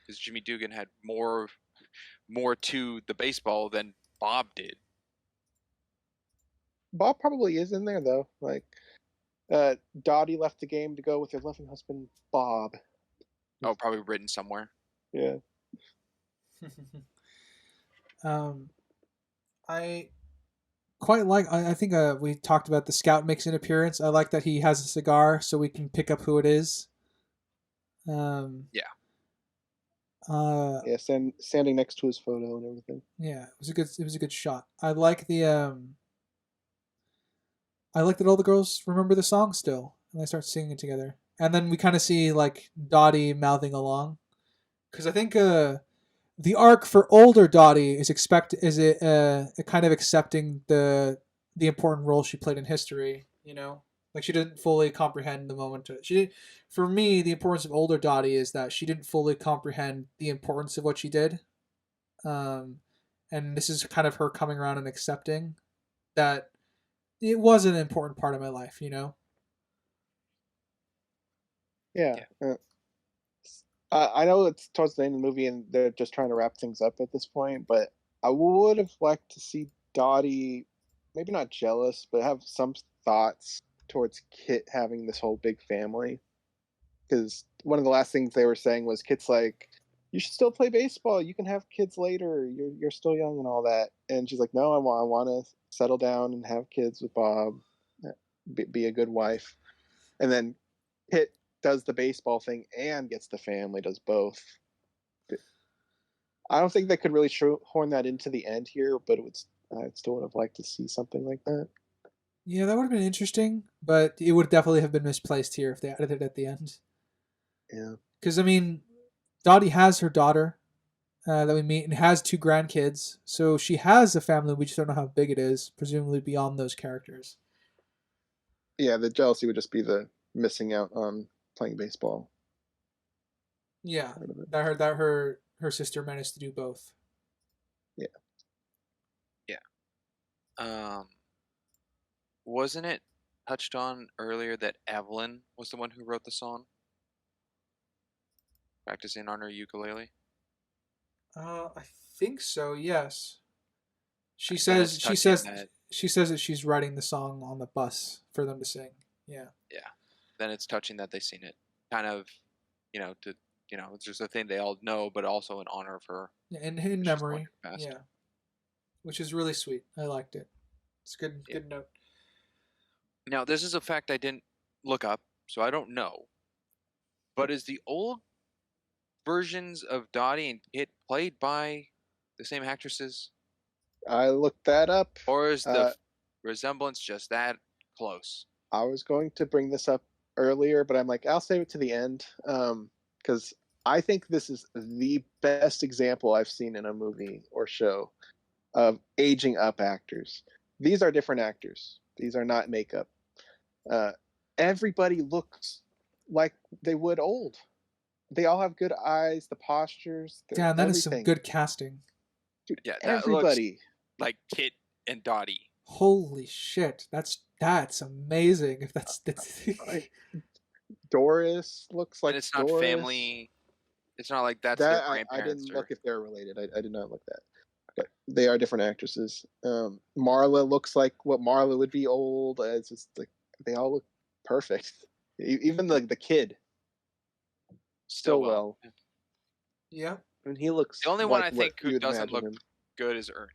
C: Because Jimmy Dugan had more to the baseball than Bob did.
A: Bob probably is in there though. Like, Dottie left the game to go with her loving husband Bob.
C: Oh, probably written somewhere.
A: Yeah.
B: I quite like. I think we talked about the scout makes an appearance. I like that he has a cigar, so we can pick up who it is.
C: Yeah.
A: Yeah, standing next to his photo and everything.
B: Yeah, it was a good shot. I like I like that all the girls remember the song still, and they start singing it together. And then we kind of see like Dottie mouthing along, because I think the arc for older Dottie is it kind of accepting the important role she played in history. Like she didn't fully comprehend the moment. For me, the importance of older Dottie is that she didn't fully comprehend the importance of what she did. Um, and this is kind of her coming around and accepting that it was an important part of my life.
A: Yeah. I know it's towards the end of the movie and they're just trying to wrap things up at this point, but I would have liked to see Dottie, maybe not jealous, but have some thoughts towards Kit having this whole big family. Because one of the last things they were saying was Kit's like, you should still play baseball. You can have kids later. You're still young and all that. And she's like, no, I want to settle down and have kids with Bob, be a good wife. And then Kit does the baseball thing and gets the family, does both. I don't think they could really shoehorn that into the end here, but I still would have liked to see something like that.
B: Yeah, that would have been interesting, but it would definitely have been misplaced here if they added it at the end.
A: Yeah.
B: Because I mean, Dottie has her daughter that we meet and has two grandkids, so she has a family. We just don't know how big it is. Presumably beyond those characters.
A: Yeah, the jealousy would just be the missing out on playing baseball.
B: Yeah, that her sister managed to do both.
A: Yeah.
C: Yeah. Wasn't it touched on earlier that Evelyn was the one who wrote the song? Practicing on her ukulele?
B: I think so. Yes. She
C: And then it's
B: says
C: touching that.
B: she says that she's writing the song on the bus for them to sing. Yeah.
C: Yeah. Then it's touching that they seen it. Kind of, it's just a thing they all know, but also in honor of her.
B: Yeah, in memory. Yeah. Which is really sweet. I liked it. It's good.
C: Yeah.
B: Good note.
C: Now, this is a fact I didn't look up, so I don't know. But is the old versions of Dottie and Kit played by the same actresses?
A: I looked that up.
C: Or is the resemblance just that close?
A: I was going to bring this up earlier, but I'm like, I'll save it to the end. Because I think this is the best example I've seen in a movie or show of aging up actors. These are different actors. These are not makeup. Everybody looks like they would old. They all have good eyes, the postures.
B: Damn, that is some good casting.
A: Dude,
C: yeah,
A: everybody
C: looks like Kit and Dottie.
B: Holy shit, that's amazing. If that's
A: like, Doris looks like
C: and it's not
A: Doris.
C: Family. It's not like that's their grandparents.
A: I didn't look if they're related. I did not look that. But they are different actresses. Marla looks like what Marla would be old. It's just like they all look perfect. Even the kid. Still well.
B: Yeah.
A: I mean, he looks.
C: The only
A: like
C: one I think
A: who
C: doesn't look good is Ernie.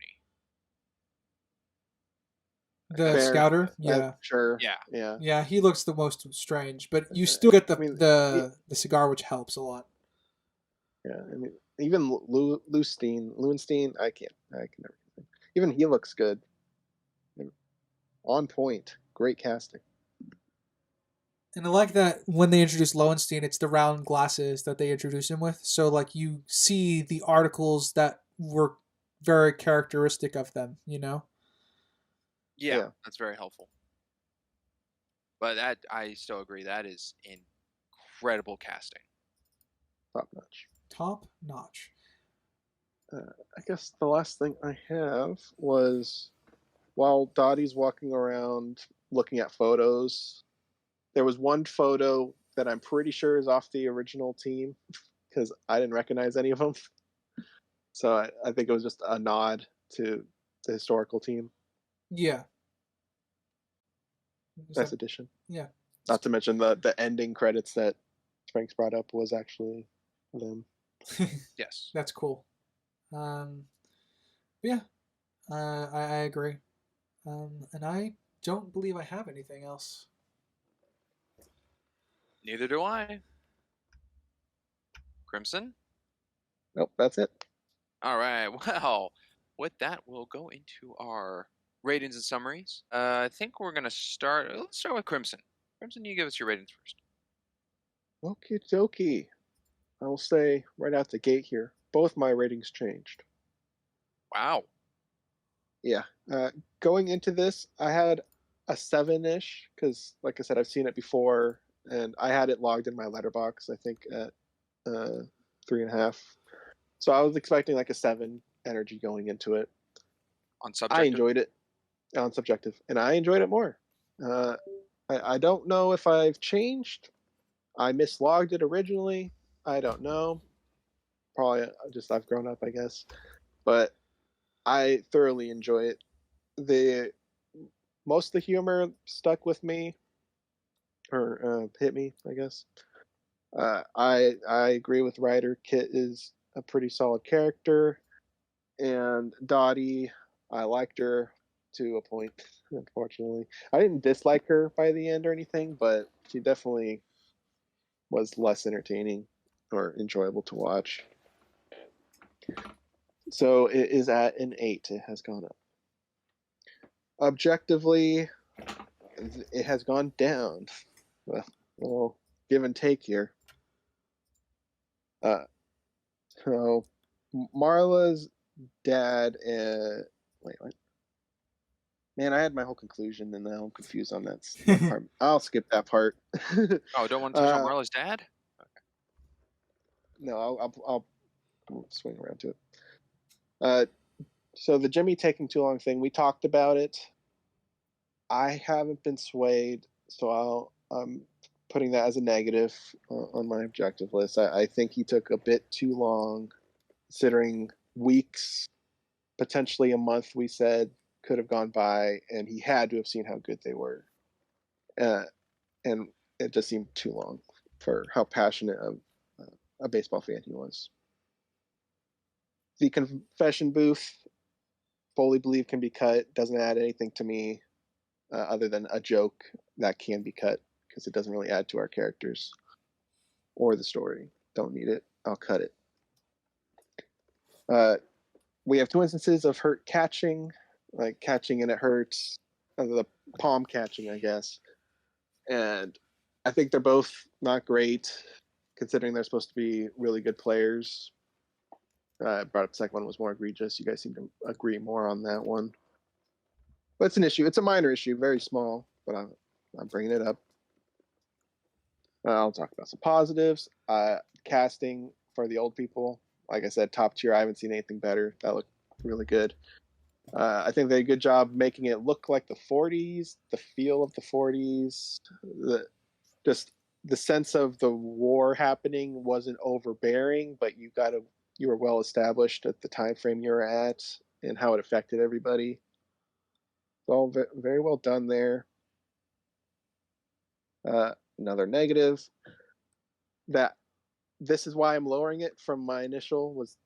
B: The scouter, yeah,
A: sure,
B: yeah. He looks the most strange, but you still get the cigar, which helps a lot.
A: Yeah, I mean, even Lewenstein, I can never. Even he looks good. On point, great casting.
B: And I like that when they introduce Lowenstein, it's the round glasses that they introduce him with. So like you see the articles that were very characteristic of them,
C: Yeah, that's very helpful. But that I still agree that is incredible casting.
A: Top notch.
B: Top notch.
A: I guess the last thing I have was while Dottie's walking around looking at photos, there was one photo that I'm pretty sure is off the original team because I didn't recognize any of them. So I think it was just a nod to the historical team.
B: Yeah.
A: Nice addition.
B: Yeah.
A: Not to mention the ending credits that Frank's brought up was actually them.
C: Yes.
B: That's cool. Yeah, I agree. And I don't believe I have anything else.
C: Neither do I. Crimson?
A: Nope, that's it.
C: All right. Well, with that, we'll go into our ratings and summaries. I think we're gonna start. Let's start with Crimson. Crimson, you give us your ratings first.
A: Okie dokie. I will say right out the gate here, both my ratings changed.
C: Wow.
A: Yeah. Going into this, I had a 7-ish because, like I said, I've seen it before, and I had it logged in my letterbox. I think at 3.5. So I was expecting like a 7 energy going into it.
C: On subjective.
A: I enjoyed it on subjective, and I enjoyed it more. I don't know if I've changed. I mislogged it originally. I don't know. Probably just I've grown up, I guess. But I thoroughly enjoy it. Most of the humor stuck with me, or hit me, I guess. I agree with Ryder. Kit is a pretty solid character, and Dottie, I liked her to a point. Unfortunately, I didn't dislike her by the end or anything, but she definitely was less entertaining or enjoyable to watch. So it is at an 8. It has gone up. Objectively, it has gone down. Well, give and take here. So Marla's dad. Wait, what? Man, I had my whole conclusion, and now I'm confused on that part. I'll skip that part.
C: Oh, don't want to touch on Marla's dad?
A: Okay. No, I'll swing around to it. So the Jimmy taking too long thing, we talked about it. I haven't been swayed, so I'm putting that as a negative on my objective list. I think he took a bit too long, considering weeks, potentially a month, we said, could have gone by, and he had to have seen how good they were. And it just seemed too long for how passionate of a baseball fan he was. The confession booth, fully believe can be cut. Doesn't add anything to me other than a joke that can be cut because it doesn't really add to our characters or the story. Don't need it. I'll cut it. We have 2 instances of hurt catching, like catching and it hurts. The palm catching, I guess. And I think they're both not great, considering they're supposed to be really good players. I brought up the second one was more egregious. You guys seem to agree more on that one. But it's an issue. It's a minor issue, very small, but I'm bringing it up. I'll talk about some positives. Casting for the old people, like I said, top tier. I haven't seen anything better. That looked really good. I think they did a good job making it look like the 40s, the feel of the 40s. Just the sense of the war happening wasn't overbearing, but you were well established at the time frame you were at and how it affected everybody. It's all very well done there. Another negative that this is why I'm lowering it from my initial was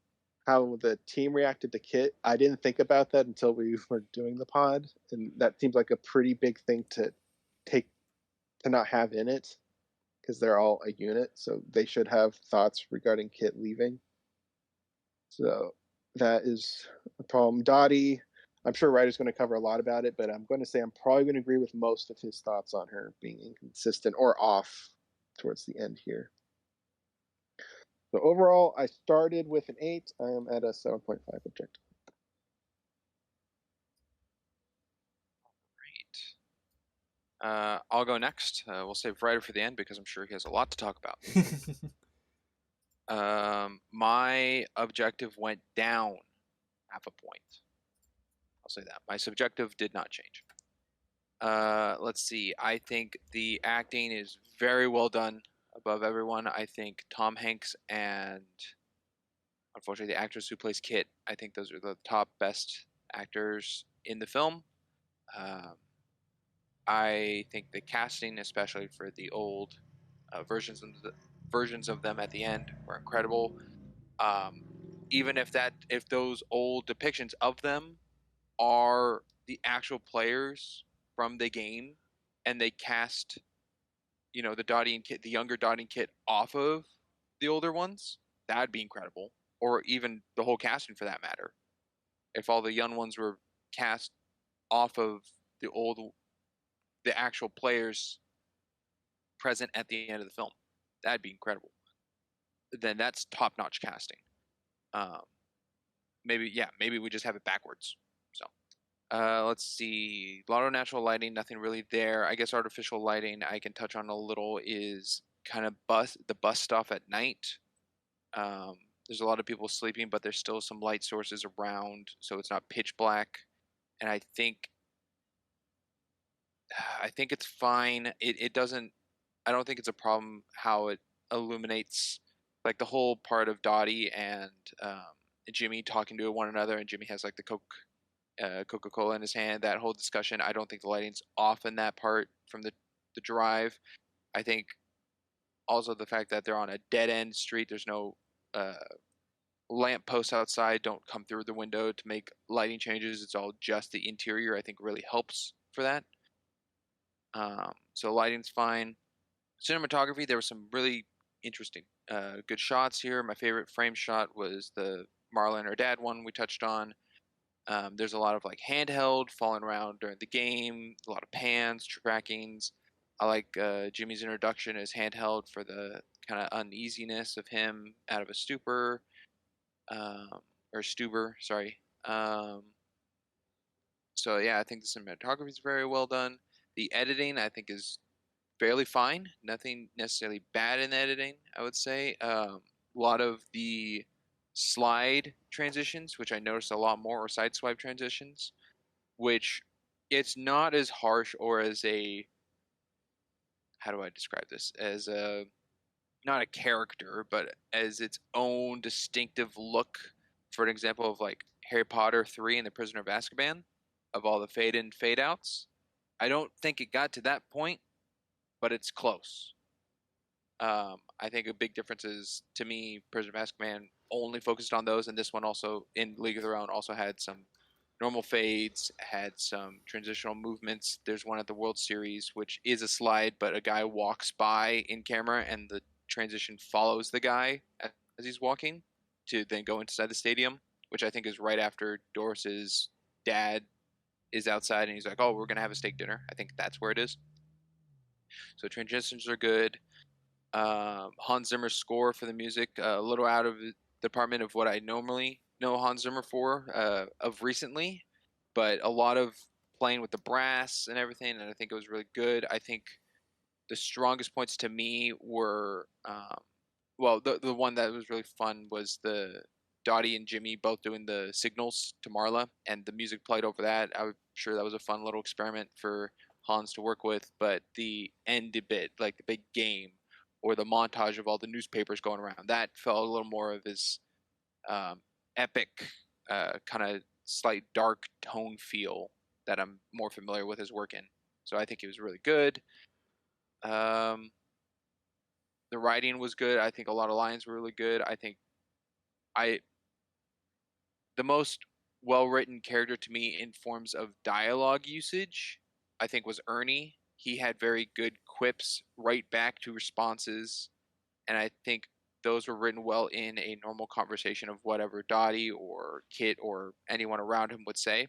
A: how the team reacted to Kit. I didn't think about that until we were doing the pod, and that seems like a pretty big thing to not have in it because they're all a unit, so they should have thoughts regarding Kit leaving. So that is a problem. Dottie, I'm sure Ryder's going to cover a lot about it, but I'm going to say I'm probably going to agree with most of his thoughts on her being inconsistent or off towards the end here. So overall, I started with an 8. I am at a 7.5 objective.
C: I'll go next. We'll save Ryder for the end because I'm sure he has a lot to talk about. My objective went down half a point. I'll say that. My subjective did not change. Let's see. I think the acting is very well done above everyone. I think Tom Hanks and, unfortunately, the actress who plays Kit, I think those are the top best actors in the film. I think the casting, especially for the old versions of them at the end, were incredible. Even if those old depictions of them are the actual players from the game, and they cast, the Dottie and Kit, the younger Dottie and Kit, off of the older ones, that'd be incredible. Or even the whole casting, for that matter. If all the young ones were cast off of the actual players present at the end of the film, that'd be incredible. Then that's top-notch casting. Maybe we just have it backwards. So, let's see. A lot of natural lighting, nothing really there. I guess artificial lighting I can touch on a little is kind of the bus stop at night. There's a lot of people sleeping, but there's still some light sources around, so it's not pitch black. And I think it's fine. It doesn't. I don't think it's a problem how it illuminates, like the whole part of Dottie and Jimmy talking to one another, and Jimmy has like the Coca-Cola in his hand. That whole discussion, I don't think the lighting's off in that part from the drive. I think also the fact that they're on a dead end street, there's no lamp posts outside, don't come through the window to make lighting changes. It's all just the interior. I think really helps for that. So lighting's fine. Cinematography, there were some really interesting, good shots here. My favorite frame shot was the Marla and her dad one we touched on. There's a lot of like handheld falling around during the game, a lot of pans, trackings. I like Jimmy's introduction as handheld for the kind of uneasiness of him out of a stupor, or stuber, sorry. So yeah, I think the cinematography is very well done. The editing, I think, is fairly fine. Nothing necessarily bad in the editing, I would say. A lot of the slide transitions, which I noticed a lot more, or side swipe transitions, which it's not as harsh or as a, how do I describe this? As a, not a character, but as its own distinctive look. For an example of like Harry Potter 3 and the Prisoner of Azkaban, of all the fade in, fade outs. I don't think it got to that point, but it's close. I think a big difference is, to me, Prisoner of Azkaban only focused on those, and this one also, in League of Their Own, also had some normal fades, had some transitional movements. There's one at the World Series, which is a slide, but a guy walks by in camera, and the transition follows the guy as he's walking to then go inside the stadium, which I think is right after Doris's dad is outside, and he's like, "Oh, we're gonna have a steak dinner." I think that's where it is. So transitions are good. Hans Zimmer's score for the music, a little out of the department of what I normally know Hans Zimmer for, of recently, but a lot of playing with the brass and everything, and I think it was really good. I think the strongest points to me were, the one that was really fun was the Dottie and Jimmy both doing the signals to Marla, and the music played over that. I'm sure that was a fun little experiment for Hans to work with, but the end bit, like the big game, or the montage of all the newspapers going around, that felt a little more of his epic, kind of slight dark tone feel that I'm more familiar with his work in. So I think he was really good. The writing was good. I think a lot of lines were really good. I think the most well-written character to me in forms of dialogue usage, I think, was Ernie. He had very good quips right back to responses, and I think those were written well in a normal conversation of whatever Dottie or Kit or anyone around him would say.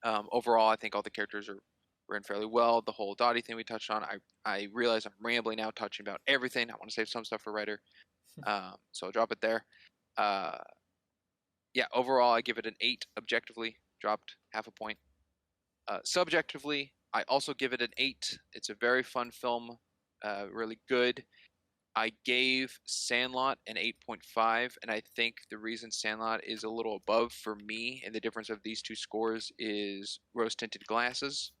C: Overall, I think all the characters were in fairly well. The whole Dottie thing we touched on, I realize I'm rambling now, touching about everything. I want to save some stuff for Writer, so I'll drop it there. Yeah, overall, I give it an 8 objectively, dropped half a point. Subjectively, I also give it an 8. It's a very fun film, really good. I gave Sandlot an 8.5, and I think the reason Sandlot is a little above for me, and the difference of these two scores, is rose-tinted glasses.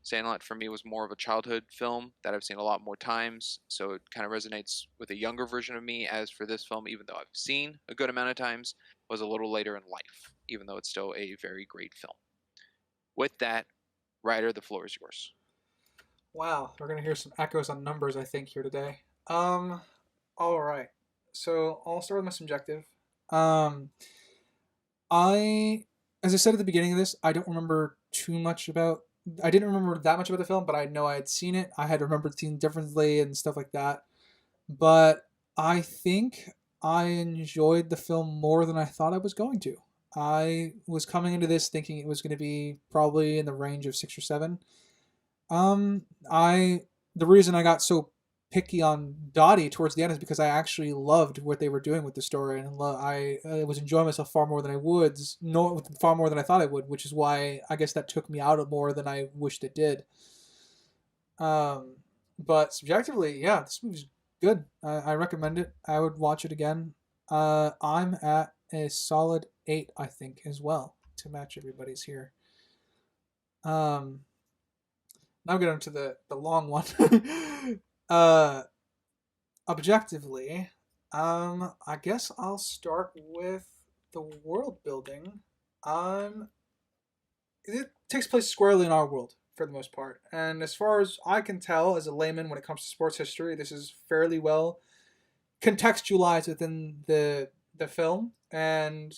C: Sandlot for me was more of a childhood film that I've seen a lot more times, so it kind of resonates with a younger version of me. As for this film, even though I've seen a good amount of times, was a little later in life, even though it's still a very great film. With that, Ryder, the floor is yours.
B: Wow, we're gonna hear some echoes on numbers, I think, here today. All right. So I'll start with my subjective. Um, I, as I said at the beginning of this, I don't remember too much about. I didn't remember that much about the film, but I know I had seen it. I had remembered seeing differently and stuff like that. But I think I enjoyed the film more than I thought I was going to. I was coming into this thinking it was going to be probably in the range of 6 or 7. I the reason I got so picky on Dottie towards the end is because I actually loved what they were doing with the story, and I was enjoying myself far more than I would, no, far more than I thought I would, which is why I guess that took me out of more than I wished it did. Um, but subjectively, yeah, this movie's good. I recommend it. I would watch it again. I'm at a solid 8, I think, as well, to match everybody's here. Um, Now get into the long one. uh, Objectively, I guess I'll start with the world building. Um, it takes place squarely in our world for the most part, and as far as I can tell, as a layman, when it comes to sports history, this is fairly well contextualized within the film, and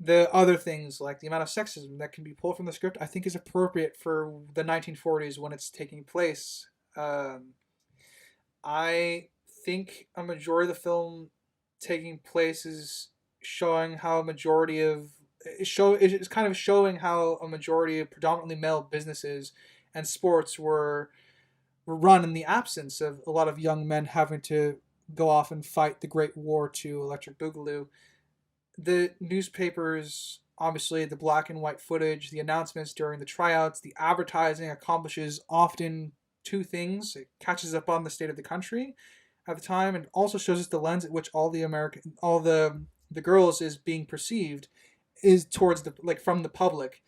B: the other things like the amount of sexism that can be pulled from the script, I think, is appropriate for the 1940s when it's taking place. I think a majority of the film taking place is showing how a majority of it's kind of showing how a majority of predominantly male businesses and sports were run in the absence of a lot of young men having to go off and fight the Great War to Electric Boogaloo. The newspapers, obviously, the black and white footage, the announcements during the tryouts, the advertising accomplishes often two things. It catches up on the state of the country at the time, and also shows us the lens at which all the girls is being perceived is towards the like from the public,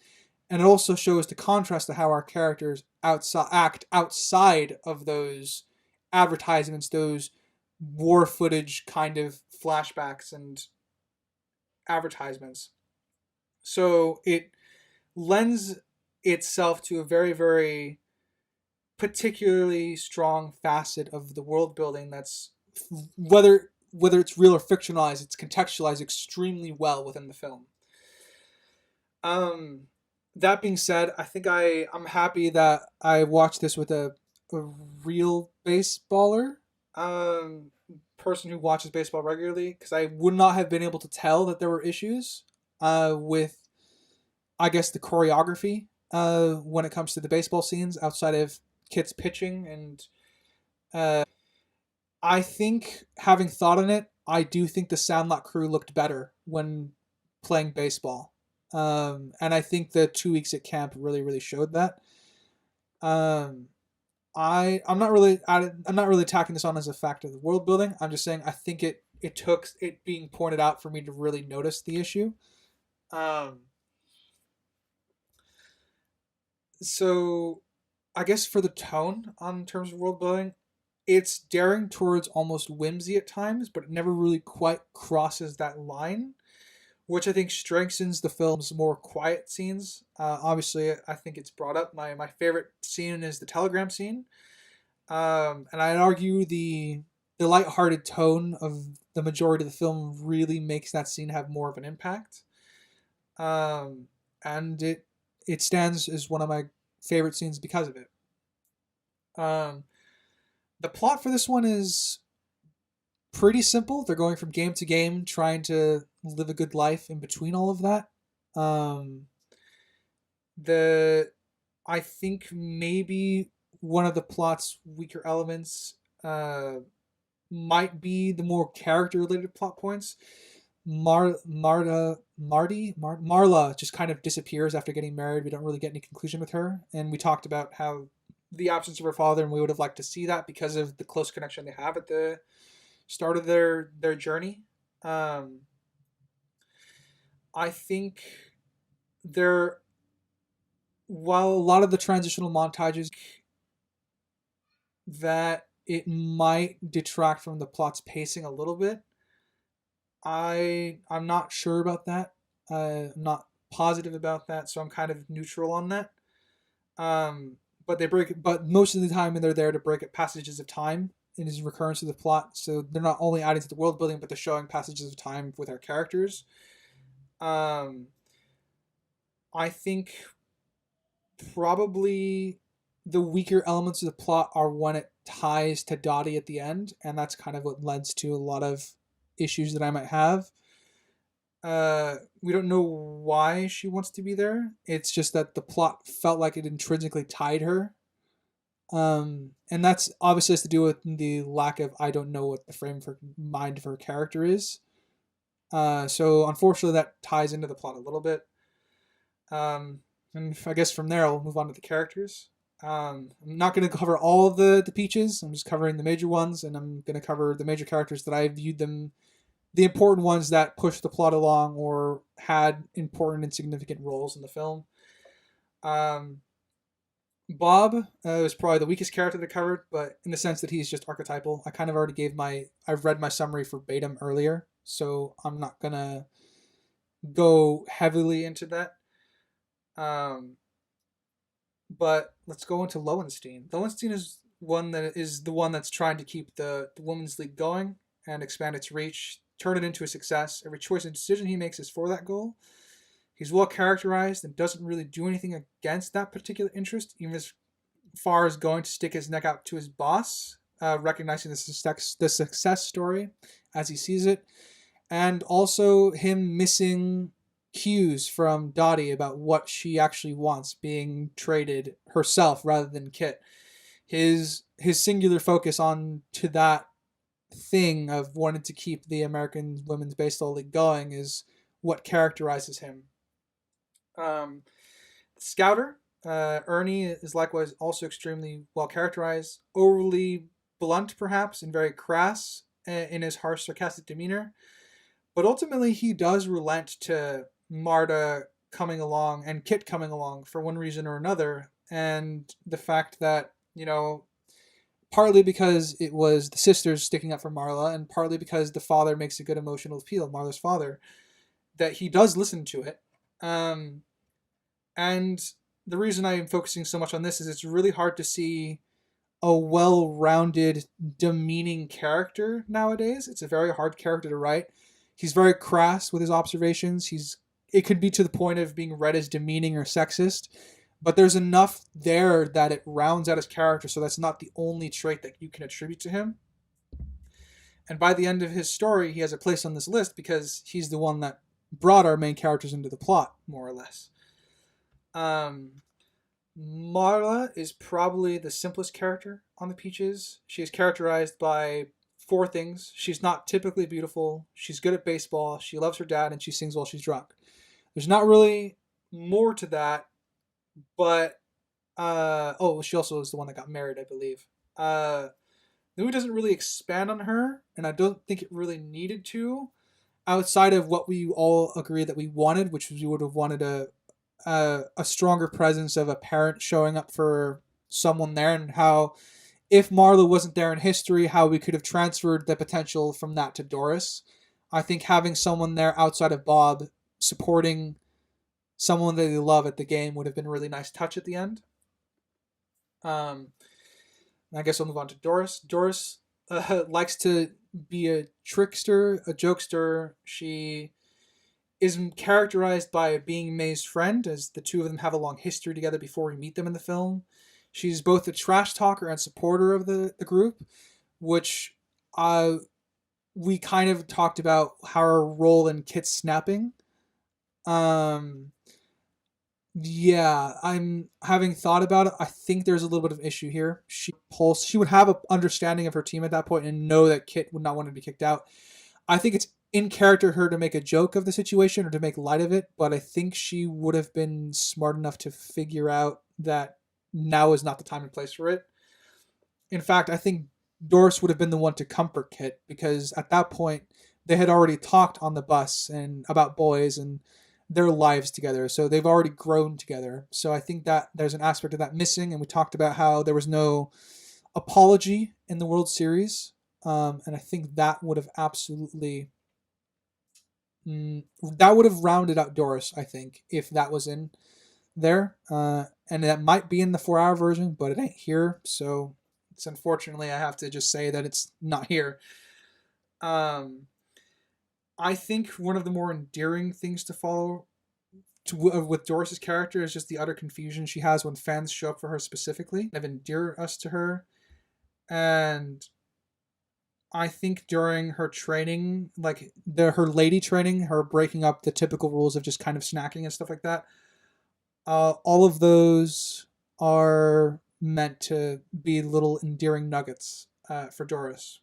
B: and it also shows the contrast to how our characters act outside of those advertisements, those war footage kind of flashbacks and advertisements. So it lends itself to a very, very particularly strong facet of the world building that's whether it's real or fictionalized, it's contextualized extremely well within the film. Um, that being said, I think I'm happy that I watched this with a real baseballer, um, person who watches baseball regularly, because I would not have been able to tell that there were issues with, I guess, the choreography when it comes to the baseball scenes outside of Kit's pitching. And I think, having thought on it, I do think the Soundlot crew looked better when playing baseball. And I think the 2 weeks at camp really, really showed that. Um, I'm not really tacking this on as a fact of the world building. I'm just saying I think it took it being pointed out for me to really notice the issue. Um, so I guess for the tone on terms of world building, it's daring towards almost whimsy at times, but it never really quite crosses that line, which I think strengthens the film's more quiet scenes. Obviously, I think it's brought up. My favorite scene is the telegram scene, and I'd argue the lighthearted tone of the majority of the film really makes that scene have more of an impact. Um, and it stands as one of my favorite scenes because of it. Um, the plot for this one is pretty simple. They're going from game to game, trying to live a good life in between all of that. Um, the I think maybe one of the plot's weaker elements might be the more character related plot points. Marla just kind of disappears after getting married. We don't really get any conclusion with her, and we talked about how the absence of her father, and we would have liked to see that because of the close connection they have at the start of their journey. I think there, while a lot of the transitional montages that it might detract from the plot's pacing a little bit, I'm not sure about that. I'm not positive about that, so I'm kind of neutral on that. But they break. But most of the time, they're there to break up passages of time in his recurrence of the plot. So they're not only adding to the world building, but they're showing passages of time with our characters. I think probably the weaker elements of the plot are when it ties to Dottie at the end, and that's kind of what leads to a lot of issues that I might have. We don't know why she wants to be there. It's just that the plot felt like it intrinsically tied her. And that's obviously has to do with the lack of, I don't know what the frame for mind of her character is. So unfortunately that ties into the plot a little bit. And I guess from there I'll move on to the characters. I'm not going to cover all of the peaches. I'm just covering the major ones, and I'm going to cover the major characters that I viewed them, the important ones that pushed the plot along or had important and significant roles in the film. Bob was probably the weakest character that I covered, but in the sense that he's just archetypal. I kind of already I've read my summary verbatim earlier, so I'm not going to go heavily into that. But let's go into Lowenstein. Lowenstein is the one that's trying to keep the Women's League going and expand its reach, turn it into a success. Every choice and decision he makes is for that goal. He's well characterized and doesn't really do anything against that particular interest, even as far as going to stick his neck out to his boss, recognizing the success story as he sees it, and also him missing cues from Dottie about what she actually wants, being traded herself rather than Kit. His singular focus on to that thing of wanting to keep the American Women's Baseball League going is what characterizes him. Scouter, Ernie is likewise also extremely well characterized, overly blunt perhaps and very crass in his harsh, sarcastic demeanor. But ultimately he does relent to Marta coming along and Kit coming along for one reason or another, and the fact that, partly because it was the sisters sticking up for Marla, and partly because the father makes a good emotional appeal, Marla's father, that he does listen to it. And the reason I am focusing so much on this is it's really hard to see a well-rounded, demeaning character nowadays. It's a very hard character to write. He's very crass with his observations. It could be to the point of being read as demeaning or sexist, but there's enough there that it rounds out his character, so that's not the only trait that you can attribute to him. And by the end of his story, he has a place on this list because he's the one that brought our main characters into the plot, more or less. Marla is probably the simplest character on the Peaches. She is characterized by 4 things. She's not typically beautiful. She's good at baseball. She loves her dad, and she sings while she's drunk. There's not really more to that, but she also is the one that got married, I believe. The movie doesn't really expand on her, and I don't think it really needed to, outside of what we all agree that we wanted, which was we would have wanted a stronger presence of a parent showing up for someone there, and how if Marla wasn't there in history, how we could have transferred the potential from that to Doris. I think having someone there outside of Bob supporting someone that they love at the game would have been a really nice touch at the end. I guess I'll move on to Doris. Doris likes to be a trickster, a jokester. She is characterized by being May's friend, as the two of them have a long history together before we meet them in the film. She's both a trash talker and supporter of the group, which we kind of talked about her role in Kit's snapping. Yeah, I'm having thought about it. I think there's a little bit of issue here. She would have an understanding of her team at that point and know that Kit would not want to be kicked out. I think it's in character her to make a joke of the situation or to make light of it, but I think she would have been smart enough to figure out that now is not the time and place for it. In fact, I think Doris would have been the one to comfort Kit, because at that point they had already talked on the bus and about boys and their lives together. So they've already grown together. So I think that there's an aspect of that missing. And we talked about how there was no apology in the World Series. And I think that would have absolutely that would have rounded out Doris, I think, if that was in there. And that might be in the 4-hour version, but it ain't here. So it's unfortunately I have to just say that it's not here. I think one of the more endearing things to follow with Doris's character is just the utter confusion she has when fans show up for her specifically. They've endeared us to her. And I think during her training, like her lady training, her breaking up the typical rules of just kind of snacking and stuff like that, all of those are meant to be little endearing nuggets for Doris.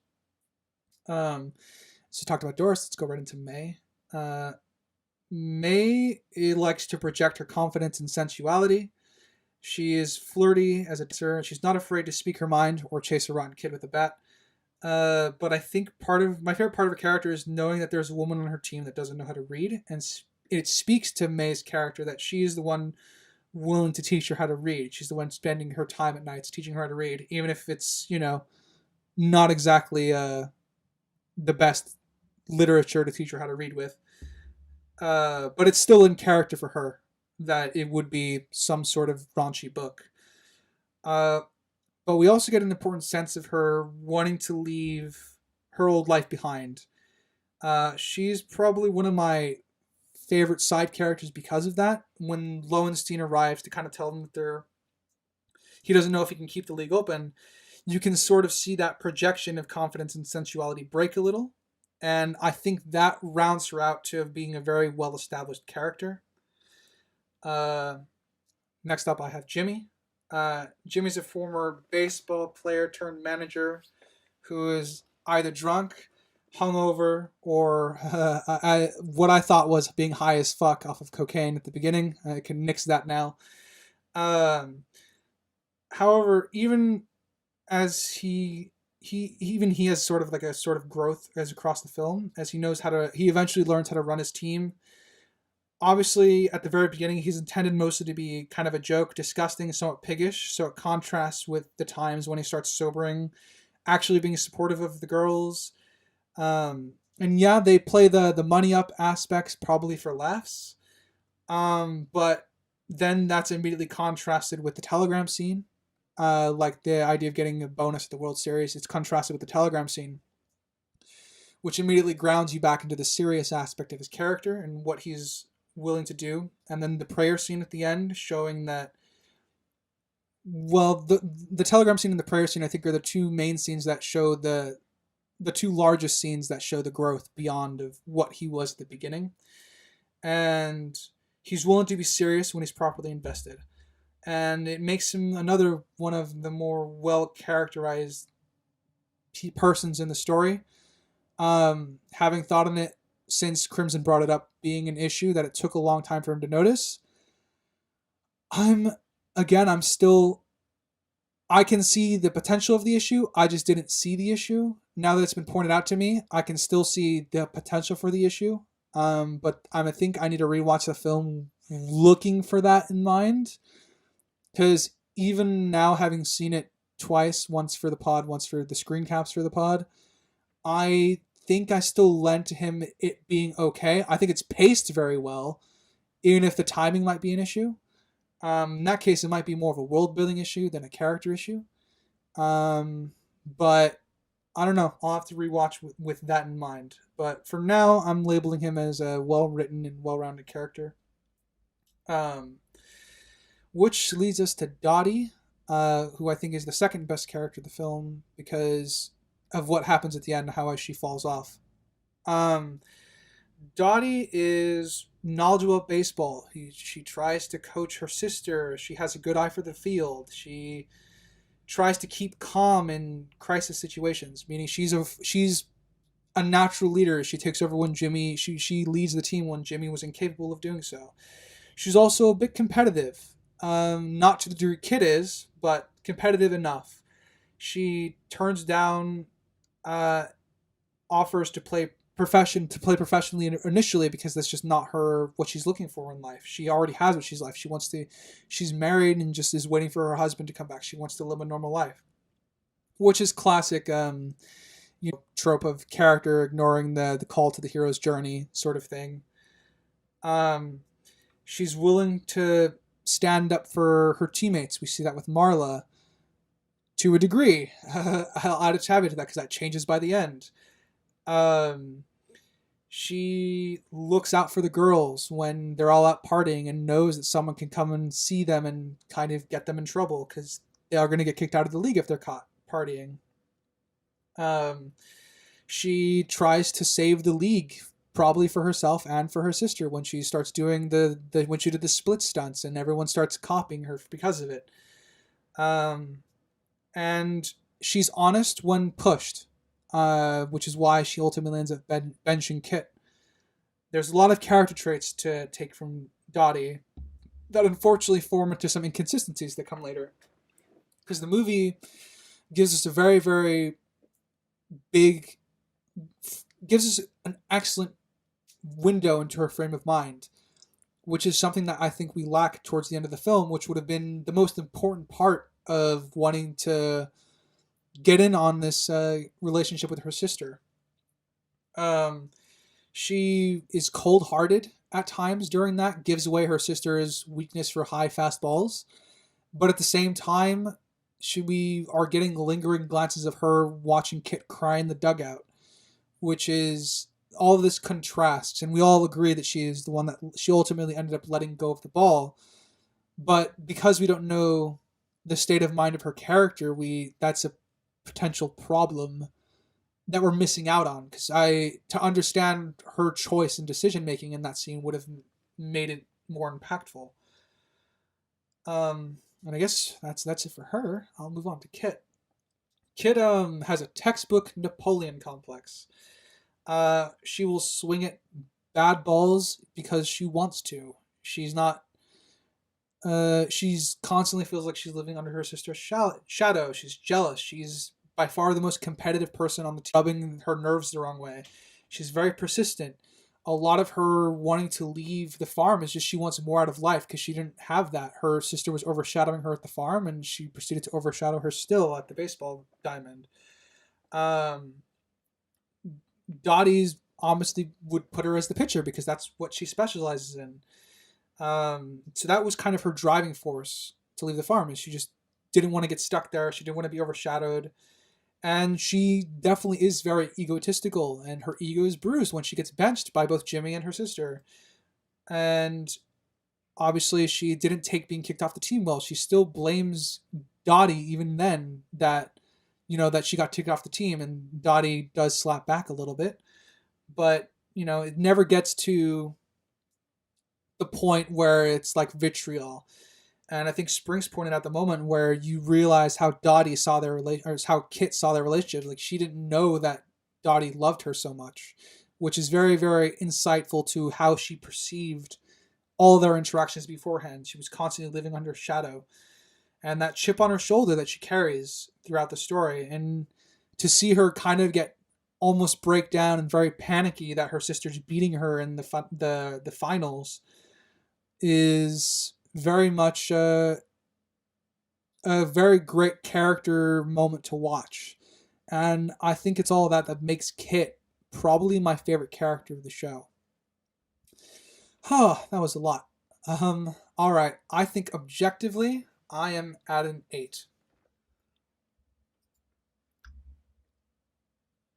B: So talked about Doris. Let's go right into May. May likes to project her confidence and sensuality. She is flirty as a dancer. She's not afraid to speak her mind or chase a rotten kid with a bat. But I think my favorite part of her character is knowing that there's a woman on her team that doesn't know how to read, and it speaks to May's character that she is the one willing to teach her how to read. She's the one spending her time at nights teaching her how to read, even if it's not exactly the best literature to teach her how to read with. But it's still in character for her that it would be some sort of raunchy book. But we also get an important sense of her wanting to leave her old life behind. She's probably one of my favorite side characters because of that. When Lowenstein arrives to kind of tell them that he doesn't know if he can keep the league open, you can sort of see that projection of confidence and sensuality break a little. And I think that rounds her out to being a very well-established character. Next up, I have Jimmy. Jimmy's a former baseball player turned manager who is either drunk, hungover, or what I thought was being high as fuck off of cocaine at the beginning. I can nix that now. However, even as he has sort of like a sort of growth as across the film, as he eventually learns how to run his team. Obviously, at the very beginning, he's intended mostly to be kind of a joke, disgusting, somewhat piggish, so it contrasts with the times when he starts sobering, actually being supportive of the girls. And yeah, they play the money up aspects probably for laughs. But then that's immediately contrasted with the telegram scene. Like the idea of getting a bonus at the World Series, it's contrasted with the telegram scene, which immediately grounds you back into the serious aspect of his character and what he's willing to do. And then the prayer scene at the end showing that, well, the telegram scene and the prayer scene I think are the two main scenes that show the two largest scenes that show the growth beyond of what he was at the beginning. And he's willing to be serious when he's properly invested. And it makes him another one of the more well-characterized persons in the story. Having thought on it since Crimson brought it up being an issue that it took a long time for him to notice, I can see the potential of the issue. I just didn't see the issue. Now that it's been pointed out to me, I can still see the potential for the issue. But I think I need to rewatch the film looking for that in mind. Because even now, having seen it twice, once for the pod, once for the screen caps for the pod, I think I still lend to him it being okay. I think it's paced very well, even if the timing might be an issue. In that case, it might be more of a world-building issue than a character issue. But I don't know. I'll have to rewatch with that in mind. But for now, I'm labeling him as a well-written and well-rounded character. Which leads us to Dottie, who I think is the second best character of the film because of what happens at the end and how she falls off. Dottie is knowledgeable about baseball. She tries to coach her sister. She has a good eye for the field. She tries to keep calm in crisis situations, meaning she's a natural leader. She takes over when she leads the team when Jimmy was incapable of doing so. She's also a bit competitive. Not to the degree Kit is, but competitive enough. She turns down uh, offers to play professionally initially because that's just not her what she's looking for in life. She already has what she's like. She's married and just is waiting for her husband to come back. She wants to live a normal life, which is classic trope of character ignoring the call to the hero's journey sort of thing. Um, she's willing to stand up for her teammates. We see that with Marla to a degree. I'll add a caveat to that because that changes by the end. Um, she looks out for the girls when they're all out partying and knows that someone can come and see them and kind of get them in trouble because they are going to get kicked out of the league if they're caught partying. She tries to save the league, probably for herself and for her sister, when she starts doing when she did the split stunts and everyone starts copying her because of it. And she's honest when pushed, which is why she ultimately ends up benching Kit. There's a lot of character traits to take from Dottie that unfortunately form into some inconsistencies that come later. Because the movie gives us a very, very big, gives us an excellent window into her frame of mind, which is something that I think we lack towards the end of the film, which would have been the most important part of wanting to get in on this relationship with her sister. She is cold-hearted at times during that, gives away her sister's weakness for high fast balls, but at the same time, we are getting lingering glances of her watching Kit cry in the dugout, which is all of this contrasts, and we all agree that she is the one that she ultimately ended up letting go of the ball. But because we don't know the state of mind of her character, that's a potential problem that we're missing out on. Because to understand her choice and decision making in that scene would have made it more impactful. And I guess that's it for her. I'll move on to Kit. Kit has a textbook Napoleon complex. She will swing at bad balls because she wants to. She's not. She's constantly feels like she's living under her sister's shadow. She's jealous. She's by far the most competitive person on the team, rubbing her nerves the wrong way. She's very persistent. A lot of her wanting to leave the farm is just she wants more out of life because she didn't have that. Her sister was overshadowing her at the farm, and she proceeded to overshadow her still at the baseball diamond. Dottie's honestly would put her as the pitcher because that's what she specializes in. So that was kind of her driving force to leave the farm. Is she just didn't want to get stuck there. She didn't want to be overshadowed. And she definitely is very egotistical, and her ego is bruised when she gets benched by both Jimmy and her sister. And obviously she didn't take being kicked off the team well. She still blames Dottie even then that she got kicked off the team, and Dottie does slap back a little bit. But, it never gets to the point where it's like vitriol. And I think Springs pointed out the moment where you realize how Dottie saw how Kit saw their relationship. Like, she didn't know that Dottie loved her so much, which is very, very insightful to how she perceived all their interactions beforehand. She was constantly living under shadow, and that chip on her shoulder that she carries throughout the story. And to see her kind of get almost break down and very panicky that her sister's beating her in the finals is very much a very great character moment to watch. And I think it's all that makes Kit probably my favorite character of the show. That was a lot. All right. I think objectively, I am at an 8.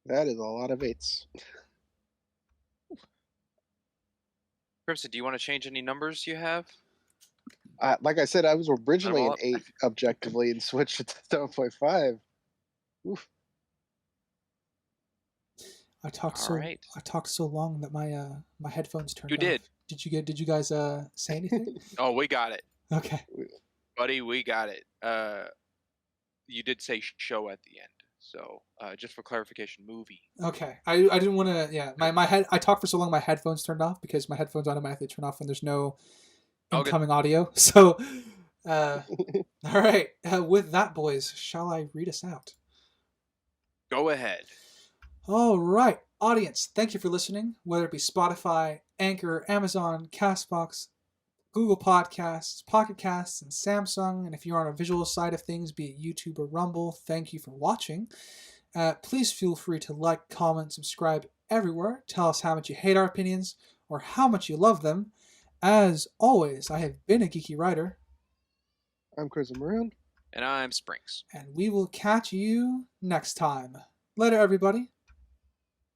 A: That is a lot of 8s.
C: Crimson, do you want to change any numbers you have?
A: Like I said, I was originally an 8 objectively and switched it to 7.5. Oof.
B: I talked so long that my headphones turned off.
C: You did.
B: Did you guys say anything?
C: Oh, we got it.
B: Okay.
C: Buddy, we got it. You did say show at the end. So just for clarification, movie.
B: Okay, I didn't want to. Yeah, my head. I talked for so long, my headphones turned off because my headphones automatically turn off when there's no
C: All good.
B: incoming audio. So, all right. With that, boys, shall I read us out?
C: Go ahead.
B: All right, audience. Thank you for listening. Whether it be Spotify, Anchor, Amazon, Castbox, Google Podcasts, Pocket Casts, and Samsung. And if you're on a visual side of things, be it YouTube or Rumble, thank you for watching. Please feel free to like, comment, subscribe everywhere. Tell us how much you hate our opinions or how much you love them. As always, I have been a Geeky Writer.
A: I'm Chris Maroon.
C: And I'm Springs.
B: And we will catch you next time. Later, everybody.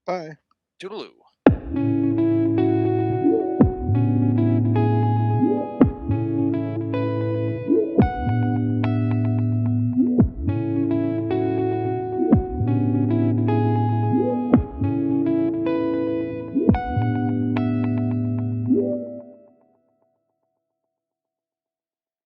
A: Bye.
C: Toodaloo.